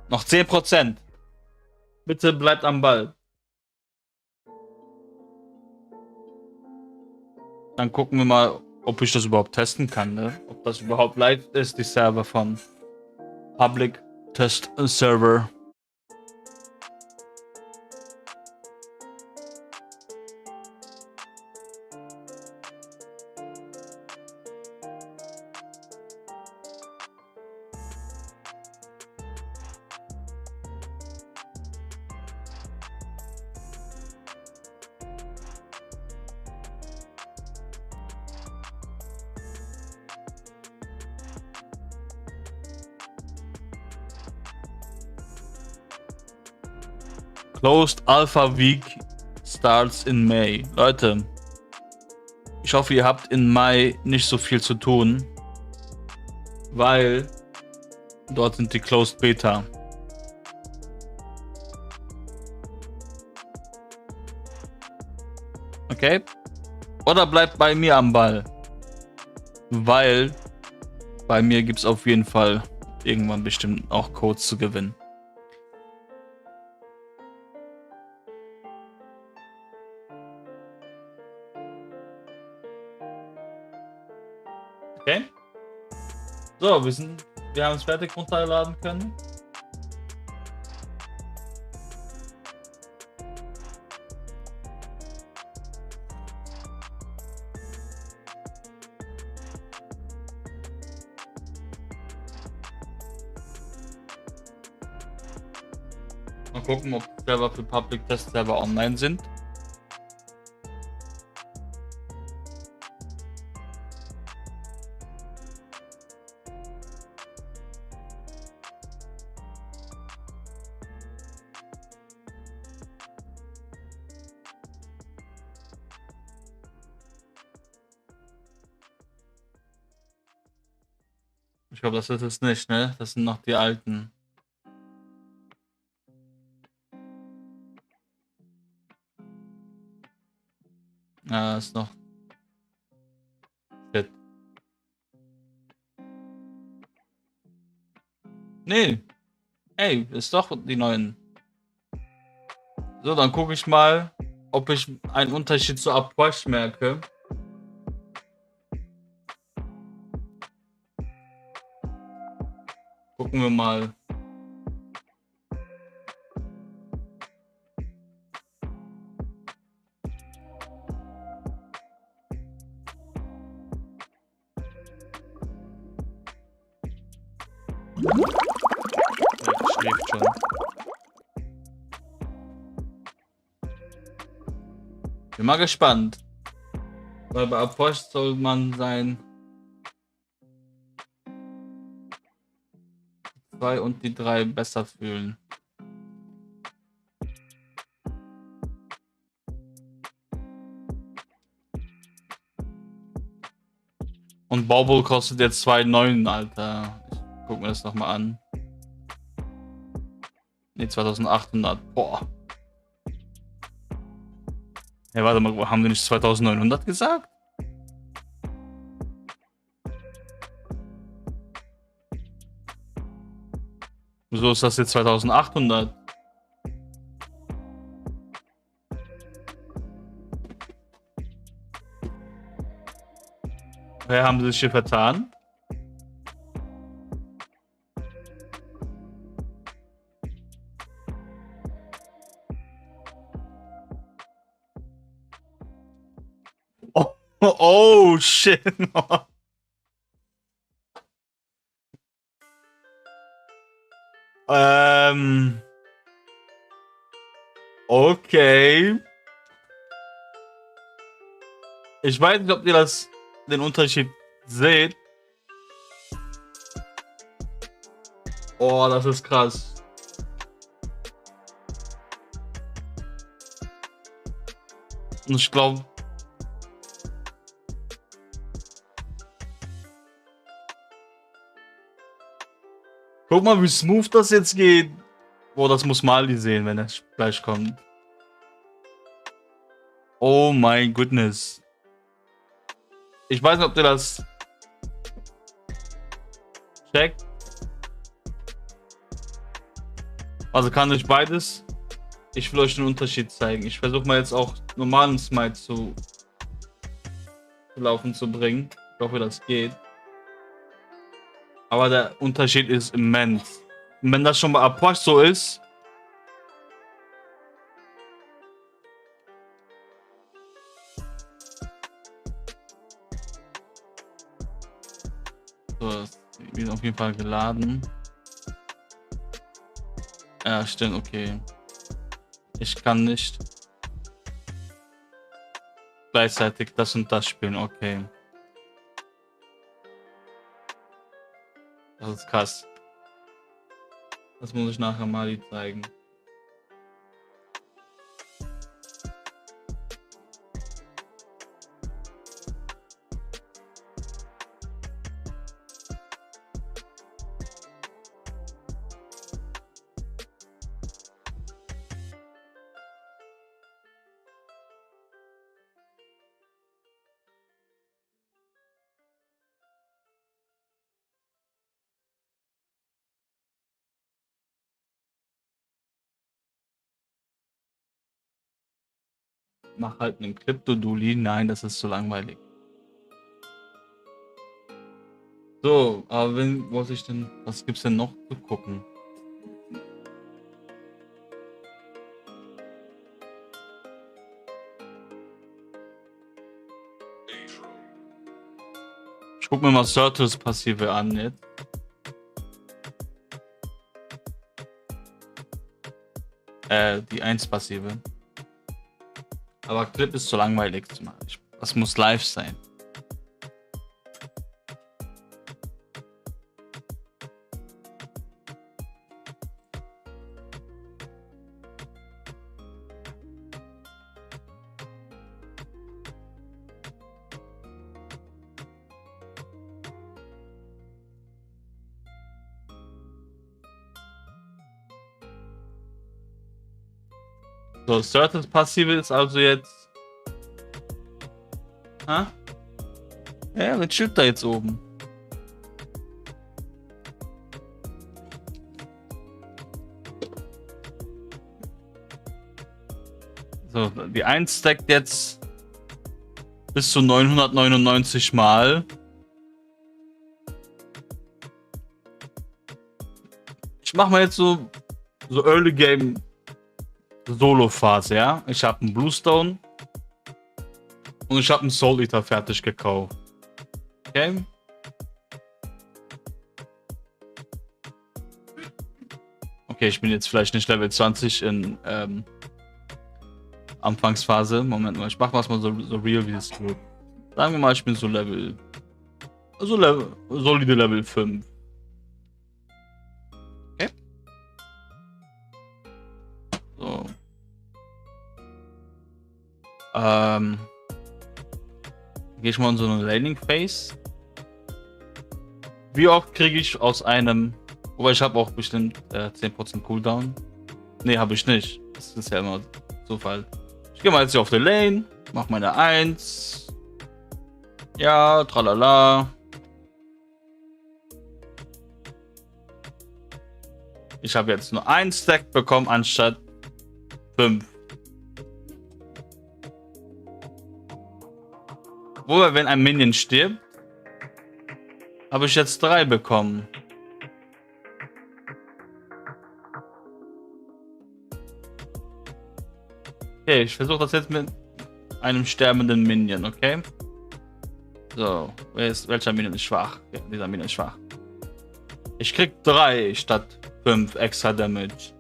S4: Noch 10%. Bitte bleibt am Ball. Dann gucken wir mal, ob ich das überhaupt testen kann, ne? Ob das überhaupt live ist, die Server von Public Test Server. Closed Alpha Week starts in May. Leute, ich hoffe, ihr habt im Mai nicht so viel zu tun, weil dort sind die Closed Beta. Okay? Oder bleibt bei mir am Ball, weil bei mir gibt es auf jeden Fall irgendwann bestimmt auch Codes zu gewinnen. Okay. So, wir haben es fertig runterladen können. Mal gucken, ob Server für Public Test Server online sind. Ich glaube, das ist es nicht, ne? Das sind noch die alten. Ja, ist noch. Shit. Nee. Ey, ist doch die neuen. So, dann gucke ich mal, ob ich einen Unterschied zu Approach merke. Gucken wir mal. Schläft schon. Bin mal gespannt. Weil bei Approach soll man sein 2 und die 3 besser fühlen. Und Baubull kostet jetzt 2,9, Alter. Ich guck mir das nochmal an. Ne, 2800. Boah. Ja, warte mal, haben die nicht 2900 gesagt? Wieso ist das jetzt 2800? Woher haben sie sich hier vertan? Oh, oh shit. Okay. Ich weiß nicht, ob ihr den Unterschied seht. Oh, das ist krass. Und ich glaube, guck mal, wie smooth das jetzt geht. Boah, das muss Mali sehen, wenn er gleich kommt. Oh mein goodness. Ich weiß nicht, ob ihr das checkt. Also kann ich beides. Ich will euch den Unterschied zeigen. Ich versuche mal jetzt auch normalen Smite zu laufen zu bringen. Ich hoffe, das geht. Aber der Unterschied ist immens. Und wenn das schon bei Approach so ist, so, das wird auf jeden Fall geladen. Ja, stimmt, okay. Ich kann nicht gleichzeitig das und das spielen, okay. Das ist krass. Das muss ich nachher mal zeigen. Mach halt einen Crypto-Duli. Nein, das ist zu langweilig. So, aber was gibt's denn noch zu gucken? Ich guck mir mal Surtles Passive an jetzt. Die 1 Passive. Aber Clip ist zu langweilig zu machen. Das muss live sein. So, Surtles Passive ist also jetzt. Ha? Ja, der chillt da jetzt oben. So, die 1 stackt jetzt bis zu 999 Mal. Ich mach mal jetzt so Early Game Solo-Phase, ja? Ich habe einen Bluestone und ich habe einen Soul Eater fertig gekauft. Okay? Okay, ich bin jetzt vielleicht nicht Level 20 in Anfangsphase. Moment mal, ich mach was mal so real wie es geht. Sagen wir mal, ich bin solide Level 5. Okay? So. Gehe ich mal in so eine Laning Phase. Wie oft kriege ich aus einem. Wobei ich habe auch bestimmt 10% Cooldown. Ne, habe ich nicht. Das ist ja immer Zufall. Ich gehe mal jetzt hier auf die Lane. Mach meine 1. Ja, tralala. Ich habe jetzt nur 1 Stack bekommen anstatt 5. Wobei, wenn ein Minion stirbt, habe ich jetzt 3 bekommen. Okay, ich versuche das jetzt mit einem sterbenden Minion, okay? So, welcher Minion ist schwach? Ja, dieser Minion ist schwach. Ich krieg 3 statt 5 extra Damage.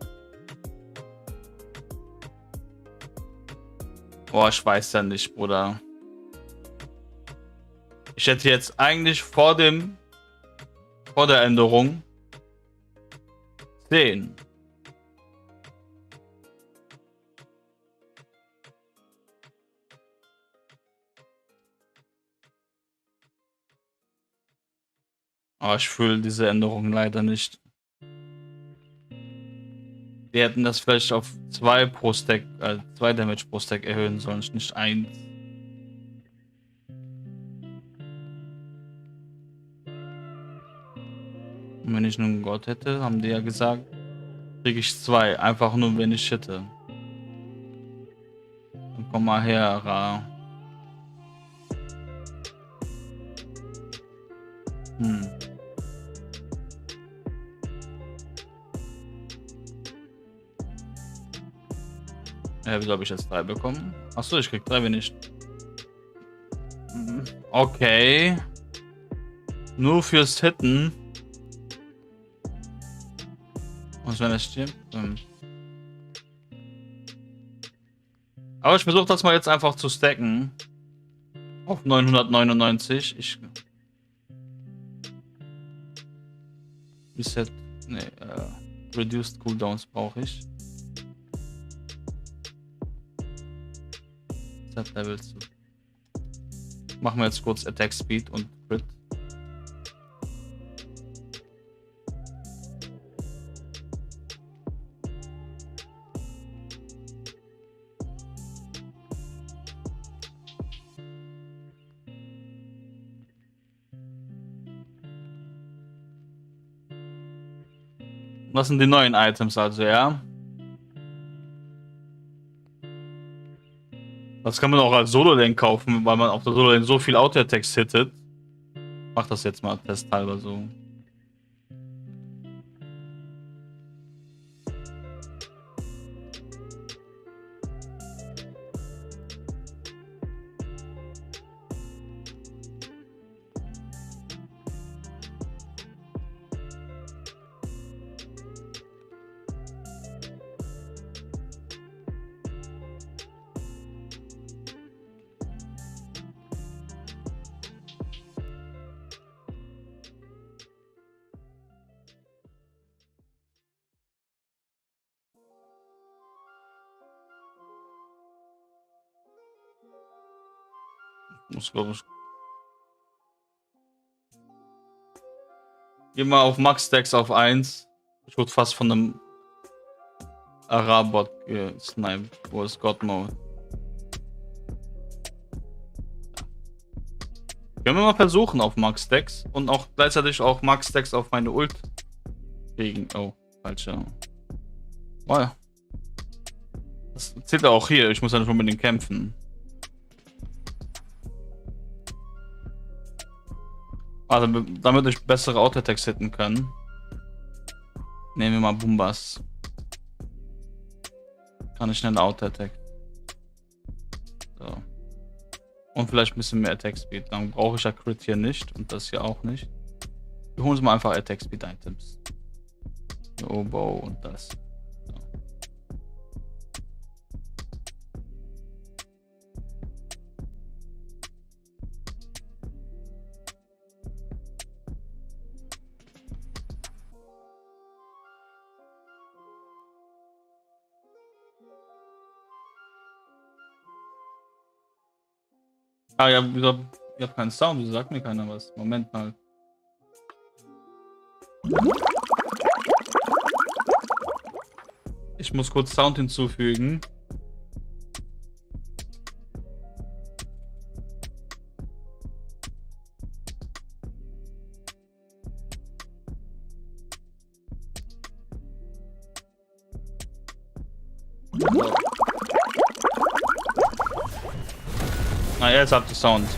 S4: Boah, ich weiß ja nicht, Bruder. Ich hätte jetzt eigentlich vor der Änderung 10. Aber ich fühle diese Änderung leider nicht. Wir hätten das vielleicht auf 2 pro Stack, 2 Damage pro Stack erhöhen sollen, nicht 1. Und wenn ich nun einen Gott hätte, haben die ja gesagt, kriege ich 2, einfach nur wenn ich hitte. Dann komm mal her, Ra. Wieso habe ich jetzt 3 bekommen? Achso, ich krieg 3, wenn ich. Okay. Nur fürs Hitten. Was, wenn es stimmt? Aber ich versuche das mal jetzt einfach zu stacken. Auf 999. Reset. Ne, Reduced Cooldowns brauche ich. Set Level zu. Machen wir jetzt kurz Attack Speed und Crit. Das sind die neuen Items also, ja? Das kann man auch als Solo-Lane kaufen, weil man auf der Solo-Lane so viel Auto-Attacks hittet. Mach das jetzt mal testhalber so. Muss, glaube ich. Geh mal auf Max Stacks auf 1. Ich wurde fast von einem Arabot gesniped. Wo ist God Mode? Können wir mal versuchen auf Max Stacks und auch gleichzeitig auch Max Stacks auf meine Ult kriegen. Oh, falscher. Oh ja. Das zählt ja auch hier. Ich muss ja nicht unbedingt kämpfen. Also, damit ich bessere Auto-Attacks hitten kann, nehmen wir mal Boombas. Kann ich schnell Auto-Attack. So. Und vielleicht ein bisschen mehr Attack-Speed. Dann brauche ich ja Crit hier nicht und das hier auch nicht. Wir holen uns mal einfach Attack-Speed-Items. Bow und das. So. Ah ja, wieso, ihr habt keinen Sound, wieso sagt mir keiner was? Moment mal. Ich muss kurz Sound hinzufügen. So. Ah, jetzt habt ihr Sound.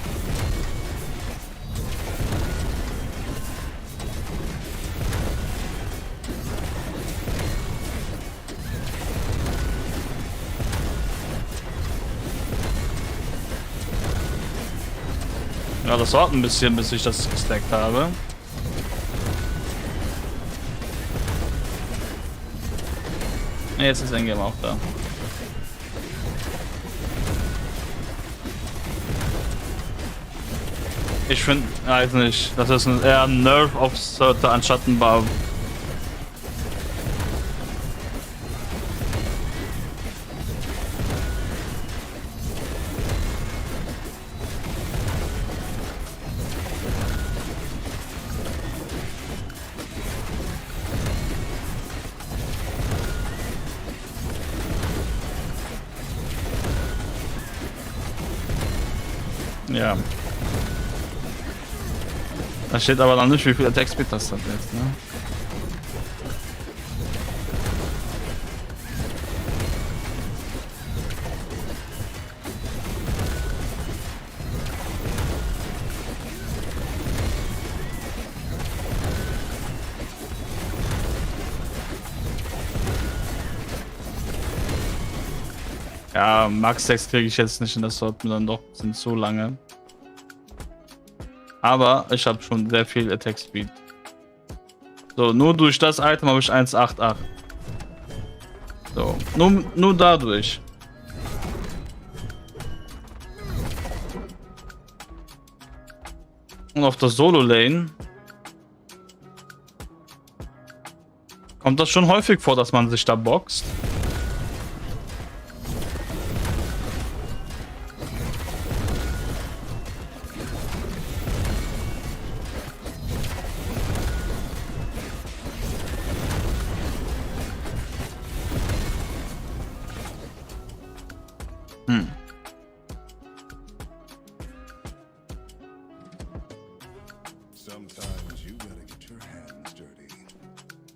S4: Ja, das dauert ein bisschen, bis ich das gestackt habe. Jetzt ist Endgame auch da. Ich finde, weiß nicht, das ist eher ein Nerf auf Surter anstatt ein Buff. Ja. Da steht aber noch nicht, wie viel Attack Speed das hat jetzt, ne? Ja, Max 6 kriege ich jetzt nicht und das sollten dann doch sind so lange. Aber ich habe schon sehr viel Attack Speed. So, nur durch das Item habe ich 1,88. So, nur dadurch. Und auf der Solo-Lane kommt das schon häufig vor, dass man sich da boxt.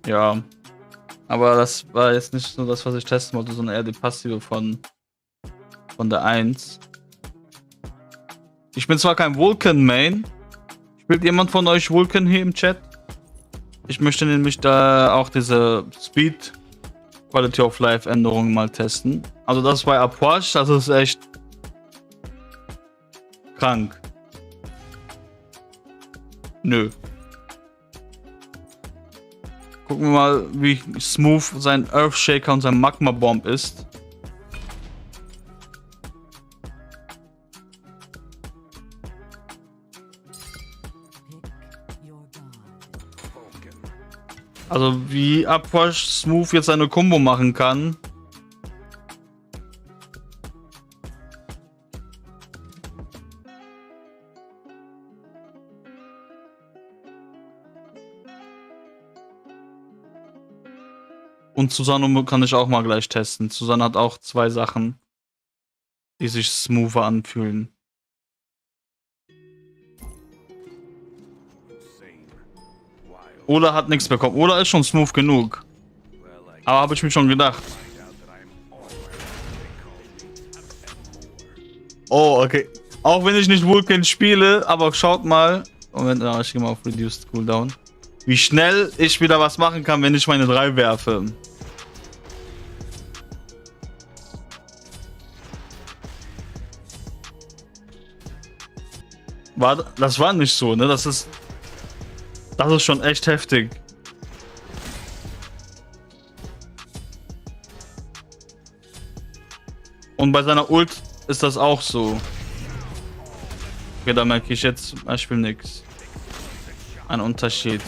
S4: Ja, aber das war jetzt nicht nur das, was ich testen wollte, sondern eher die Passive von von der 1. Ich bin zwar kein Vulcan-Main. Spielt jemand von euch Vulcan hier im Chat? Ich möchte nämlich da auch diese Speed Quality of Life Änderungen mal testen. Also das bei Einfach, das ist echt krank. Nö. Gucken wir mal, wie smooth sein Earthshaker und sein Magma Bomb ist. Also wie Einfach smooth jetzt eine Combo machen kann. Und Susanne kann ich auch mal gleich testen. Susanne hat auch 2 Sachen, die sich smoother anfühlen. Ola hat nichts bekommen. Ola ist schon smooth genug. Aber habe ich mir schon gedacht. Oh, okay. Auch wenn ich nicht Vulcan spiele, aber schaut mal. Moment, ich gehe mal auf Reduced Cooldown. Wie schnell ich wieder was machen kann, wenn ich meine 3 werfe. Das war nicht so, ne? Das ist schon echt heftig. Und bei seiner Ult ist das auch so. Okay, da merke ich jetzt zum Beispiel nichts. Ein Unterschied.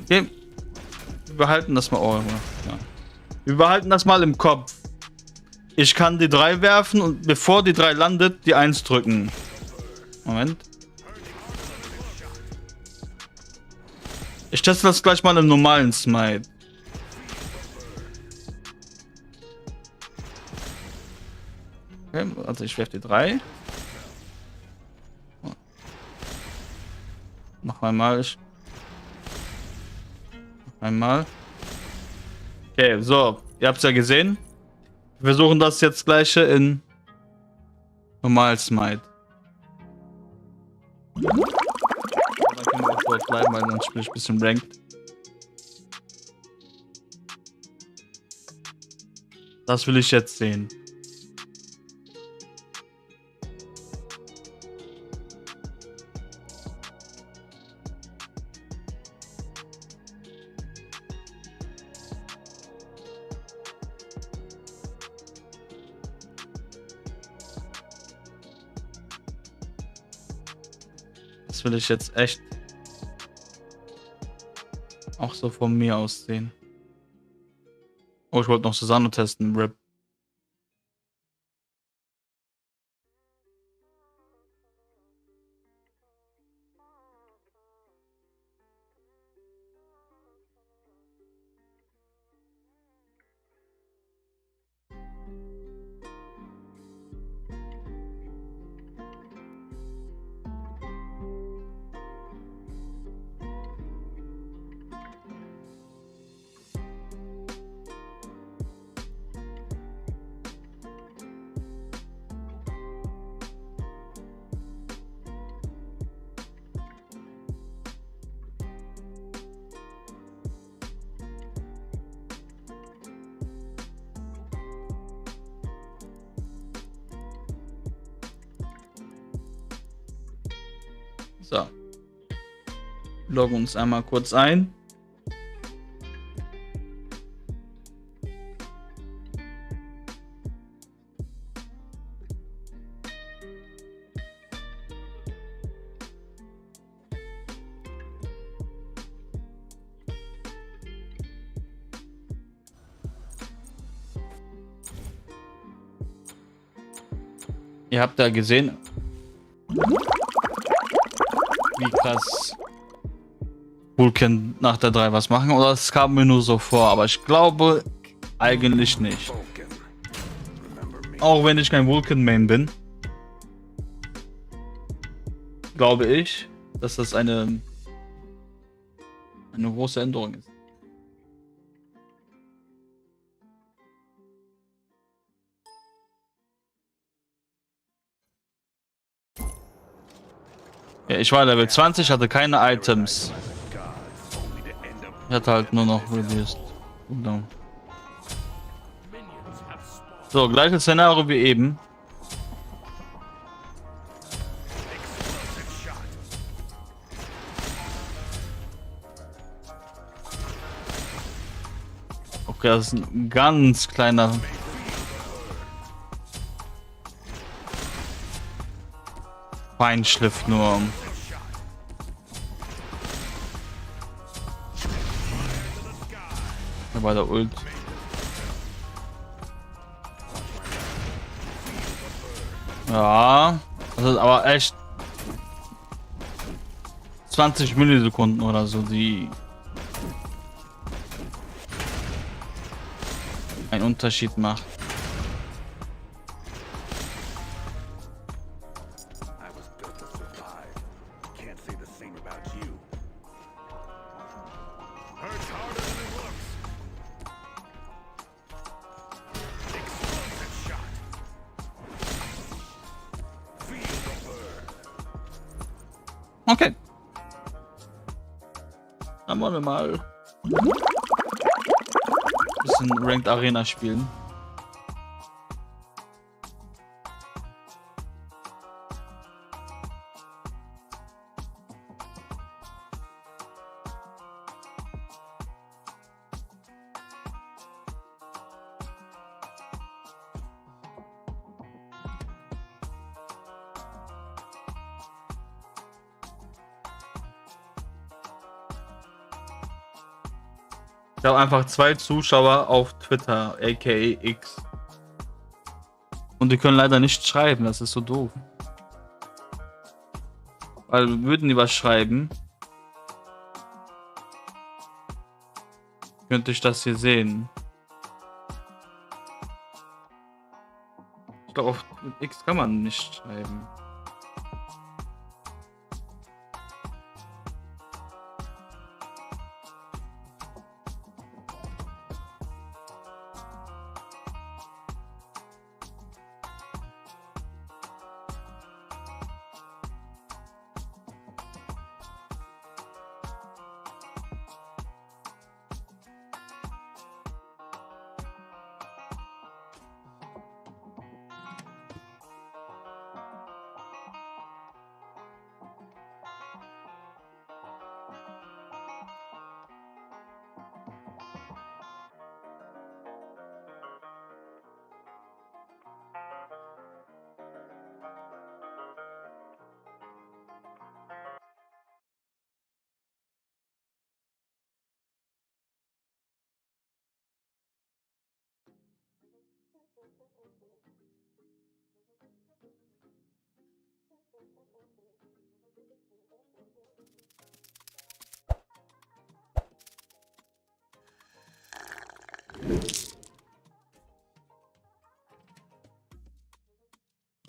S4: Okay. Wir behalten das mal. Oh, ja. Wir behalten das mal im Kopf. Ich kann die 3 werfen und bevor die 3 landet, die 1 drücken. Moment. Ich teste das gleich mal im normalen Smite. Okay, also ich werfe die 3. Noch einmal. Noch einmal. Okay, so. Ihr habt es ja gesehen. Wir versuchen das jetzt gleiche in normal Smite. Dann können wir auch dort bleiben, weil dann spiele ich ein bisschen Ranked. Das will ich jetzt sehen. Das will ich jetzt echt auch so von mir aus sehen. Oh, ich wollte noch Susanne testen, RIP. So. Loggen uns einmal kurz ein. Ihr habt da gesehen, wie krass Vulcan nach der 3 was machen, oder es kam mir nur so vor, aber ich glaube eigentlich nicht. Auch wenn ich kein Vulcan-Main bin, glaube ich, dass das eine große Änderung ist. Ja, ich war Level 20, hatte keine Items. Ich hatte halt nur noch released. Genau. So, gleiches Szenario wie eben. Okay, das ist ein ganz kleiner Feinschliff nur. Bei der Ult. Ja, das ist aber echt 20 Millisekunden oder so, die einen Unterschied macht. Okay. Dann wollen wir mal ein bisschen Ranked Arena spielen. Ich habe einfach 2 Zuschauer auf Twitter, aka X. Und die können leider nicht schreiben, das ist so doof. Weil würden die was schreiben, könnte ich das hier sehen. Ich glaube, auf X kann man nicht schreiben.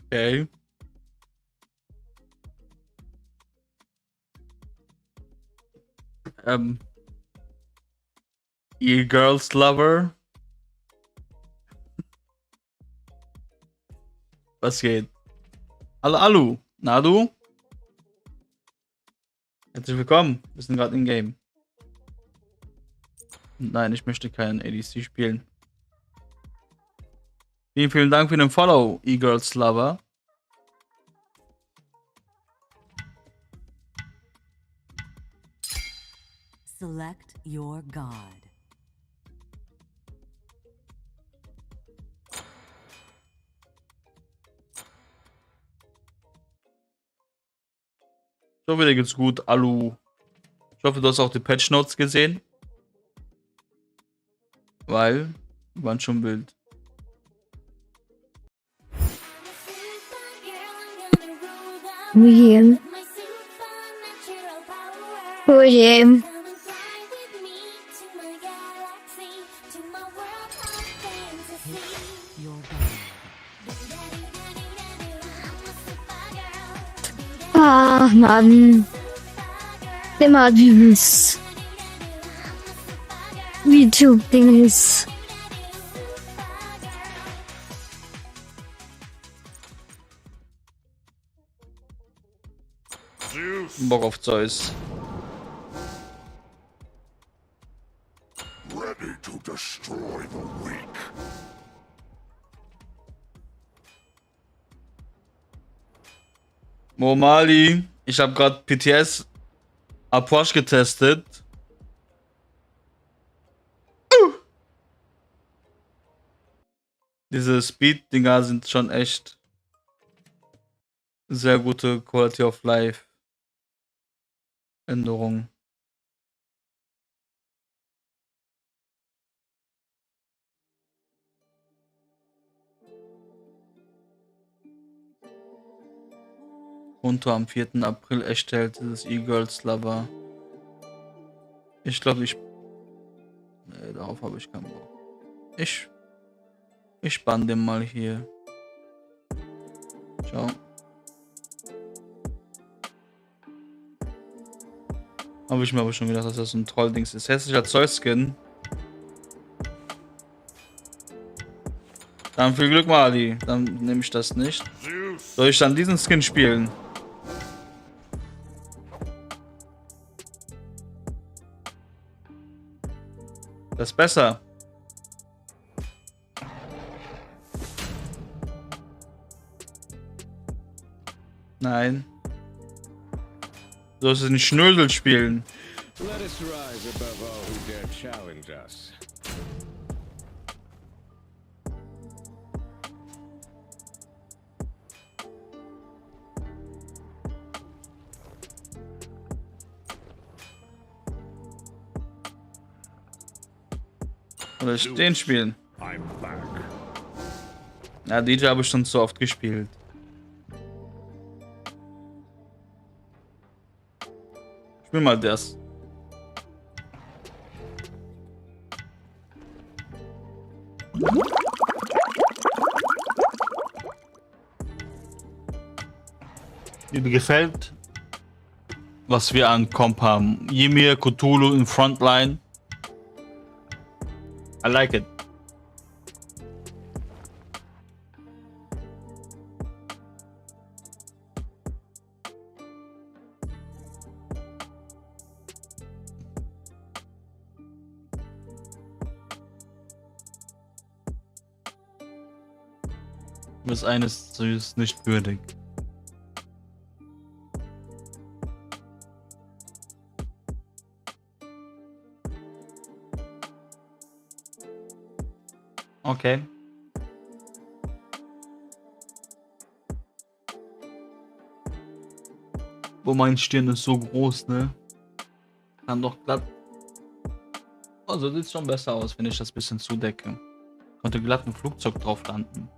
S4: Okay. Ihr Girls Lover. Was geht? Hallo, Alu. Na du? Herzlich willkommen. Wir sind gerade in Game. Nein, ich möchte keinen ADC spielen. Vielen, vielen Dank für den Follow, E-Girls Lover.
S12: Select your god.
S4: Ich hoffe, dir geht's gut, Alu. Ich hoffe, du hast auch die Patch Notes gesehen. Weil, die waren schon wild.
S14: William. William. Ah, Mann. Immer dieses YouTube-Dings.
S4: Bock auf Zeus.
S5: Ready to destroy the weak.
S4: Mali, ich habe gerade PTS Approach getestet. Diese Speed-Dinger sind schon echt sehr gute Quality of Life Änderungen. Runter am 4. April erstellt dieses E-Girls Lover. Ich glaube, nee, darauf habe ich keinen Bock. Ich bann den mal hier. Ciao. Habe ich mir aber schon gedacht, dass das so ein Trolldings ist. Hässlicher Zeus-Skin. Dann viel Glück, Mali. Dann nehme ich das nicht. Soll ich dann diesen Skin spielen? Das ist besser. Nein. Du sollst den Schnösel spielen.
S15: Let us rise above all who dare challenge us.
S4: Oder den spielen. Ja, DJ habe ich schon so oft gespielt. Spiel mal das. Mir gefällt, was wir an Comp haben. Ymir, Cthulhu in Frontline. I like it. Das eine ist süß, nicht würdig. Okay. Wo mein Stirn ist so groß, ne? Kann doch glatt. Also sieht schon besser aus, wenn ich das bisschen zudecke. Konnte glatt ein Flugzeug drauf landen.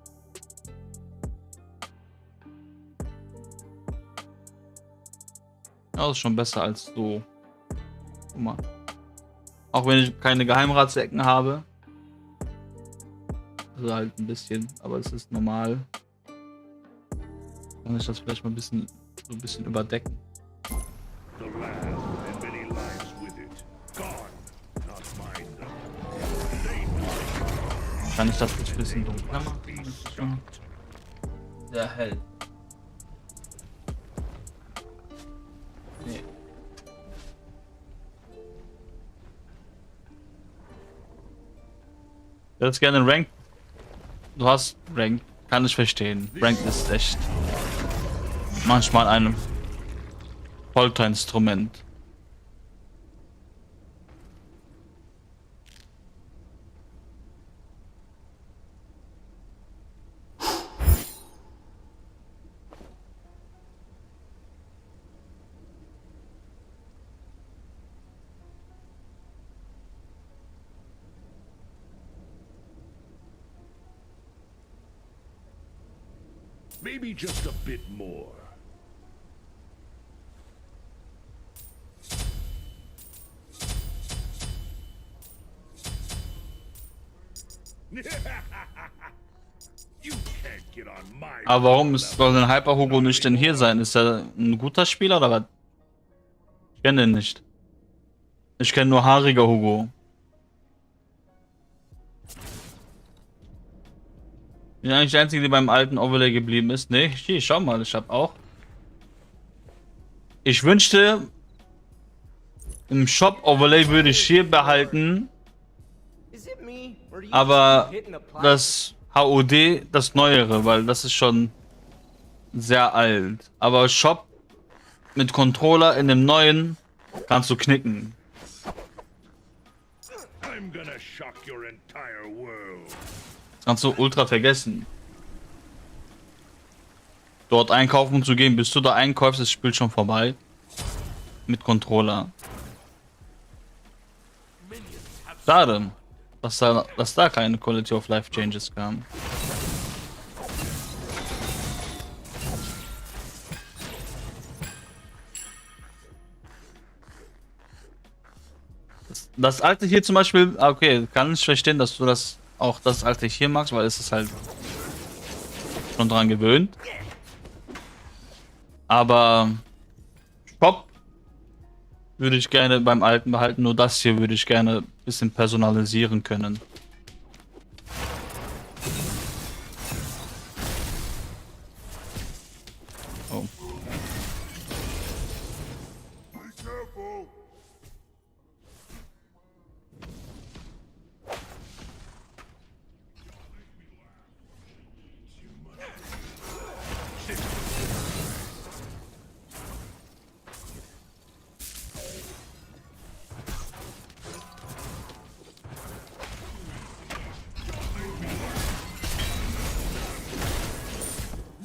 S4: Ja, das ist schon besser als so. Guck mal. Auch wenn ich keine Geheimratsecken habe. Also halt ein bisschen, aber es ist normal. Kann ich das vielleicht mal so ein bisschen überdecken. Kann ich das ein bisschen dunkler machen? Das ist schon sehr hell. Nee. Ich hätte gerne Rank. Du hast Rank, kann ich verstehen. Rank ist echt manchmal ein Folterinstrument.
S5: Maybe just a bit more.
S4: Aber warum soll denn Hyper Hugo nicht denn hier sein? Ist er ein guter Spieler oder was? Ich kenne den nicht. Ich kenne nur haariger Hugo. Ich bin eigentlich der Einzige, der beim alten Overlay geblieben ist. Ne, hier, schau mal, ich habe auch Ich wünschte, im Shop Overlay würde ich hier behalten, aber das HUD, das Neuere, weil das ist schon sehr alt. Aber Shop mit Controller in dem neuen kannst du knicken.
S5: I'm gonna shock your entire world.
S4: Das kannst du ultra vergessen. Dort einkaufen zu gehen, bis du da einkaufst, ist das Spiel schon vorbei. Mit Controller. Schade, dass da keine Quality of Life Changes kamen. Das alte hier zum Beispiel, okay, kann ich verstehen, dass du das alte hier magst, weil es ist halt schon dran gewöhnt. Aber Shop würde ich gerne beim alten behalten, nur das hier würde ich gerne ein bisschen personalisieren können. Oh.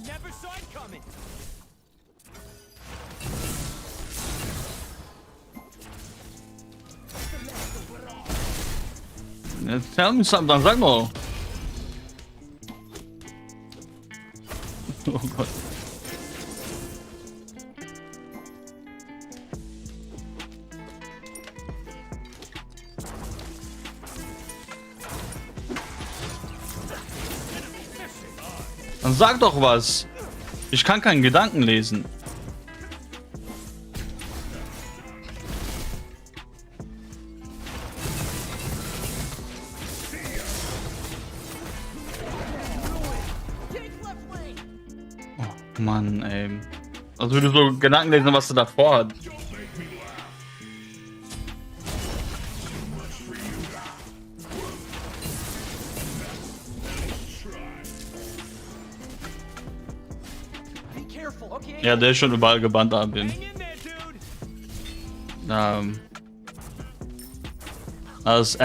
S3: Never saw it coming.
S4: Tell me something, dann sag mal. Oh Gott. Dann sag doch was. Ich kann keinen Gedanken lesen. Oh Mann, ey. Also würde so Gedanken lesen, was du davor hat. Ja, der ist schon überall gebannt, Abin. Das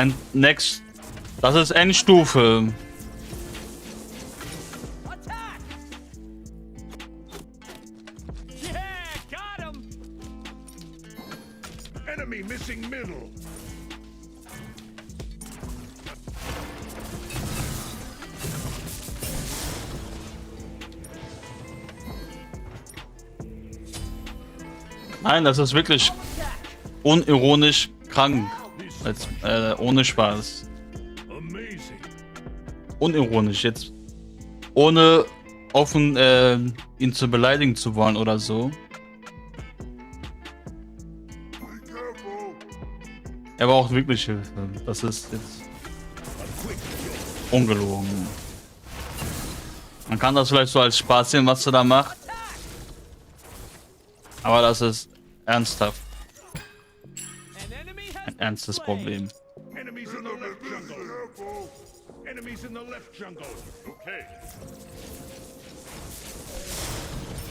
S4: ist Endstufe.
S5: Enemy missing middle.
S4: Nein, das ist wirklich unironisch krank. Als, ohne Spaß. Unironisch jetzt. Ohne offen ihn zu beleidigen zu wollen oder so. Er braucht wirklich Hilfe. Das ist jetzt ungelogen. Man kann das vielleicht so als Spaß sehen, was er da macht. Aber das ist ernsthaft. Ein ernstes Problem.
S5: Enemies in the left jungle. Enemies in the left jungle. Okay.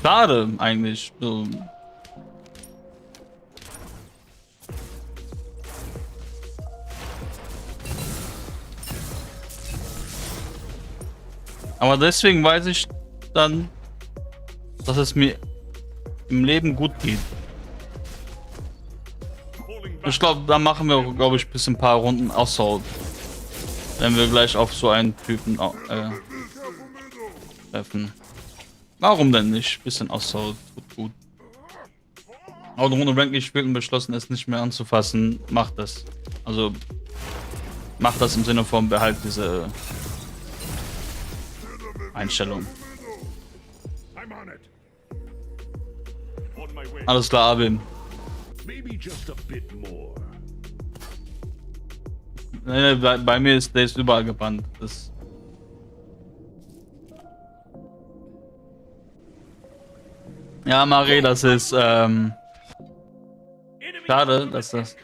S4: Schade eigentlich. So. Aber deswegen weiß ich dann, dass es mir im Leben gut geht. Ich glaube, da machen wir, glaube ich, bis ein paar Runden Assault. Wenn wir gleich auf so einen Typen treffen. Warum denn nicht? Bisschen Assault, tut gut. Aber eine Runde Rank gespielt und beschlossen, es nicht mehr anzufassen. Macht das. Also, macht das im Sinne von behalt diese Einstellung. Alles klar, Abim. Nee, bei mir ist der überall gebannt. Das ja, Marie, das ist Schade, dass das...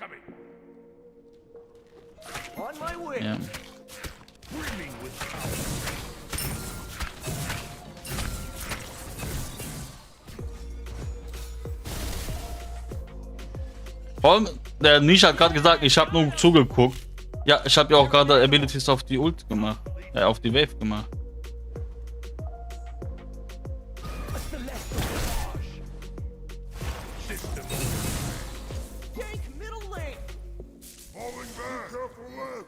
S3: On my way.
S4: Ja.
S5: Brimming with power.
S4: Vor allem, der Nisha hat gerade gesagt, ich habe nur zugeguckt. Ja, ich habe ja auch gerade Abilities auf die Ult gemacht. Auf die Wave gemacht.
S3: Gank middle lane.
S5: Falling back. Careful left.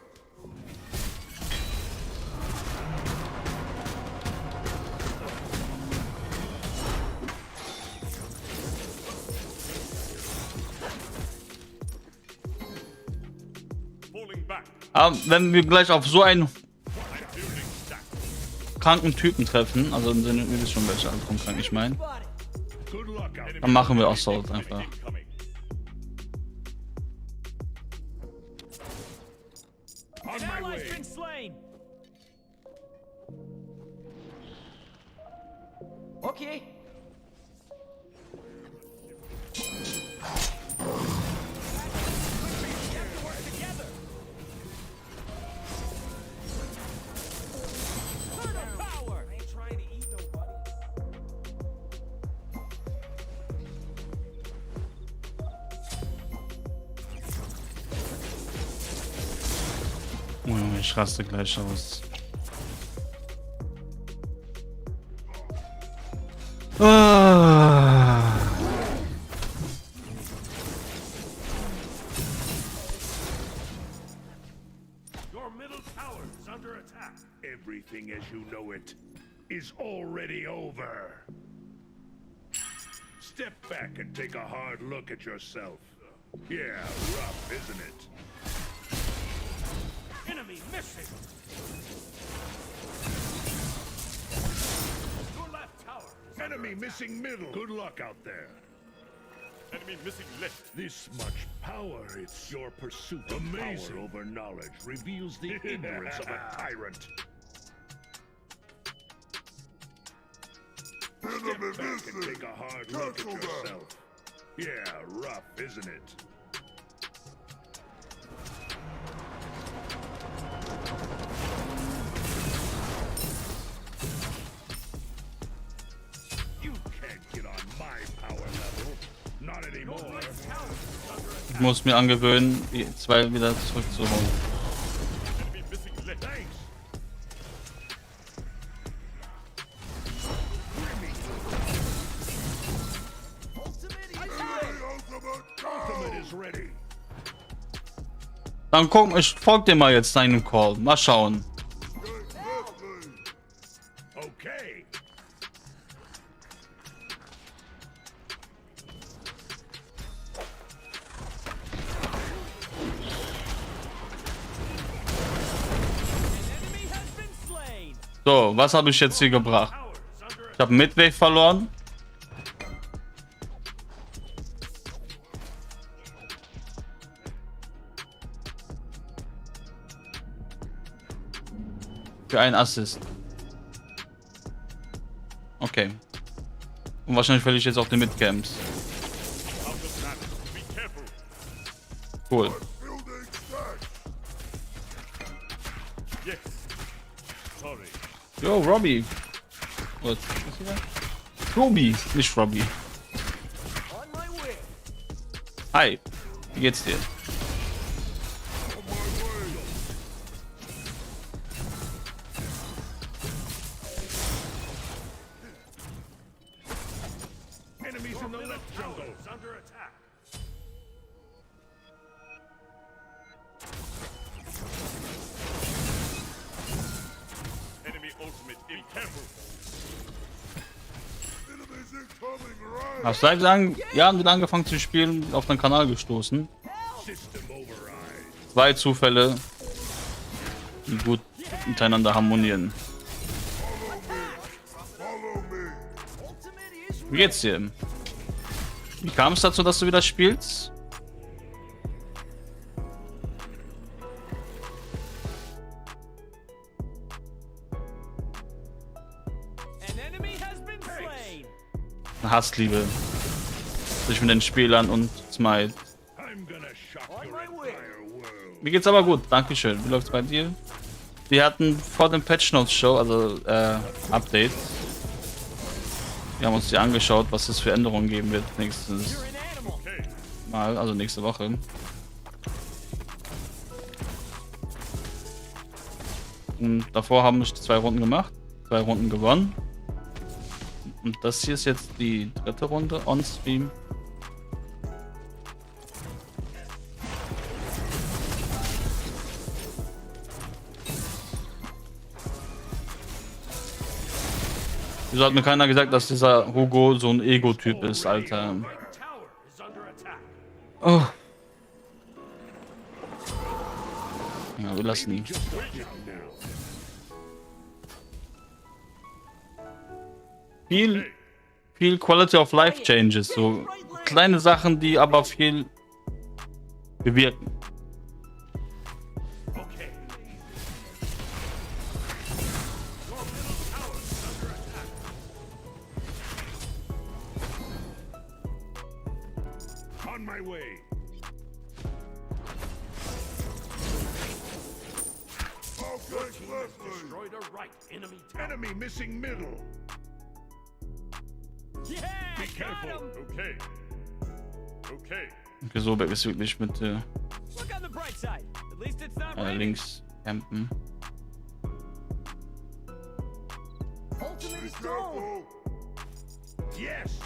S5: Falling back.
S4: Aber wenn wir gleich auf so einen kranken Typen treffen, also im Sinne, ihr wisst schon, welche Art von krank ich meine,
S5: Good luck out.
S4: dann machen wir Assault einfach.
S5: On
S3: An
S5: my
S3: ally's
S5: way.
S3: been slain. Okay.
S4: Oh Junge, ich raste gleich aus. Ah.
S5: Your middle tower is under attack. Everything as you know it is already over. Step back and take a hard look at yourself. Yeah, rough, isn't it? Enemy missing. Your left tower. Enemy missing middle. Good luck out there. Enemy missing left. This much power, it's your pursuit of power over knowledge reveals the ignorance of a tyrant. Step back and take a hard look at yourself. Yeah, rough, isn't it? You can't get on my power level. Not anymore.
S4: Ich muss mir angewöhnen, die zwei wieder zurückzuholen.
S5: Enemy missing left. Thanks. Ultimate is ready.
S4: Dann guck, ich folge dir mal jetzt deinem Call. Mal schauen.
S5: Okay.
S3: Enemy has been slain.
S4: So, was habe ich jetzt hier gebracht? Ich habe Midway verloren. Für einen Assist. Okay. Und wahrscheinlich verliere ich jetzt auch die Midcamps. Cool.
S5: Yes. Sorry.
S4: Yo, Robbie. Was ist hier? Robbie, nicht Robbie.
S3: On my way.
S4: Hi. Wie geht's dir?
S5: Enemies in the left jungle. Under attack. Enemy ultimate in careful. Enemies incoming right.
S4: Hast du seit Jahren wieder angefangen zu spielen, auf deinen Kanal gestoßen?
S5: System override.
S4: Zwei Zufälle, die gut miteinander harmonieren. Wie geht's dir? Wie kam es dazu, dass du wieder spielst?
S3: An enemy has been slain.
S4: Eine Hassliebe zwischen den Spielern und Smite.
S5: I
S4: Mir geht's aber gut, dankeschön. Wie läuft's bei dir? Wir hatten vor dem Patch Notes Show, also Update. Wir haben uns die angeschaut, was es für Änderungen geben wird nächstes Mal, also nächste Woche. Und davor haben wir 2 Runden gemacht, 2 Runden gewonnen. Und das hier ist jetzt die 3. Runde on Stream. Wieso hat mir keiner gesagt, dass dieser Hugo so ein Ego-Typ ist, Alter? Oh. Ja, wir lassen ihn. Viel Quality of Life Changes, so kleine Sachen, die aber viel bewirken.
S5: On my way. Destroyed a right enemy missing middle.
S3: Yeah,
S5: Be careful. Okay. Okay.
S4: Okay, Sobek ist wirklich mit
S3: Look on the bright side. At least it's not raining.
S4: links campen.
S3: Ultimate is gone.
S5: Yes.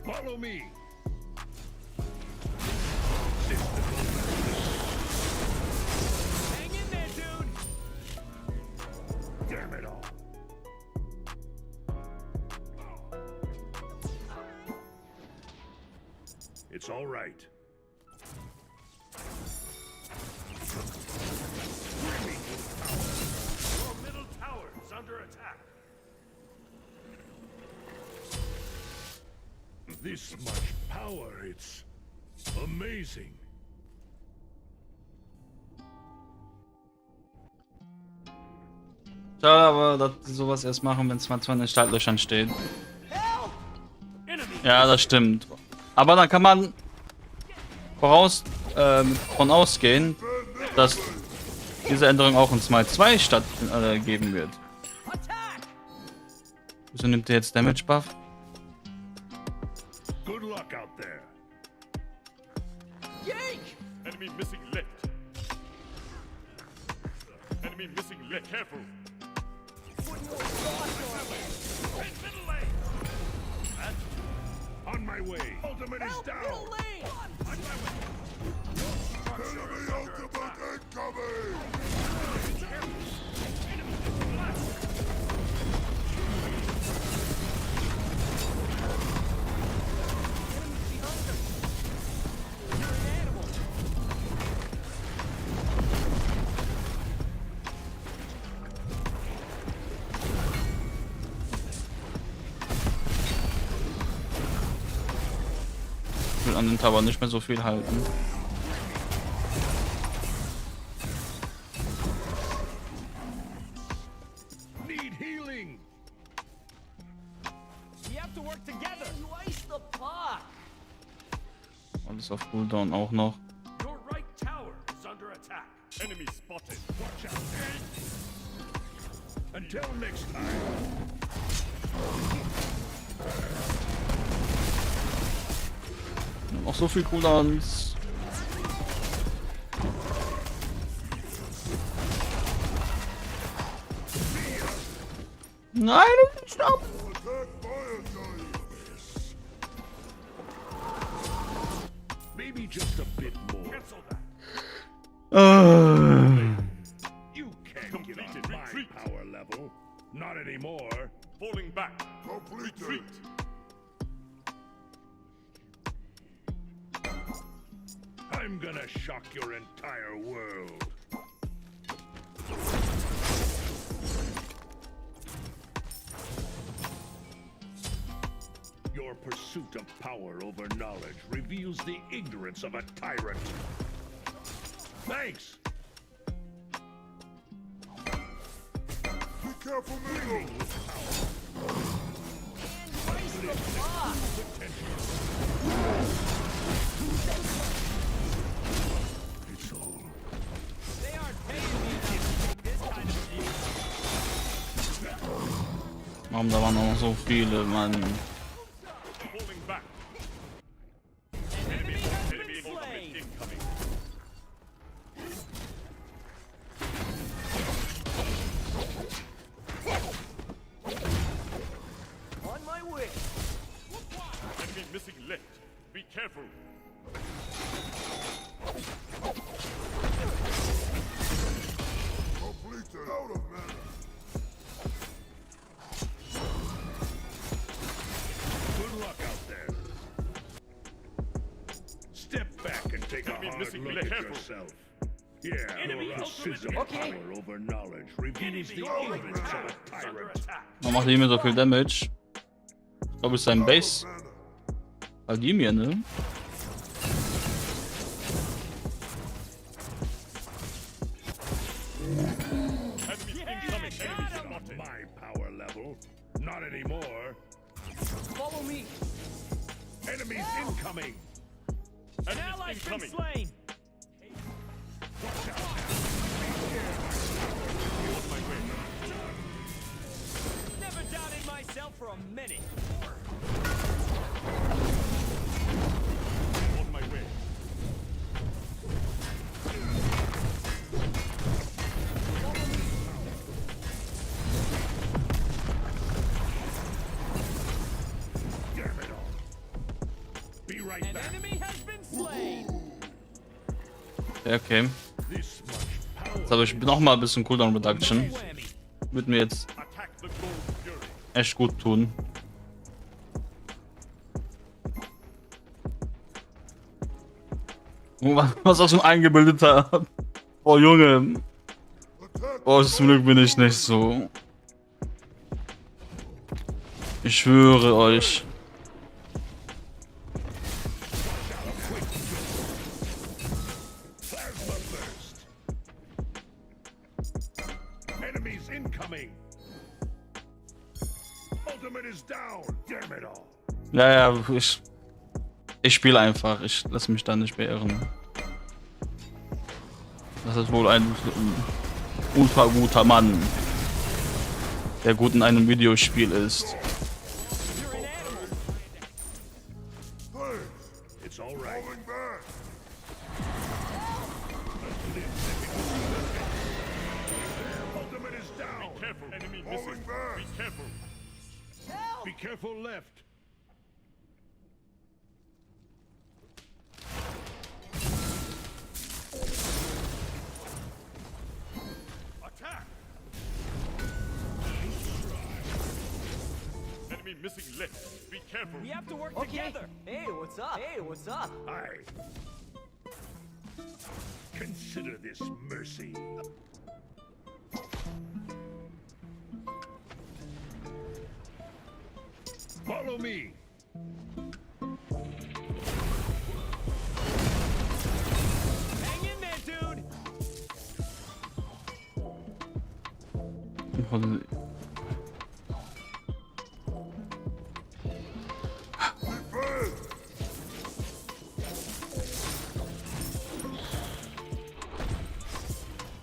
S5: Follow me.
S3: Hang in there, dude.
S5: Damn it all. It's all right. Your middle tower is under attack. This much power, it's amazing.
S4: Schade aber, dass die sowas erst machen, wenn es mal 2 in den Startlöchern steht. Ja, das stimmt. Aber dann kann man von ausgehen, dass diese Änderung auch in Smite 2 geben wird. Wieso nimmt der jetzt Damage Buff?
S5: Good luck out there.
S3: Yank!
S2: Enemy missing left. Enemy missing left. Careful.
S5: On my way. Ultimate is down. On my way. Enemy ultimate incoming.
S4: Ich will an den Tower nicht mehr so viel halten.
S5: Need healing.
S3: We have to work together. Slice the pot.
S4: Alles auf Cooldown auch noch.
S5: Your right tower is under attack.
S2: Enemy spotted.
S5: Watch out. Until next time.
S4: Noch so viel Cooldowns. Nein, stopp!
S5: Maybe just a bit more. Cancel that. You can't get on my power level. Not anymore.
S2: Falling back. Retreat.
S5: I'm gonna shock your entire world. Your pursuit of power over knowledge reveals the ignorance of a tyrant. Thanks. Be careful, middle.
S4: Warum, da waren auch noch so viele, Mann.
S2: Falling back. Enemy ultimate incoming.
S3: On my way.
S2: Enemy missing left. Be careful.
S5: Completed. Out of mana. Good luck out there. Step back and take a hard look at yourself. Yeah, your racism power over knowledge reveals the ignorance of a tyrant.
S4: Warum macht die mir so viel Damage? Ich glaube, es ist sein Base. Vladimir, ne?
S5: My power level. Not anymore.
S3: Follow me.
S5: Enemies incoming.
S3: An ally's been slain. Never doubted myself for a minute.
S2: On my way.
S5: Damn it all. Be right
S3: An
S5: back.
S3: enemy has been slain.
S4: Okay.
S5: This much power.
S4: Jetzt habe ich nochmal ein bisschen Cooldown Reduction. Wird mir jetzt
S2: Attack the gold fury.
S4: echt gut tun. Oh, was auch so ein eingebildeter. Oh Junge. Oh, zum Glück bin ich nicht so. Ich schwöre euch.
S5: Plasma burst. Enemies incoming. Ultimate is down. Damn it all.
S4: Ja, ja, ich spiele einfach. Ich lasse mich da nicht beirren. Das ist wohl ein ultra guter Mann, der gut in einem Videospiel ist.
S5: It's all right. Ultimate is down.
S2: Be careful. Enemy missing. Be careful.
S5: Be careful left.
S2: Attack. Enemy missing left. Be careful.
S3: We have to work together. Hey, what's up? Hey, what's up?
S5: Aye. Consider this mercy. Follow me.
S3: Hang in there, dude.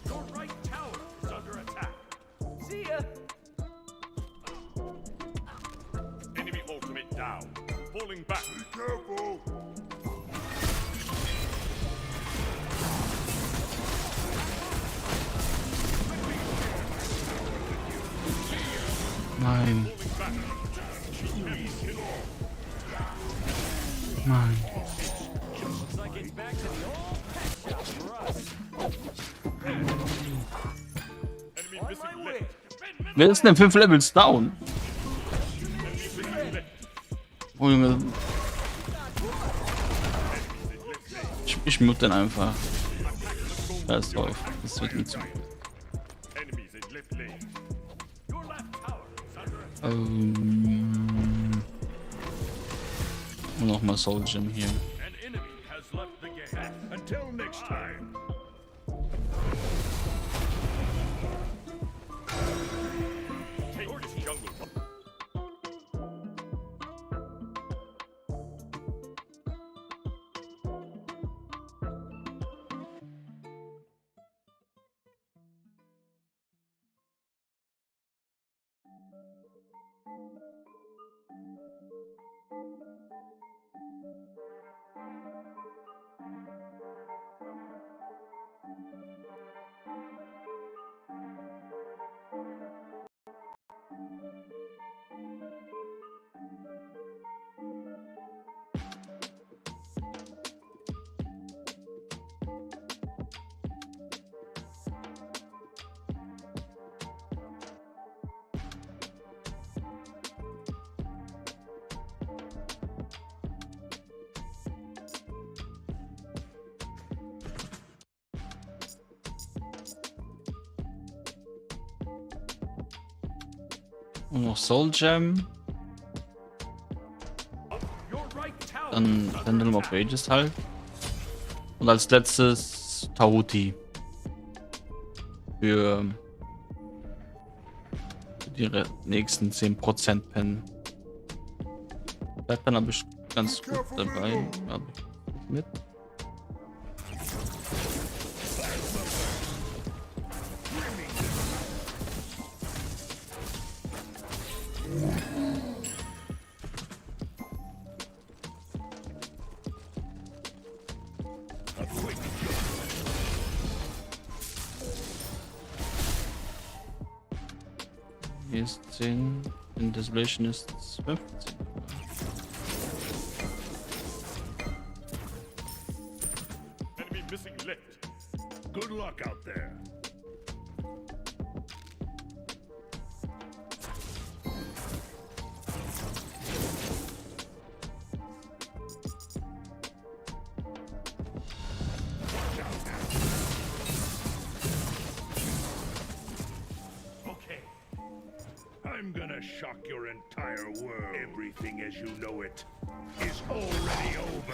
S2: Your right tower is under attack.
S3: See ya.
S2: Enemy ultimate down. Falling back. Be careful.
S4: Nein. Nein.
S3: Looks like it's back to the old pet shop for us.
S2: Enemy missing left.
S4: Wer ist denn 5 Levels down? Oh Junge. Ich mute den einfach. Da ist drauf. Das wird mir zu.
S2: Enemies in left lane. Your left tower is under attack.
S4: Und nochmal Soul Gem hier.
S2: An enemy has left the game.
S5: Until next time.
S2: Take this jungle.
S4: Und noch Soul Gem. Dann Pendulum of Ages halt. Und als letztes Tahuti. Für die nächsten 10% Pen. Bleibt dann aber ganz gut dabei. Ja, mit. Hier ist 10, in Desolation ist 15.
S5: Enemy missing left. Good luck out there. I'm gonna shock your entire world. Everything as you know it is already over.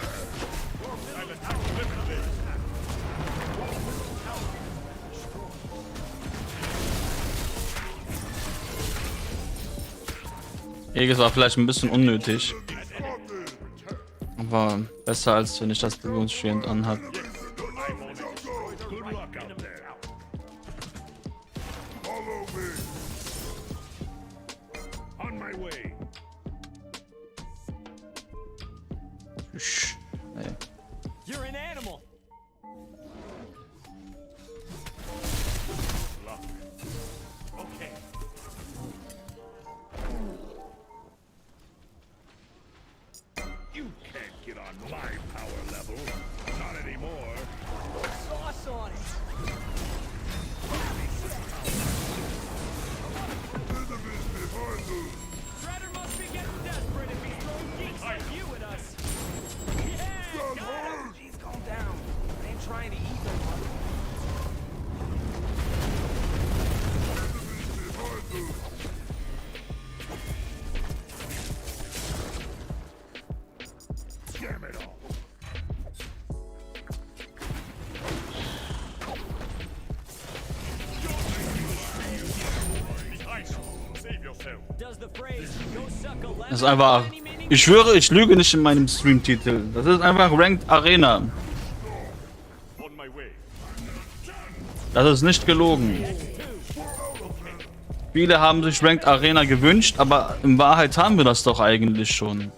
S4: Aegis war vielleicht ein bisschen unnötig. Aber besser als wenn ich das Bewegungsschwierend anhab.
S3: You're an animal.
S5: Okay. You can't get on my power level. Not anymore.
S3: Sauce on it. Shredder must be getting desperate if he's throwing geeks like you at us. Yeah, got him. Jeez, calm down. I ain't trying to eat them.
S5: Damn it all.
S3: Does the phrase go suck a lemon?
S4: Das ist einfach. Ich schwöre, ich lüge nicht in meinem Stream-Titel. Das ist einfach Ranked Arena. Das ist nicht gelogen. Viele haben sich Ranked Arena gewünscht, aber in Wahrheit haben wir das doch eigentlich schon.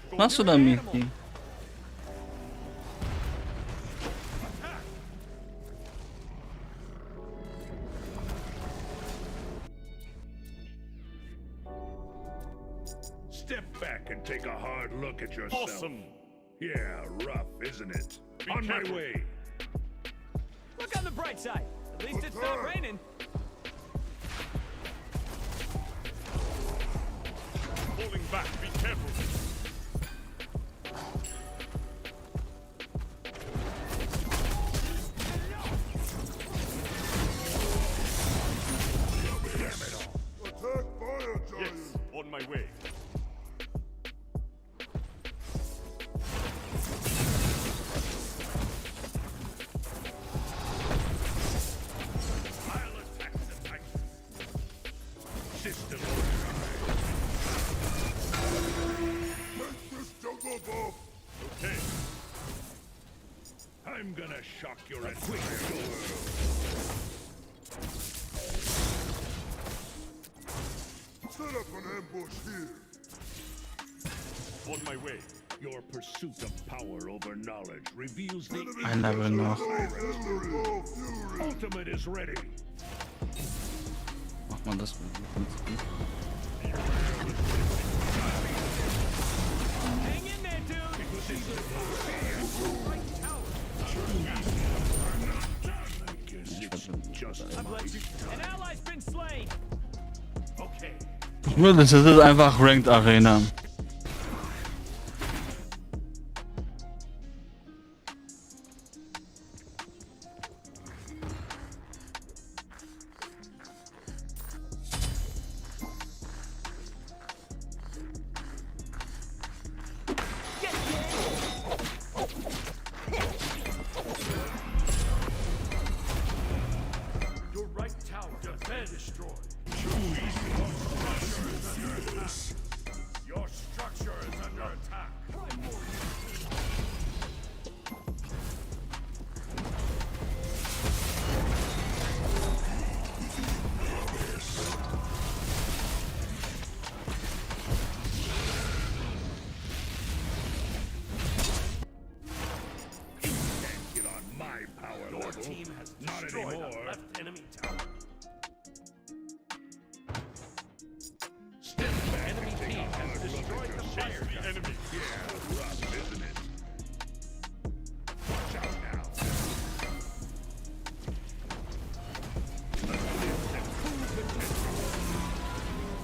S4: Was machst du da, Miki?
S5: Step back and take a hard look at yourself. Awesome. Yeah, rough, isn't it? On my way.
S3: Look on the bright side. At least it's not raining.
S5: Pulling back, be careful. Yes, on my way. shock your entire world. Set up an ambush here. On my way. Your pursuit of power over knowledge reveals the
S4: Ein Level noch.
S5: ultimate is ready.
S4: Macht man das?
S3: Hang in there, dude. An ally's been slain.
S5: Okay.
S4: Das ist einfach Ranked Arena.
S2: Your right tower is destroyed. Your structure is under attack.
S5: Get on my power
S2: Your
S5: level.
S2: team has
S5: Not
S2: destroyed
S5: anymore.
S2: a left enemy tower. Step back. Enemy team has destroyed the fire. The enemy.
S5: Yeah, rough, isn't it? Watch out now.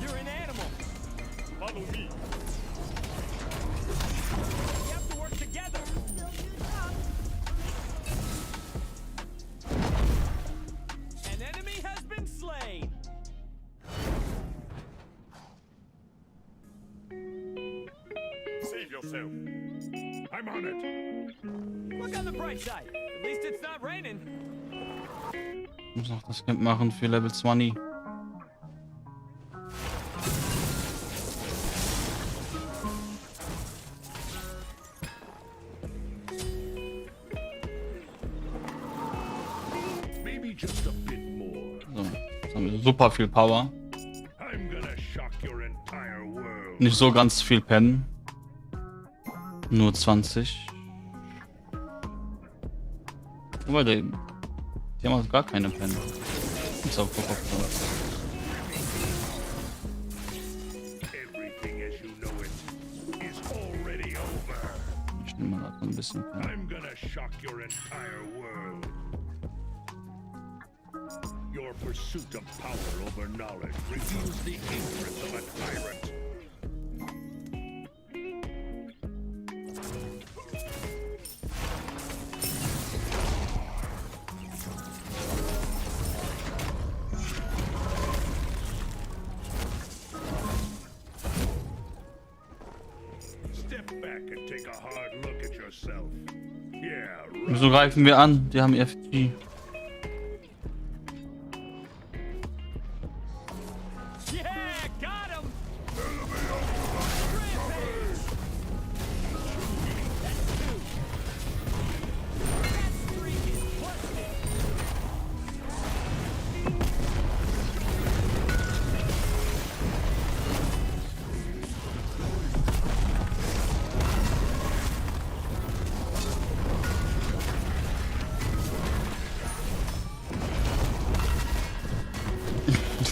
S3: You're an animal.
S2: Follow me.
S3: We have to work together. An enemy has been slain.
S2: Save yourself.
S5: I'm on it.
S3: Look on the bright side. At least it's not raining.
S4: Ich muss noch das Camp machen für Level 20.
S5: Maybe just a bit more.
S4: So, jetzt haben wir super viel Power.
S5: I'm gonna shock your entire world.
S4: Nicht so ganz viel pennen. Nur 20. Wobei, die haben auch gar keine Pennen. Ist auch Bock auf
S5: Everything as you know it is already over.
S4: Ich nehme mal so ein bisschen Pennen.
S5: I'm gonna shock your entire world. Your pursuit of power over knowledge reveals the ignorance of a tyrant. Step back and take a hard look at yourself. Yeah,
S4: Wieso greifen wir an? Die haben FG.
S3: Yeah, got him.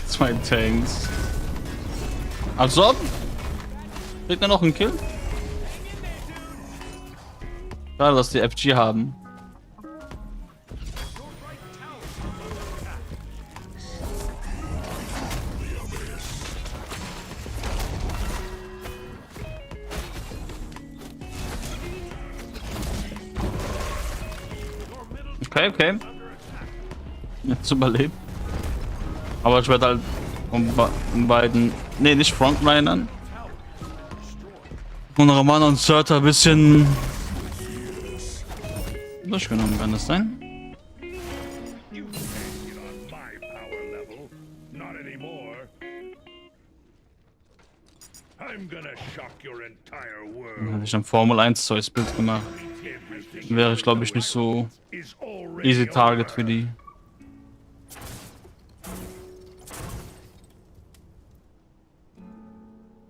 S4: Zwei Tanks. Als ob? Kriegt er noch einen Kill? Schade, dass die FG haben. Okay, okay. Jetzt überlebt. Aber ich werde halt von beiden, nee, nicht Frontlinern, von Raman und Surta ein bisschen durchgenommen, kann das sein?
S5: you can't get on my power level. Not anymore. I'm gonna shock your entire
S4: Dann
S5: world.
S4: hätte ich ein Formel 1 Zeus Bild gemacht. Wäre ich glaube ich nicht so easy Target für die.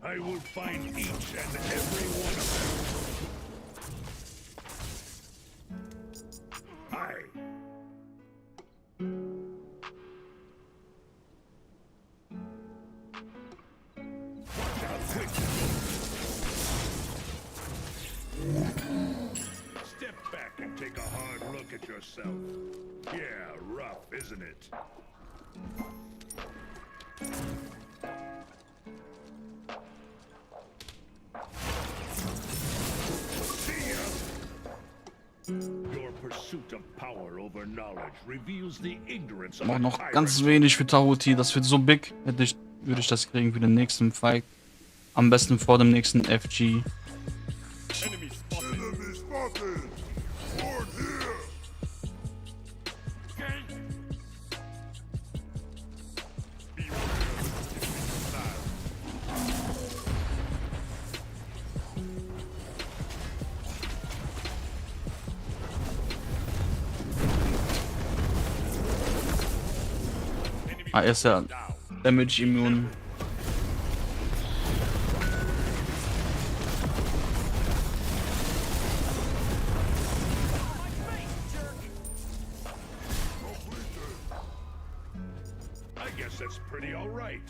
S5: I will find each and every one of them. Watch out, quick. Step back and take a hard look at yourself. Yeah, rough, isn't it? Your pursuit of power over knowledge reveals the ignorance of
S4: Aber
S5: a
S4: noch
S5: tyrant.
S4: ganz wenig für Tahuti. Das wird so big. Würde ich das kriegen für den nächsten Fight. Am besten vor dem nächsten FG.
S2: Enemy spotted. Enemy spotted. Horde here.
S4: Ah, er ist ja Damage immun.
S5: I guess that's pretty all right.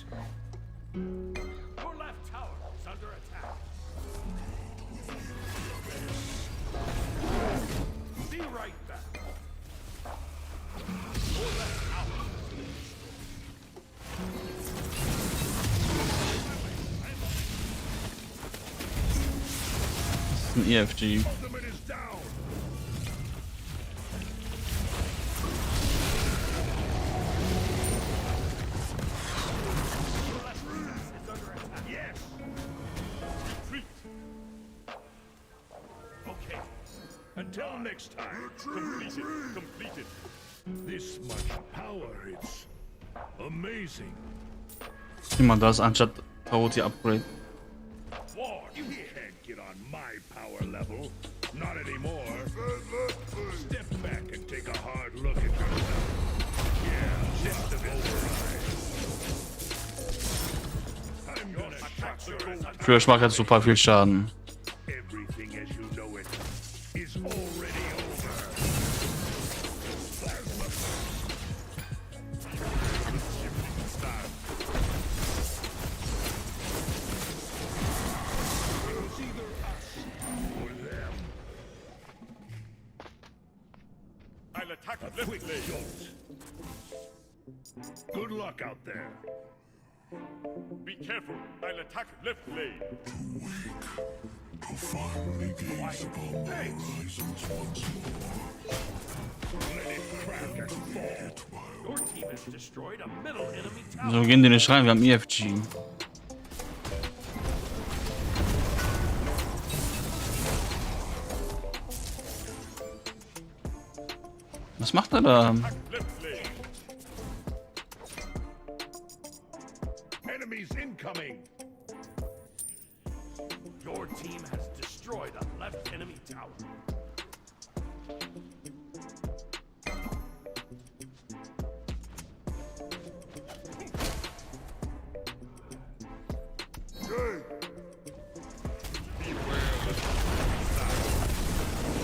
S2: Your left tower is under attack. Be right back. Your left tower.
S4: Das ist ein EFG.
S5: Ultimate is down. Yes. Retreat. Okay. Until next time.
S2: Completed. Completed.
S5: This much power, it's amazing.
S4: Nimm mal das anstatt Tahuti Upgrade.
S5: War, you can't get on my power level. Not anymore. Step back and take a hard look at yourself. Yeah, system override. I'm gonna shock your
S4: Für ich mache jetzt super viel Schaden.
S5: Everything as you know it is already over. Plasma. It's either us or them.
S2: I'll attack
S5: A
S2: left
S5: quick
S2: lane.
S5: jolt. Good luck out there.
S2: Be careful. I'll attack left lane.
S5: To finally gaze upon the horizons once more. Let it crack and fall.
S2: Your team has destroyed a middle enemy tower.
S4: So gehen die nicht rein, wir haben EFG. Was macht er da?
S2: Left lane.
S5: Enemies incoming.
S2: Your team has destroyed a left enemy tower.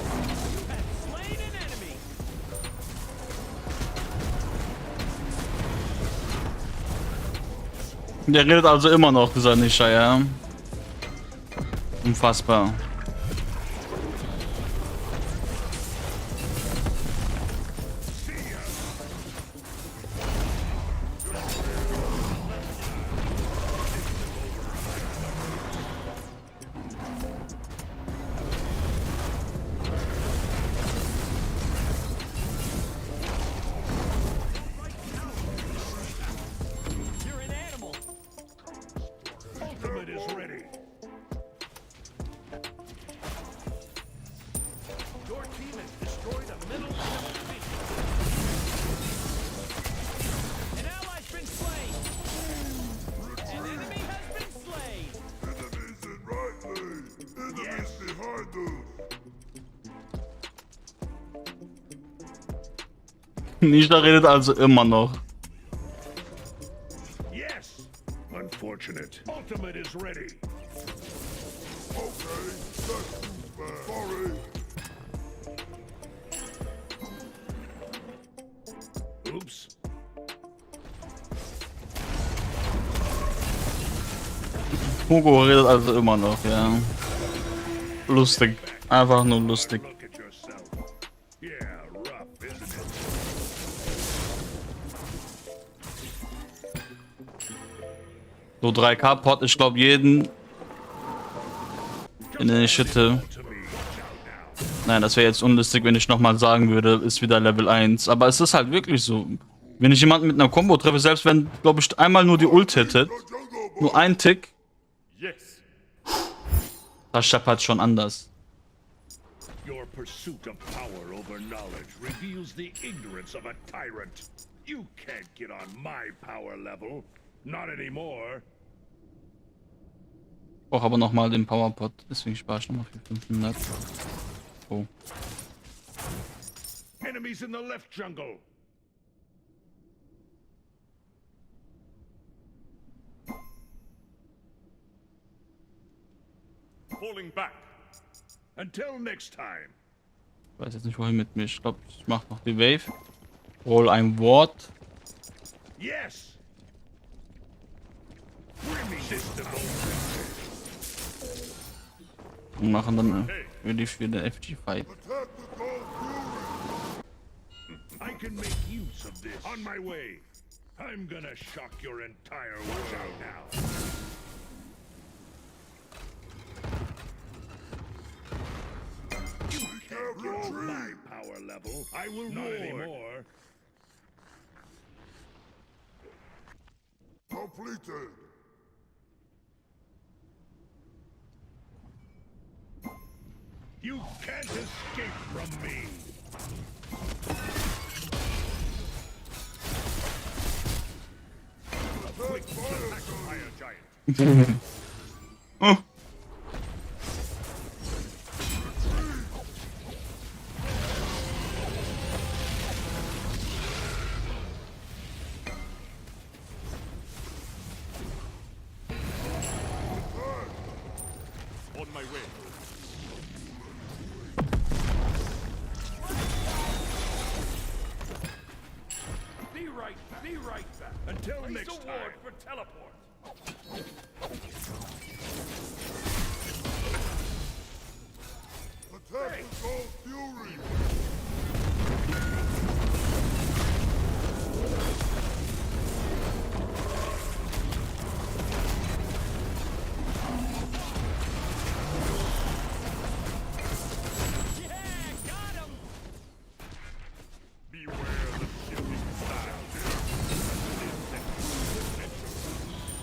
S3: Slain an enemy.
S4: Der redet also immer noch, dieser Nisha, ja. Unfassbar.
S3: You're an animal.
S5: Ultimate is ready.
S4: Nisha redet also immer noch.
S5: Yes. Unfortunate. Ultimate is ready. Okay, that's too bad. Sorry. Oops.
S4: Hugo redet also immer noch, ja. Lustig. Einfach nur lustig.
S5: Look at yourself. Yeah, rough, isn't it?
S4: So 3K-Pot, ich glaube jeden in der Schütte. Nein, das wäre jetzt unlustig, wenn ich nochmal sagen würde, ist wieder Level 1. Aber es ist halt wirklich so. Wenn ich jemanden mit einer Combo treffe, selbst wenn, glaube ich, einmal nur die Ult hätte, nur ein Tick, das scheppert schon anders.
S5: Your pursuit of power over knowledge reveals the ignorance of a tyrant. You can't get on my power level. Not anymore.
S4: Ich brauche aber nochmal den Powerpot, deswegen spare ich nochmal für 500. Oh.
S5: Enemies in the left jungle. Falling back. Until next time.
S4: Ich weiß jetzt nicht, wohin mit mir. Ich glaube, ich mache noch die Wave. Roll ein Wort.
S5: Yes. System
S4: Und machen dann ready für den FG-Fight.
S5: I can make use of this. On my way. I'm gonna shock your entire world now. You can't get my power level. I will not anymore. Completed. You can't escape from me. Quick attack, fire giant.
S4: Oh.
S5: On my way. Be right back. Until next time. For teleport. Attack with all fury.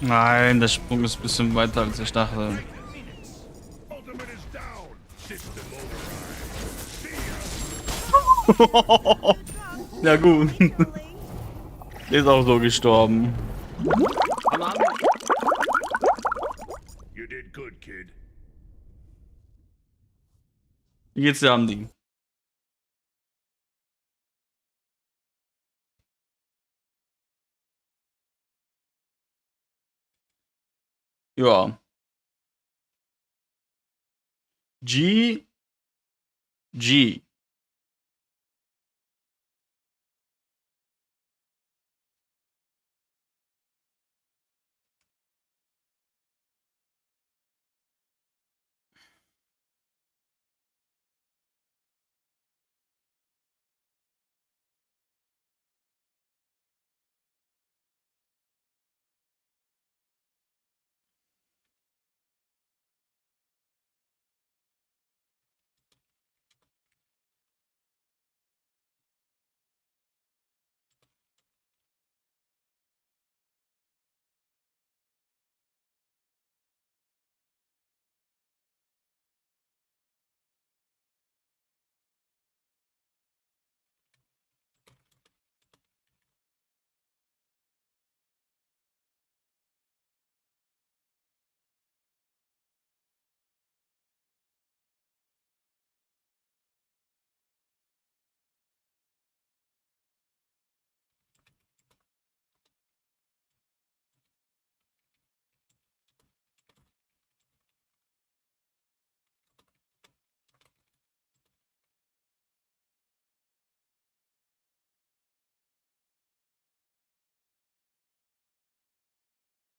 S4: Nein, der Sprung ist ein bisschen weiter als ich dachte. Ja gut. Der ist auch so gestorben.
S5: You did good, kid.
S4: Wie geht's dir am Ding? Ja. G.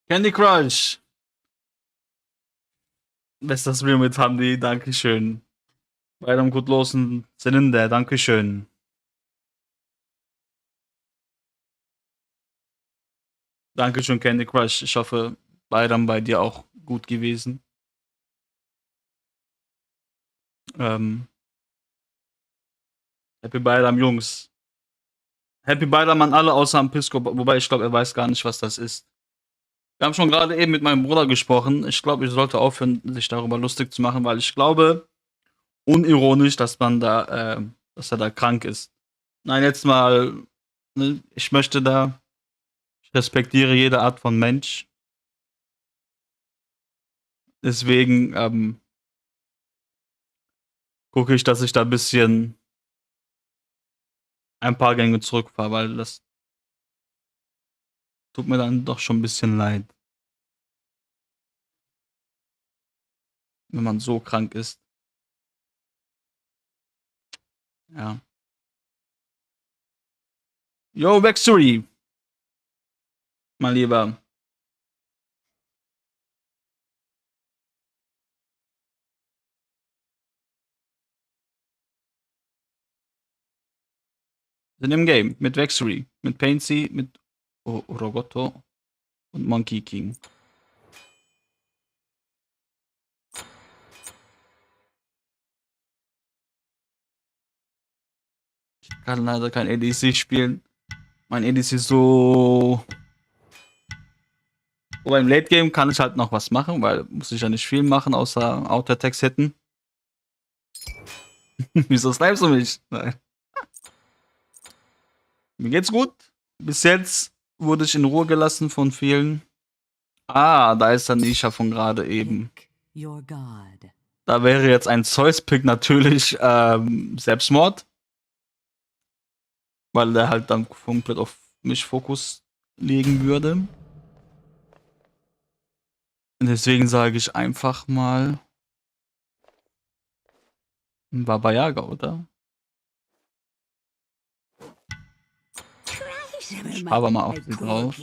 S4: Candy Crush. Bestes Spiel mit Handy, dankeschön. Bayram kutlu olsun senin de, dankeschön. Dankeschön, Candy Crush. Ich hoffe, Bayram bei dir auch gut gewesen. Happy Bayram, Jungs. Happy Bayram an alle außer am Pisco, wobei ich glaube, er weiß gar nicht, was das ist. Wir haben schon gerade eben mit meinem Bruder gesprochen. Ich glaube, ich sollte aufhören, sich darüber lustig zu machen, weil ich glaube, unironisch, dass man da, dass er da krank ist. Nein, jetzt mal, ne, ich respektiere jede Art von Mensch. Deswegen gucke ich, dass ich da ein bisschen ein paar Gänge zurückfahre, weil das tut mir dann doch schon ein bisschen leid. Wenn man so krank ist. Ja. Yo, Vexury! Mein Lieber. Sind im Game. Mit Vexury, mit Paintsy, mit Rogoto und Monkey King. Ich kann leider kein ADC spielen. Mein ADC ist so... Wobei im Late Game kann ich halt noch was machen, weil muss ich ja nicht viel machen, außer Auto-Attacks hätten. Wieso snipest du mich? Nein. Mir geht's gut. Bis jetzt wurde ich in Ruhe gelassen von vielen. Ah, da ist der Nisha von gerade eben. Da wäre jetzt ein Zeus-Pick natürlich Selbstmord. Weil der halt dann komplett auf mich Fokus legen würde. Und deswegen sage ich einfach mal Baba Yaga, oder? Ich aber mal auf die drauf.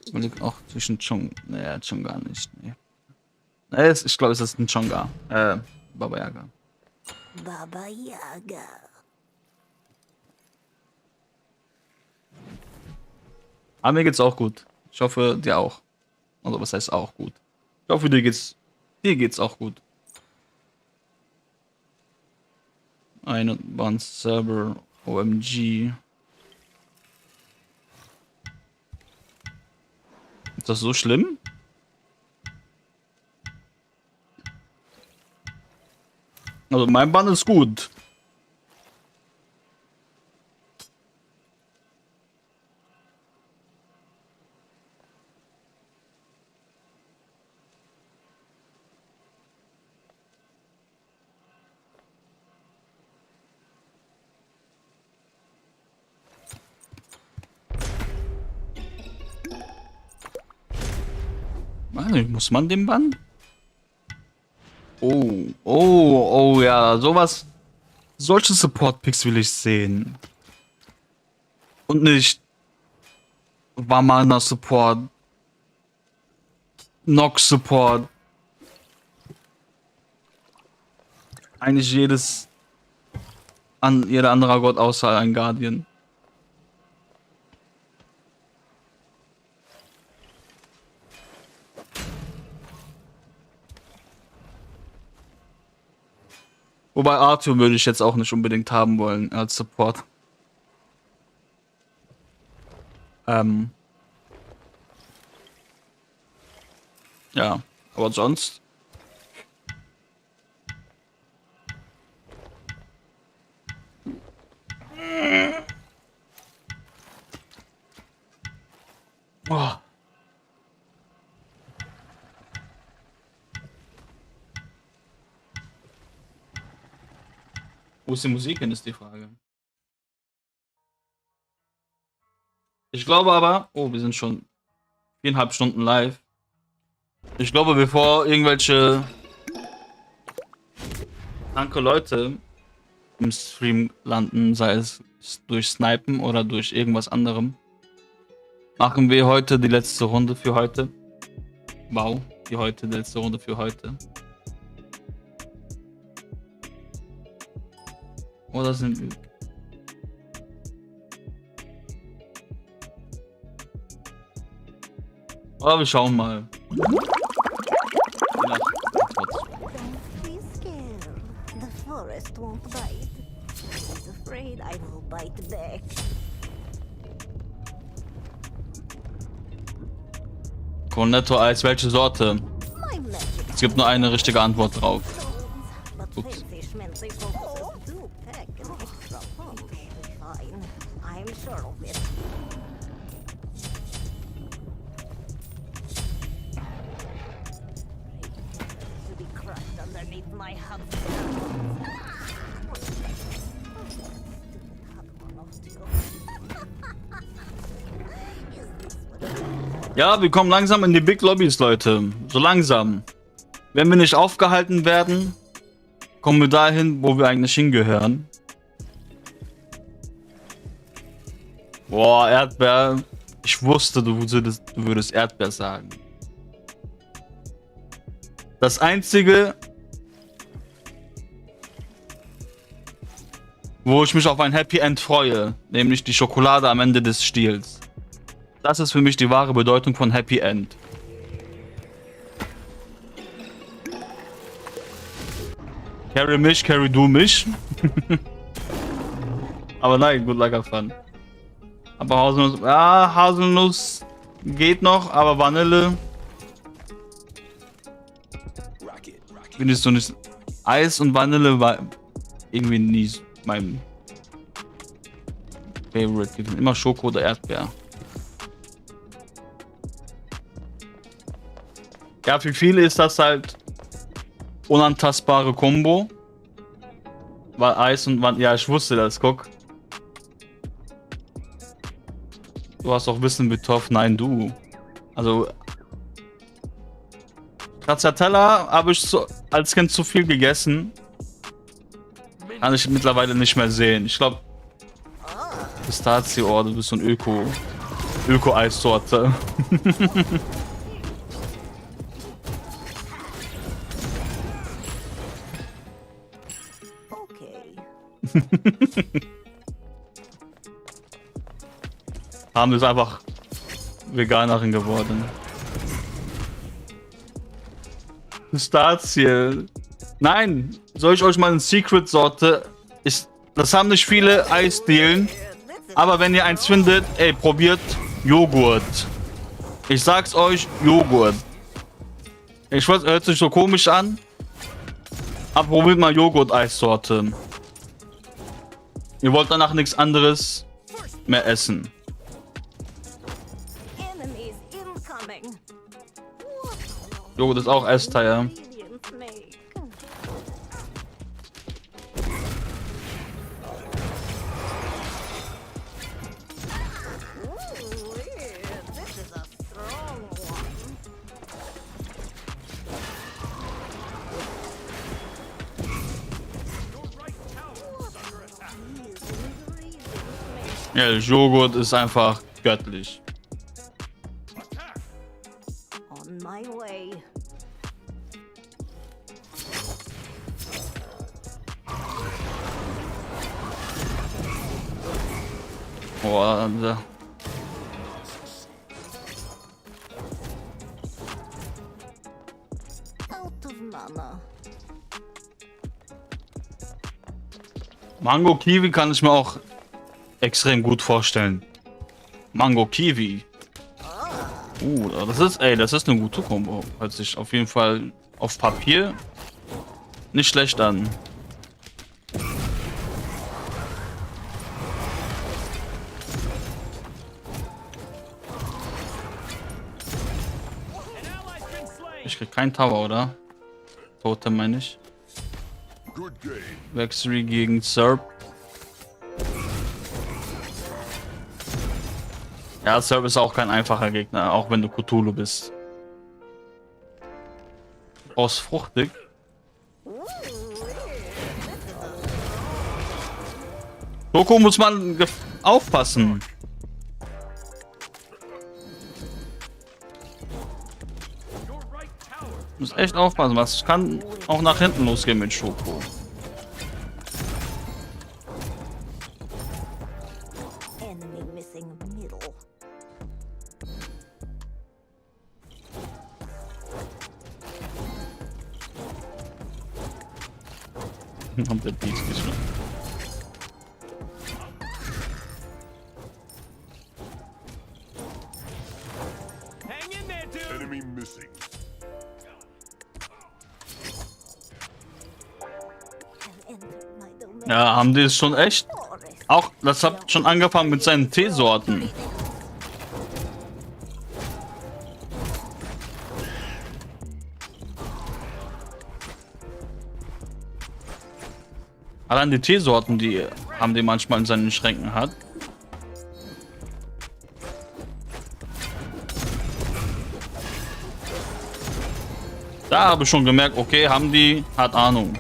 S4: Überleg auch zwischen Chung. Naja, Chunga nicht. Nee. Ich glaube, es ist ein Chunga. Baba Yaga.
S12: Baba Yaga.
S4: Aber mir geht's auch gut. Ich hoffe, dir auch. Also, was heißt auch gut? Ich hoffe, dir geht's auch gut. Ein Advanced Server, OMG. Ist das so schlimm? Also, mein Bann ist gut. Muss man den bannen? Oh, ja, sowas. Solche Support-Picks will ich sehen. Und nicht Wamana-Support. Nox-Support. Eigentlich jeder anderer Gott außer ein Guardian. Wobei Arthur würde ich jetzt auch nicht unbedingt haben wollen als Support. Ja, aber sonst. Oh. Wo ist die Musik hin, ist die Frage. Ich glaube aber, oh, wir sind schon 4,5 Stunden live. Ich glaube, bevor irgendwelche kranke Leute im Stream landen, sei es durch Snipen oder durch irgendwas anderem, Machen wir heute die letzte Runde für heute. Wow, die letzte Runde für heute. Oder sind wir... Aber wir schauen mal. Ja.
S16: Be scared. The forest won't bite. He's afraid I will bite back.
S4: Cornetto Eis, welche Sorte? Es gibt nur eine richtige Antwort drauf. Ups. Ja, wir kommen langsam in die Big Lobbys, Leute. So langsam. Wenn wir nicht aufgehalten werden, kommen wir dahin, wo wir eigentlich hingehören. Boah, Erdbeer. Ich wusste, du würdest Erdbeer sagen. Das Einzige, wo ich mich auf ein Happy End freue, nämlich die Schokolade am Ende des Stiels. Das ist für mich die wahre Bedeutung von Happy End. Carry mich, carry du mich. Aber nein, good luck, have fun. Aber Haselnuss, ja, Haselnuss geht noch, aber Vanille bin ich so nicht. Eis und Vanille war irgendwie nie mein Favorite. Immer Schoko oder Erdbeer. Ja, für viele ist das halt unantastbare Kombo. Weil Eis und Vanille. Ja, ich wusste das, guck. Du hast auch Wissen betroffen. Nein, du. Also. Stracciatella habe ich so als Kind zu viel gegessen. Kann ich mittlerweile nicht mehr sehen. Ich glaube. Pistazio, oh, du bist so ein Öko-Eissorte. Haben wir einfach Veganerin geworden. Pistazie. Nein, soll ich euch mal eine Secret-Sorte? Das haben nicht viele Eisdielen. Aber wenn ihr eins findet, ey, probiert Joghurt. Ich sag's euch, Joghurt. Ich weiß, hört sich so komisch an. Aber probiert mal Joghurt-Eissorte. Ihr wollt danach nichts anderes mehr essen. Joghurt ist auch Essteil. Ja, Joghurt ist einfach göttlich.
S16: On my way.
S4: Boah, da.
S16: Out of mana.
S4: Mango Kiwi kann ich mir auch extrem gut vorstellen. Mango Kiwi. Das ist eine gute Kombo. Hört sich auf jeden Fall auf Papier nicht schlecht an. Ich krieg keinen Tower, oder? Totem meine ich. Vexry gegen Serp. Ja, Serp ist auch kein einfacher Gegner, auch wenn du Cthulhu bist. Aus fruchtig. Schoko muss man aufpassen. Muss echt aufpassen, was kann auch nach hinten losgehen mit Schoko.
S16: Enemy missing middle.
S4: Haben wir dies geschrieben?
S3: Hang in there, dude.
S5: Enemy missing.
S16: Have entered my domain.
S4: Ja, haben die es schon echt? Auch, das hat schon angefangen mit seinen Teesorten. Allein die Teesorten, die haben die manchmal in seinen Schränken hat. Da habe ich schon gemerkt, okay, haben die, hat Ahnung.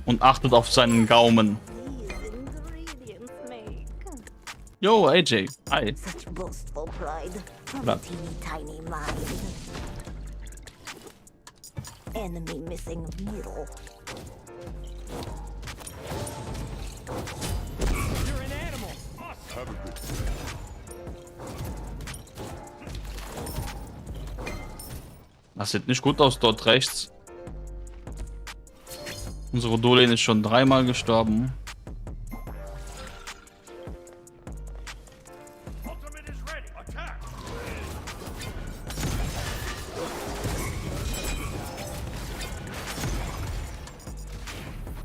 S4: Und achtet auf seinen Gaumen. Yo, AJ. Hi.
S16: Such boastful pride from
S4: Ja.
S16: a teeny tiny mind. Enemy missing middle.
S3: You're an animal.
S5: Have a good
S4: Das sieht nicht gut aus dort rechts. Unsere Dolin ist schon 3-mal gestorben.
S5: ultimate is ready. Attack.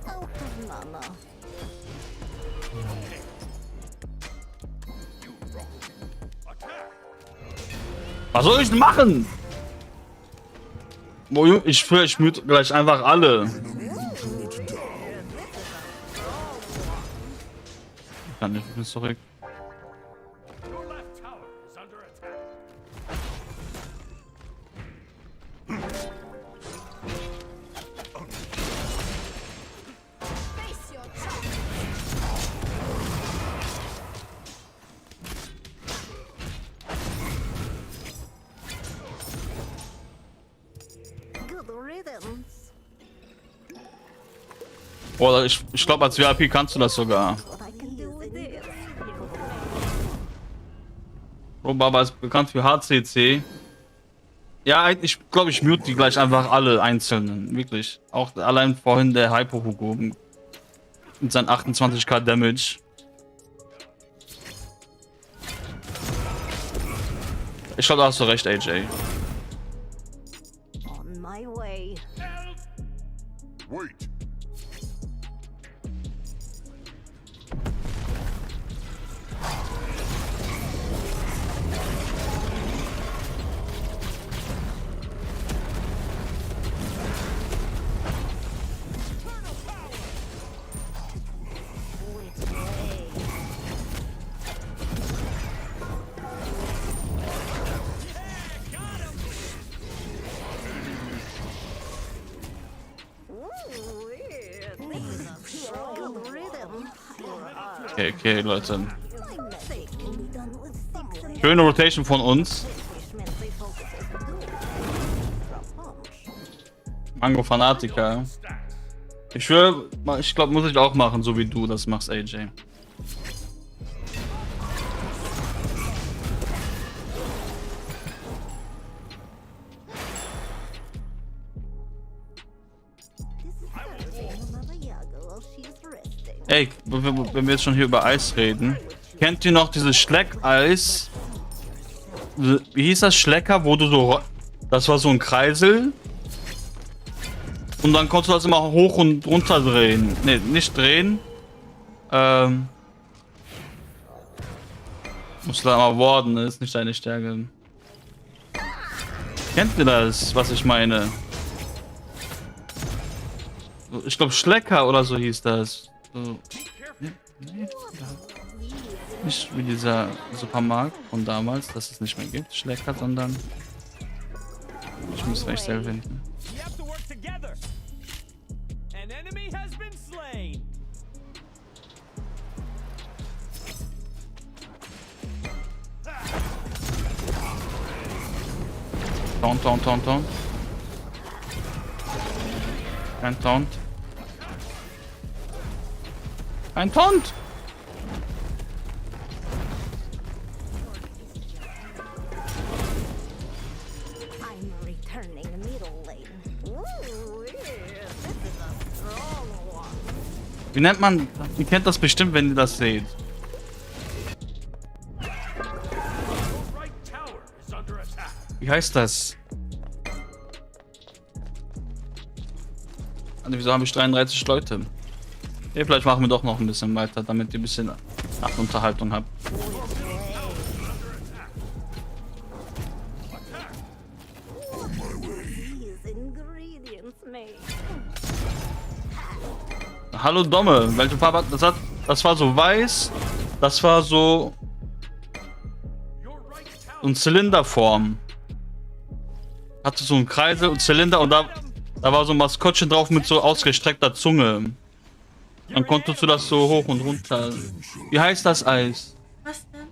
S16: Out of mana.
S4: Was soll ich denn machen? Boah, ich schwöre, ich müde gleich einfach alle. Kann ich bin zurück.
S5: Your left tower is under attack.
S7: Face your trap.
S16: Good riddance.
S4: Boah, ich glaube, als VIP kannst du das sogar.
S16: What I can do with this.
S4: Baba ist bekannt für HCC. Ja, ich glaube, ich mute die gleich einfach alle einzelnen. Wirklich. Auch allein vorhin der Hypo Hugo mit seinen 28k Damage. Ich glaube, da hast du recht, AJ.
S16: On my way.
S5: Wait.
S16: Which way? Ooh, weird. Good rhythm.
S4: Okay, okay, Leute.
S16: My message can be done with 6 and
S4: Schöne Rotation von uns.
S16: Refreshmentally focuses do. From punch.
S4: Mango Fanatiker. Ich schwöre, ich glaube, muss ich auch machen, so wie du das machst, AJ. Ey, wenn wir jetzt schon hier über Eis reden, kennt ihr noch dieses Schleckeis? Wie hieß das? Schlecker, wo du so... Das war so ein Kreisel. Und dann konntest du das immer hoch und runter drehen. Ne, nicht drehen. Muss da mal worden, ne? Ist nicht deine Stärke. Kennt ihr das, was ich meine? Ich glaube Schlecker oder so hieß das. So. Nee. Nicht wie dieser Supermarkt von damals, dass es nicht mehr gibt. Schlecker, sondern... Ich muss recht selber finden.
S3: You have to work together. An enemy has been slain.
S4: Taunt. Kein Taunt. Ein Taunt!
S16: I'm returning middle lane. Ooh, yeah, this is a strong one.
S4: Wie nennt man? Ihr kennt das bestimmt, wenn ihr das seht. Wie heißt das? Also, wieso habe ich 33 Leute? Ja, vielleicht machen wir doch noch ein bisschen weiter, damit ihr ein bisschen Unterhaltung habt.
S16: These ingredients made.
S4: Hallo Domme, welche Farbe hat das? Das war so weiß, das war so eine Zylinderform. Hatte so einen Kreisel und Zylinder und da war so ein Maskottchen drauf mit so ausgestreckter Zunge. Dann konntest du das so hoch und runter. Wie heißt das Eis?
S17: Was denn?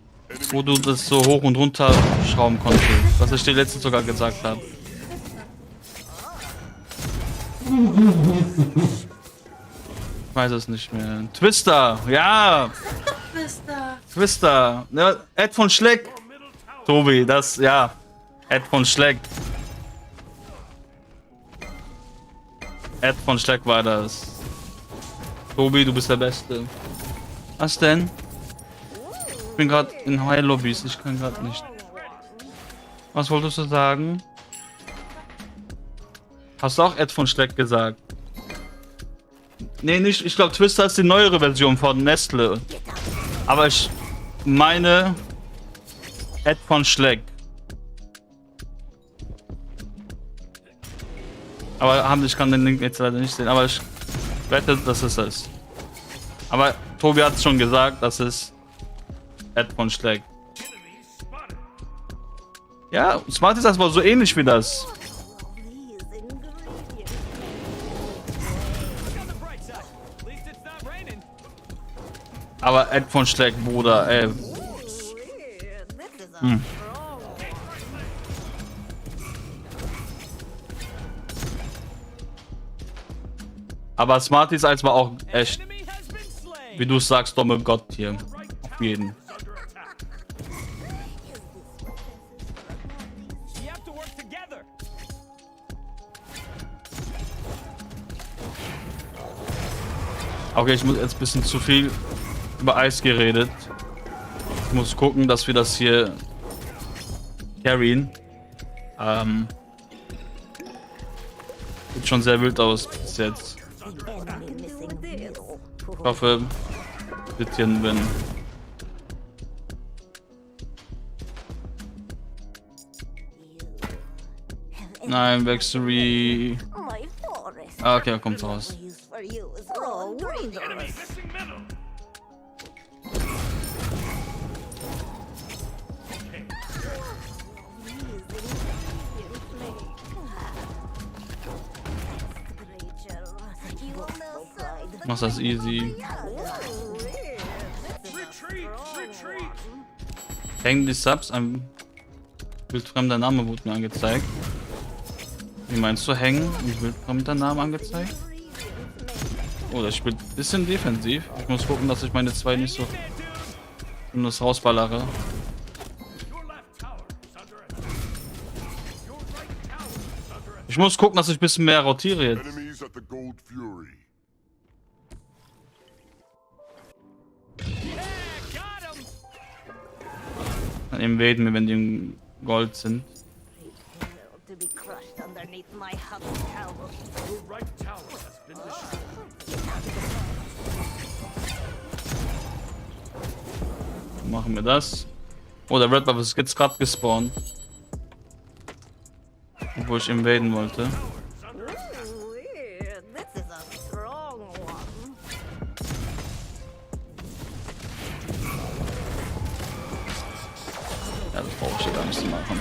S4: Wo du das so hoch und runter schrauben konntest. Was ich dir letztens sogar gesagt habe. Ich weiß es nicht mehr. Twister, ja!
S17: Twister.
S4: Twister. Ja, Ed von Schleck. Tobi, das, ja. Ed von Schleck. Ed von Schleck war das. Tobi, du bist der Beste. Was denn? Ich bin gerade in High Lobbys, ich kann gerade nicht. Was wolltest du sagen? Hast du auch Ed von Schleck gesagt? Nee, nicht. Ich glaube, Twister ist die neuere Version von Nestle. Aber ich meine Ed von Schleck. Aber ich kann den Link jetzt leider nicht sehen. Aber ich wette, das ist es. Aber Tobi hat es schon gesagt, das ist Ed von Schleck. Ja, Smart ist aber so ähnlich wie das. Aber Ed von Schleck, Bruder, ey. Hm. Aber Smarties als war auch echt, wie du sagst, dumme Gott hier. Auf jeden. Okay, ich muss jetzt ein bisschen zu viel über Eis geredet. Ich muss gucken, dass wir das hier carryen. Sieht schon sehr wild aus bis jetzt. Ich hoffe, wird hier ein Win. Nein, Vexury. Ah, okay, er kommt raus. Mach das easy. Hängen die Subs, ein wildfremder Name wurde mir angezeigt. Wie meinst du hängen? Ein wildfremder Name angezeigt? Oh, das spielt ein bisschen defensiv. Ich muss gucken, dass ich meine zwei nicht so das rausballere. Ich muss gucken, dass ich ein bisschen mehr rotiere jetzt. Dann invaden wir, wenn die im Gold sind. Machen wir das. Oh, der Red Buff ist jetzt gerade gespawnt. Obwohl ich invaden wollte. Ja, das brauche ich hier gar nicht zu machen.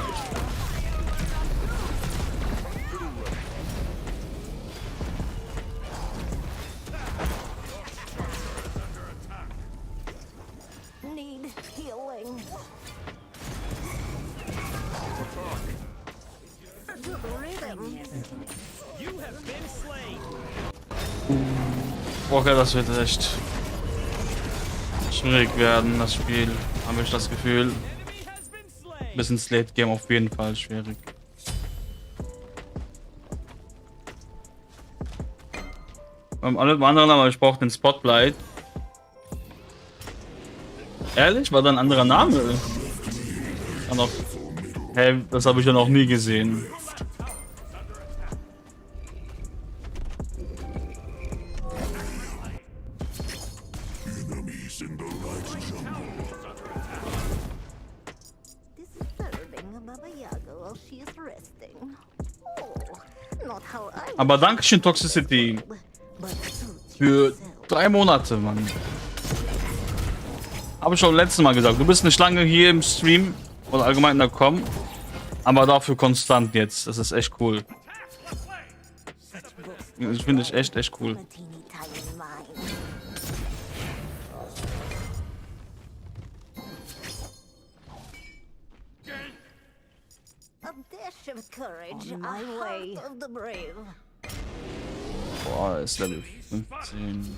S16: Need healing. Good rhythm.
S3: You have been slain.
S4: Okay, das wird echt schwierig werden, das Spiel. Habe ich das Gefühl. Bis ins Late Game auf jeden Fall schwierig. Beim anderen aber ich brauche den Spotlight. Ehrlich? War da ein anderer Name? Hey, das habe ich ja noch nie gesehen. Aber Dankeschön, Toxicity. Für 3 Monate, Mann. Habe ich schon letztes Mal gesagt. Du bist nicht lange hier im Stream oder allgemein in der Com. Aber dafür konstant jetzt. Das ist echt cool. Ich finde es echt cool. Boah, ist Level 15.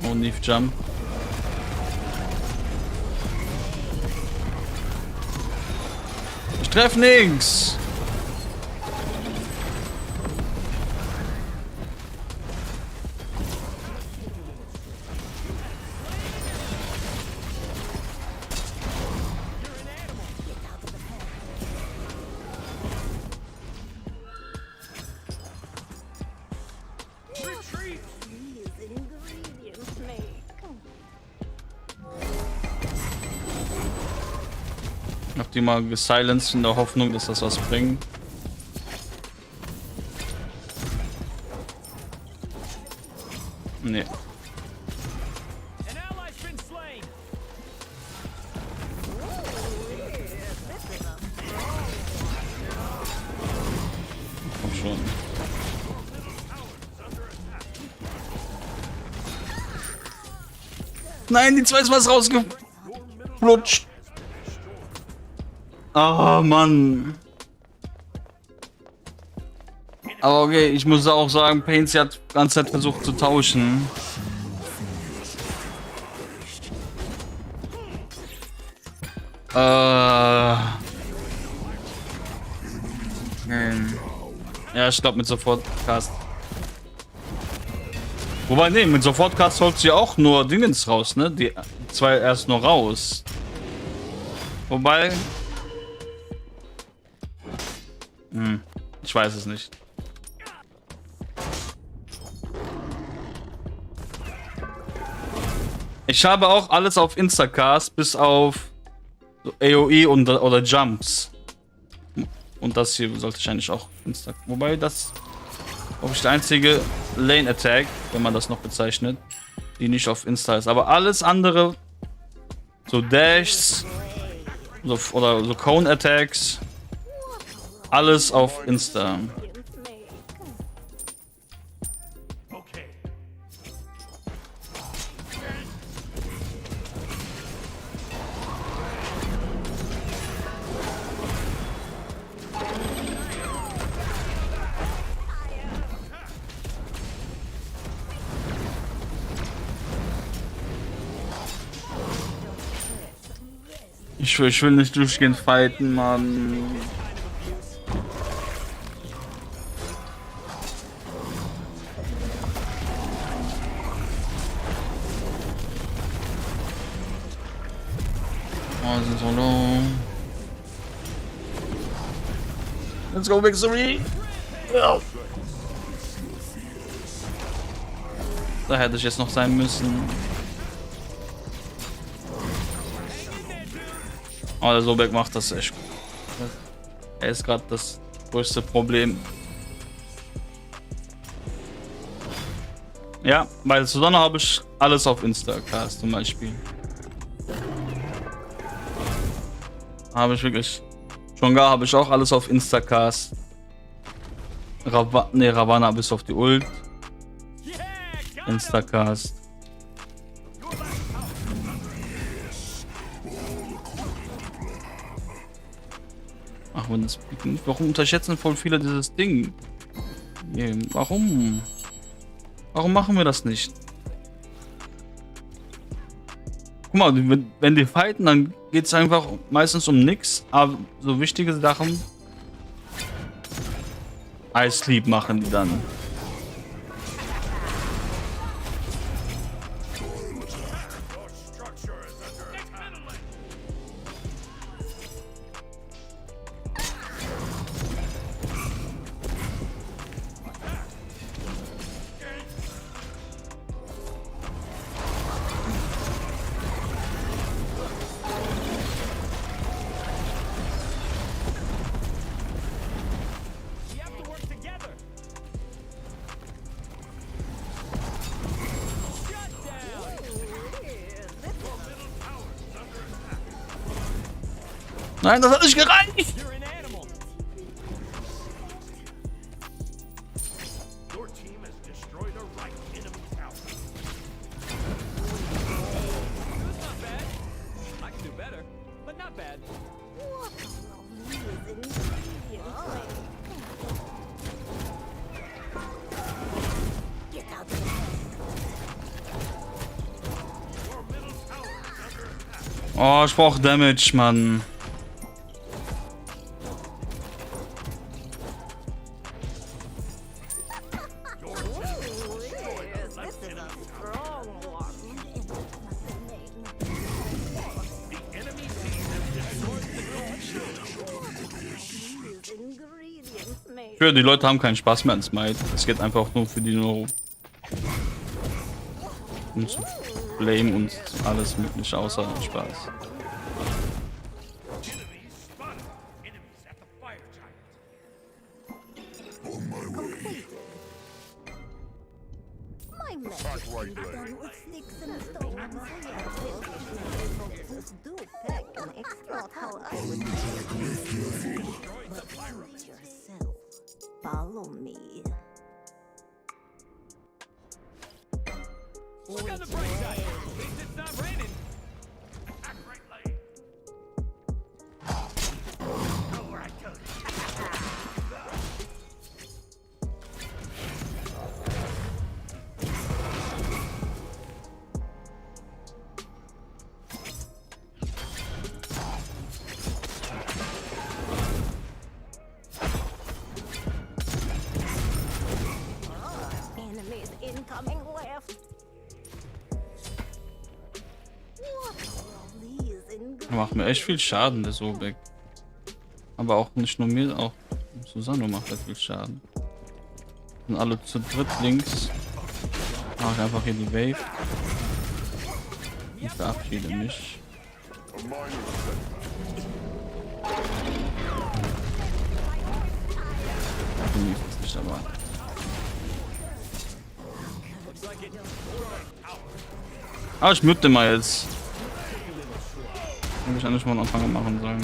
S4: Oh, Neve Jump. Ich treffe nix. Ich hab die mal gesilenced in der Hoffnung, dass das was bringt. Nee. Komm schon. Nein, die 2 ist was rausgeflutscht. Oh Mann. Aber okay, ich muss auch sagen, Painty hat die ganze Zeit versucht zu tauschen. Ja, ich glaube mit Sofortcast. Wobei, nee, mit Sofortcast holt sie auch nur Dingens raus, ne? Die 2 erst nur raus. Wobei... ich weiß es nicht. Ich habe auch alles auf Instacast, bis auf AOE oder Jumps. Und das hier sollte ich eigentlich auch Insta. Wobei das, glaube ich, der einzige Lane Attack, wenn man das noch bezeichnet, die nicht auf Insta ist. Aber alles andere, so Dashs oder so Cone Attacks, alles auf Insta. Ich will nicht durchgehend fighten, Mann. Oh, sind so low. Let's go, Victory! Ja. Da hätte ich jetzt noch sein müssen. Oh, der Sobek macht das echt gut. Er ist gerade das größte Problem. Ja, weil Susanna habe ich alles auf Instacast zum Beispiel. Habe ich wirklich. Schon gar habe ich auch alles auf Instacast. Ravana bis auf die Ult. Instacast. Ach, wenn das. Warum unterschätzen voll viele dieses Ding? Warum? Warum machen wir das nicht? Guck mal, wenn die fighten, dann geht es einfach meistens um nichts, aber so wichtige Sachen. Eislieb machen die dann. Nein, das hat nicht gereicht! Oh, ich brauch Damage, Mann. Für die Leute haben keinen Spaß mehr an Smite. Es geht einfach nur für die nur um zu blamen und alles mögliche außer Spaß.
S16: Follow me.
S3: Look on the bright side. At least it's not raining. Attack right lane. Go where I told
S16: Enemies incoming left.
S4: Macht mir echt viel Schaden, der Sobek. Aber auch nicht nur mir, auch Susano macht halt viel Schaden. Sind alle zu dritt links. Mach ich einfach hier die Wave. Ich verabschiede mich. Genießt es nicht, aber. Ah, ich mute mal jetzt. Hätte ich eigentlich mal einen Anfang machen sollen.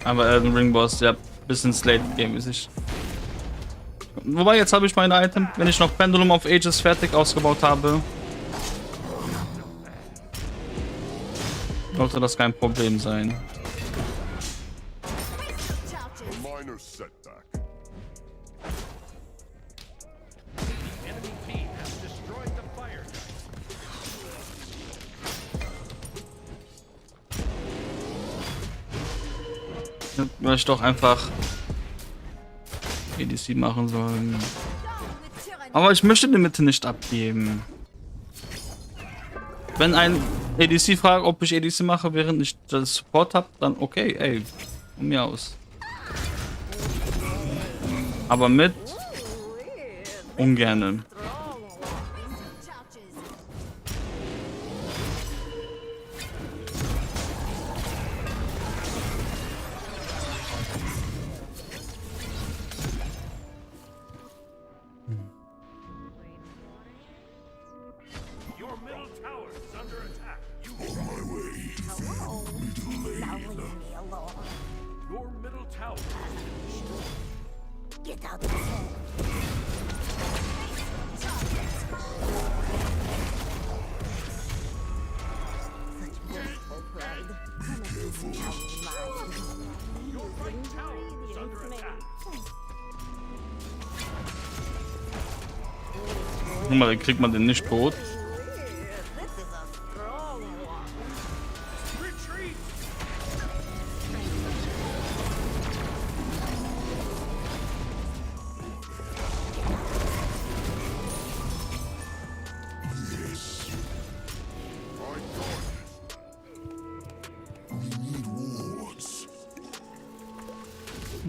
S4: Aber Elden Ring Boss, ja, bisschen Slate Game ist ich. Wobei, jetzt habe ich meine Item, wenn ich noch Pendulum of Ages fertig ausgebaut habe, sollte das kein Problem sein. Weil ich doch einfach ADC machen sollen. Aber ich möchte die Mitte nicht abgeben. Wenn ein ADC fragt, ob ich ADC mache, während ich das Support habe, dann okay, ey, von mir aus. Aber mit ungerne.
S16: Get out of here.
S4: Guck mal, dann kriegt man den nicht tot.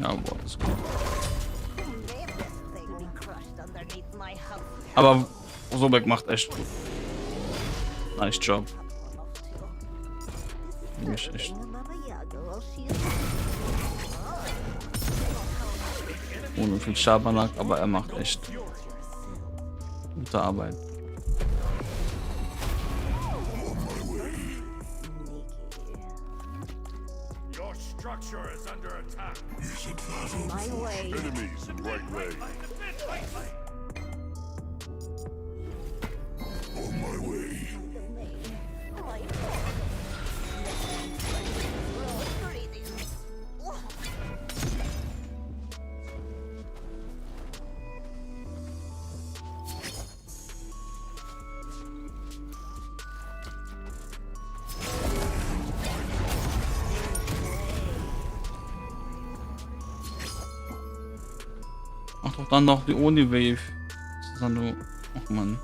S4: Ja, boah, ist gut. Aber Sobek macht echt gut. Nice Job. Nicht echt. Ohne viel Schabernack, aber er macht echt gute Arbeit.
S5: Your structure is under attack. Enemies in right way. On my way.
S4: Mach doch dann noch die Oni-Wave. Das ist dann nur... Ach man.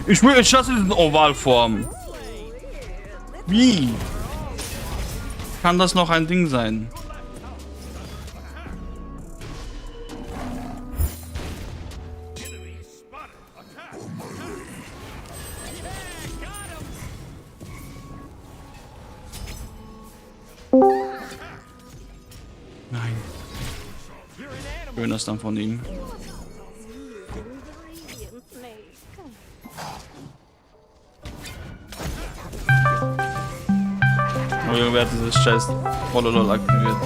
S4: Ich will jetzt in Ovalform. Wie? Kann das noch ein Ding sein? Nein. Schön das dann von ihm. Wer hat dieses scheiß Vololol aktiviert?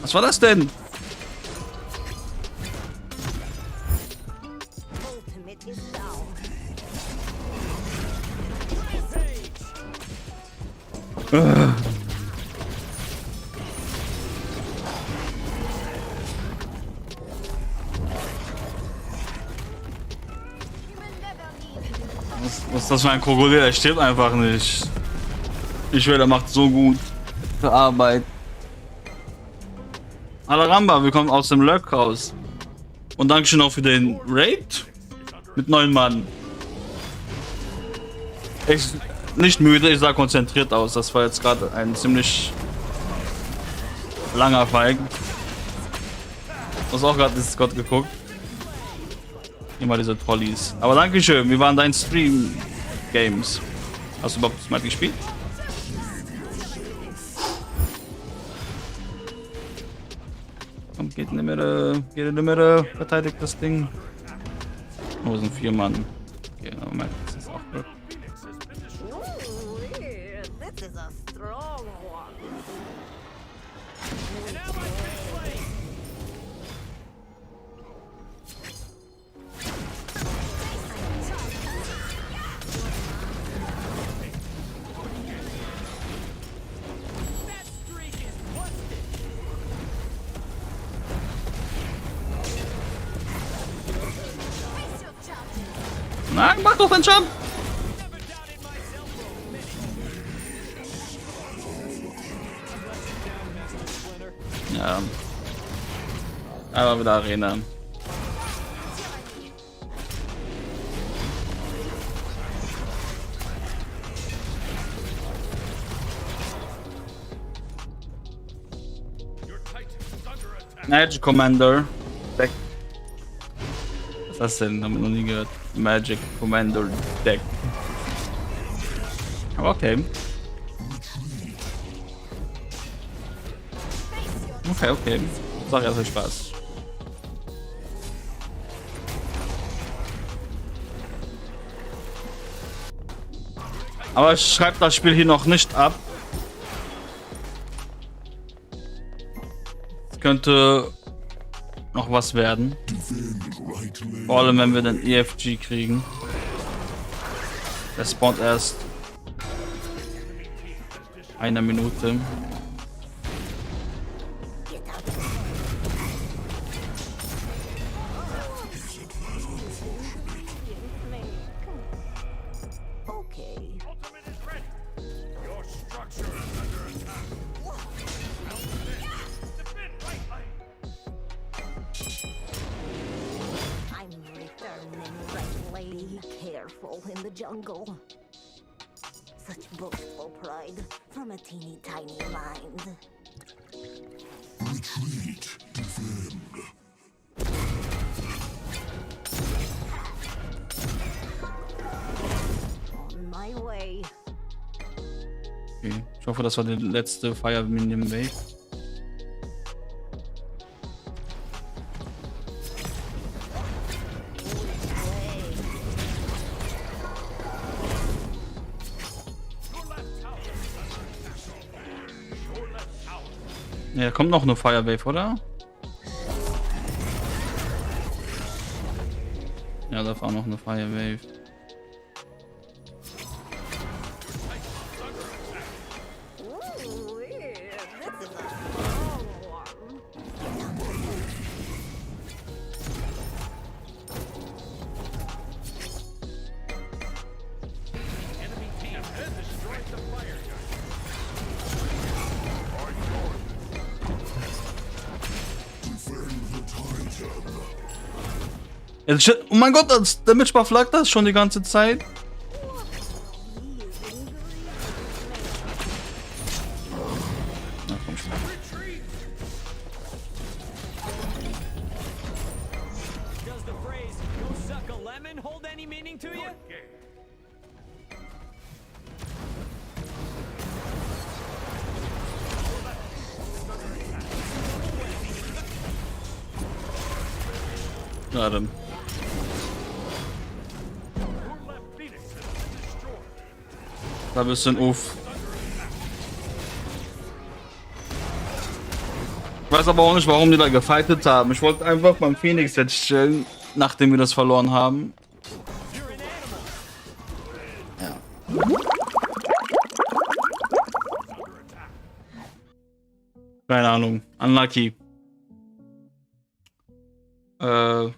S4: Was war das denn? Was ist das für ein Krokodil? Er stirbt einfach nicht. Ich schwöre, der macht so gut Arbeit. Alaramba, wir kommen aus dem Lurk raus. Und Dankeschön auch für den Raid mit 9 Mann. Ich nicht müde, ich sah konzentriert aus. Das war jetzt gerade ein ziemlich langer Fight. Du hast auch gerade Discord geguckt. Immer diese Trolleys. Aber Dankeschön, wie waren dein Stream-Games? Hast du überhaupt mal gespielt? Komm, geht in die Mitte. Geht in die Mitte. Verteidigt das Ding. Oh, es sind 4 Mann. Okay, Moment, das ist auch gut. Nein, mach doch den Jump! Ja. Aber wieder Arena. Magic Commander Deck. Was ist das denn? Haben wir noch nie gehört. Magic Commander Deck. Aber okay. Okay. Sag ja, viel Spaß. Aber ich schreibe das Spiel hier noch nicht ab. Es könnte noch was werden. Vor allem, wenn wir den EFG kriegen. Der spawnt erst eine Minute.
S16: In the jungle. Such boastful pride from a teeny tiny mind.
S5: Retreat, defend.
S16: On my way.
S4: Okay. Ich hoffe, das war die letzte Fire Minion Wave. Ja, kommt noch eine Fire Wave, oder? Ja, da war noch eine Fire Wave. Jetzt, oh mein Gott, das Damage Buff lag das schon die ganze Zeit. Na, komm schon.
S3: Does the phrase "go suck a lemon" hold any meaning to you?
S4: Gerade. Da bist du ein Uff. Ich weiß aber auch nicht, warum die da gefightet haben. Ich wollte einfach beim Phoenix jetzt chillen, nachdem wir das verloren haben. Ja. Keine Ahnung. Unlucky. Ja.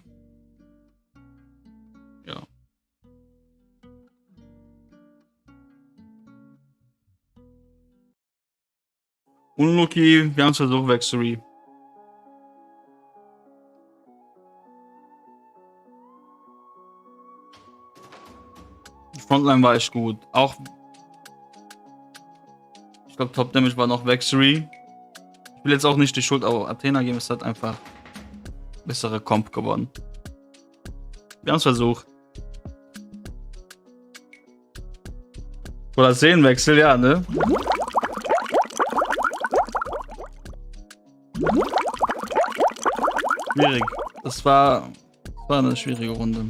S4: Unlucky, wir haben es versucht, Vexury. Die Frontline war echt gut. Auch. Ich glaube, Top Damage war noch Vexury. Ich will jetzt auch nicht die Schuld auf Athena geben, es hat einfach bessere Comp gewonnen. Wir haben es versucht. Oder Szenenwechsel, ja, ne? Schwierig. Das war eine schwierige Runde.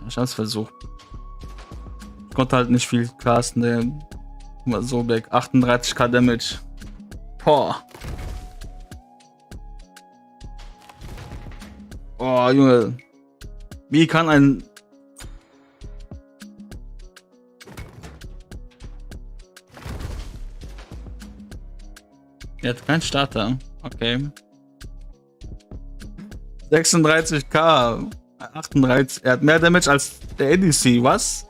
S4: Ich hab's versucht. Ich konnte halt nicht viel casten, der war so weg. 38k Damage. Boah. Oh, Junge. Wie kann ein... Er hat keinen Starter. Okay. 36k. 38. Er hat mehr Damage als der ADC. Was?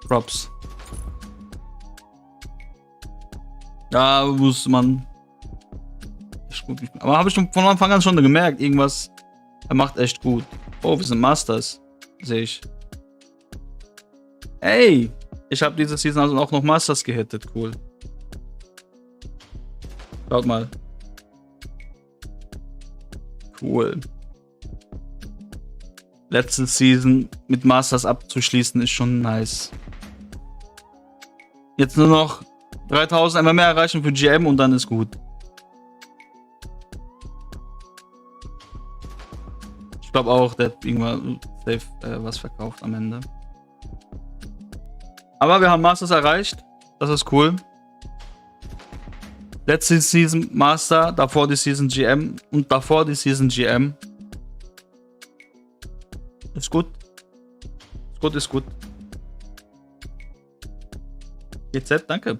S4: Props. Da muss man gut. Aber habe ich von Anfang an schon gemerkt, irgendwas, er macht echt gut. Oh, wir sind Masters. Sehe ich. Ey, ich habe diese Season also auch noch Masters gehittet. Cool. Schaut mal. Cool. Letzte Season mit Masters abzuschließen ist schon nice. Jetzt nur noch 3000 einmal mehr erreichen für GM und dann ist gut. Ich glaube auch, der hat irgendwann safe was verkauft am Ende. Aber wir haben Masters erreicht. Das ist cool. Letzte Season Master, davor die Season GM und davor die Season GM. Ist gut. Ist gut, ist gut. GZ, danke.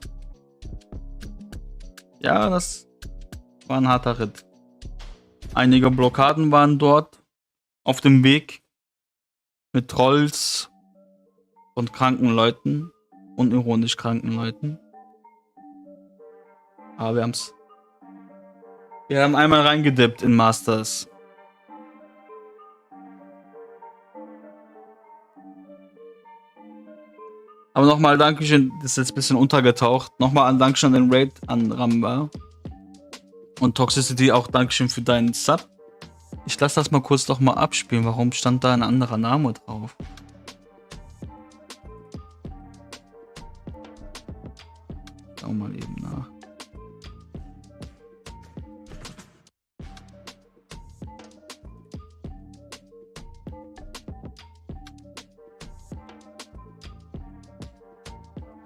S4: Ja, das war ein harter Ritt. Einige Blockaden waren dort auf dem Weg mit Trolls und kranken Leuten, unironisch kranken Leuten. Aber wir haben einmal reingedippt in Masters. Aber nochmal Dankeschön, das ist jetzt ein bisschen untergetaucht. Nochmal ein Dankeschön an den Raid an Ramba. Und Toxicity auch Dankeschön für deinen Sub. Ich lasse das mal kurz doch mal abspielen. Warum stand da ein anderer Name drauf? Schau mal eben nach.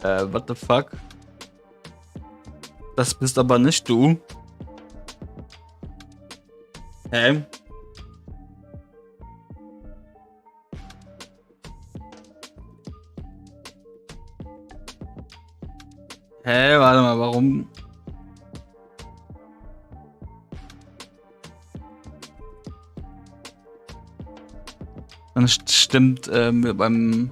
S4: What the fuck? Das bist aber nicht du. Hä? Hä, warte mal, warum? Dann stimmt beim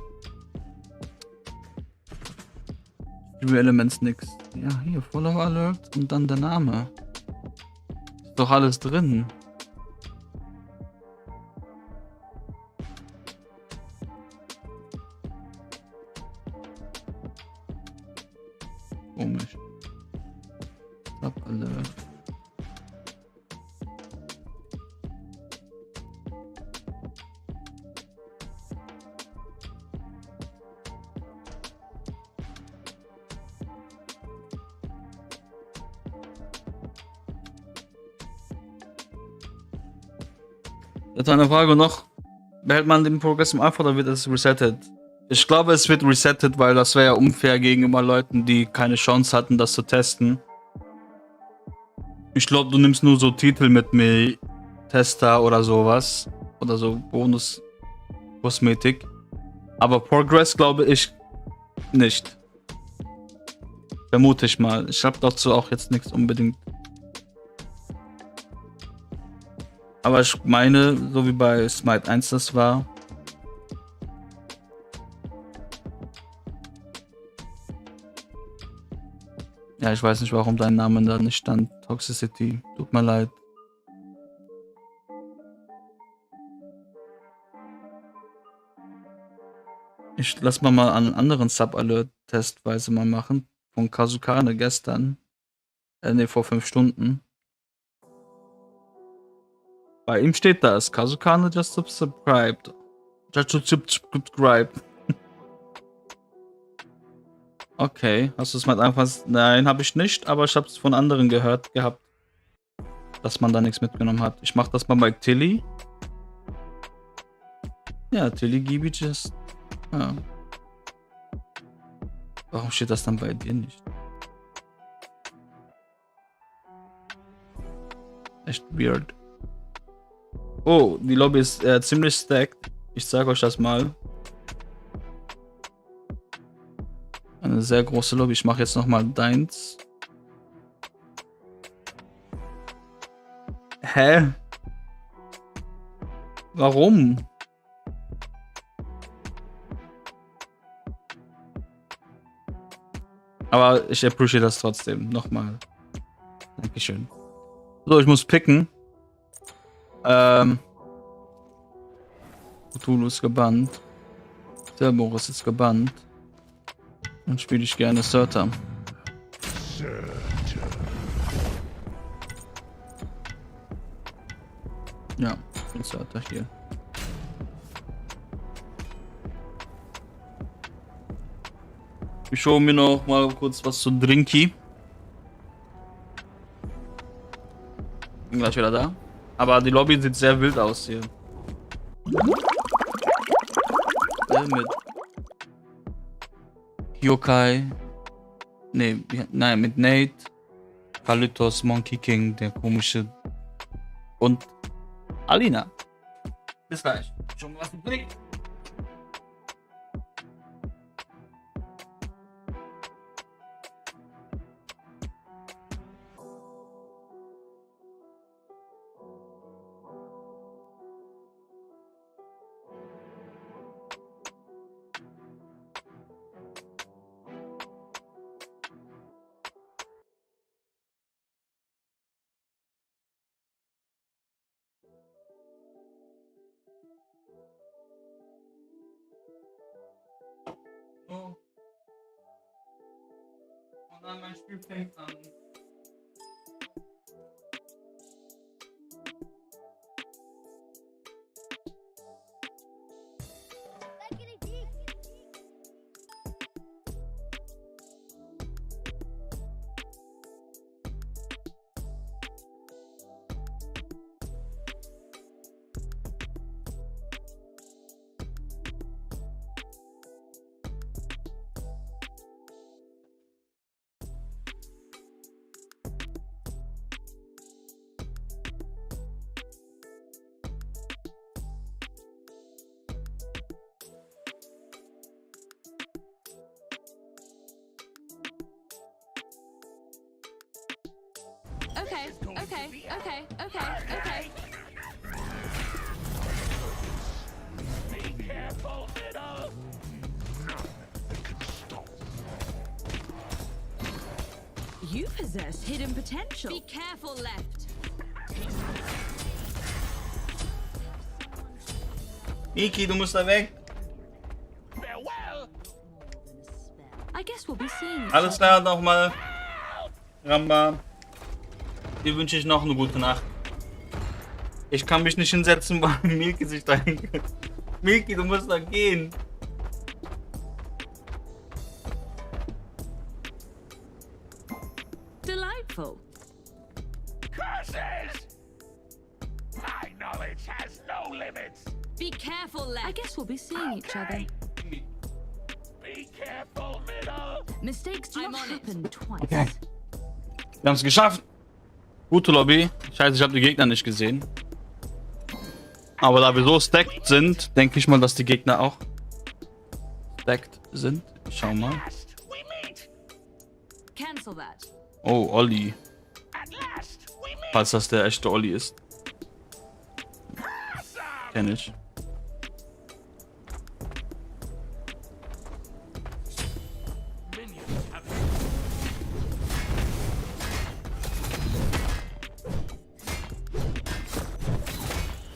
S4: Elements nix. Ja, hier, Follower Alert und dann der Name. Ist doch alles drin. Komisch. Sub Alert. Jetzt eine Frage noch. Behält man den Progress im Alpha oder wird es resettet? Ich glaube, es wird resettet, weil das wäre ja unfair gegenüber Leuten, die keine Chance hatten, das zu testen. Ich glaube, du nimmst nur so Titel mit mir, Tester oder sowas. Oder so Bonus-Kosmetik. Aber Progress glaube ich nicht. Vermute ich mal. Ich habe dazu auch jetzt nichts unbedingt. Aber ich meine, so wie bei Smite 1 das war. Ja, ich weiß nicht, warum dein Name da nicht stand. Toxicity. Tut mir leid. Ich lass mal einen anderen Sub-Alert testweise mal machen. Von Kazukane gestern. Ne, vor 5 Stunden. Bei ihm steht das. Kazukane just subscribed. Just subscribed. Okay, hast du es mal einfach... Nein, habe ich nicht, aber ich habe es von anderen gehört gehabt, dass man da nichts mitgenommen hat. Ich mache das mal bei Tilly. Ja, Tilly gebe ich just... Ja. Warum steht das dann bei dir nicht? Echt weird. Oh, die Lobby ist ziemlich stacked. Ich sage euch das mal. Eine sehr große Lobby. Ich mache jetzt nochmal deins. Hä? Warum? Aber ich appreciate das trotzdem. Nochmal. Dankeschön. So, ich muss picken. Cthulhu ist gebannt. Cerberus ist gebannt. Dann spiele ich gerne Surtur. Ja, ein Surtur hier. Ich hole mir noch mal kurz was zu Drinky. Bin gleich wieder da. Aber die Lobby sieht sehr wild aus hier. Mit Yokai. Nee, nein, mit Nate. Kalitos, Monkey King, der komische. Und Alina. Bis gleich. Schon was im Blick. Oh. Und dann mein Spiel fängt an.
S7: Okay.
S5: Be careful, middle.
S12: You possess hidden potential. Be careful left.
S4: Iki, du musst da weg.
S12: I guess we'll be seeing.
S4: Alles klar, nochmal. Ramba. Dir wünsche ich noch eine gute Nacht. Ich kann mich nicht hinsetzen, weil Milky sich da hingeht. Milky, du musst da gehen.
S12: Delightful.
S5: Curses! My knowledge has no limits.
S12: Be careful left. I guess we'll be seeing each other.
S5: Be careful, middle.
S12: Mistakes do not happen twice.
S4: Okay. Wir haben es geschafft. Gute Lobby. Scheiße, ich habe die Gegner nicht gesehen. Aber da wir so stacked sind, denke ich mal, dass die Gegner auch stacked sind. Schau mal.
S12: Cancel that.
S4: Oh, Olli. Falls das der echte Olli ist. Kenn ich.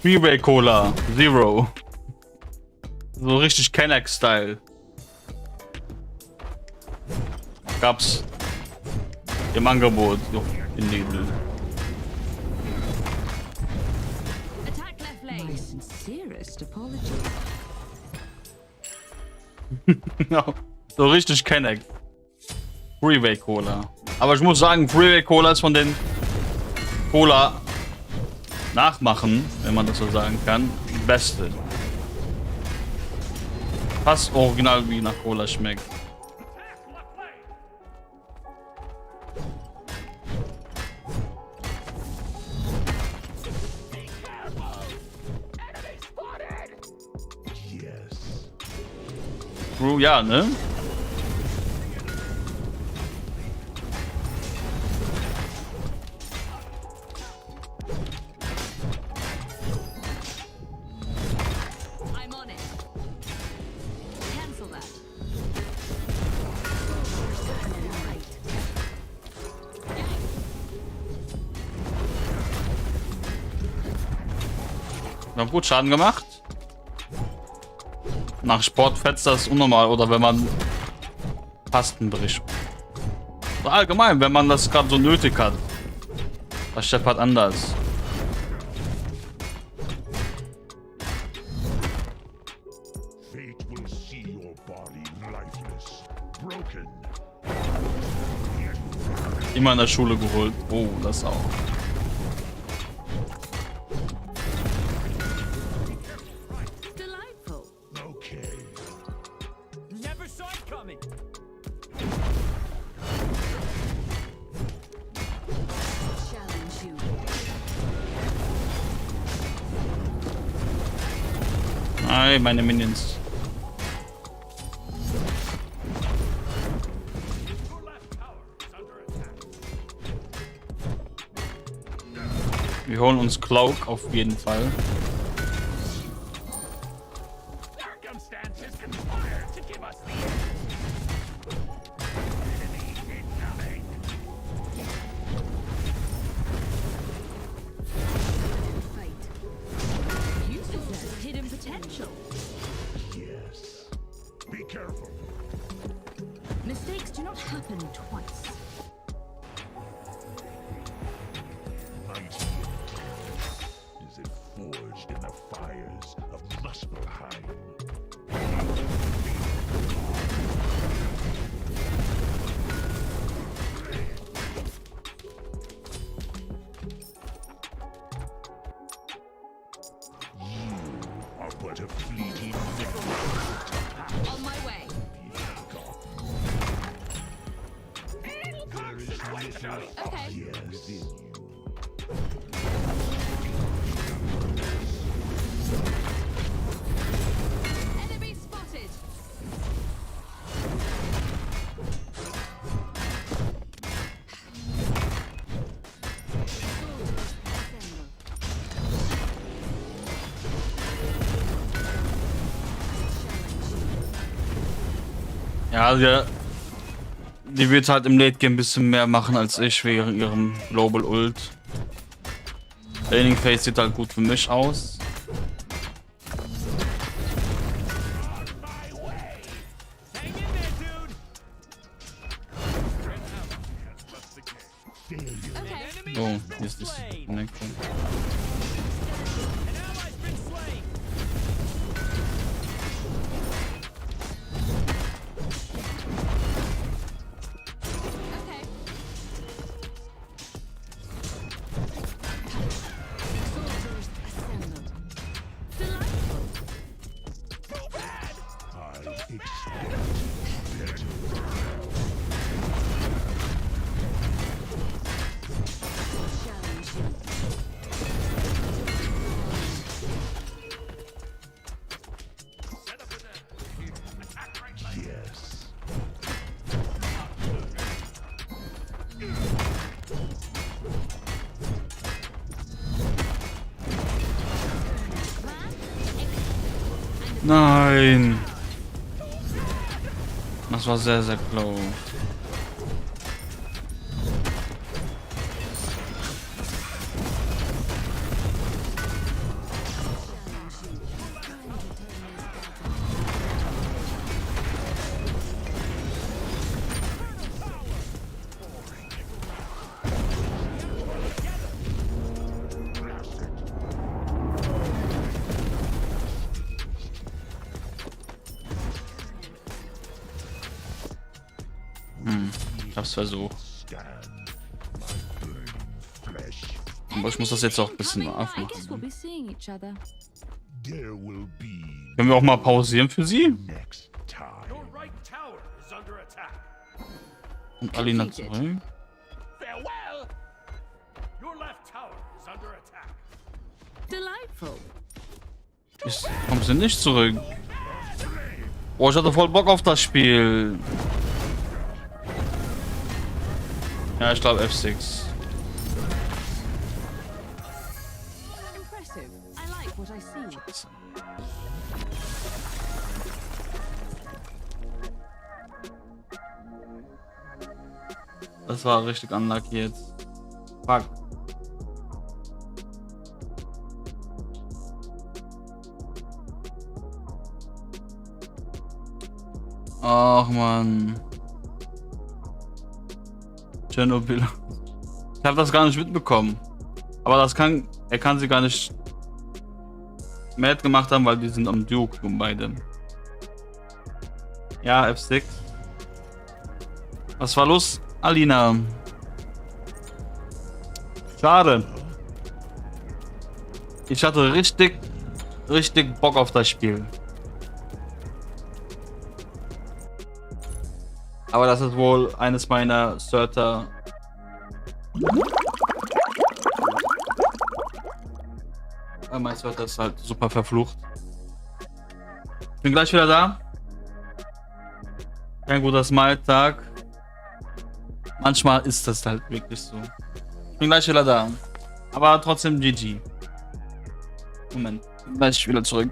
S4: Freeway Cola, Zero. So richtig Kenneck-Style. Gab's im Angebot in Lidl.
S12: Attack left lane. My sincerest apology.
S4: So richtig Kenneck. Freeway Cola. Aber ich muss sagen, Freeway Cola ist von den Cola Nachmachen, wenn man das so sagen kann, die beste. Fast original wie nach Cola schmeckt. True, ja, ne? Wir haben gut Schaden gemacht. Nach Sport fetzt das unnormal. Oder wenn man Tasten bricht. Oder allgemein, wenn man das gerade so nötig hat. Das scheppert anders.
S5: Fate will see your body lifeless, broken.
S4: Immer in der Schule geholt. Oh, das auch.
S5: Okay.
S3: Never saw it coming.
S12: Challenge you.
S4: Nein, meine Minions. Wir holen uns Cloak auf jeden Fall.
S5: Circumstances conspire to give us the enemy incoming.
S12: You possess hidden potential.
S5: Yes. Be careful.
S12: Mistakes do not happen twice.
S5: Mighty is it forged in the fires of Muspelheim. You are but a fleeting memory.
S12: On my way.
S5: There is little
S12: Okay.
S5: fire within you.
S12: Enemy spotted.
S4: Ja, die wird halt im Late Game ein bisschen mehr machen als ich wegen ihrem Global Ult. Laning Phase sieht halt gut für mich aus. Oh, hier ist das Connection. Nein. Das war sehr, sehr close. Ich hab's versucht. Aber ich muss das jetzt auch ein bisschen nachmachen. Können wir auch mal pausieren für sie? Und Alina zurück. Kommen sie nicht zurück? Boah, ich hatte voll Bock auf das Spiel. Ja, ich glaube F6. Das war richtig unlucky jetzt. Fuck. Ach man. Tschernobyl. Ich habe das gar nicht mitbekommen. Aber das kann. Er kann sie gar nicht mad gemacht haben, weil die sind am Duke beide. Ja, F6. Was war los, Alina? Schade. Ich hatte richtig Bock auf das Spiel. Aber das ist wohl eines meiner Certer. Mein Certer ist halt super verflucht. Bin gleich wieder da. Kein guter Smile-Tag. Manchmal ist das halt wirklich so. Bin gleich wieder da. Aber trotzdem GG. Moment. Gleich wieder zurück.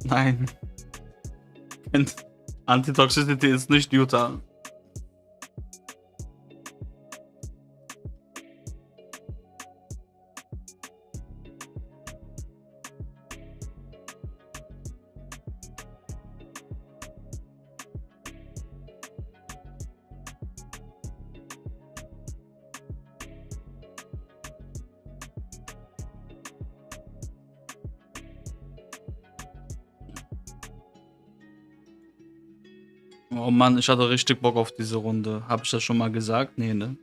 S4: Nein. Antitoxicity ist nicht Utah. Oh Mann, ich hatte richtig Bock auf diese Runde. Hab ich das schon mal gesagt? Nee, ne?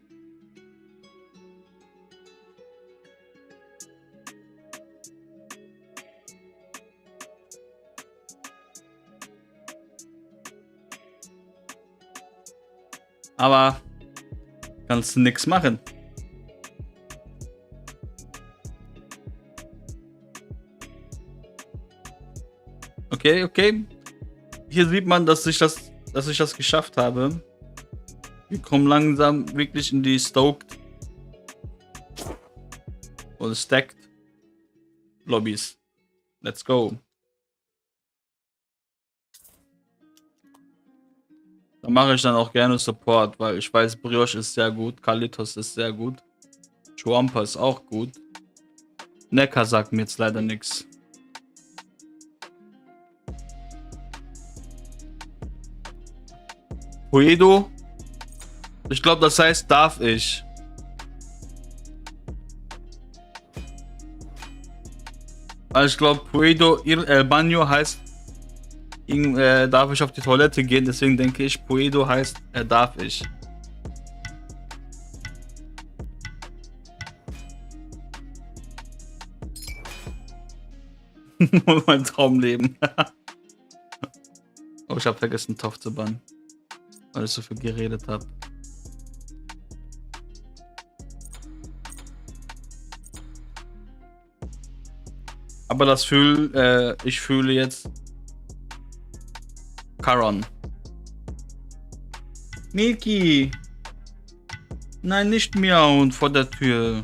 S4: Aber kannst du nichts machen. Okay, okay. Hier sieht man, dass ich das geschafft habe. Wir kommen langsam wirklich in die Stoked oder Stacked Lobbys. Let's go. Da mache ich dann auch gerne Support, weil ich weiß, Brioche ist sehr gut, Kalitos ist sehr gut, Chuampa ist auch gut. Necker sagt mir jetzt leider nichts. Puedo? Ich glaube, das heißt, darf ich. Weil ich glaube, Puedo El Baño heißt, darf ich auf die Toilette gehen, deswegen denke ich, Puedo heißt, darf ich. Mein Traumleben. Oh, ich habe vergessen, Topf zu bannen, weil ich so viel geredet habe. Aber ich fühle jetzt Charon. Milky! Nein, nicht miauen vor der Tür.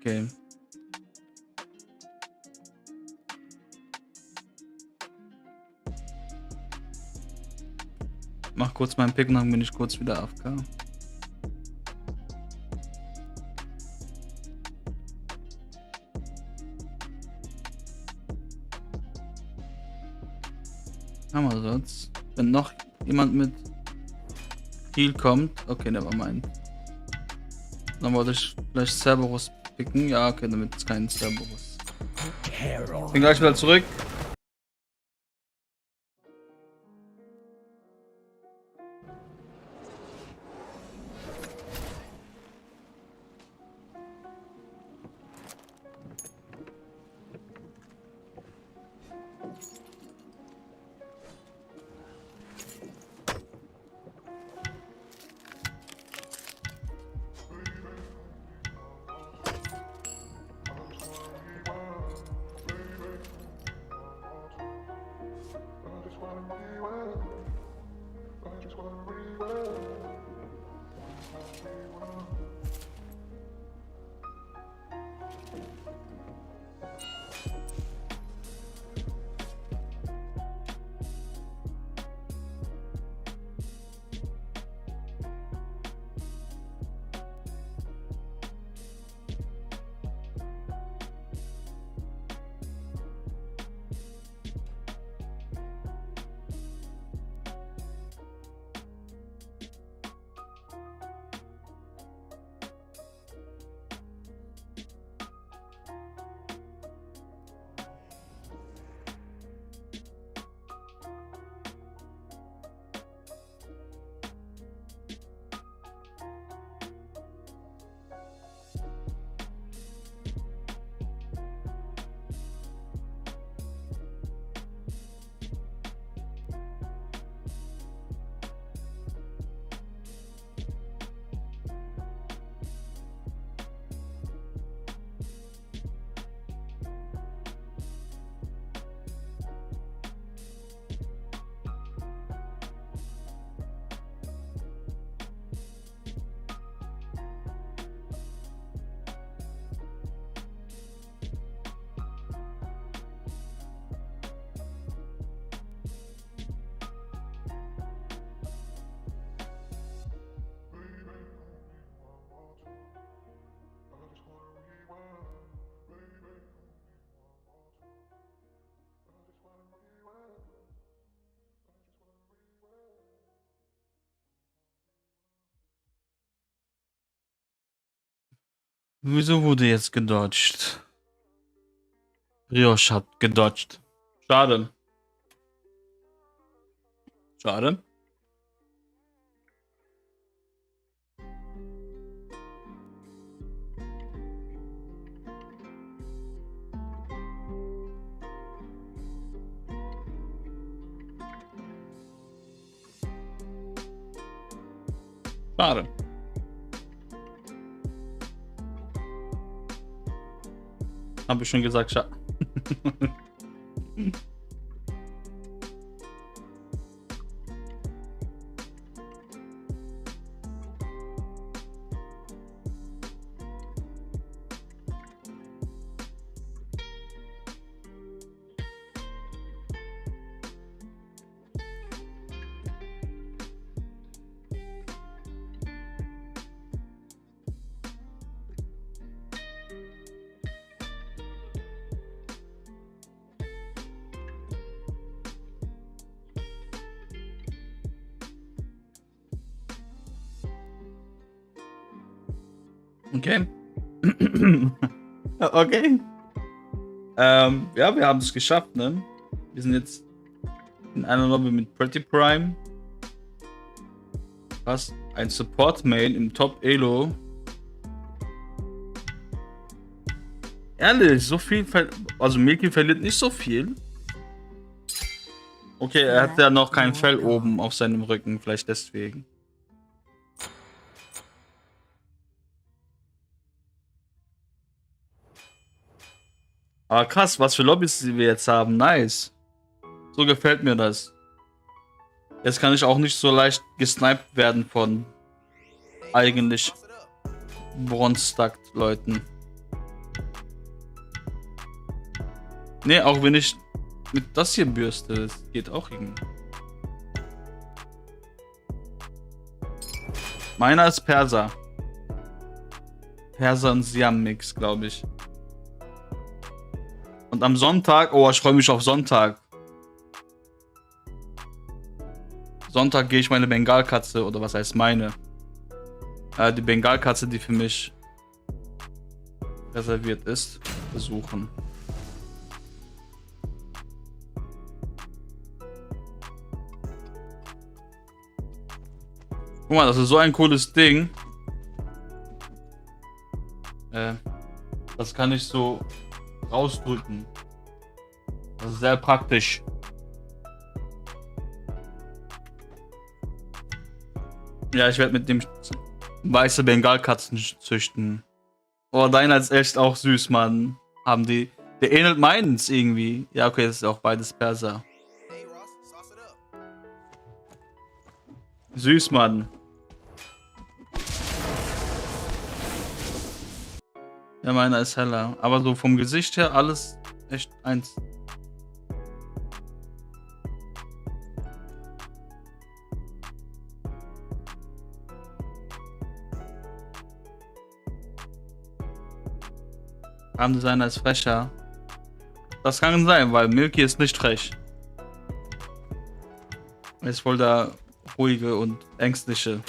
S4: Okay. Mach kurz meinen Pick und dann bin ich kurz wieder AFK. Haben wir sonst? Wenn noch jemand mit Heal kommt. Okay, nevermind. Dann wollte ich vielleicht Cerberus picken. Ja, okay, damit ist kein Cerberus. Bin gleich wieder zurück. Wieso wurde jetzt gedodged? Riosch hat gedodged. Schade. Schade. Schade. Hab ich schon gesagt, schade. Okay. Okay. Ja, wir haben es geschafft, ne? Wir sind jetzt in einer Lobby mit Pretty Prime. Was? Ein Support-Main im Top-Elo. Ehrlich, so viel also Milky verliert nicht so viel. Okay, er hat ja noch kein Fell oben auf seinem Rücken, vielleicht deswegen. Aber krass, was für Lobbys wir jetzt haben. Nice. So gefällt mir das. Jetzt kann ich auch nicht so leicht gesniped werden von eigentlich Bronze-Stacked-Leuten. Ne, auch wenn ich mit das hier bürste, das geht auch irgendwie. Meiner ist Perser. Perser und Siam-Mix, glaube ich. Und am Sonntag, oh, ich freue mich auf Sonntag. Sonntag gehe ich meine Bengalkatze, oder was heißt meine? Die Bengalkatze, die für mich reserviert ist, besuchen. Guck mal, das ist so ein cooles Ding. Das kann ich so rausdrücken. Das ist sehr praktisch. Ja, ich werde mit dem weiße Bengalkatzen züchten. Oh, deiner ist echt auch süß, Mann. Haben die. Der ähnelt meins irgendwie. Ja, okay, das ist auch beides Perser. Süß, Mann. Ja, meiner ist heller. Aber so vom Gesicht her alles echt eins. Armdesigner ist frecher. Das kann sein, weil Milky ist nicht frech. Er ist voll der ruhige und ängstliche.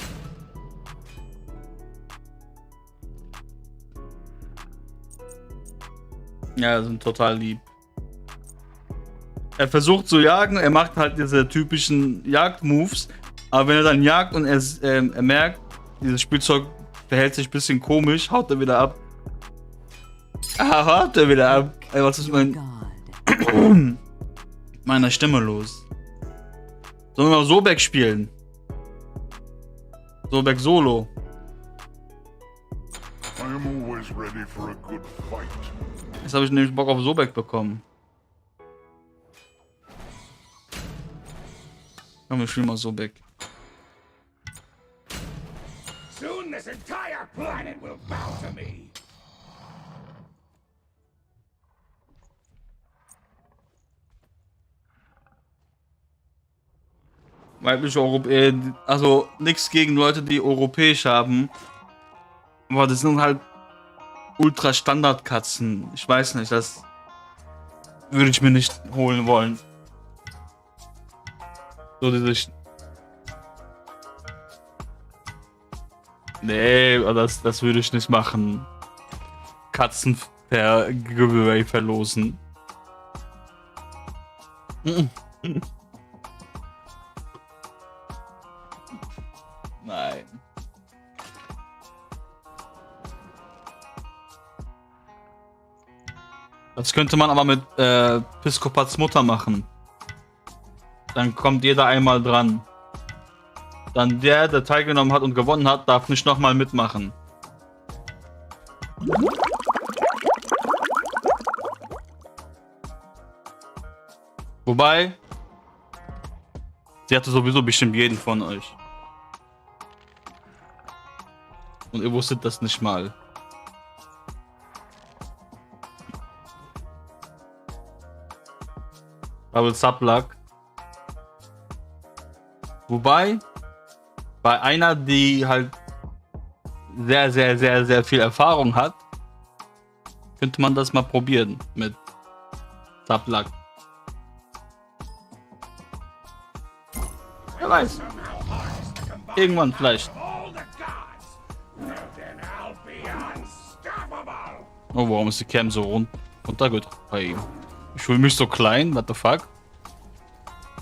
S4: Ja, sind total lieb. Er versucht zu jagen, er macht halt diese typischen Jagdmoves, aber wenn er dann jagt und er merkt, dieses Spielzeug verhält sich ein bisschen komisch, haut er wieder ab. Ah, haut er wieder ab. Ey, was ist meiner Stimme los? Sollen wir mal Sobek spielen? Sobek Solo. Jetzt habe ich nämlich Bock auf Sobek bekommen. Komm, wir spielen mal Sobek.
S1: Soon this entire planet will bow to me.
S4: Weibliche Europäer, also nichts gegen Leute, die europäisch haben. Aber das sind halt ultra Standard-Katzen. Ich weiß nicht, das würde ich mir nicht holen wollen. So diese... Nee, das würde ich nicht machen. Katzen per Giveaway verlosen. Nein. Das könnte man aber mit Piscopats Mutter machen. Dann kommt jeder einmal dran. Dann der teilgenommen hat und gewonnen hat, darf nicht nochmal mitmachen. Wobei, sie hatte sowieso bestimmt jeden von euch. Und ihr wusstet das nicht mal. Double Subluck. Wobei, bei einer, die halt sehr viel Erfahrung hat, könnte man das mal probieren mit Subluck. Wer weiß. Irgendwann vielleicht. Oh, warum ist die Cam so runtergedrückt bei ihm? Ich fühle mich so klein, what the fuck?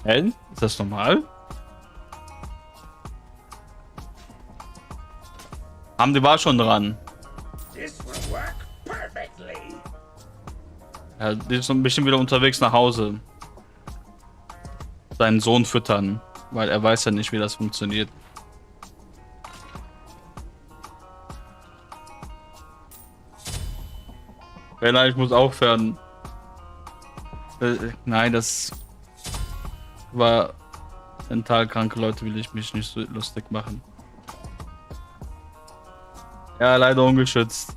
S4: Hä? Ist das normal? Die war schon dran. Ja, die ist so ein bisschen wieder unterwegs nach Hause. Seinen Sohn füttern, weil er weiß ja nicht, wie das funktioniert. Bella, ich muss aufhören. Nein, das war mental kranke Leute, will ich mich nicht so lustig machen. Ja, leider ungeschützt.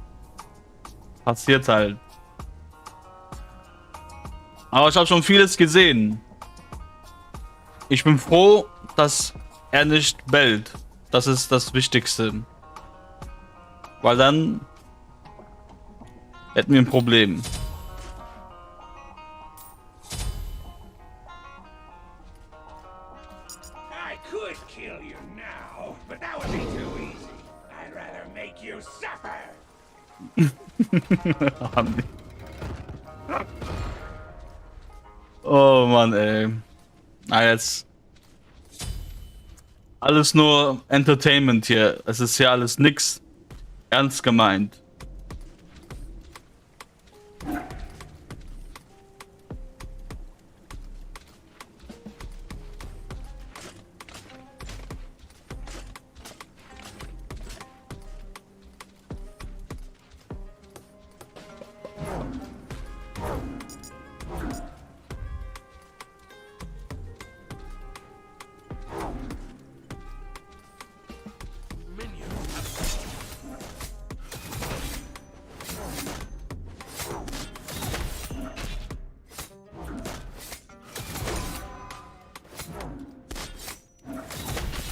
S4: Passiert halt. Aber ich habe schon vieles gesehen. Ich bin froh, dass er nicht bellt. Das ist das Wichtigste. Weil dann hätten wir ein Problem.
S5: I could kill you now, but that would be too easy. I'd rather make you suffer.
S4: Oh Mann, ey. Jetzt. Alles nur Entertainment hier. Es ist ja alles nix ernst gemeint.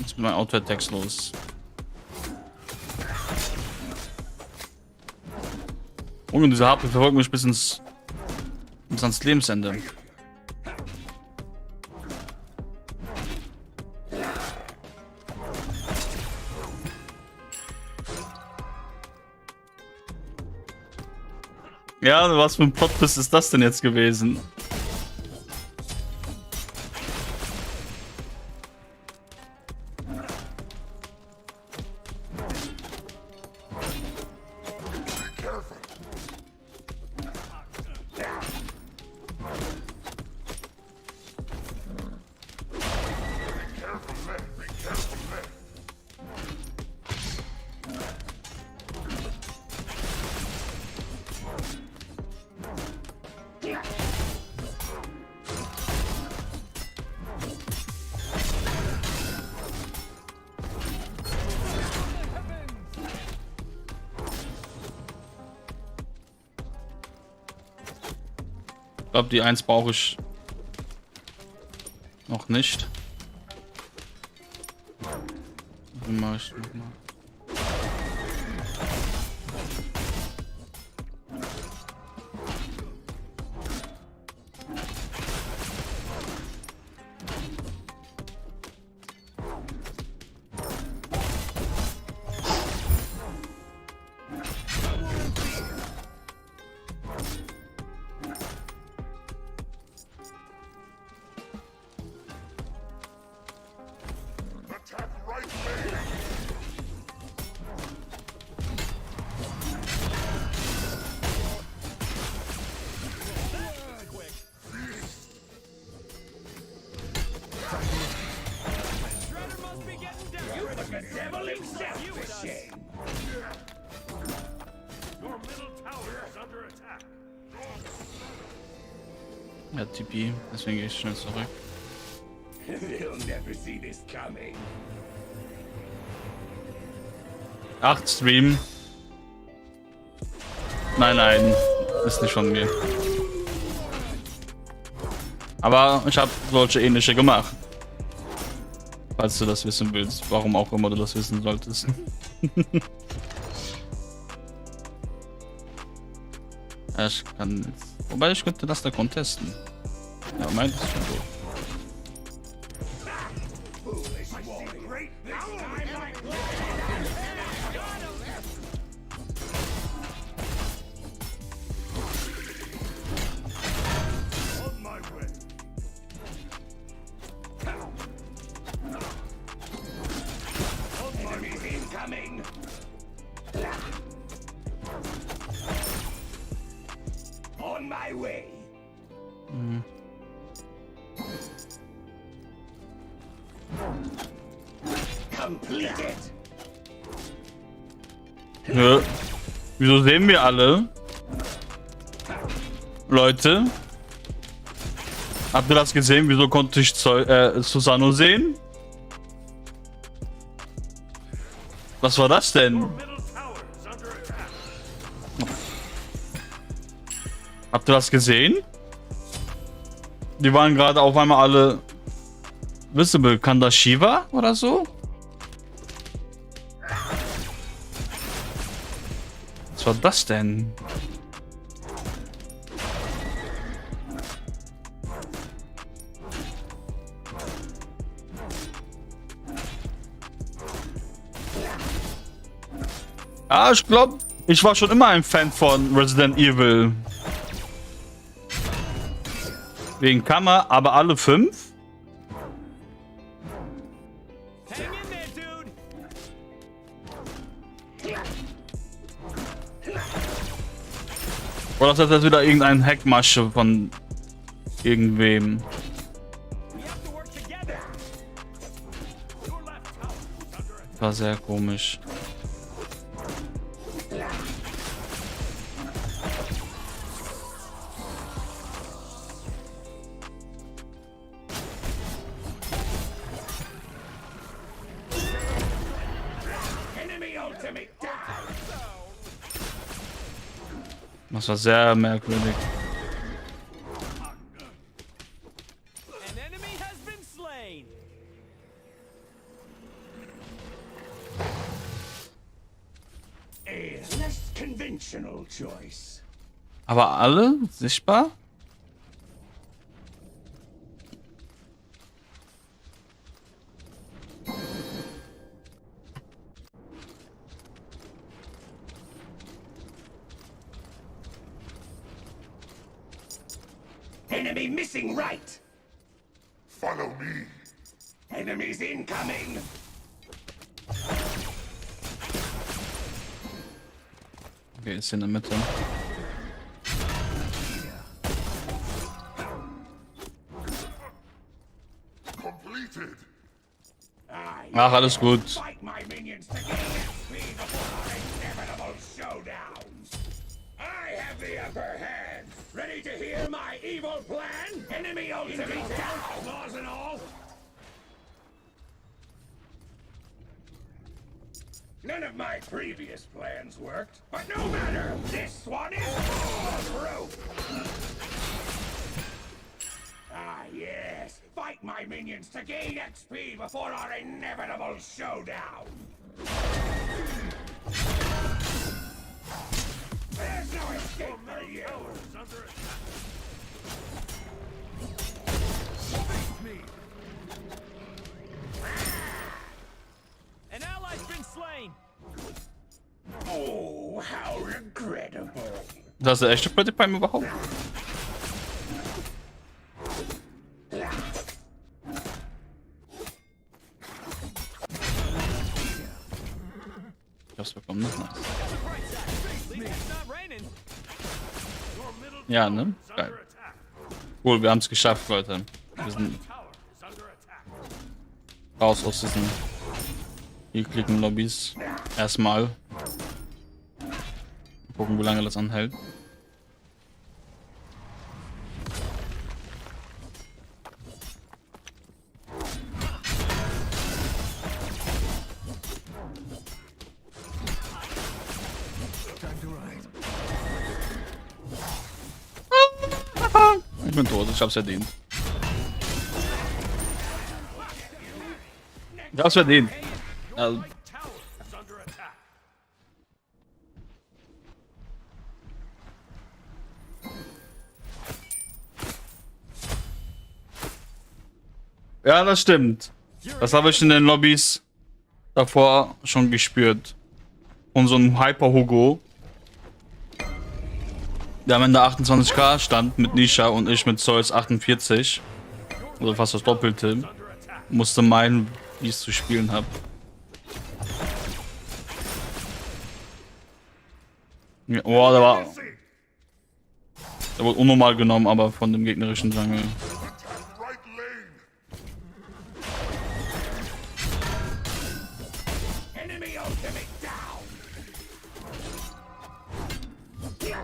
S4: Jetzt bin mein Auto-Attacks los. Und diese Harpe verfolgt mich bis ans Lebensende. Ja, was für ein Plot-Twist ist das denn jetzt gewesen? Ich glaube, die 1 brauche ich noch nicht. Wie mache ich noch mal? Ja, TP, deswegen gehe ich schnell zurück.
S1: They'll never see this coming.
S4: 8 Stream. Nein, ist nicht von mir. Aber ich habe solche ähnliche gemacht. Falls du das wissen willst, warum auch immer du das wissen solltest. Ja, ich kann jetzt. Wobei ich könnte das da contesten. Ja, meint ist schon so.
S1: On my way. Completed.
S4: Ja. Wieso sehen wir alle? Leute? Habt ihr das gesehen? Wieso konnte ich Susano sehen? Was war das denn? Habt ihr das gesehen? Die waren gerade auf einmal alle visible. Kann das Shiva oder so? Was war das denn? Ah, ich glaube, ich war schon immer ein Fan von Resident Evil. Wegen Kammer, aber alle 5? Oder ist das jetzt wieder irgendein Hackmasche von irgendwem? War sehr komisch. Das war sehr merkwürdig. Aber alle sichtbar?
S1: Enemy missing right.
S5: Follow me.
S1: Enemies incoming.
S4: Okay, ist in der Mitte.
S5: Completed.
S4: Ach, alles gut.
S1: Fight my minions to gain XP before our inevitable showdown. I have the upper hand. Ready to hear my evil plan? Enemy ultimate down, outlaws and all. None of my previous plans worked, but no matter. This one is foolproof. Ah, yes. Fight my minions to gain XP before our inevitable showdown. There's no escape for you.
S3: An ally's been slain.
S1: Oh, how regrettable.
S4: Das ist der echte Pretty Prime überhaupt? Ich hab's bekommen, ne? Nice. Ja, ne? Geil. Cool, wir haben es geschafft, Leute. Wir sind raus aus diesen ekligen Lobbys. Erstmal. Gucken, wie lange das anhält. Ich bin tot, ich hab's verdient. Ich hab's verdient. Also, ja, das stimmt. Das habe ich in den Lobbys davor schon gespürt. Und so ein Hyper-Hugo, der am Ende 28k stand mit Nisha und ich mit Zeus 48. Also fast das Doppelte. Musste meinen, wie ich es zu spielen habe. Ja, oh, der wurde unnormal genommen, aber von dem gegnerischen Jungle. Okay.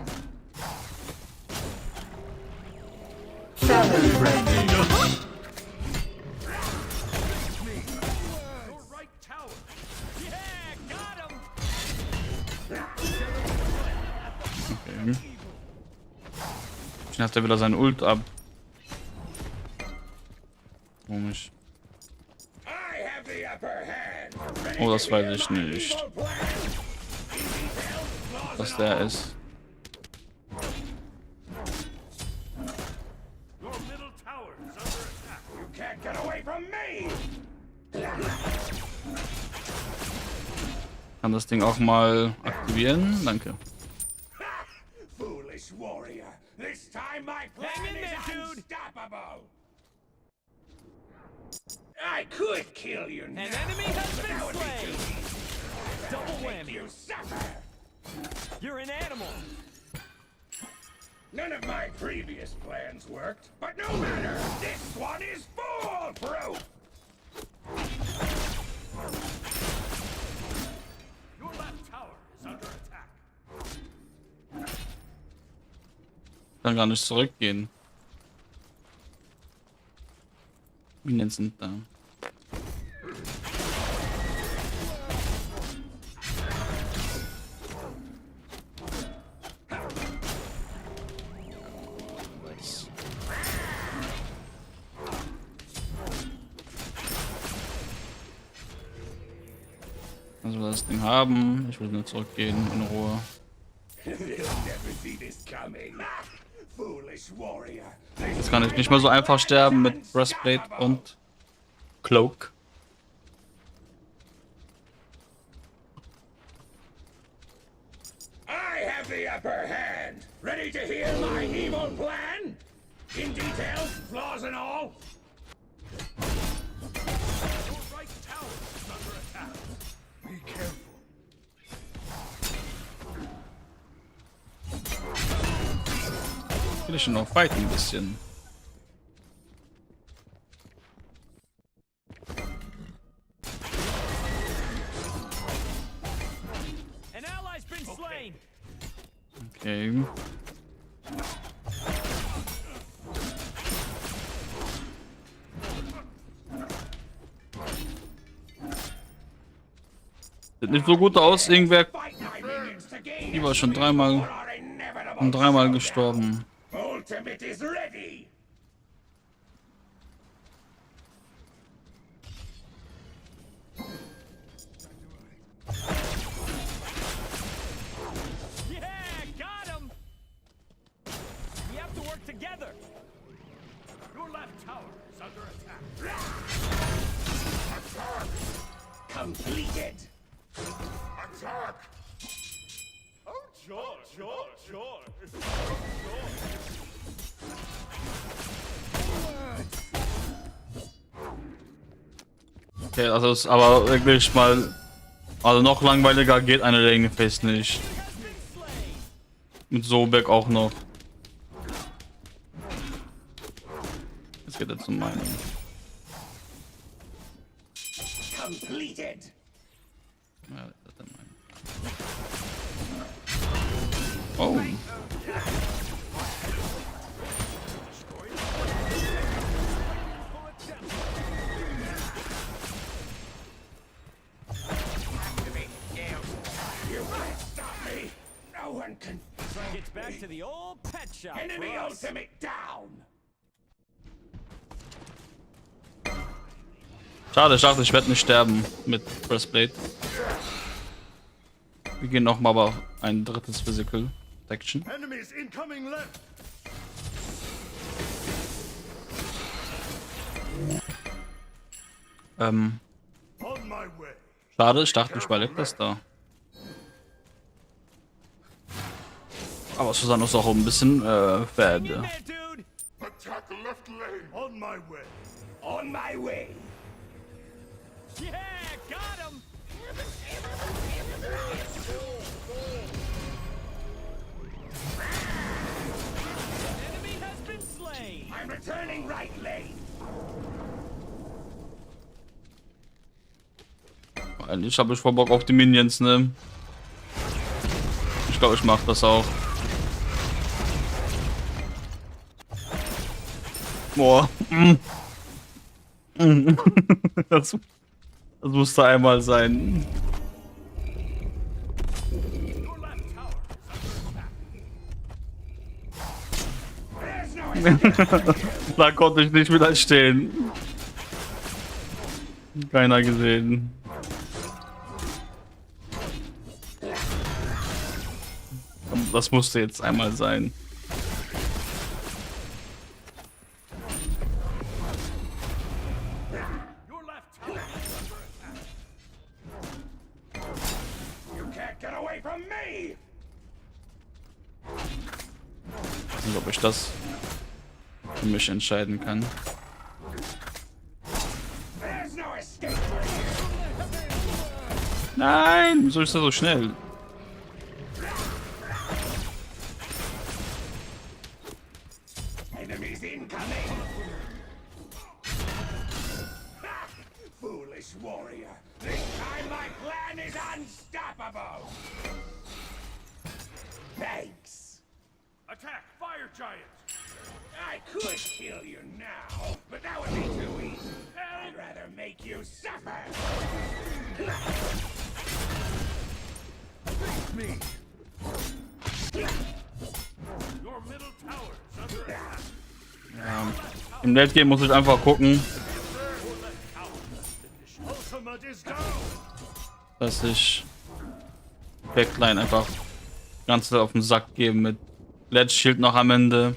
S4: Jetzt hat er wieder seinen Ult ab. Komisch. Oh, das weiß ich nicht. Was der ist. Kann das Ding auch mal aktivieren? Danke.
S1: Foolish warrior. This time my plan is unstoppable. I could kill you now.
S3: An enemy has been slain. Double whammy.
S1: You suffer.
S3: You're an animal.
S1: None of my previous plans worked, but no matter. This one is foolproof.
S5: Your left tower is under attack.
S4: Kann gar nicht zurückgehen. Minions sind da. Also wir das Ding haben. Ich will nur zurückgehen in Ruhe. Jetzt kann ich nicht mehr so einfach sterben mit Breastplate und Cloak.
S1: I have the upper hand. Ready to hear my evil plan? In detail, flaws and all?
S5: Your right tower is under attack. Be careful.
S4: Will ich schon noch fighten ein bisschen.
S3: An ally's been slain.
S4: Okay. Sieht nicht so gut aus, irgendwer. Die war schon dreimal gestorben.
S1: Ultimate is ready.
S3: Yeah, got him. We have to work together.
S5: Your left tower is under attack.
S1: Attack! Completed.
S5: Attack! Oh, joy, joy, joy.
S4: Okay, also ist aber wirklich mal. Also noch langweiliger geht eine Längenfest nicht. Mit Sobek auch noch. Jetzt geht er zum meinen.
S1: Completed.
S4: Ja, das ist der meine. Oh.
S3: It's back to the old pet shop.
S1: Enemy
S3: for us.
S1: ultimate down.
S4: Schade, ich dachte, ich werde nicht sterben mit Breastplate. Wir gehen noch mal aber ein drittes Physical Protection.
S5: Enemies incoming left. On my way.
S4: Schade, ich dachte, ich überlebe das da. Aber Susanne ist auch ein bisschen bad.
S5: Attack left lane. On my way.
S1: On my way.
S3: Yeah, got him. Enemy has been slain.
S1: I'm returning right lane.
S4: Eigentlich habe ich voll Bock auf die Minions, ne? Ich glaube, ich mache das auch. Boah. Das musste einmal sein. Da konnte ich nicht widerstehen. Keiner gesehen. Das musste jetzt einmal sein.
S1: You can't get away from me.
S4: Ich weiß nicht, ob ich das für mich entscheiden kann.
S1: There's no escape.
S4: Nein, wieso ist das so schnell?
S1: Enemies incoming. Ha! Foolish warrior. This time my plan is unstoppable. Thanks.
S5: Attack fire giant.
S1: I could kill you now, but that would be too easy. I'd rather make you suffer.
S5: Me. Your middle tower is under attack.
S4: Ja. Im Late Game muss ich einfach gucken,
S5: Ultimate is go.
S4: dass ich Backline einfach ganz auf den Sack gebe mit Ledge Shield noch am Ende.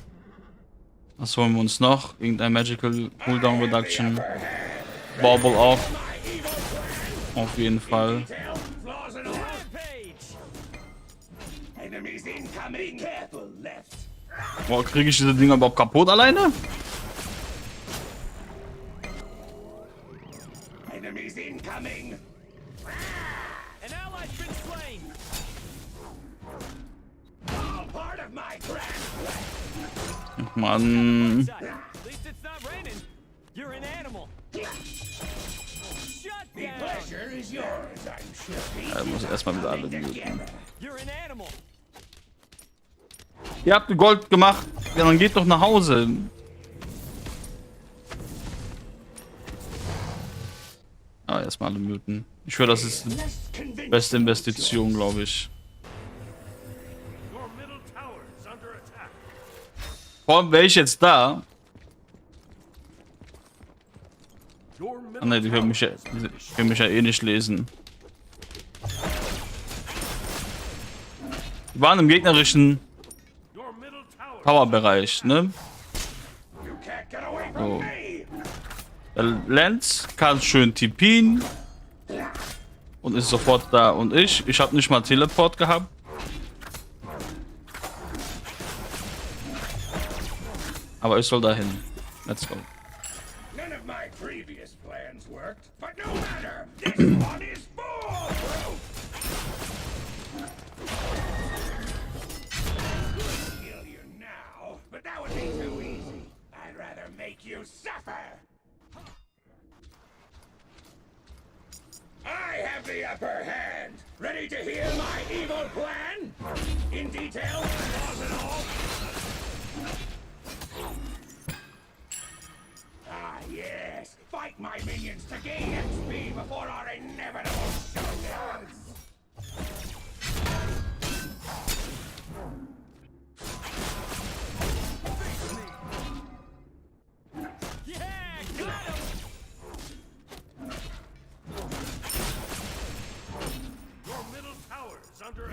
S4: Was holen wir uns noch? Irgendein Magical Cooldown Reduction. Bauble auch. Auf jeden Fall.
S1: Enemies incoming. Be careful, left.
S4: Boah, kriege ich diese Dinger überhaupt kaputt alleine?
S1: Enemies incoming.
S3: An ally's been slain.
S1: All part of my grand plan.
S4: Ach, Mann.
S3: At least it's not raining. You're an animal. Shut
S1: The
S3: down.
S1: pleasure is yours, I'm sure.
S4: Ja, muss ich erstmal wieder alle muten.
S3: You're an animal.
S4: Ihr habt Gold gemacht. Ja, dann geht doch nach Hause. Ah, erstmal alle muten. Ich höre, das ist die beste Investition, glaube ich.
S5: Your middle tower is under attack.
S4: Vor allem wäre ich jetzt da.
S5: Your
S4: Ah, ne, die können mich ja eh nicht lesen. Die waren im gegnerischen Powerbereich, ne? So. Der Lance kann schön TPen und ist sofort da. Und ich habe nicht mal Teleport gehabt. Aber ich soll dahin. Let's go.
S1: None of my previous plans worked, but no matter. This one is foolproof. Kill you now, but that would be too easy. I'd rather make you suffer. I have the upper hand. Ready to hear my evil plan? In detail, flaws and all. Ah, yes. Fight my minions to gain XP before our inevitable showdowns.
S3: Yeah, got him.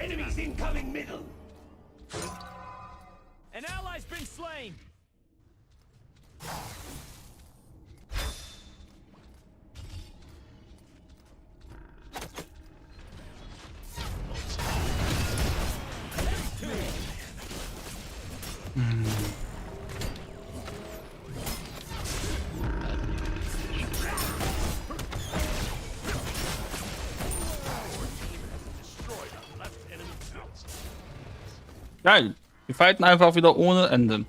S1: Enemies incoming middle.
S3: An ally's been slain.
S4: Geil. Die fighten einfach wieder ohne Ende.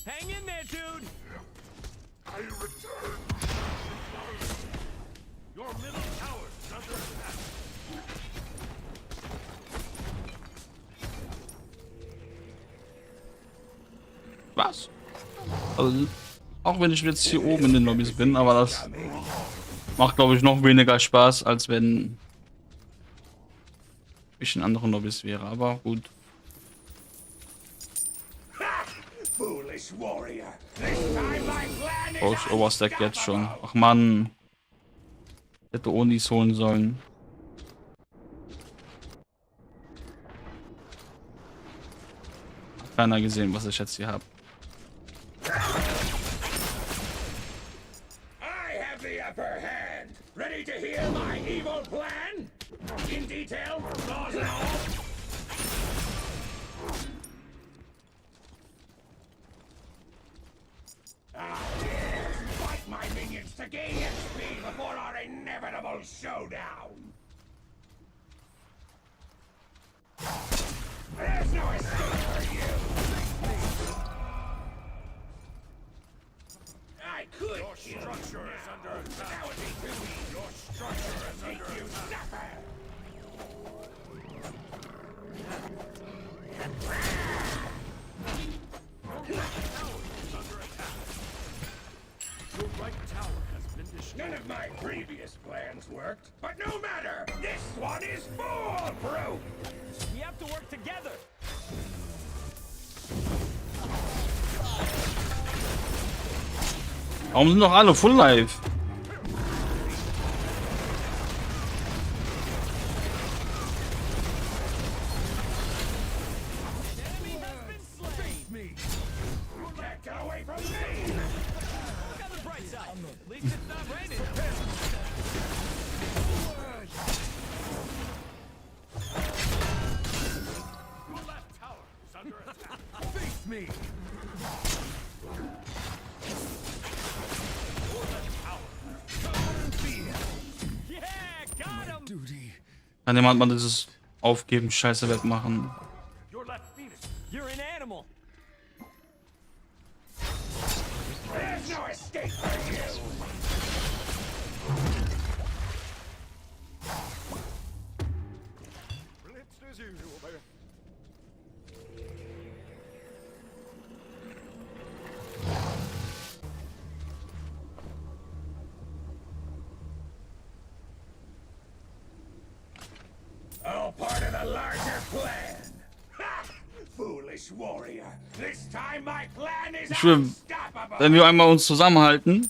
S3: Hang in there, dude.
S5: I return. Your middle tower is under attack.
S4: Was? Also, auch wenn ich jetzt hier oben in den Lobbys bin, aber das macht, glaube ich, noch weniger Spaß, als wenn ich in anderen Lobbys wäre. Aber gut. Oh, ich overstack jetzt schon. Ach Mann. Hätte Onis holen sollen. Hat keiner gesehen, was ich jetzt hier habe.
S1: I have the upper hand. Ready to hear my evil plan? In detail, flaws and all. Ah, yes. Fight my minions to gain XP before our inevitable showdown. There's no escape for you. I could. Your structure is under attack. That would be too easy. Your structure is under attack.
S5: Your right tower has been destroyed.
S1: None of my previous plans worked, but no matter. This one is foolproof.
S3: We have to work together.
S4: Warum sind doch alle Full Life?
S1: Can't get away from me.
S3: Look on the bright side. At least it's not raining.
S5: Your left tower is under attack. Face me.
S3: Yeah, got him.
S4: Kann jemand mal dieses Aufgeben Scheiße wegmachen?
S5: Your left Phoenix.
S3: You're an animal.
S1: There's no escape for you.
S5: Blitzed as usual, baby.
S1: All part of the larger plan. Ha! Foolish warrior. This time my plan is
S4: Ich will,
S1: unstoppable.
S4: wenn wir einmal uns zusammenhalten.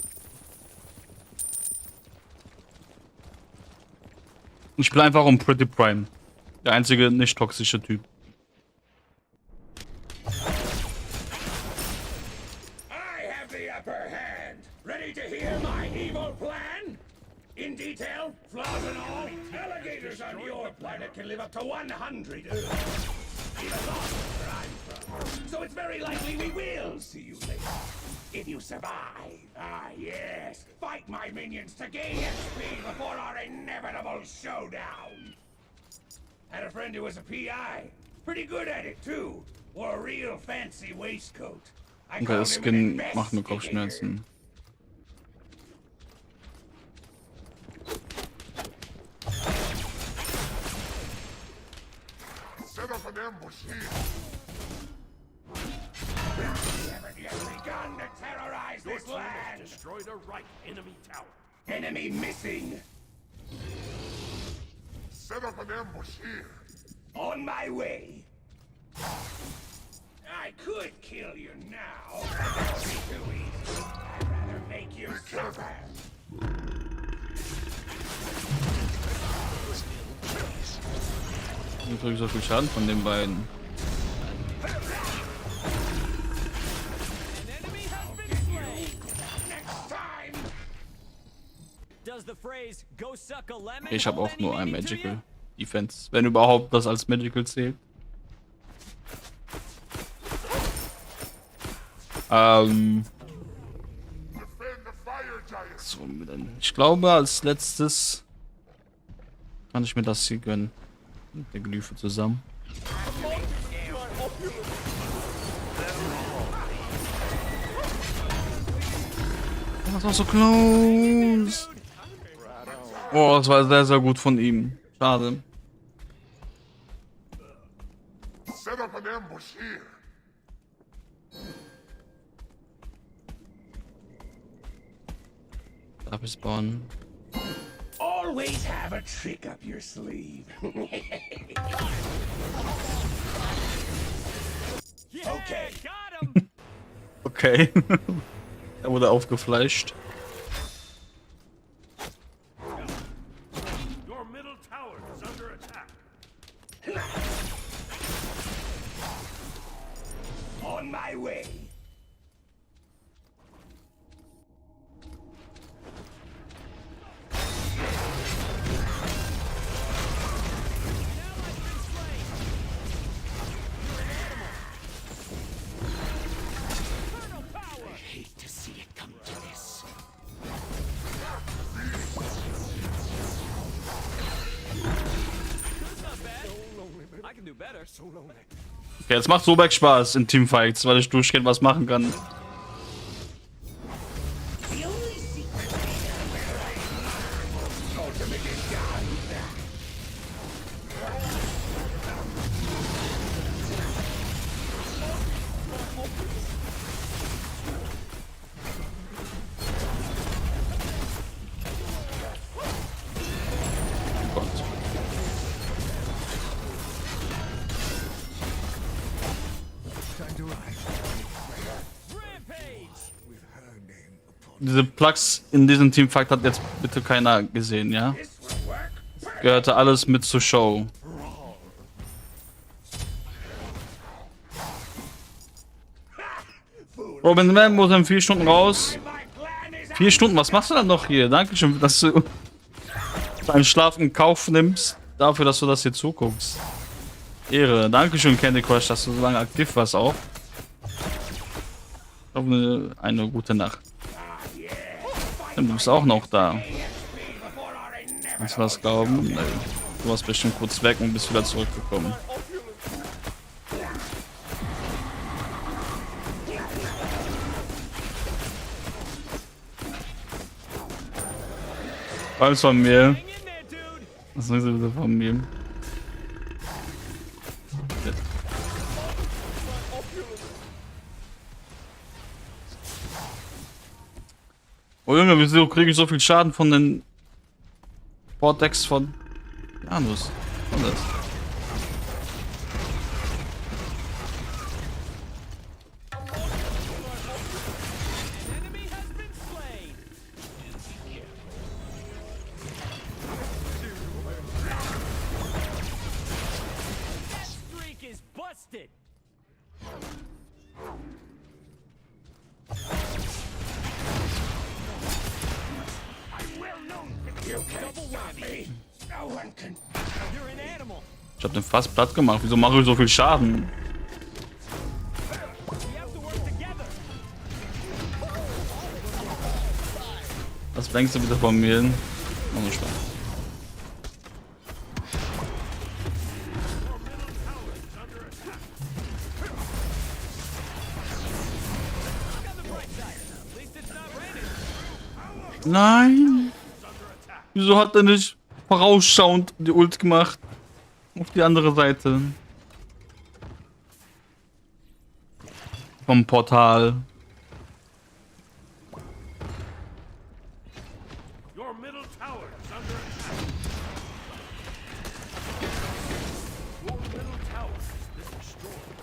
S4: Ich bin einfach um Pretty Prime. Der einzige nicht toxische Typ.
S1: I have the upper hand. Ready to hear my evil plan? In detail, flaws and all, alligators on your planet can live up to 100 Earths. Even longer where I'm from. So it's very likely we will see you later. If you survive. Ah, yes. Fight my minions to gain XP before our inevitable showdown. Had a friend who was a PI. Pretty good at it, too. Wore a real fancy waistcoat. I
S4: Okay,
S1: called
S4: das
S1: him
S4: Skin
S1: an
S4: macht mir
S1: investigator.
S4: Kopfschmerzen.
S5: Set up an ambush here.
S1: We haven't yet begun to terrorize
S5: Your
S1: this
S5: team
S1: land.
S5: has destroyed a right enemy tower.
S1: Enemy missing.
S5: Set up an ambush here.
S1: On my way. I could kill you now, but that would be too easy. I'd rather make you suffer.
S4: Ich kriege so viel Schaden von den beiden. Ich habe auch nur ein Magical Defense, wenn überhaupt das als Magical zählt. So, ich glaube, als letztes kann ich mir das hier gönnen. Mit der Glyphe zusammen. Das war so close. Oh, das war sehr, sehr gut von ihm. Schade.
S5: Set up an ambush here.
S4: Darf ich spawnen?
S1: Always have a trick up your sleeve. Okay.
S4: Okay. Er wurde aufgefleischt.
S5: Your middle tower is under attack.
S1: On my way.
S4: Okay, jetzt macht so Spaß in Teamfights, weil ich durchgehend was machen kann. Diese Plugs in diesem Teamfight hat jetzt bitte keiner gesehen, ja? Gehörte alles mit zur Show. Robin Man muss in 4 Stunden raus. 4 Stunden, was machst du dann noch hier? Dankeschön, dass du deinen Schlaf in Kauf nimmst. Dafür, dass du das hier zuguckst. Ehre. Dankeschön, Candy Crush, dass du so lange aktiv warst auch. Ich hoffe, eine gute Nacht. Du bist auch noch da. Kannst du das glauben? Nee. Du warst bestimmt kurz weg und bist wieder zurückgekommen. Alles von mir. Was ist denn von mir? Oh Junge, wieso kriege ich so viel Schaden von den Vortex von Janus? Was ist das? Ich hab den fast platt gemacht. Wieso mache ich so viel Schaden? Was denkst du bitte von mir? Oh, nicht Spaß. Nein! Wieso hat er nicht vorausschauend die Ult gemacht? Auf die andere Seite. Vom Portal.
S5: Your middle tower is under attack. Your middle tower is destroyed.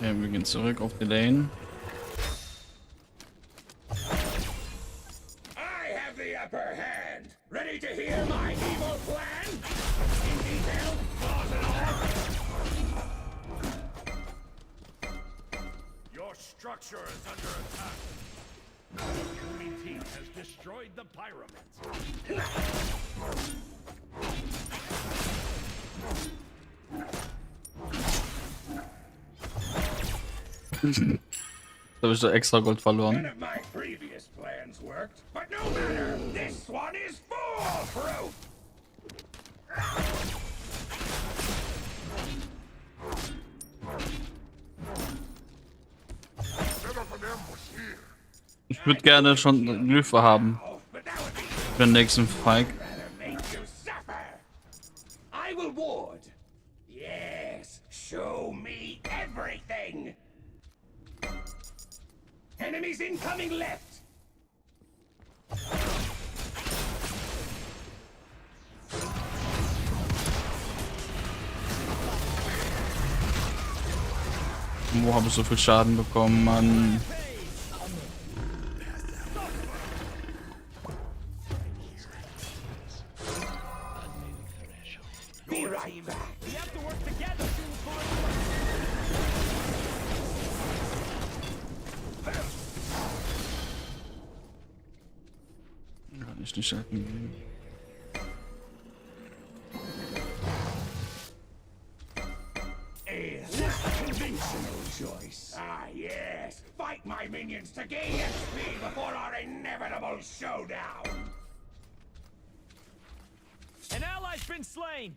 S4: Okay, wir gehen zurück auf die Lane.
S1: I have the upper hand. Ready to hear my evil plan? In detail, flaws and all.
S5: Your structure is under attack. The enemy team has destroyed the pyramids.
S4: Da habe ich so extra Gold verloren.
S1: None of my previous plans worked, but no matter. This one is foolproof.
S4: Ich würde gerne schon Glyphe haben. Für den nächsten Fight.
S1: I will ward. Yes, show me everything. Enemies incoming left.
S4: Wo habe ich so viel Schaden bekommen, Mann?
S1: Be right back. We have to work together.
S4: Kann ich nicht halten.
S1: A less conventional choice. Ah, yes. Fight my minions to gain XP before our inevitable showdown.
S3: An ally's been slain.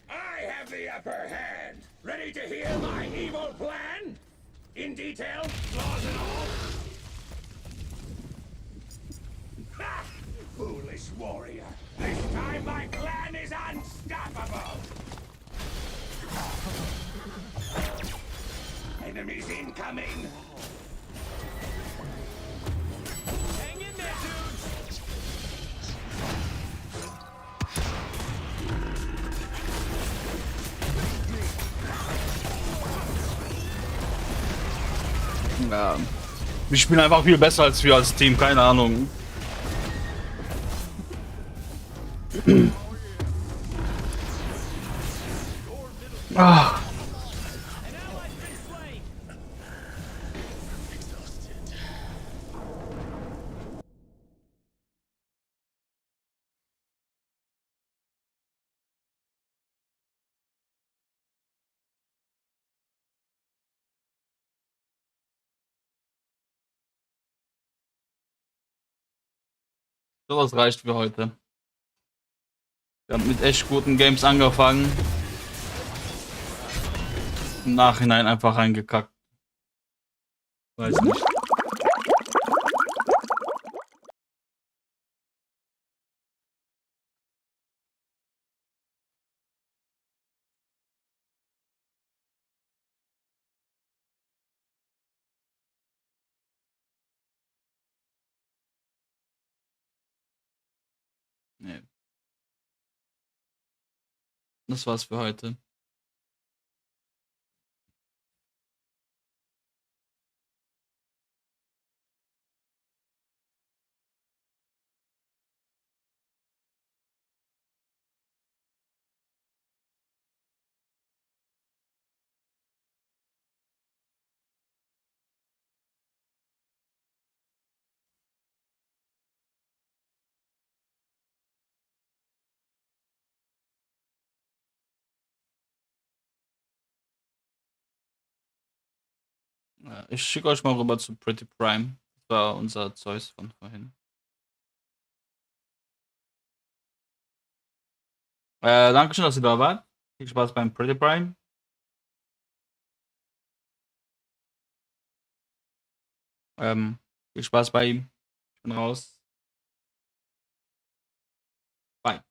S1: I have the upper hand. Ready to hear my evil plan? In detail, flaws and all. Ha! Foolish warrior. This time my plan is unstoppable. Enemies incoming.
S3: Hang in there, dudes.
S4: Ja. Wir spielen einfach viel besser als wir als Team, keine Ahnung. Ah. Sowas reicht für heute. Wir haben mit echt guten Games angefangen. Im Nachhinein einfach reingekackt. Weiß nicht. Nee. Das war's für heute. Ich schicke euch mal rüber zu Pretty Prime. Das war unser Zeus von vorhin. Dankeschön, dass ihr da wart. Viel Spaß beim Pretty Prime. Viel Spaß bei ihm. Ich bin raus. Bye.